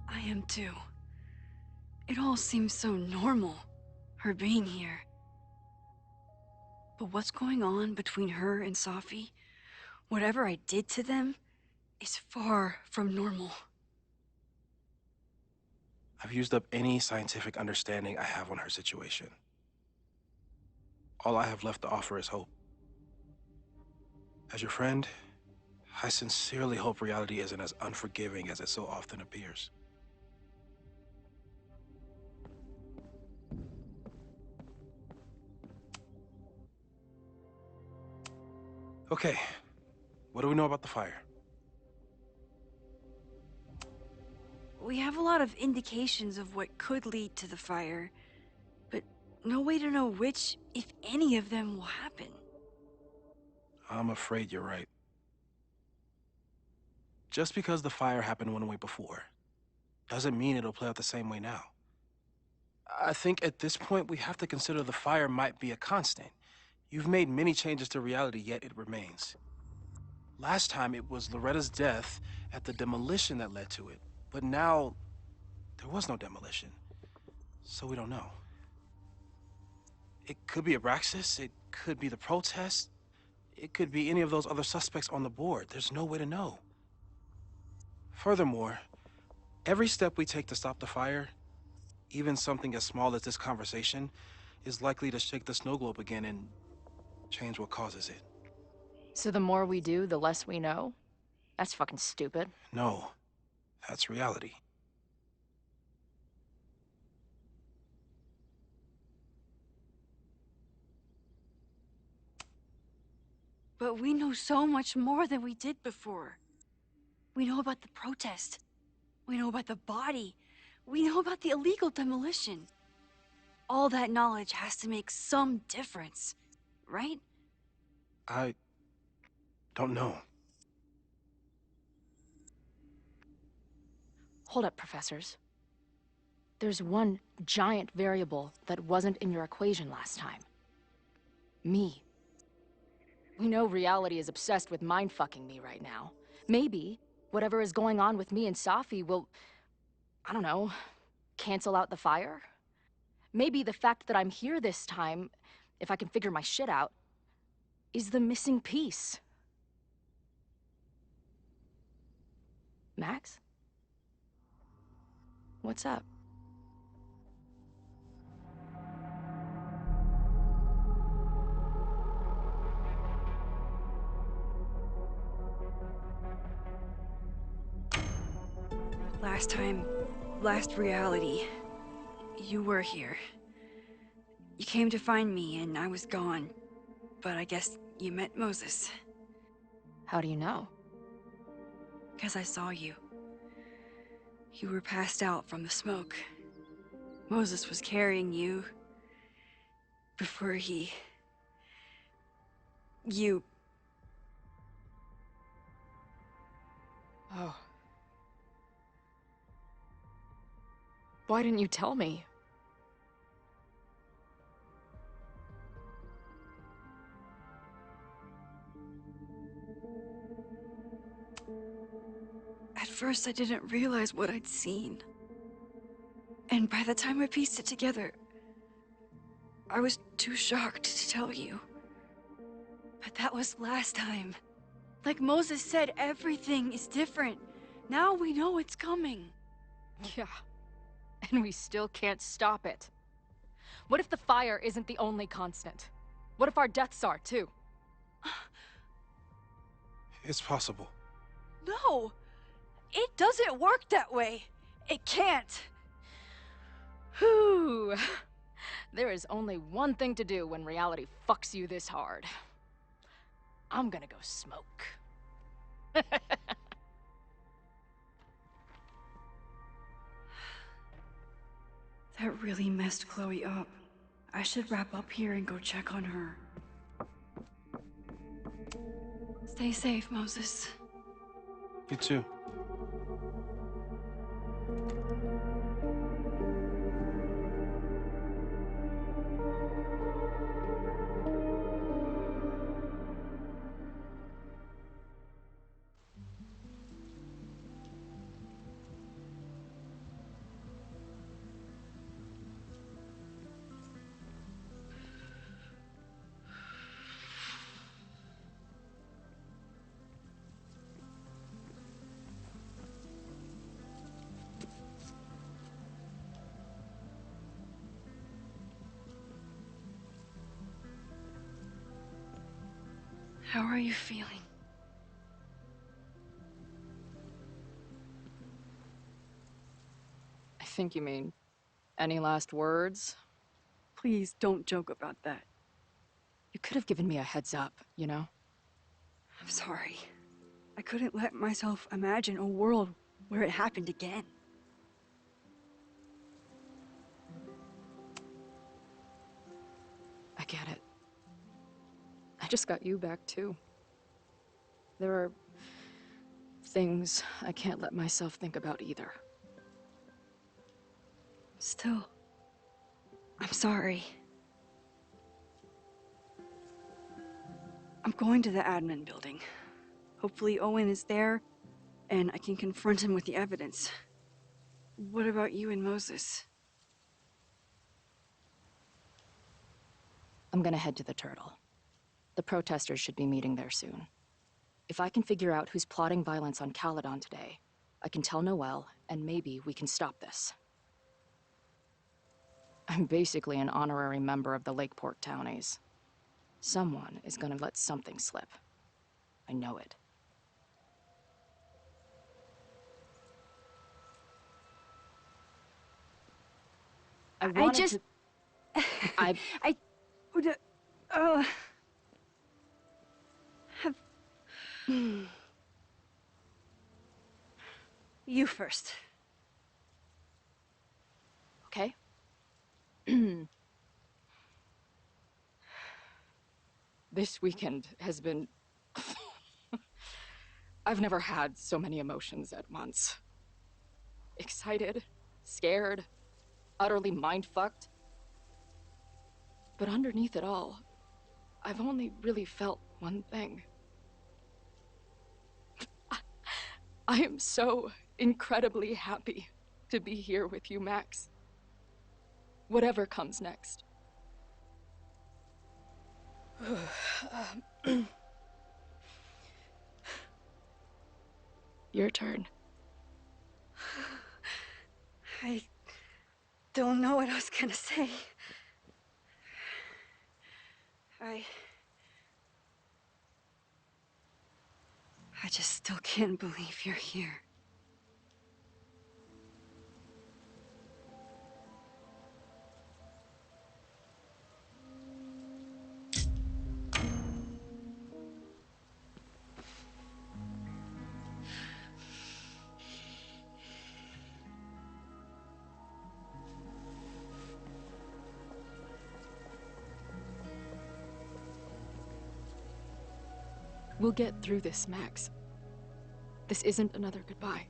I am too. It all seems so normal, her being here. But what's going on between her and Safi, whatever I did to them, is far from normal. I've used up any scientific understanding I have on her situation. All I have left to offer is hope. As your friend, I sincerely hope reality isn't as unforgiving as it so often appears. Okay, what do we know about the fire? We have a lot of indications of what could lead to the fire, but no way to know which, if any of them, will happen. I'm afraid you're right. Just because the fire happened one way before, doesn't mean it'll play out the same way now. I think at this point we have to consider the fire might be a constant. You've made many changes to reality, yet it remains. Last time it was Loretta's death at the demolition that led to it. But now, there was no demolition, so we don't know. It could be Abraxas, it could be the protest, it could be any of those other suspects on the board. There's no way to know. Furthermore, every step we take to stop the fire, even something as small as this conversation, is likely to shake the snow globe again and change what causes it. So the more we do, the less we know? That's fucking stupid. No. That's reality. But we know so much more than we did before. We know about the protest. We know about the body. We know about the illegal demolition. All that knowledge has to make some difference, right? I don't know. Hold up, professors. There's one giant variable that wasn't in your equation last time. Me. We know reality is obsessed with mind-fucking me right now. Maybe whatever is going on with me and Safi will, I don't know, cancel out the fire? Maybe the fact that I'm here this time, if I can figure my shit out, is the missing piece. Max? What's up? Last reality, you were here. You came to find me and I was gone, but I guess you met Moses. How do you know? Because I saw you. You were passed out from the smoke. Moses was carrying you. before you... Oh. Why didn't you tell me? At first, I didn't realize what I'd seen. And by the time I pieced it together, I was too shocked to tell you. But that was last time. Like Moses said, everything is different. Now we know it's coming. Yeah. And we still can't stop it. What if the fire isn't the only constant? What if our deaths are, too? It's possible. No! It doesn't work that way. It can't. Whew. There is only one thing to do when reality fucks you this hard. I'm gonna go smoke. That really messed Chloe up. I should wrap up here and go check on her. Stay safe, Moses. You too. How are you feeling? I think you mean, any last words? Please don't joke about that. You could have given me a heads up, you know? I'm sorry. I couldn't let myself imagine a world where it happened again. I get it. I just got you back, too. There are things I can't let myself think about either. Still, I'm sorry. I'm going to the admin building. Hopefully Owen is there, and I can confront him with the evidence. What about you and Moses? I'm gonna head to the Turtle. The protesters should be meeting there soon. If I can figure out who's plotting violence on Caledon today, I can tell Noelle, and maybe we can stop this. I'm basically an honorary member of the Lakeport Townies. Someone is gonna let something slip. I know it. I would, have... You first. Okay. This weekend has been... I've never had so many emotions at once. Excited, scared, utterly mind-fucked. But underneath it all, I've only really felt one thing. I am so incredibly happy to be here with you, Max. Whatever comes next. Your turn. I don't know what I was gonna say. I just still can't believe you're here. We'll get through this, Max. This isn't another goodbye.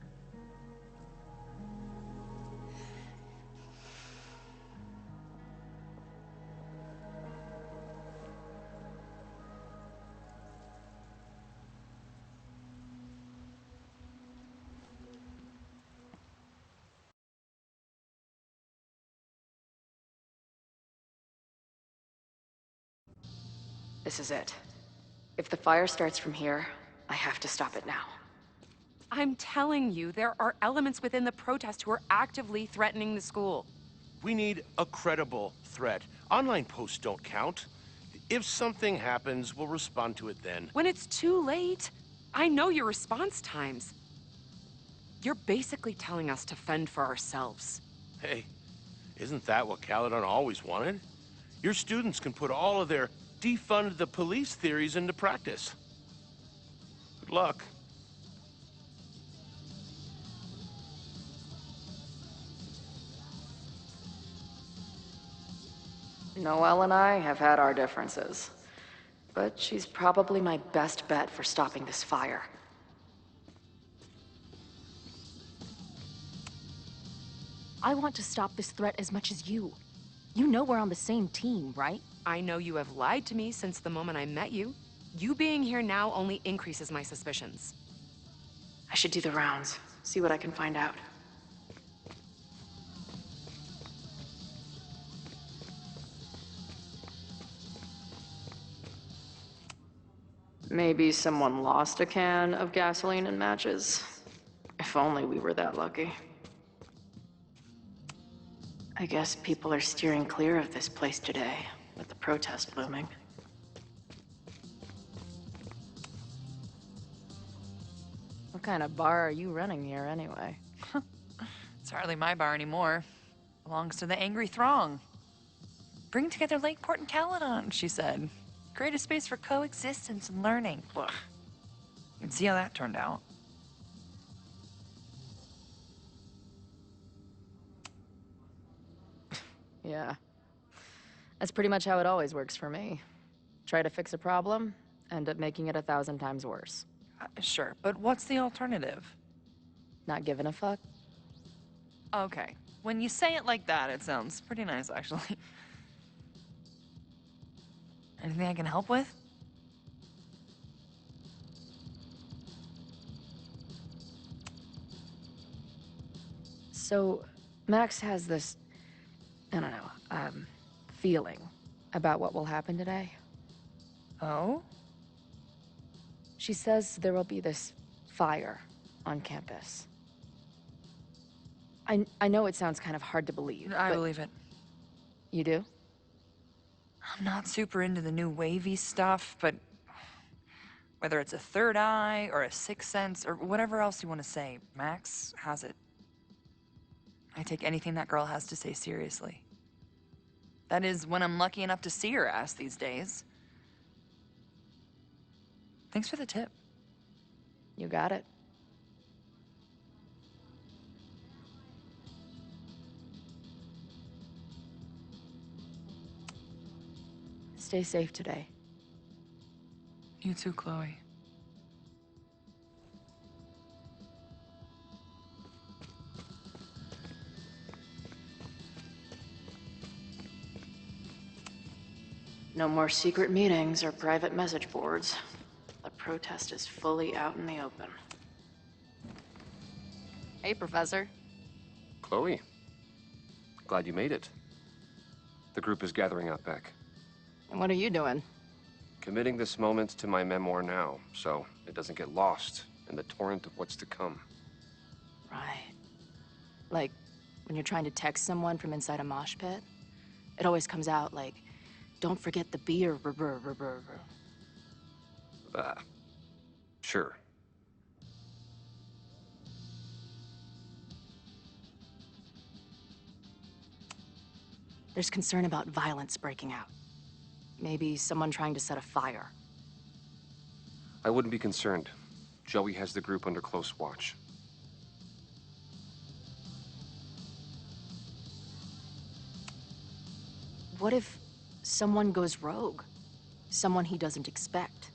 This is it. If the fire starts from here, I have to stop it now. I'm telling you, there are elements within the protest who are actively threatening the school. We need a credible threat. Online posts don't count. If something happens, we'll respond to it then. When it's too late, I know your response times. You're basically telling us to fend for ourselves. Hey, isn't that what Caledon always wanted? Your students can put all of their defund the police theories into practice. Good luck. Noelle and I have had our differences, but she's probably my best bet for stopping this fire. I want to stop this threat as much as you. You know we're on the same team, right? I know you have lied to me since the moment I met you. You being here now only increases my suspicions. I should do the rounds, see what I can find out. Maybe someone lost a can of gasoline and matches. If only we were that lucky. I guess people are steering clear of this place today, with the protest looming. What kind of bar are you running here, anyway? It's hardly my bar anymore. Belongs to the angry throng. Bring together Lakeport and Caledon, she said. Create a space for coexistence and learning. Ugh. You can see how that turned out. Yeah. That's pretty much how it always works for me. Try to fix a problem, end up making it 1,000 times worse. Sure, but what's the alternative? Not giving a fuck? Okay. When you say it like that, it sounds pretty nice, actually. Anything I can help with? So, Max has this, I don't know, feeling about what will happen today. Oh? She says there will be this fire on campus. I know it sounds kind of hard to believe. I believe it. You do? I'm not super into the new wavy stuff, but whether it's a third eye or a sixth sense or whatever else you want to say, Max has it. I take anything that girl has to say seriously. That is, when I'm lucky enough to see her ass these days. Thanks for the tip. You got it. Stay safe today. You too, Chloe. No more secret meetings or private message boards. The protest is fully out in the open. Hey, Professor. Chloe, glad you made it. The group is gathering out back. And what are you doing? Committing this moment to my memoir now, so it doesn't get lost in the torrent of what's to come. Right. Like, when you're trying to text someone from inside a mosh pit, it always comes out like, don't forget the beer, Sure. There's concern about violence breaking out. Maybe someone trying to set a fire. I wouldn't be concerned. Joey has the group under close watch. What if someone goes rogue? Someone he doesn't expect?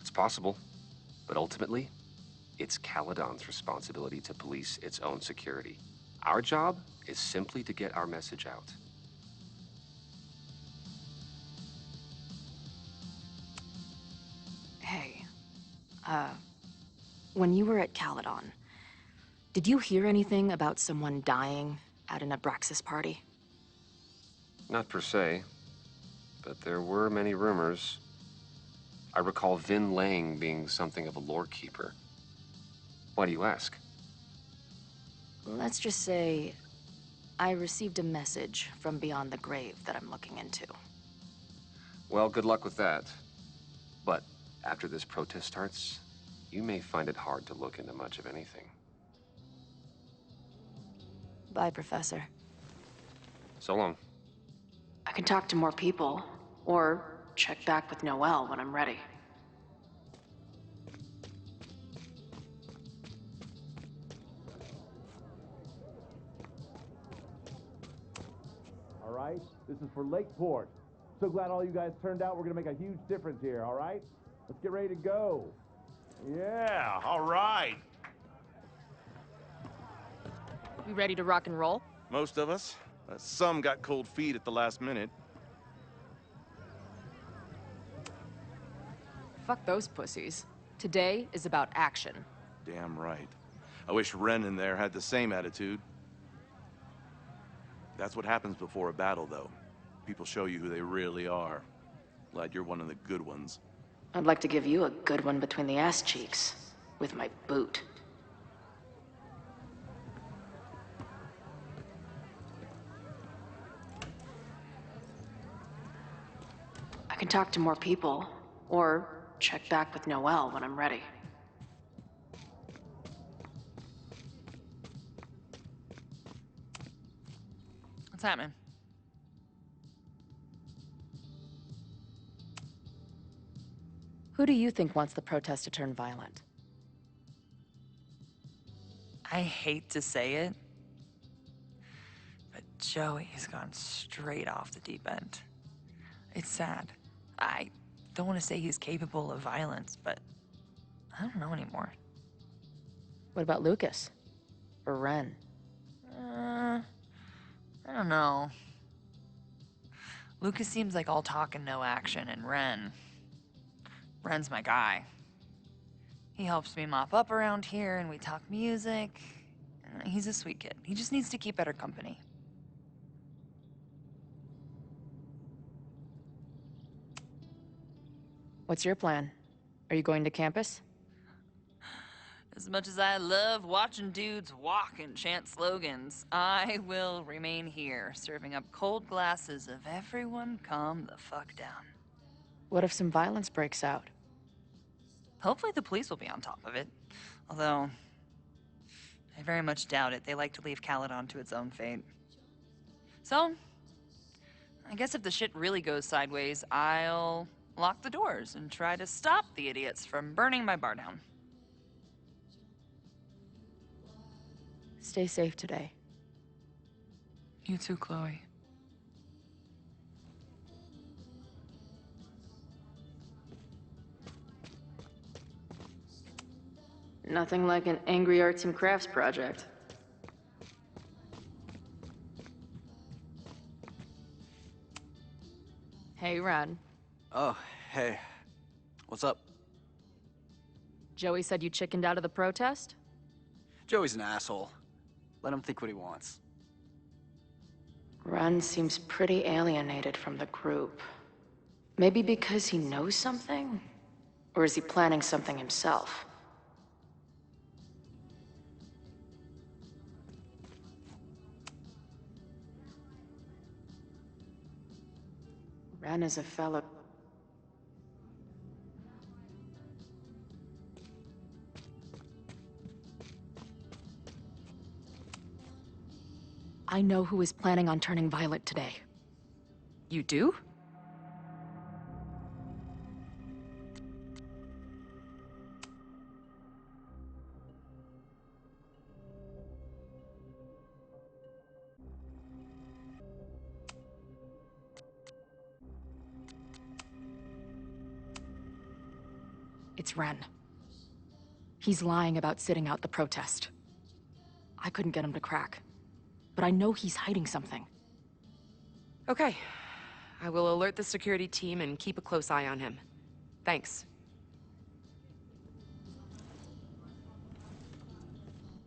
It's possible, but ultimately, it's Caledon's responsibility to police its own security. Our job is simply to get our message out. Hey, when you were at Caledon, did you hear anything about someone dying at an Abraxas party? Not per se, but there were many rumors. I recall Vin Lang being something of a lore keeper. Why do you ask? Let's just say I received a message from beyond the grave that I'm looking into. Well, good luck with that. But after this protest starts, you may find it hard to look into much of anything. Bye, Professor. So long. I can talk to more people, or check back with Noelle when I'm ready. All right, this is for Lakeport. So glad all you guys turned out. We're gonna make a huge difference here, all right? Let's get ready to go. Yeah, all right. We ready to rock and roll? Most of us. Some got cold feet at the last minute. Fuck those pussies. Today is about action. Damn right. I wish Ren in there had the same attitude. That's what happens before a battle, though. People show you who they really are. Glad you're one of the good ones. I'd like to give you a good one between the ass cheeks with my boot. I can talk to more people, or check back with Noelle when I'm ready. What's happening? Who do you think wants the protest to turn violent? I hate to say it, but Joey has gone straight off the deep end. It's sad. I don't want to say he's capable of violence, but I don't know anymore. What about Lucas? Or Ren? I don't know. Lucas seems like all talk and no action, and Ren's my guy. He helps me mop up around here, and we talk music. He's a sweet kid. He just needs to keep better company. What's your plan? Are you going to campus? As much as I love watching dudes walk and chant slogans, I will remain here, serving up cold glasses of everyone calm the fuck down. What if some violence breaks out? Hopefully the police will be on top of it. Although, I very much doubt it. They like to leave Caledon to its own fate. So, I guess if the shit really goes sideways, I'll lock the doors and try to stop the idiots from burning my bar down. Stay safe today. You too, Chloe. Nothing like an angry arts and crafts project. Hey, Ron. Oh, hey. What's up? Joey said you chickened out of the protest? Joey's an asshole. Let him think what he wants. Ron seems pretty alienated from the group. Maybe because he knows something? Or is he planning something himself? Ren is a fellow. I know who is planning on turning violent today. You do? It's Ren. He's lying about sitting out the protest. I couldn't get him to crack, but I know he's hiding something. Okay. I will alert the security team and keep a close eye on him. Thanks.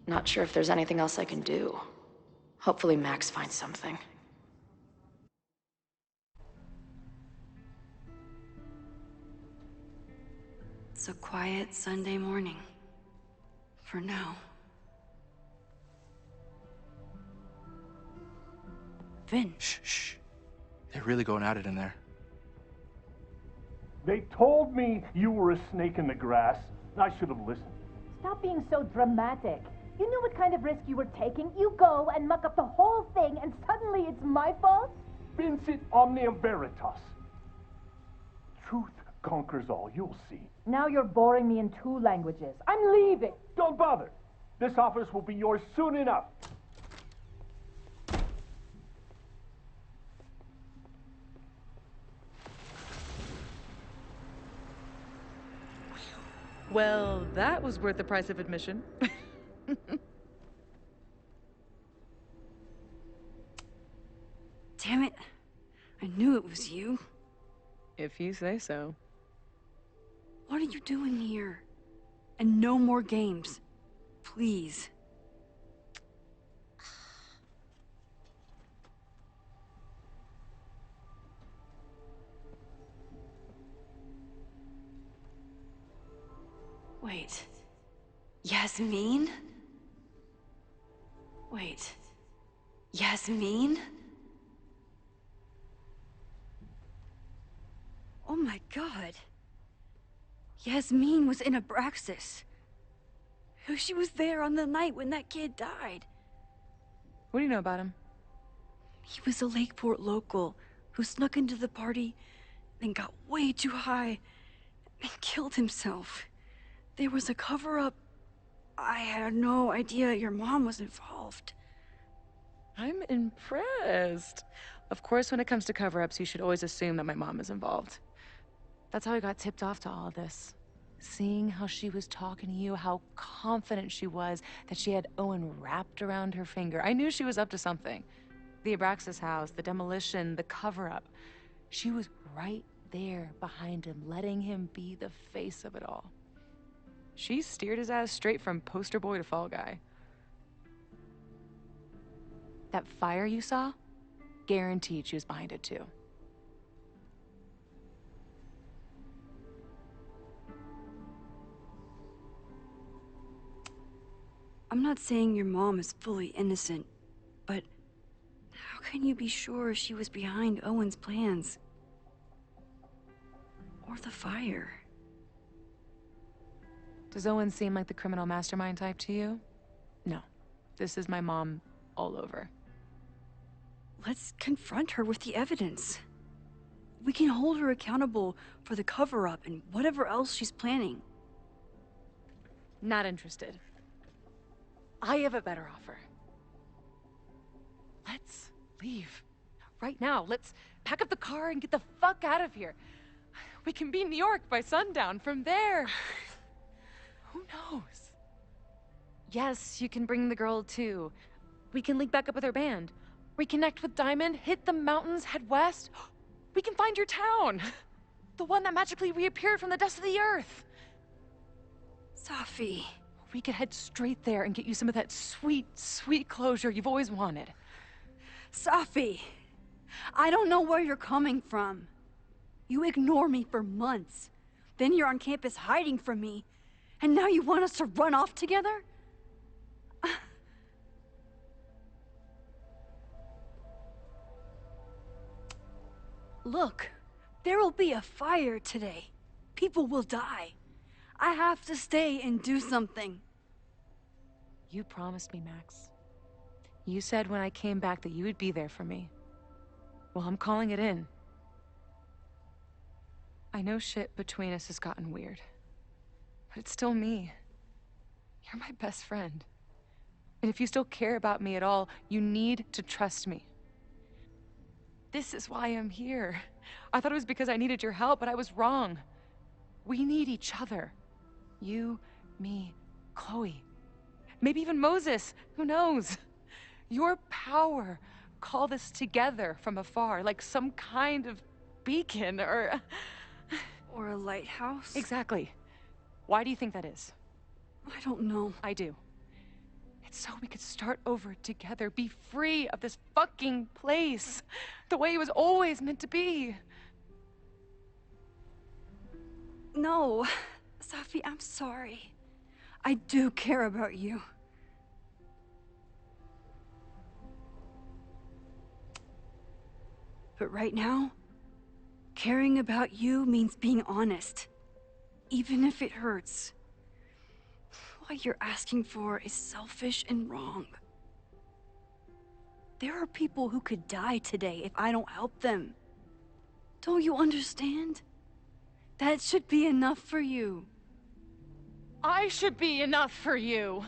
Not sure if there's anything else I can do. Hopefully Max finds something. It's a quiet Sunday morning. For now. Vin. Shh. They're really going at it in there. They told me you were a snake in the grass. I should have listened. Stop being so dramatic. You knew what kind of risk you were taking. You go and muck up the whole thing, and suddenly it's my fault? Vincit omnium veritas. Truth conquers all, you'll see. Now you're boring me in 2 languages. I'm leaving. Don't bother. This office will be yours soon enough. Well, that was worth the price of admission. Damn it. I knew it was you. If you say so. What are you doing here? And no more games. Please. Wait. Yasmin? Wait. Yasmin? Oh my god. Yasmin was in Abraxas. She was there on the night when that kid died. What do you know about him? He was a Lakeport local who snuck into the party, then got way too high and killed himself. There was a cover-up. I had no idea your mom was involved. I'm impressed. Of course, when it comes to cover-ups, you should always assume that my mom is involved. That's how I got tipped off to all of this. Seeing how she was talking to you, how confident she was that she had Owen wrapped around her finger. I knew she was up to something. The Abraxas house, the demolition, the cover-up. She was right there behind him, letting him be the face of it all. She steered his ass straight from poster boy to fall guy. That fire you saw? Guaranteed she was behind it too. I'm not saying your mom is fully innocent, but how can you be sure she was behind Owen's plans? Or the fire? Does Owen seem like the criminal mastermind type to you? No. This is my mom all over. Let's confront her with the evidence. We can hold her accountable for the cover-up and whatever else she's planning. Not interested. I have a better offer. Let's leave. Right now. Let's pack up the car and get the fuck out of here. We can be in New York by sundown. From there... Who knows? Yes, you can bring the girl too. We can link back up with her band. Reconnect with Diamond, hit the mountains, head west. We can find your town. The one that magically reappeared from the dust of the earth. Safi. We could head straight there and get you some of that sweet, sweet closure you've always wanted. Safi, I don't know where you're coming from. You ignore me for months. Then you're on campus hiding from me. And now you want us to run off together? Look, there will be a fire today. People will die. I have to stay and do something. You promised me, Max. You said when I came back that you would be there for me. Well, I'm calling it in. I know shit between us has gotten weird. But it's still me. You're my best friend. And if you still care about me at all, you need to trust me. This is why I'm here. I thought it was because I needed your help, but I was wrong. We need each other. You, me, Chloe. Maybe even Moses. Who knows? Your power called us together from afar, like some kind of beacon or... Or a lighthouse? Exactly. Why do you think that is? I don't know. I do. It's so we could start over together, be free of this fucking place, the way it was always meant to be. No, Safi, I'm sorry. I do care about you. But right now, caring about you means being honest, even if it hurts. What you're asking for is selfish and wrong. There are people who could die today if I don't help them. Don't you understand? That should be enough for you. I should be enough for you.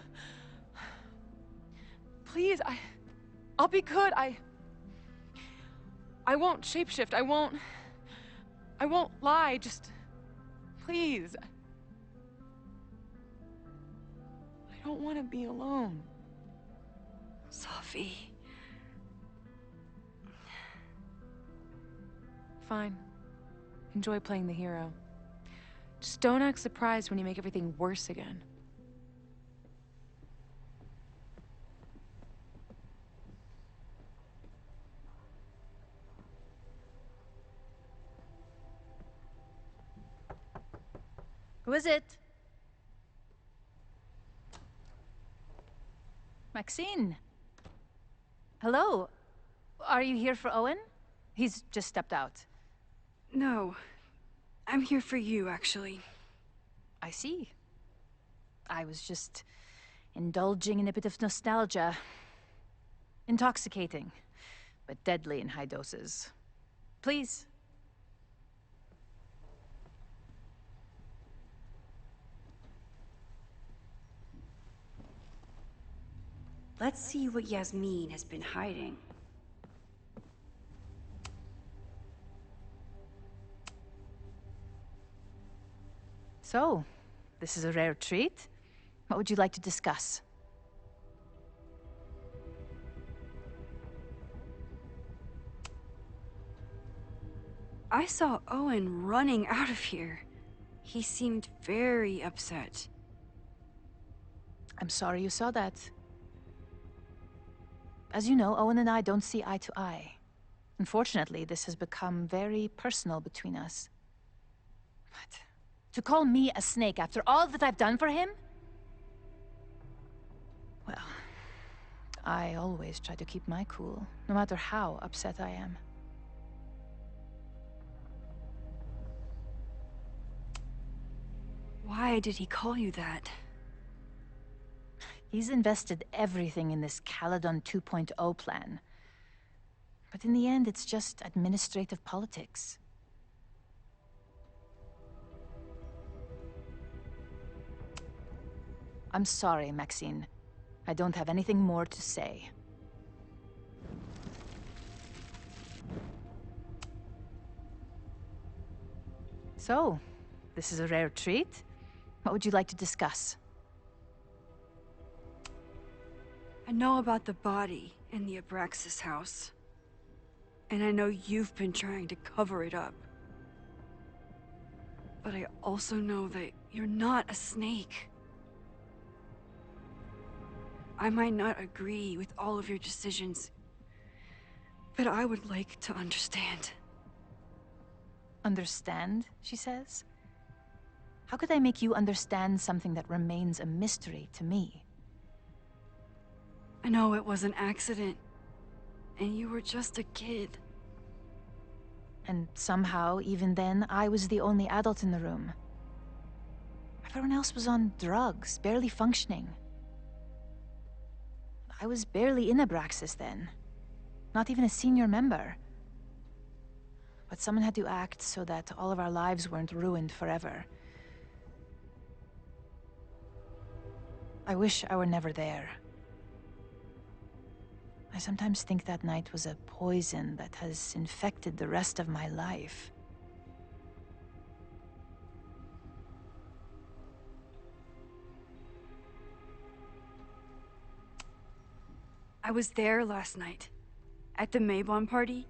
Please, I'll be good. I won't shapeshift. I won't lie. Just, please. I don't want to be alone. Safi. Fine. Enjoy playing the hero. Just don't act surprised when you make everything worse again. Who is it? Maxine. Hello. Are you here for Owen? He's just stepped out. No. I'm here for you, actually. I see. I was just indulging in a bit of nostalgia. Intoxicating, but deadly in high doses. Please. Let's see what Yasmin has been hiding. So, this is a rare treat. What would you like to discuss? I saw Owen running out of here. He seemed very upset. I'm sorry you saw that. As you know, Owen and I don't see eye to eye. Unfortunately, this has become very personal between us. But to call me a snake after all that I've done for him? Well, I always try to keep my cool, no matter how upset I am. Why did he call you that? He's invested everything in this Caledon 2.0 plan. But in the end, it's just administrative politics. I'm sorry, Maxine. I don't have anything more to say. So, this is a rare treat. What would you like to discuss? I know about the body in the Abraxas house. And I know you've been trying to cover it up. But I also know that you're not a snake. I might not agree with all of your decisions, but I would like to understand. Understand, she says? How could I make you understand something that remains a mystery to me? I know it was an accident, and you were just a kid. And somehow, even then, I was the only adult in the room. Everyone else was on drugs, barely functioning. I was barely in Abraxas then. Not even a senior member. But someone had to act so that all of our lives weren't ruined forever. I wish I were never there. I sometimes think that night was a poison that has infected the rest of my life. I was there last night, at the Maybon party.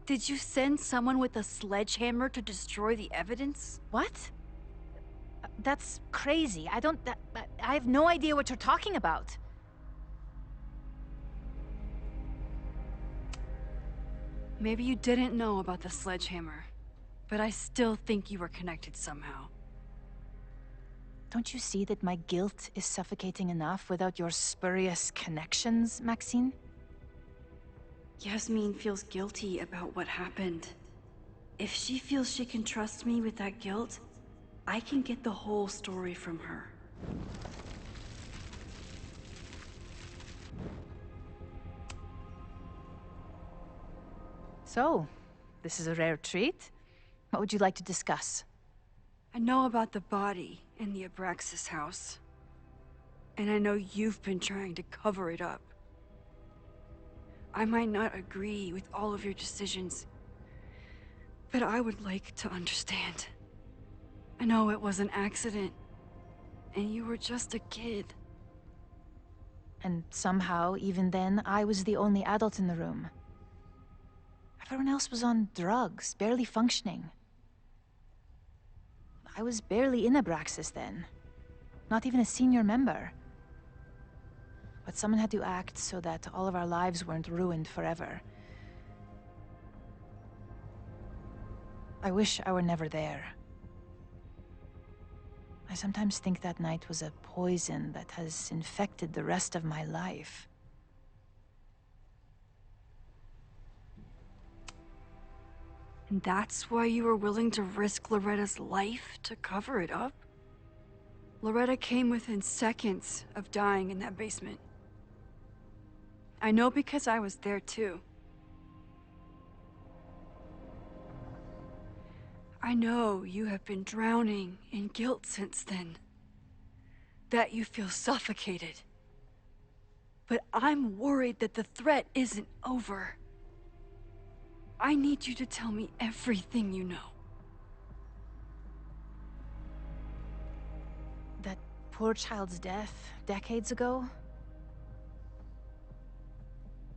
Did you send someone with a sledgehammer to destroy the evidence? What? That's crazy. I have no idea what you're talking about. Maybe you didn't know about the sledgehammer, but I still think you were connected somehow. Don't you see that my guilt is suffocating enough without your spurious connections, Maxine? Yasmin feels guilty about what happened. If she feels she can trust me with that guilt, I can get the whole story from her. So, this is a rare treat. What would you like to discuss? I know about the body in the Abraxas house. And I know you've been trying to cover it up. I might not agree with all of your decisions, but I would like to understand. I know it was an accident, and you were just a kid. And somehow, even then, I was the only adult in the room. Everyone else was on drugs, barely functioning. I was barely in Abraxas then. Not even a senior member. But someone had to act so that all of our lives weren't ruined forever. I wish I were never there. I sometimes think that night was a poison that has infected the rest of my life. And that's why you were willing to risk Loretta's life to cover it up? Loretta came within seconds of dying in that basement. I know because I was there too. I know you have been drowning in guilt since then. That you feel suffocated. But I'm worried that the threat isn't over. I need you to tell me everything you know. That poor child's death, decades ago?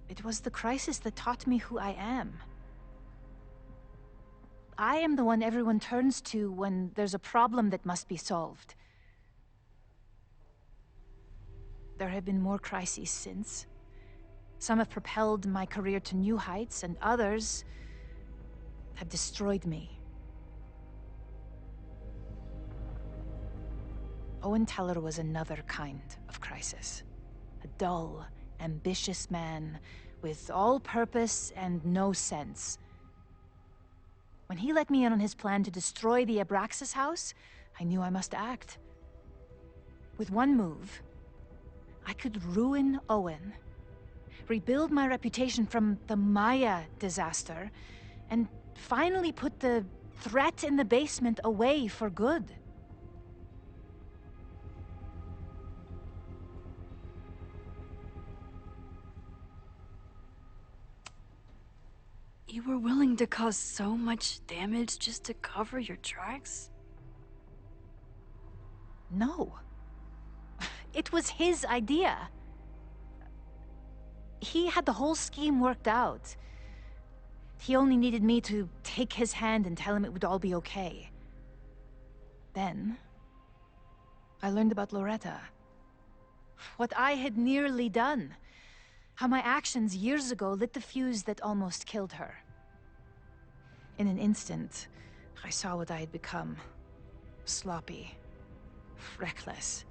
It was the crisis that taught me who I am. I am the one everyone turns to when there's a problem that must be solved. There have been more crises since. Some have propelled my career to new heights, and others have destroyed me. Owen Teller was another kind of crisis. A dull, ambitious man with all purpose and no sense. When he let me in on his plan to destroy the Abraxas house, I knew I must act. With one move, I could ruin Owen, rebuild my reputation from the Maya disaster, and finally put the threat in the basement away for good. You were willing to cause so much damage just to cover your tracks? No. It was his idea. He had the whole scheme worked out. He only needed me to take his hand and tell him it would all be okay. Then, I learned about Loretta. What I had nearly done. How my actions years ago lit the fuse that almost killed her. In an instant, I saw what I had become. Sloppy. Reckless.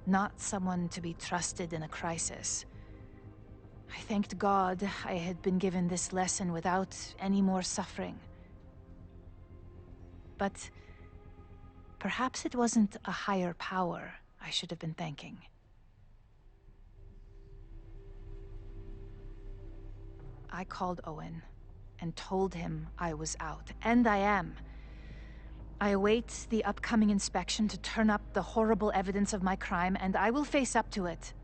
Not someone to be trusted in a crisis. I thanked God I had been given this lesson without any more suffering. But perhaps it wasn't a higher power I should have been thanking. I called Owen and told him I was out, and I am. I await the upcoming inspection to turn up the horrible evidence of my crime, and I will face up to it.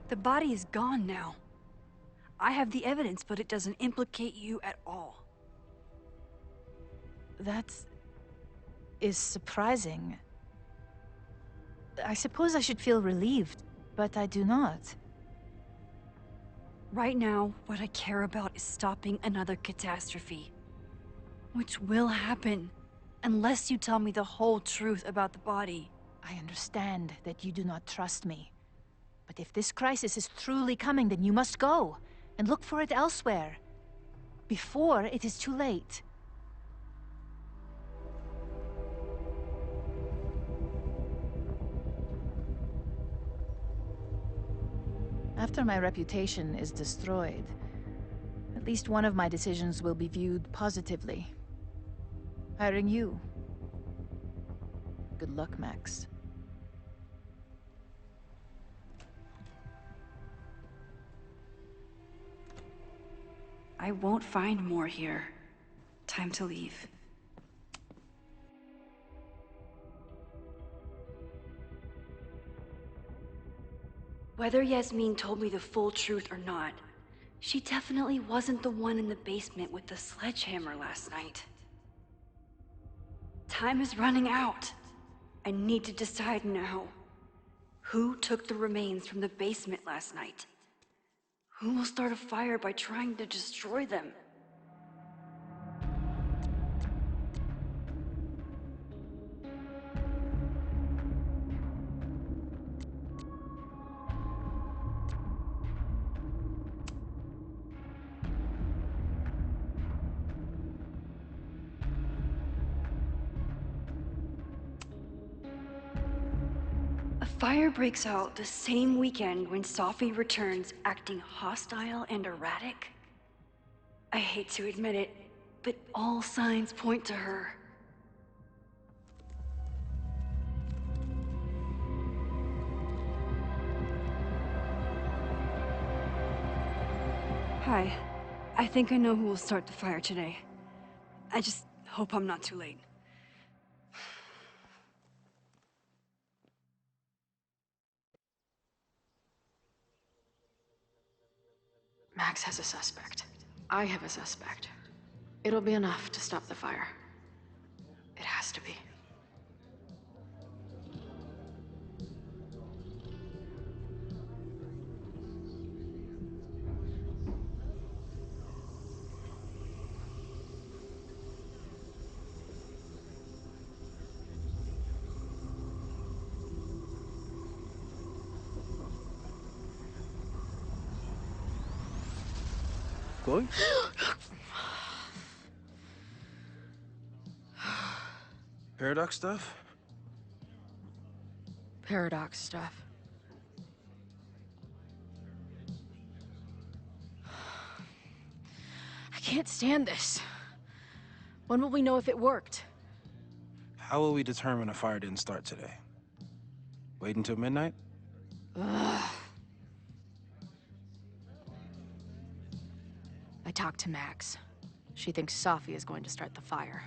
The body is gone now. I have the evidence, but it doesn't implicate you at all. is surprising. I suppose I should feel relieved, but I do not. Right now, what I care about is stopping another catastrophe. Which will happen, unless you tell me the whole truth about the body. I understand that you do not trust me. But if this crisis is truly coming, then you must go, and look for it elsewhere. Before it is too late. After my reputation is destroyed, at least one of my decisions will be viewed positively. Hiring you. Good luck, Max. I won't find more here. Time to leave. Whether Yasmin told me the full truth or not, she definitely wasn't the one in the basement with the sledgehammer last night. Time is running out. I need to decide now. Who took the remains from the basement last night? Who will start a fire by trying to destroy them? A fire breaks out the same weekend when Safi returns acting hostile and erratic. I hate to admit it, but all signs point to her. Hi. I think I know who will start the fire today. I just hope I'm not too late. Max has a suspect. I have a suspect. It'll be enough to stop the fire. It has to be. Chloe? Paradox stuff? Paradox stuff. I can't stand this. When will we know if it worked? How will we determine a fire didn't start today? Wait until midnight? Ugh. I talked to Max. She thinks Safi is going to start the fire.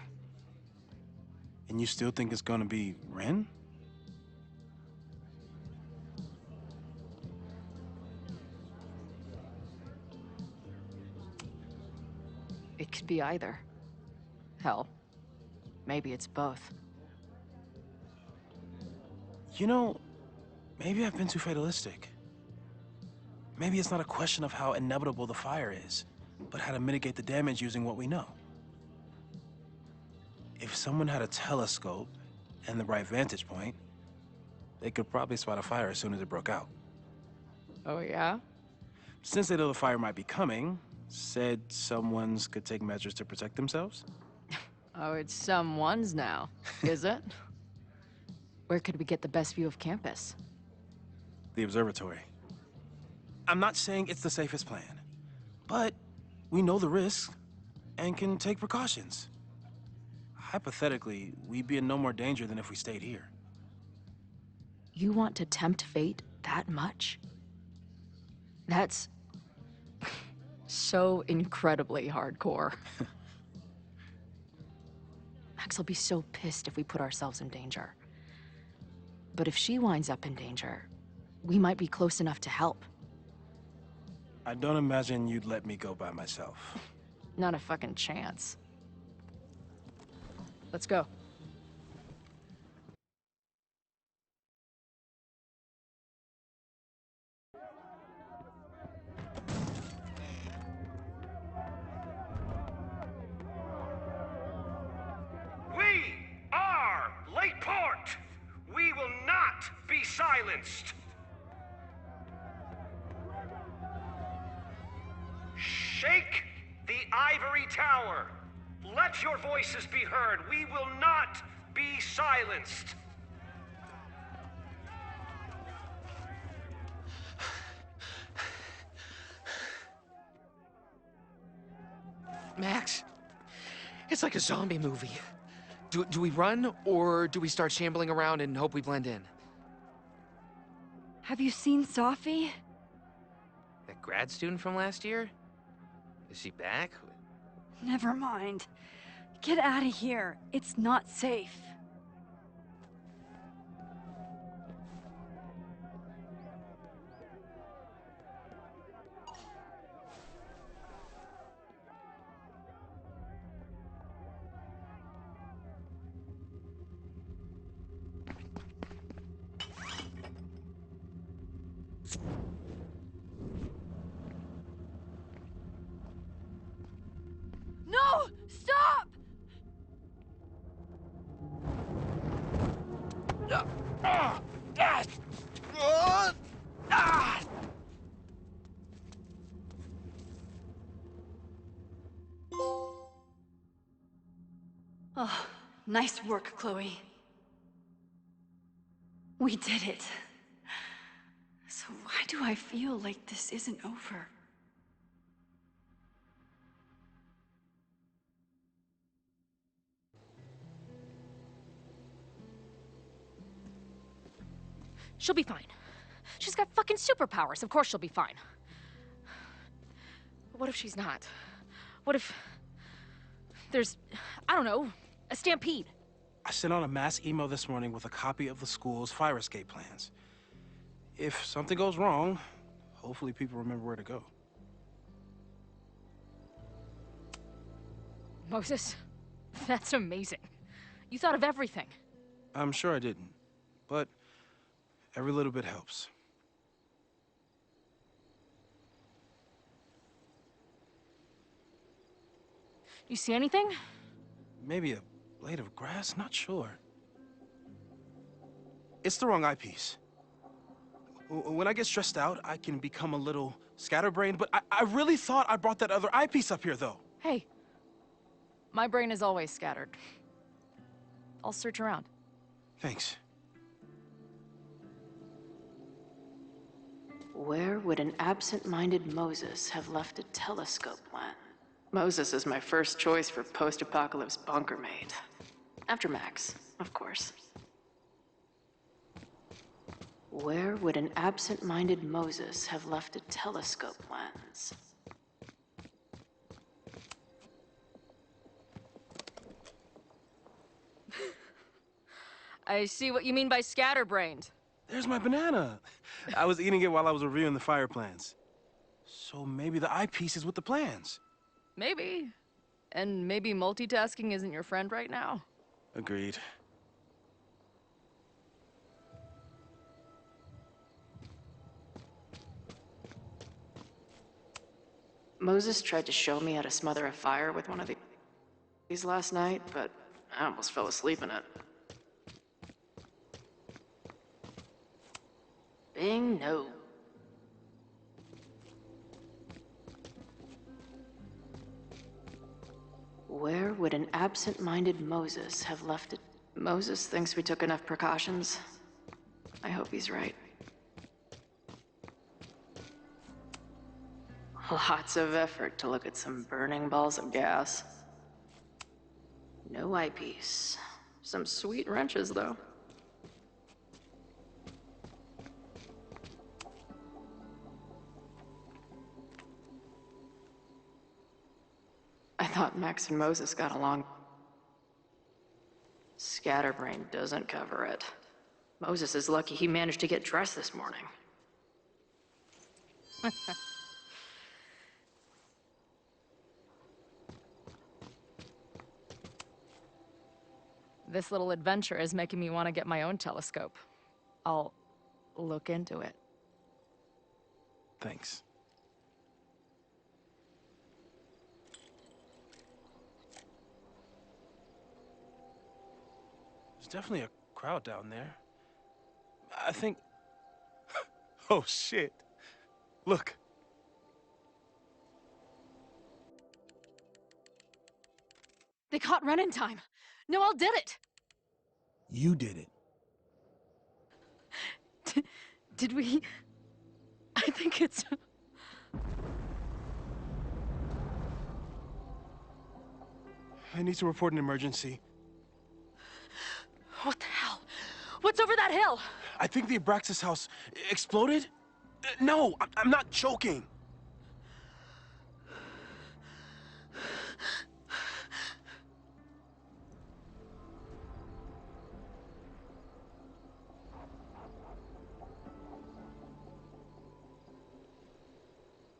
And you still think it's gonna be Ren? It could be either. Hell, maybe it's both. You know, maybe I've been too fatalistic. Maybe it's not a question of how inevitable the fire is, but how to mitigate the damage using what we know. If someone had a telescope and the right vantage point, they could probably spot a fire as soon as it broke out. Oh, yeah? Since they know the fire might be coming, said someones could take measures to protect themselves? Oh, it's someone's now, is it? Where could we get the best view of campus? The observatory. I'm not saying it's the safest plan, but we know the risks and can take precautions. Hypothetically, we'd be in no more danger than if we stayed here. You want to tempt fate that much? That's so incredibly hardcore. Max will be so pissed if we put ourselves in danger. But if she winds up in danger, we might be close enough to help. I don't imagine you'd let me go by myself. Not a fucking chance. Let's go. silenced. Shake the ivory tower. Let your voices be heard. We will not be silenced. Max, it's like a zombie movie. Do we run, or do we start shambling around and hope we blend in? Have you seen Safi? That grad student from last year? Is she back? Never mind. Get out of here. It's not safe. No! Stop! Oh, nice work, Chloe. We did it. So why do I feel like this isn't over? She'll be fine. She's got fucking superpowers. Of course she'll be fine. But what if she's not? What if there's, I don't know, a stampede? I sent out a mass email this morning with a copy of the school's fire escape plans. If something goes wrong, hopefully people remember where to go. Moses, that's amazing. You thought of everything. I'm sure I didn't, but every little bit helps. You see anything? Maybe a blade of grass, not sure. It's the wrong eyepiece. When I get stressed out, I can become a little scatterbrained, but I really thought I brought that other eyepiece up here, though. Hey, my brain is always scattered. I'll search around. Thanks. Where would an absent-minded Moses have left a telescope lens? Moses is my first choice for post-apocalypse bunker maid. After Max, of course. Where would an absent-minded Moses have left a telescope lens? I see what you mean by scatterbrained. There's my banana. I was eating it while I was reviewing the fire plans. So maybe the eyepiece is with the plans. Maybe. And maybe multitasking isn't your friend right now. Agreed. Moses tried to show me how to smother a fire with one of these last night, but I almost fell asleep in it. Bing, no. Where would an absent-minded Moses have left it? Moses thinks we took enough precautions. I hope he's right. Lots of effort to look at some burning balls of gas. No eyepiece. Some sweet wrenches, though. I thought Max and Moses got along. Scatterbrain doesn't cover it. Moses is lucky he managed to get dressed this morning. This little adventure is making me want to get my own telescope. I'll look into it. Thanks. There's definitely a crowd down there. I think Oh, shit. Look. They caught Ren in time. Noel did it. You did it. Did we? I think it's... I need to report an emergency. What the hell? What's over that hill? I think the Abraxas house exploded? No, I'm not joking.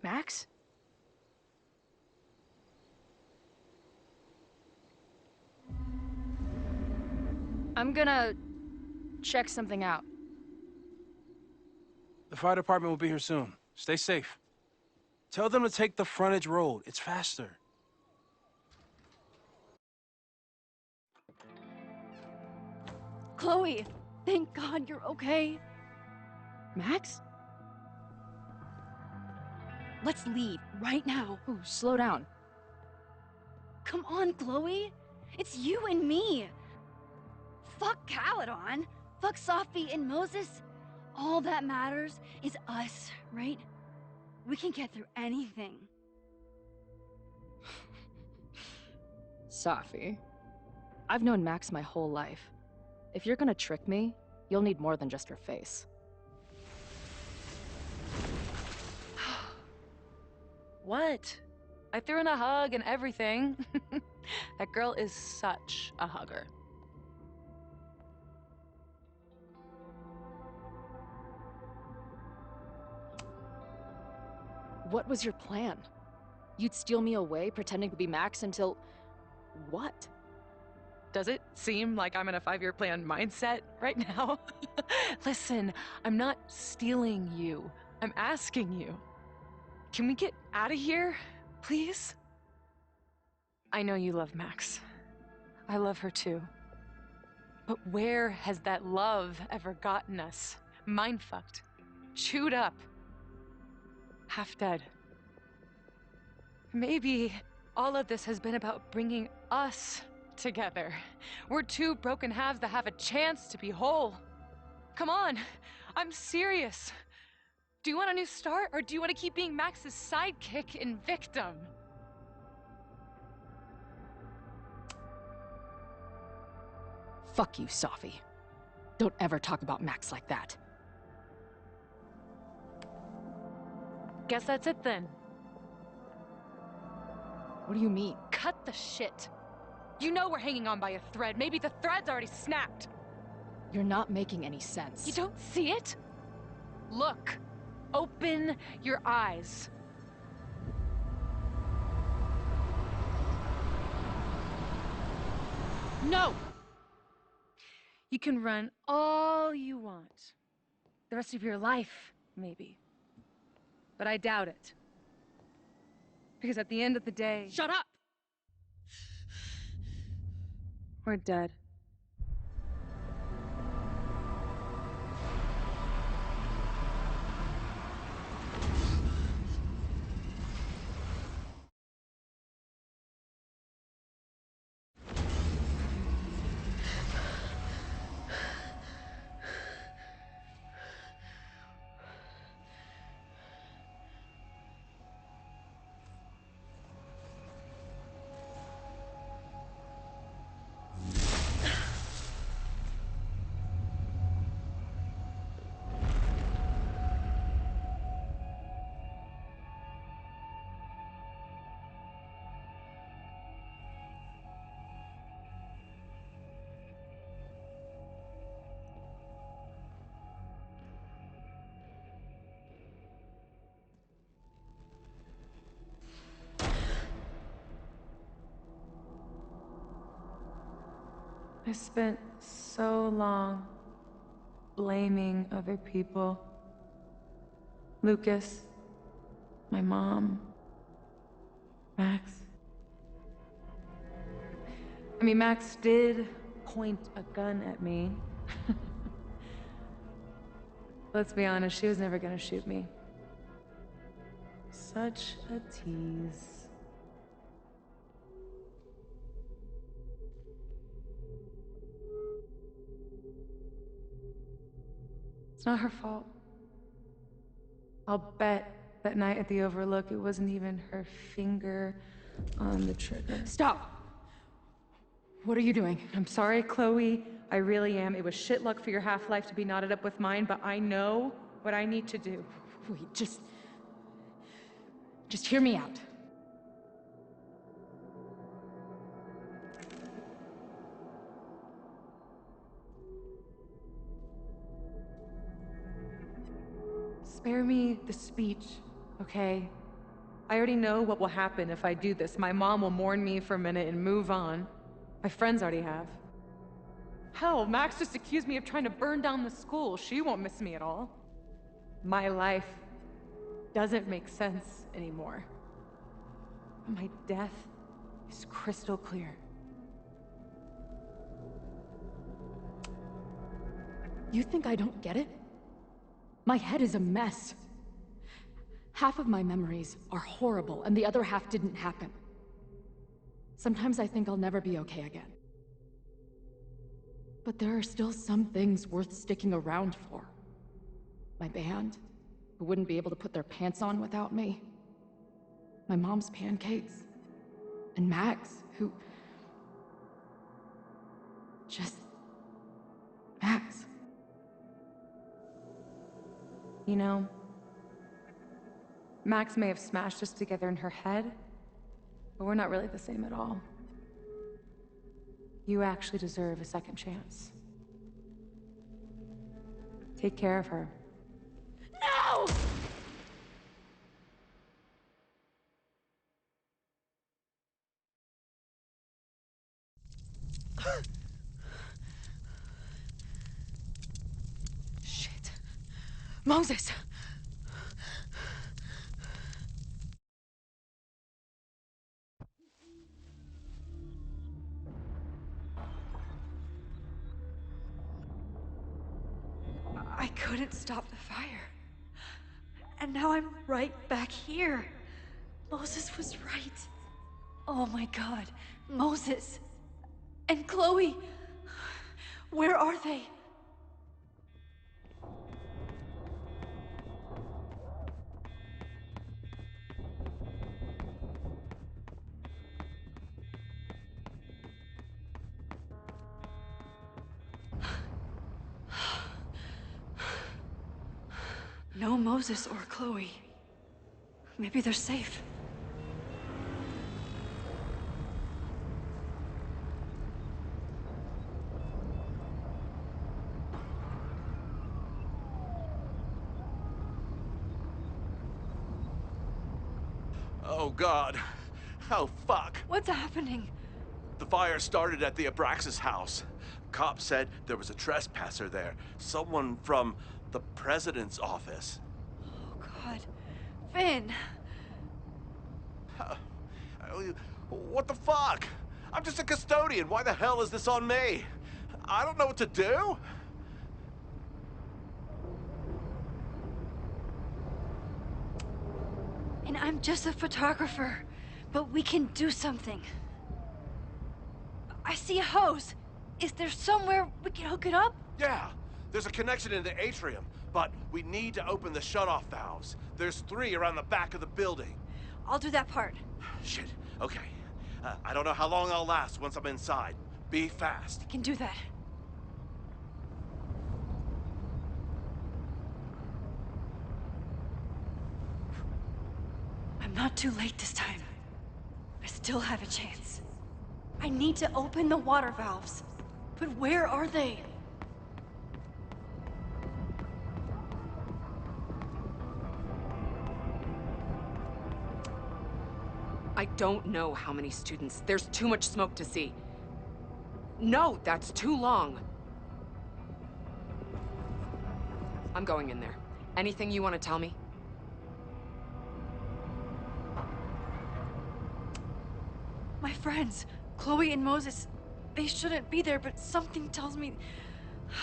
Max? I'm gonna check something out. The fire department will be here soon. Stay safe. Tell them to take the frontage road. It's faster. Chloe, thank God you're okay. Max? Let's leave right now. Ooh, slow down. Come on, Chloe. It's you and me. Fuck Caledon. Fuck Safi and Moses. All that matters is us, right? We can get through anything. Safi. I've known Max my whole life. If you're gonna trick me, you'll need more than just her face. What? I threw in a hug and everything. That girl is such a hugger. What was your plan? You'd steal me away, pretending to be Max until... what? Does it seem like I'm in a 5-year plan mindset right now? Listen, I'm not stealing you. I'm asking you. Can we get out of here, please? I know you love Max. I love her too. But where has that love ever gotten us? Mind-fucked. Chewed up. Half dead. Maybe all of this has been about bringing us together. We're two broken halves that have a chance to be whole. Come on, I'm serious. Do you want a new start, or do you want to keep being Max's sidekick and victim? Fuck you, Safi. Don't ever talk about Max like that. Guess that's it then. What do you mean? Cut the shit. You know we're hanging on by a thread. Maybe the thread's already snapped. You're not making any sense. You don't see it? Look. Open your eyes. No! You can run all you want. The rest of your life, maybe. But I doubt it. Because at the end of the day... Shut up! We're dead. I spent so long blaming other people. Lucas, my mom, Max. I mean, Max did point a gun at me. Let's be honest, she was never gonna shoot me. Such a tease. It's not her fault. I'll bet that night at the Overlook, it wasn't even her finger on the trigger. Stop! What are you doing? I'm sorry, Chloe. I really am. It was shit luck for your half-life to be knotted up with mine, but I know what I need to do. Wait, just hear me out. Spare me the speech, okay? I already know what will happen if I do this. My mom will mourn me for a minute and move on. My friends already have. Hell, Max just accused me of trying to burn down the school. She won't miss me at all. My life doesn't make sense anymore. My death is crystal clear. You think I don't get it? My head is a mess. Half of my memories are horrible, and the other half didn't happen. Sometimes I think I'll never be okay again. But there are still some things worth sticking around for. My band, who wouldn't be able to put their pants on without me. My mom's pancakes. And Max, who... just... Max. You know, Max may have smashed us together in her head, but we're not really the same at all. You actually deserve a second chance. Take care of her. No! Shit. Moses! I couldn't stop the fire. And now I'm right back here. Moses was right. Oh my God, Moses. And Chloe. Where are they? No Moses or Chloe. Maybe they're safe. Oh, God. Oh, fuck. What's happening? The fire started at the Abraxas house. Cops said there was a trespasser there. Someone from the president's office. Oh, God. Finn! What the fuck? I'm just a custodian. Why the hell is this on me? I don't know what to do. And I'm just a photographer, but we can do something. I see a hose. Is there somewhere we can hook it up? Yeah, there's a connection in the atrium, but we need to open the shutoff valves. There's 3 around the back of the building. I'll do that part. Shit, okay. I don't know how long I'll last once I'm inside. Be fast. I can do that. I'm not too late this time. I still have a chance. I need to open the water valves. But where are they? I don't know how many students. There's too much smoke to see. No, that's too long. I'm going in there. Anything you want to tell me? My friends, Chloe and Moses, they shouldn't be there, but something tells me...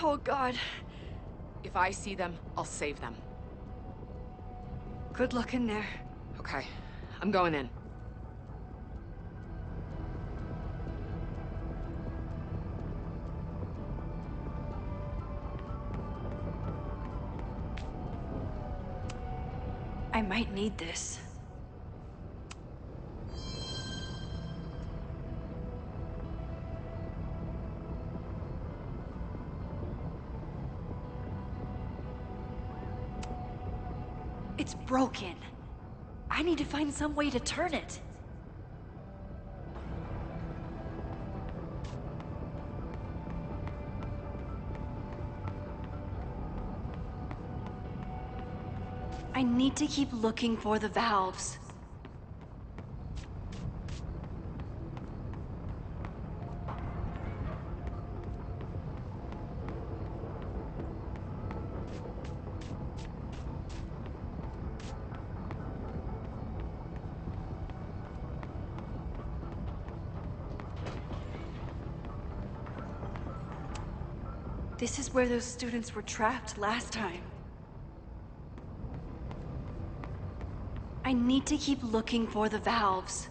Oh, God. If I see them, I'll save them. Good luck in there. Okay, I'm going in. I might need this. It's broken. I need to find some way to turn it. I need to keep looking for the valves. This is where those students were trapped last time. I need to keep looking for the valves.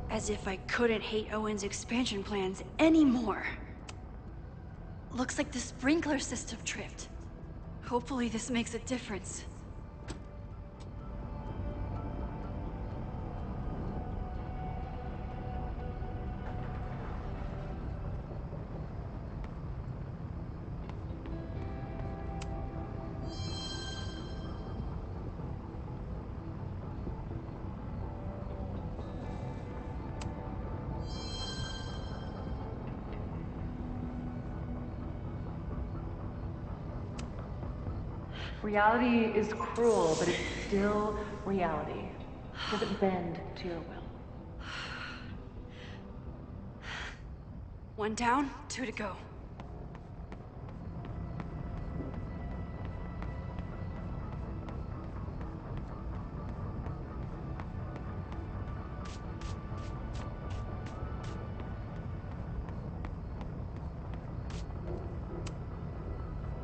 As if I couldn't hate Owen's expansion plans anymore. Looks like the sprinkler system tripped. Hopefully this makes a difference. Reality is cruel, but it's still reality. It doesn't bend to your will. One down, 2 to go.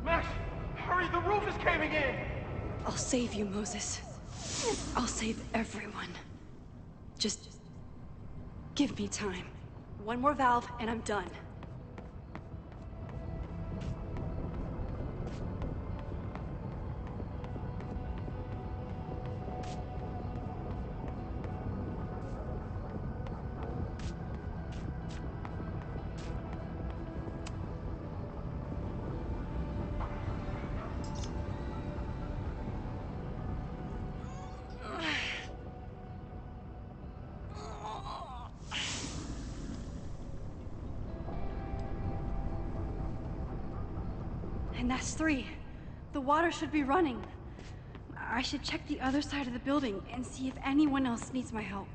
Max, hurry, the roof is caving in! I'll save you, Moses. I'll save everyone. Just give me time. One more valve and I'm done. And that's 3. The water should be running. I should check the other side of the building and see if anyone else needs my help.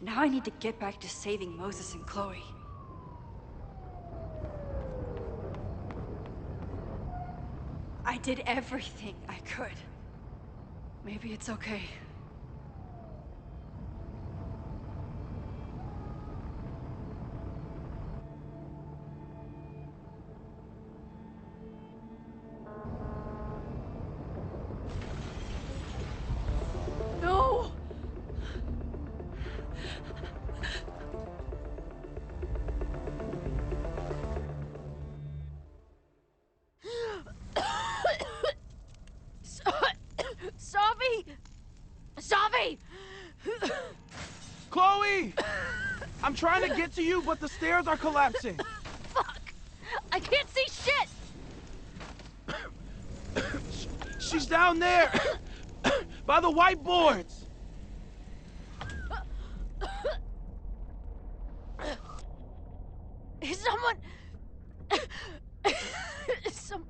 Now I need to get back to saving Moses and Chloe. I did everything I could. Maybe it's okay. No! Safi! Safi! Chloe! I'm trying to get to you, but the stairs are collapsing. Fuck! I can't see shit! She's down there! By the whiteboards! Is someone... Some...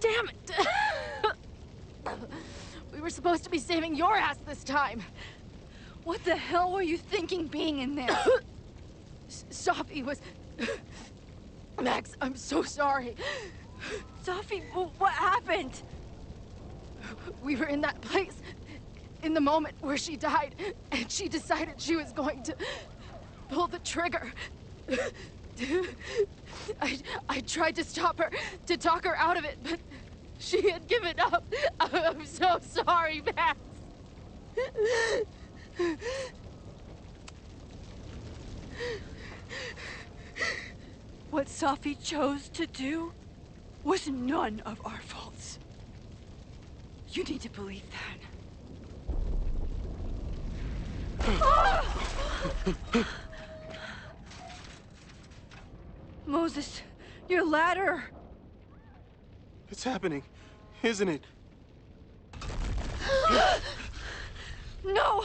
Damn it! We were supposed to be saving your ass this time. What the hell were you thinking being in there? Safi was... Max, I'm so sorry. Safi, what happened? We were in that place in the moment where she died, and she decided she was going to pull the trigger. I tried to stop her, to talk her out of it, but she had given up. I'm so sorry, Max. What Safi chose to do was none of our faults. You need to believe that. Moses, your ladder! It's happening, isn't it? No!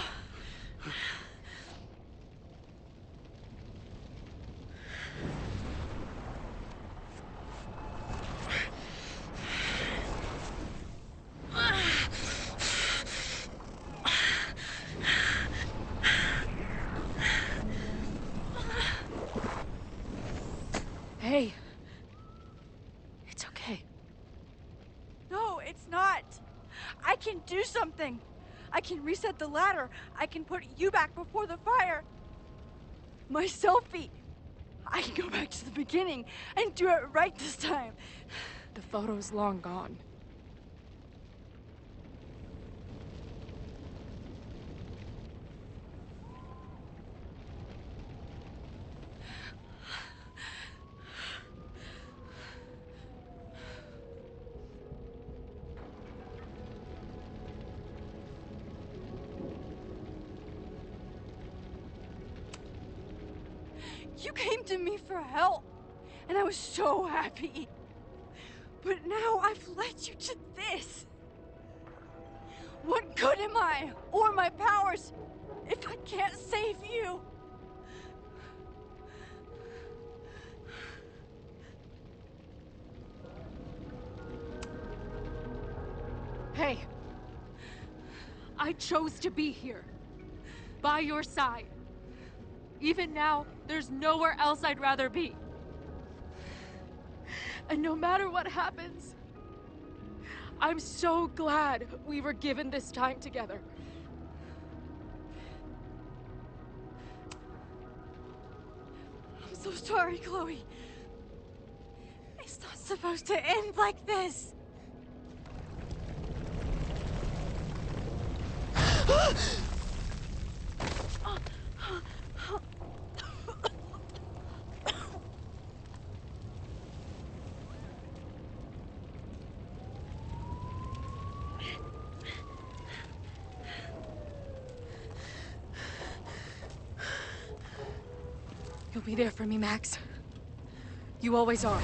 Hey. It's okay. No, it's not. I can do something. I can reset the ladder. I can put you back before the fire. My selfie. I can go back to the beginning and do it right this time. The photo's long gone. You came to me for help, and I was so happy. But now I've led you to this. What good am I, or my powers, if I can't save you? Hey. I chose to be here. By your side. Even now, there's nowhere else I'd rather be. And no matter what happens, I'm so glad we were given this time together. I'm so sorry, Chloe. It's not supposed to end like this. You'll be there for me, Max. You always are.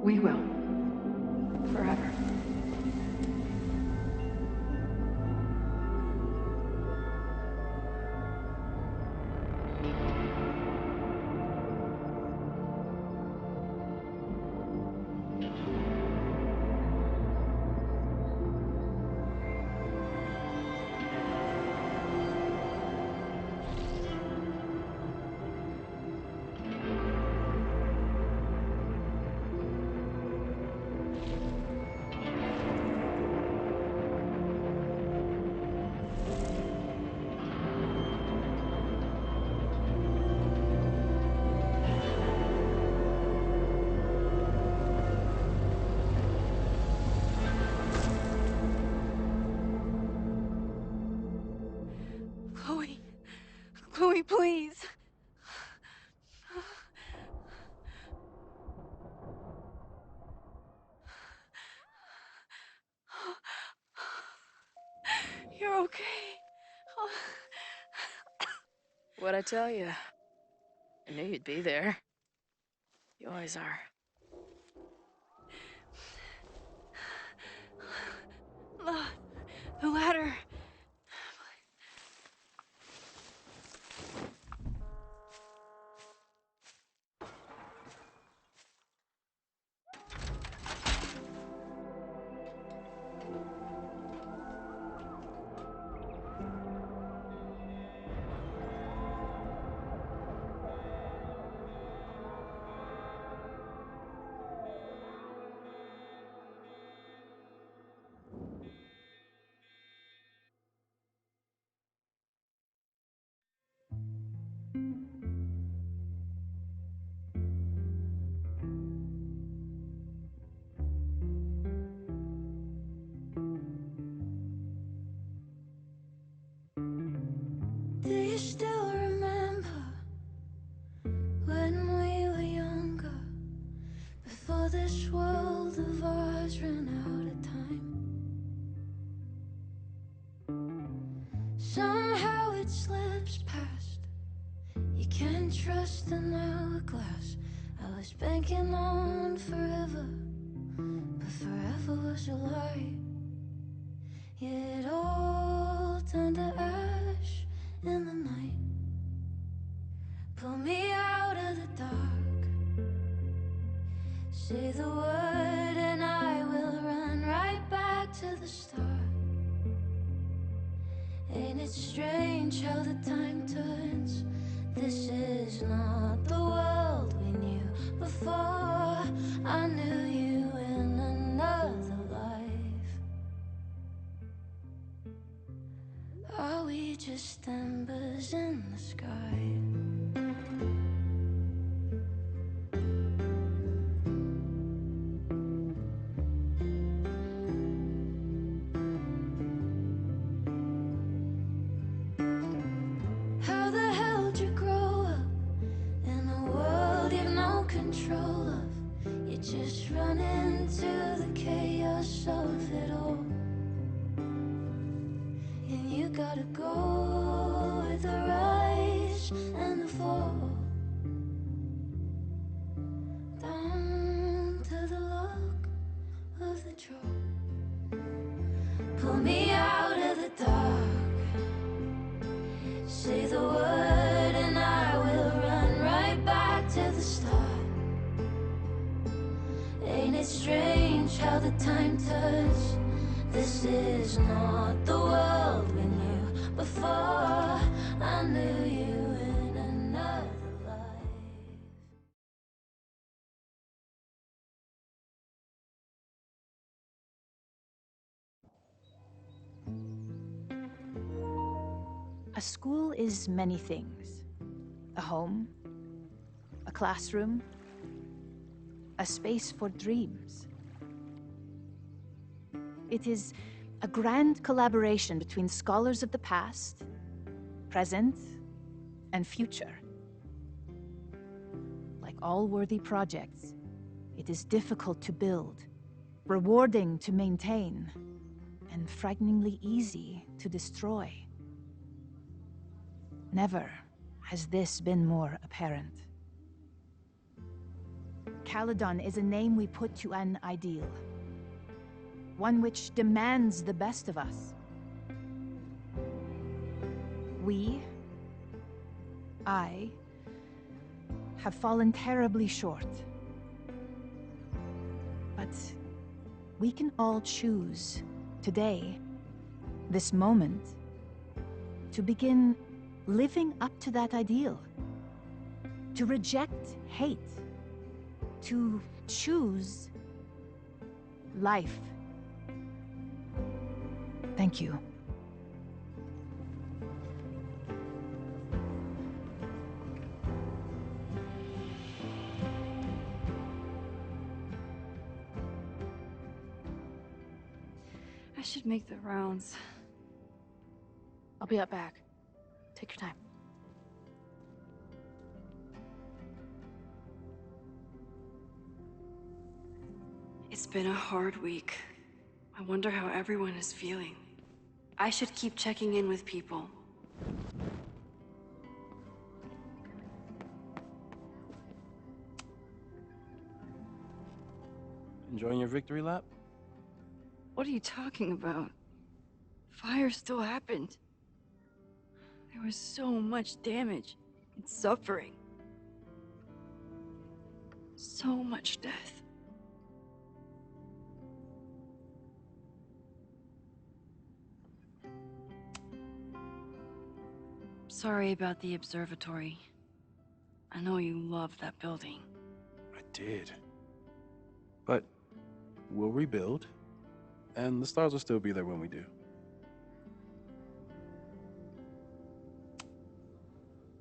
We will. Forever. Chloe, please. You're okay. What'd I tell you? I knew you'd be there. You always are. The ladder. Do you still remember when we were younger, before this world of ours ran out of time? Somehow it slips past. You can't trust an hourglass. I was banking on forever, but forever was a lie. Yeah, it all turned to ash in the night. Pull me out of the dark. Say the word and I will run right back to the start. Ain't it strange how the time turns? This is not the world we knew before. I knew you in another life. Are we just embers in the sky? How the hell did you grow up in a world you've no control of? You just run into the chaos of it all. And you gotta go with the rise and the fall, down to the luck of the draw. Pull me out of the dark. Say the word and I will run right back to the start. Ain't it strange how the time turns? This is not the world we knew before. I knew you in another life. A school is many things. A home, a classroom, a space for dreams. It is a grand collaboration between scholars of the past, present, and future. Like all worthy projects, it is difficult to build, rewarding to maintain, and frighteningly easy to destroy. Never has this been more apparent. Caledon is a name we put to an ideal. One which demands the best of us. I, have fallen terribly short. But we can all choose today, this moment, to begin living up to that ideal. To reject hate. To choose life. Thank you. I should make the rounds. I'll be up back. Take your time. It's been a hard week. I wonder how everyone is feeling. I should keep checking in with people. Enjoying your victory lap? What are you talking about? Fire still happened. There was so much damage and suffering. So much death. Sorry about the observatory. I know you love that building. I did. But we'll rebuild, and the stars will still be there when we do.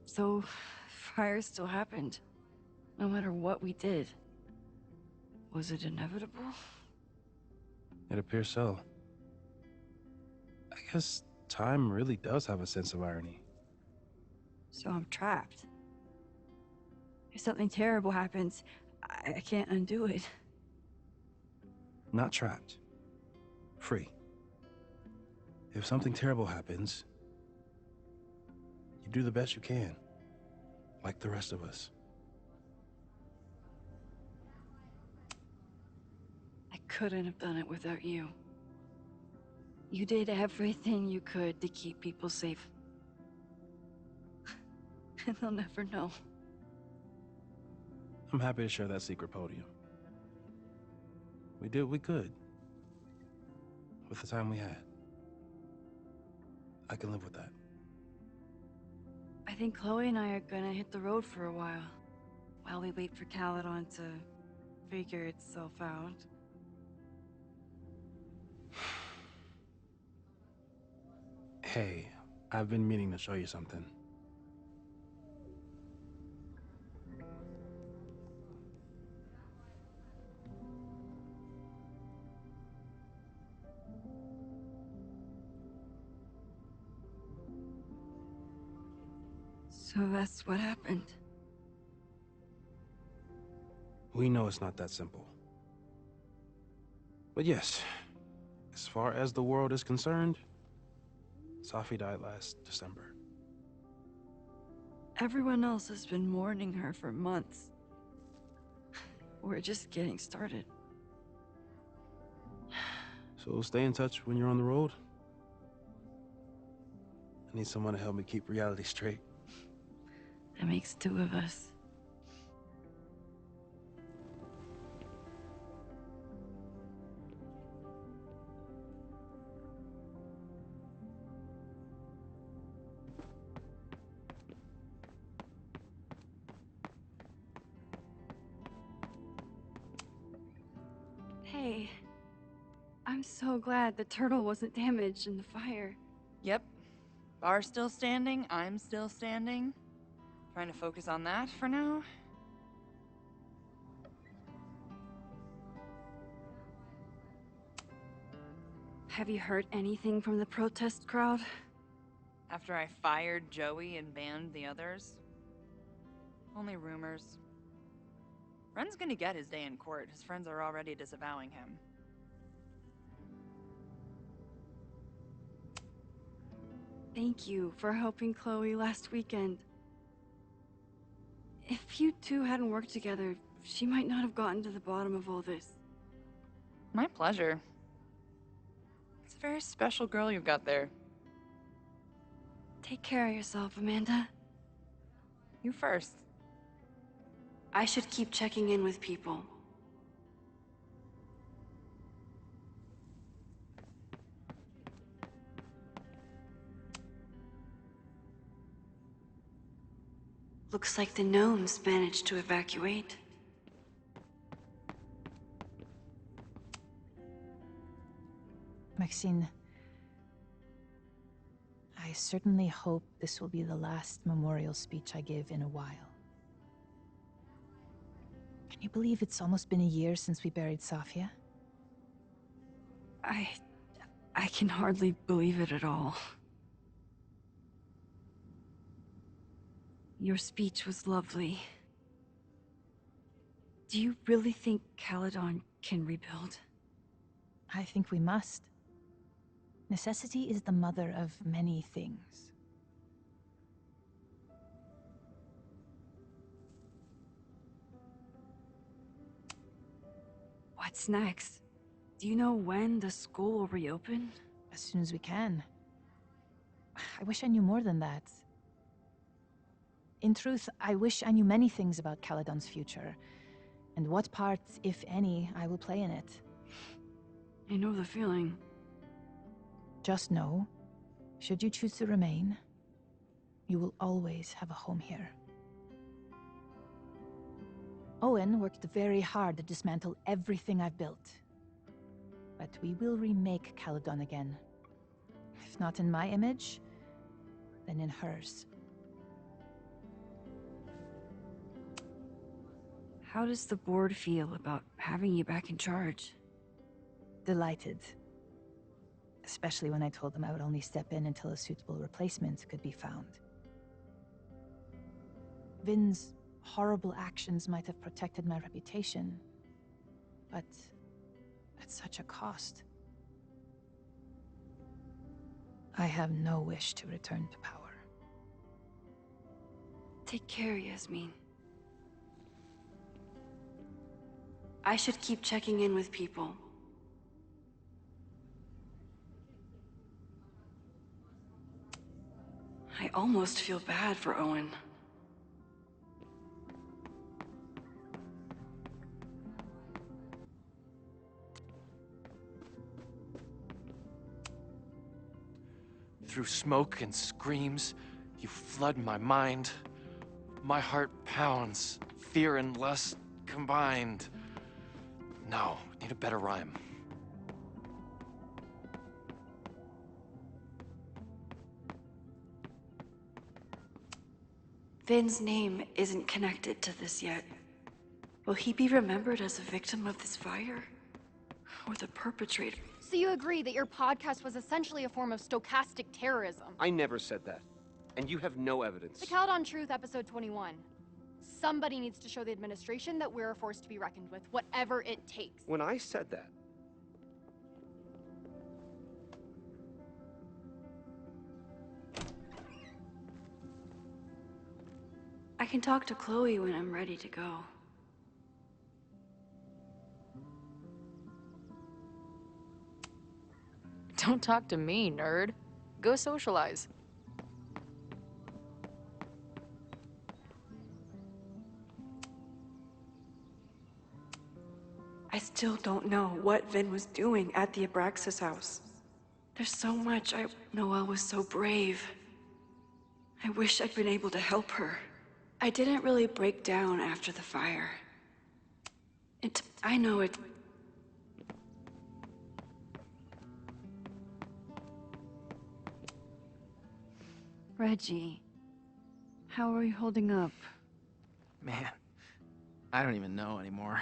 So, fire still happened, no matter what we did. Was it inevitable? It appears so. I guess time really does have a sense of irony. So I'm trapped. If something terrible happens, I can't undo it. Not trapped. Free. If something terrible happens, you do the best you can. Like the rest of us. I couldn't have done it without you. You did everything you could to keep people safe. And they'll never know. I'm happy to share that secret podium. We did what we could. With the time we had. I can live with that. I think Chloe and I are gonna hit the road for a while we wait for Caledon to figure itself out. Hey, I've been meaning to show you something. So that's what happened. We know it's not that simple. But yes, as far as the world is concerned, Safi died last December. Everyone else has been mourning her for months. We're just getting started. So stay in touch when you're on the road. I need someone to help me keep reality straight. That makes two of us. Hey, I'm so glad the turtle wasn't damaged in the fire. Yep. Bar's still standing, I'm still standing. Trying to focus on that for now. Have you heard anything from the protest crowd? After I fired Joey and banned the others? Only rumors. Ren's gonna get his day in court. His friends are already disavowing him. Thank you for helping Chloe last weekend. If you two hadn't worked together, she might not have gotten to the bottom of all this. My pleasure. It's a very special girl you've got there. Take care of yourself, Amanda. You first. I should keep checking in with people. Looks like the gnomes managed to evacuate. Maxine, I certainly hope this will be the last memorial speech I give in a while. Can you believe it's almost been a year since we buried Safia? I can hardly believe it at all. Your speech was lovely. Do you really think Caledon can rebuild? I think we must. Necessity is the mother of many things. What's next? Do you know when the school will reopen? As soon as we can. I wish I knew more than that. In truth, I wish I knew many things about Caledon's future, and what part, if any, I will play in it. I know the feeling. Just know, should you choose to remain, you will always have a home here. Owen worked very hard to dismantle everything I've built. But we will remake Caledon again. If not in my image, then in hers. How does the board feel about having you back in charge? Delighted. Especially when I told them I would only step in until a suitable replacement could be found. Vin's horrible actions might have protected my reputation, but at such a cost. I have no wish to return to power. Take care, Yasmin. I should keep checking in with people. I almost feel bad for Owen. Through smoke and screams, you flood my mind. My heart pounds, fear and lust combined. No, need a better rhyme. Vin's name isn't connected to this yet. Will he be remembered as a victim of this fire? Or the perpetrator? So you agree that your podcast was essentially a form of stochastic terrorism? I never said that. And you have no evidence. The Caledon Truth, episode 21. Somebody needs to show the administration that we're a force to be reckoned with, whatever it takes. When I said that, I can talk to Chloe when I'm ready to go. Don't talk to me, nerd. Go socialize. I still don't know what Vin was doing at the Abraxas house. There's so much. Noelle was so brave. I wish I'd been able to help her. I didn't really break down after the fire. I know it. Reggie, how are you holding up? Man, I don't even know anymore.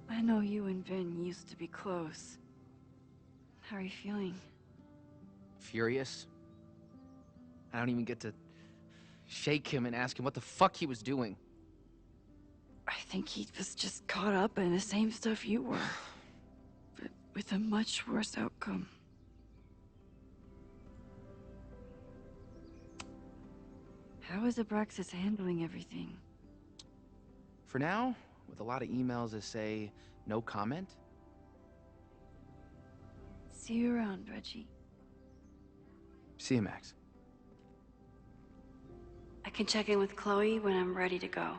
I know you and Vin used to be close. How are you feeling? Furious. I don't even get to shake him and ask him what the fuck he was doing. I think he was just caught up in the same stuff you were, but with a much worse outcome. How is Abraxas handling everything? For now, with a lot of emails that say no comment. See you around, Reggie. See you, Max. I can check in with Chloe when I'm ready to go.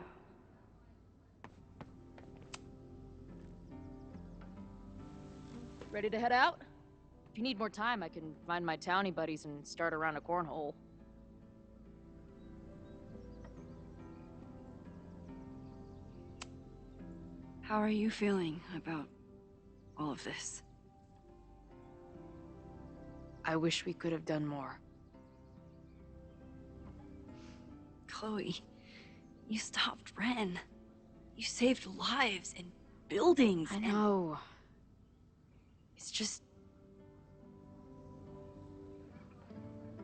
Ready to head out? If you need more time, I can find my townie buddies and start around a cornhole. How are you feeling about all of this? I wish we could have done more. Chloe, you stopped Ren. You saved lives and buildings. I know. It's just...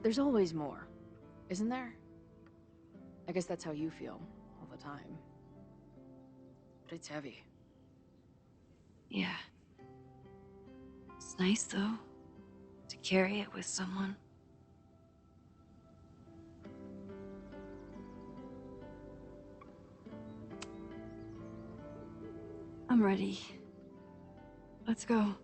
There's always more, isn't there? I guess that's how you feel all the time. But it's heavy. Yeah. It's nice, though, to carry it with someone. I'm ready. Let's go.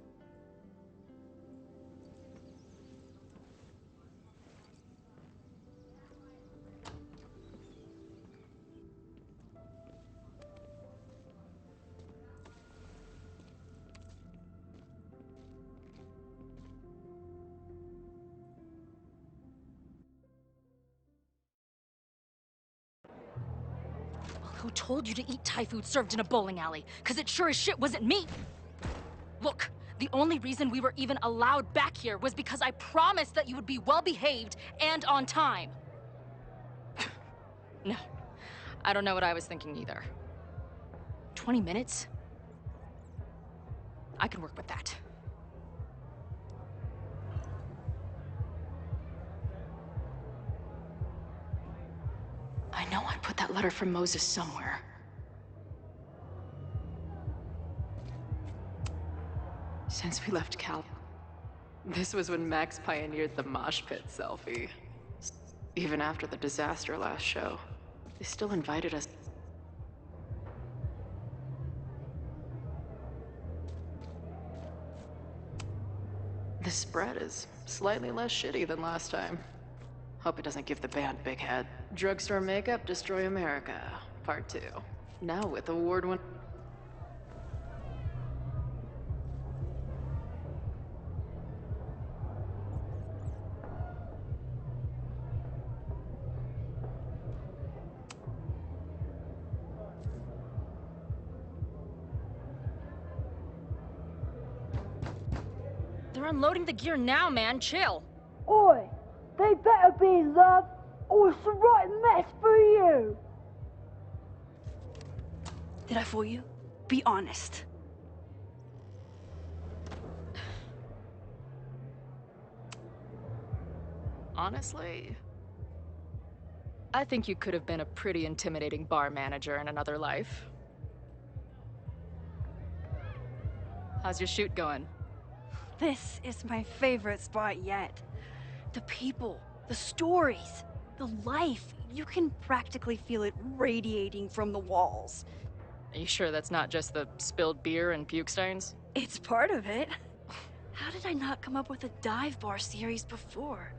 Who told you to eat Thai food served in a bowling alley? Because it sure as shit wasn't me! Look, the only reason we were even allowed back here was because I promised that you would be well-behaved and on time. No, I don't know what I was thinking either. 20 minutes? I can work with that. I know I put that letter from Moses somewhere. Since we left Cal, this was when Max pioneered the mosh pit selfie. Even after the disaster last show, they still invited us. The spread is slightly less shitty than last time. Hope it doesn't give the band big head. Drugstore makeup, destroy America, part 2. Now with award-winning. They're unloading the gear now, man. Chill. Oi! They better be in love, or it's a right mess for you! Did I fool you? Be honest. Honestly, I think you could have been a pretty intimidating bar manager in another life. How's your shoot going? This is my favorite spot yet. The people, the stories, the life. You can practically feel it radiating from the walls. Are you sure that's not just the spilled beer and puke stains? It's part of it. How did I not come up with a dive bar series before?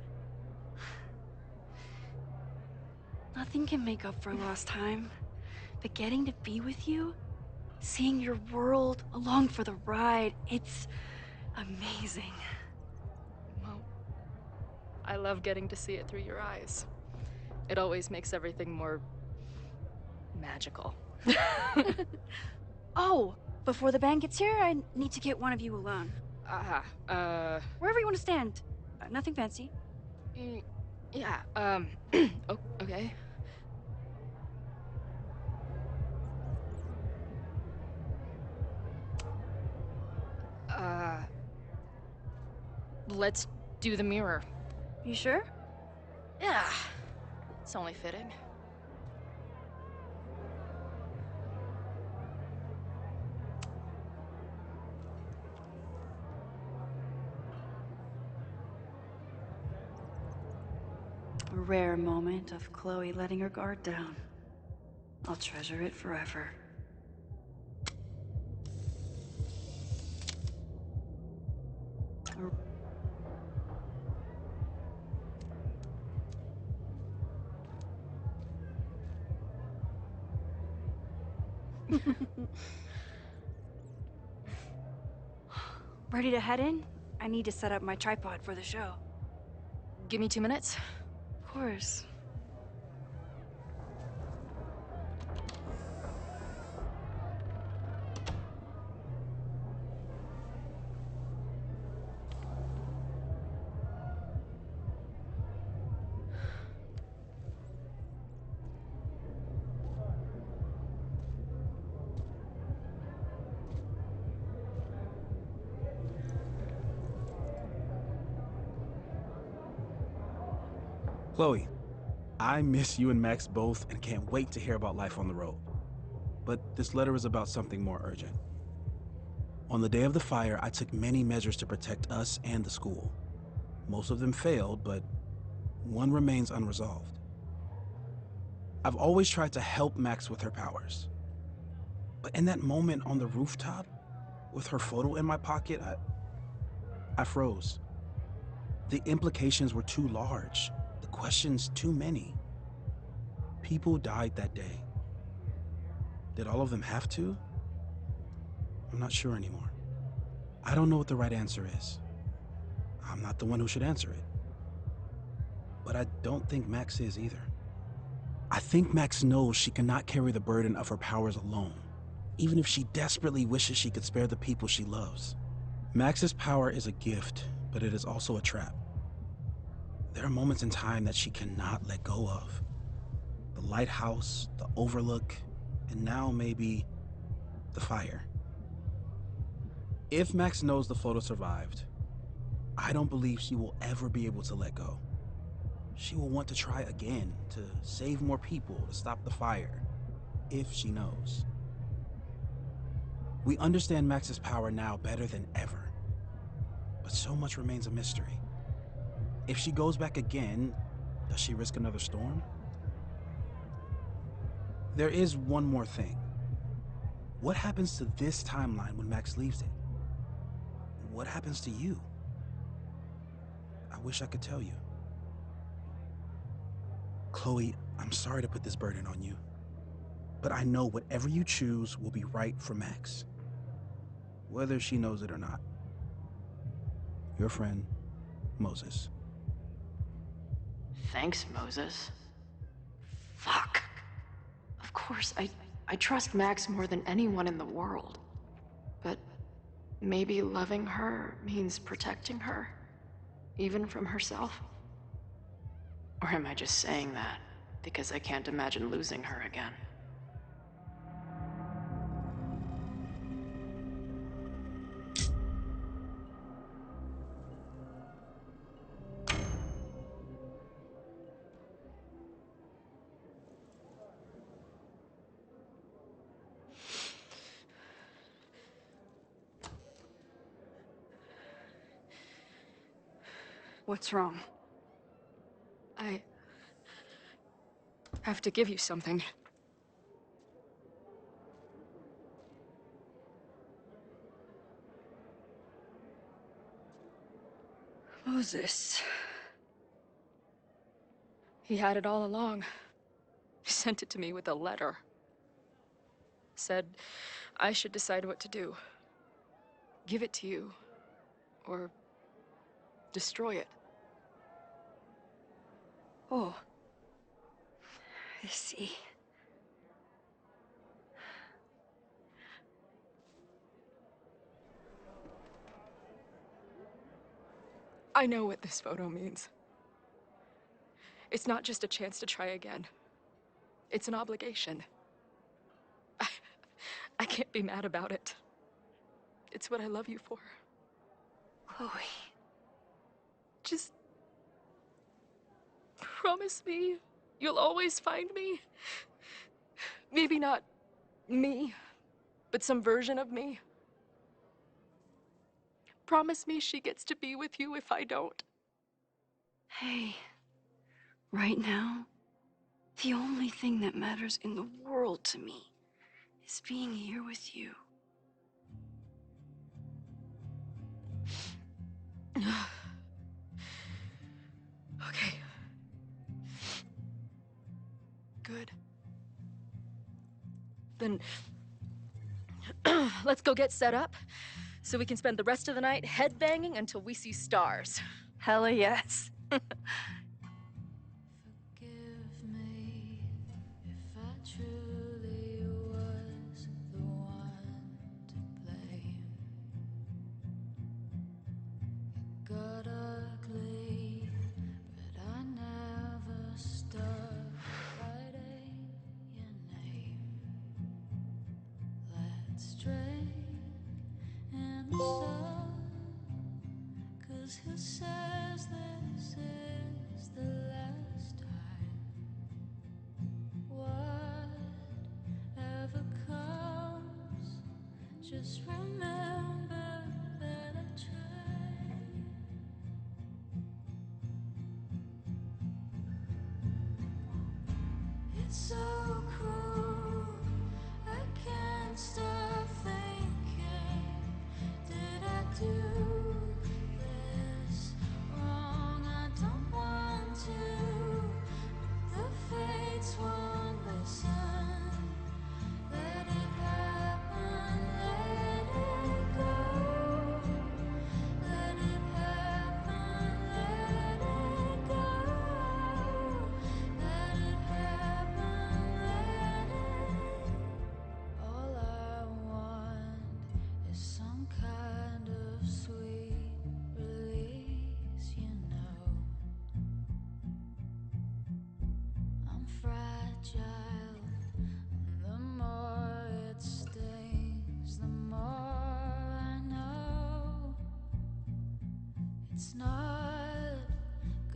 Nothing can make up for lost time, but getting to be with you, seeing your world along for the ride, it's amazing. Well, I love getting to see it through your eyes. It always makes everything more magical. Oh, before the band gets here, I need to get one of you alone. Wherever you want to stand. Nothing fancy. Yeah, okay. Let's do the mirror. You sure? Yeah. It's only fitting. A rare moment of Chloe letting her guard down. I'll treasure it forever. Ready to head in? I need to set up my tripod for the show. Give me 2 minutes. Of course. Chloe, I miss you and Max both and can't wait to hear about life on the road. But this letter is about something more urgent. On the day of the fire, I took many measures to protect us and the school. Most of them failed, but one remains unresolved. I've always tried to help Max with her powers. But in that moment on the rooftop, with her photo in my pocket, I froze. The implications were too large. The questions too many. People died that day. Did all of them have to? I'm not sure anymore. I don't know what the right answer is. I'm not the one who should answer it. But I don't think Max is either. I think Max knows she cannot carry the burden of her powers alone, even if she desperately wishes she could spare the people she loves. Max's power is a gift, but it is also a trap. There are moments in time that she cannot let go of. The lighthouse, the overlook, and now maybe the fire. If Max knows the photo survived, I don't believe she will ever be able to let go. She will want to try again, to save more people, to stop the fire, if she knows. We understand Max's power now better than ever, but so much remains a mystery. If she goes back again, does she risk another storm? There is one more thing. What happens to this timeline when Max leaves it? What happens to you? I wish I could tell you. Chloe, I'm sorry to put this burden on you, but I know whatever you choose will be right for Max, whether she knows it or not. Your friend, Moses. Thanks, Moses. Fuck. Of course, I trust Max more than anyone in the world. But maybe loving her means protecting her, even from herself? Or am I just saying that because I can't imagine losing her again? What's wrong? I have to give you something. Moses. He had it all along. He sent it to me with a letter. Said I should decide what to do. Give it to you, or destroy it. Oh. I see. I know what this photo means. It's not just a chance to try again. It's an obligation. I can't be mad about it. It's what I love you for. Chloe. Just promise me you'll always find me. Maybe not me, but some version of me. Promise me she gets to be with you if I don't. Hey, Right now, the only thing that matters in the world to me is being here with you. Okay. Good. Then let's go get set up so we can spend the rest of the night headbanging until we see stars. Hella yes. Truly was the one to blame. It got ugly, but I never stopped writing your name. Let's drink in the sun, 'cause who says this is the last time? Whatever comes, just remember that I tried. It's so cruel, I can't stop thinking, did I do this wrong? I don't want to, the fates won't listen. Let it happen, let it go. Let it happen, let it go. Let it happen, let it. All I want is some kind of sweet release, you know. I'm fragile, and the more it stings, the more I know it's not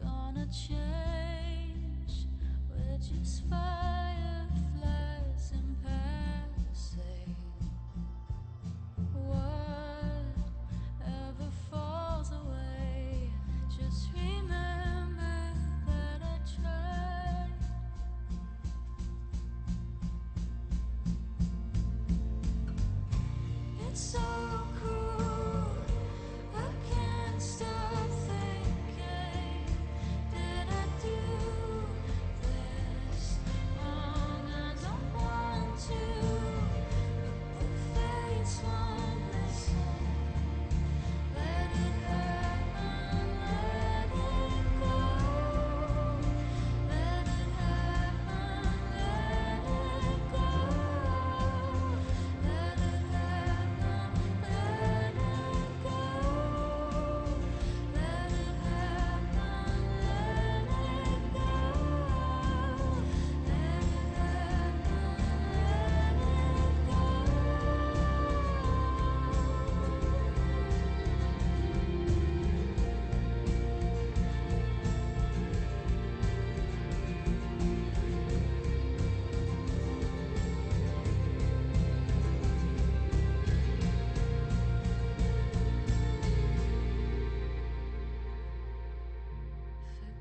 gonna change. We're just fireflies in passing. Whatever falls away, just remember that I tried. It's so cruel, I can't stop thinking, did I do this wrong? I don't want to, but the fates won't listen. Let it happen, let it go. Let it happen, let it go. Let it happen, let it go. Let it happen, let it go.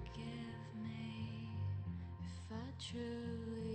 Forgive me if I truly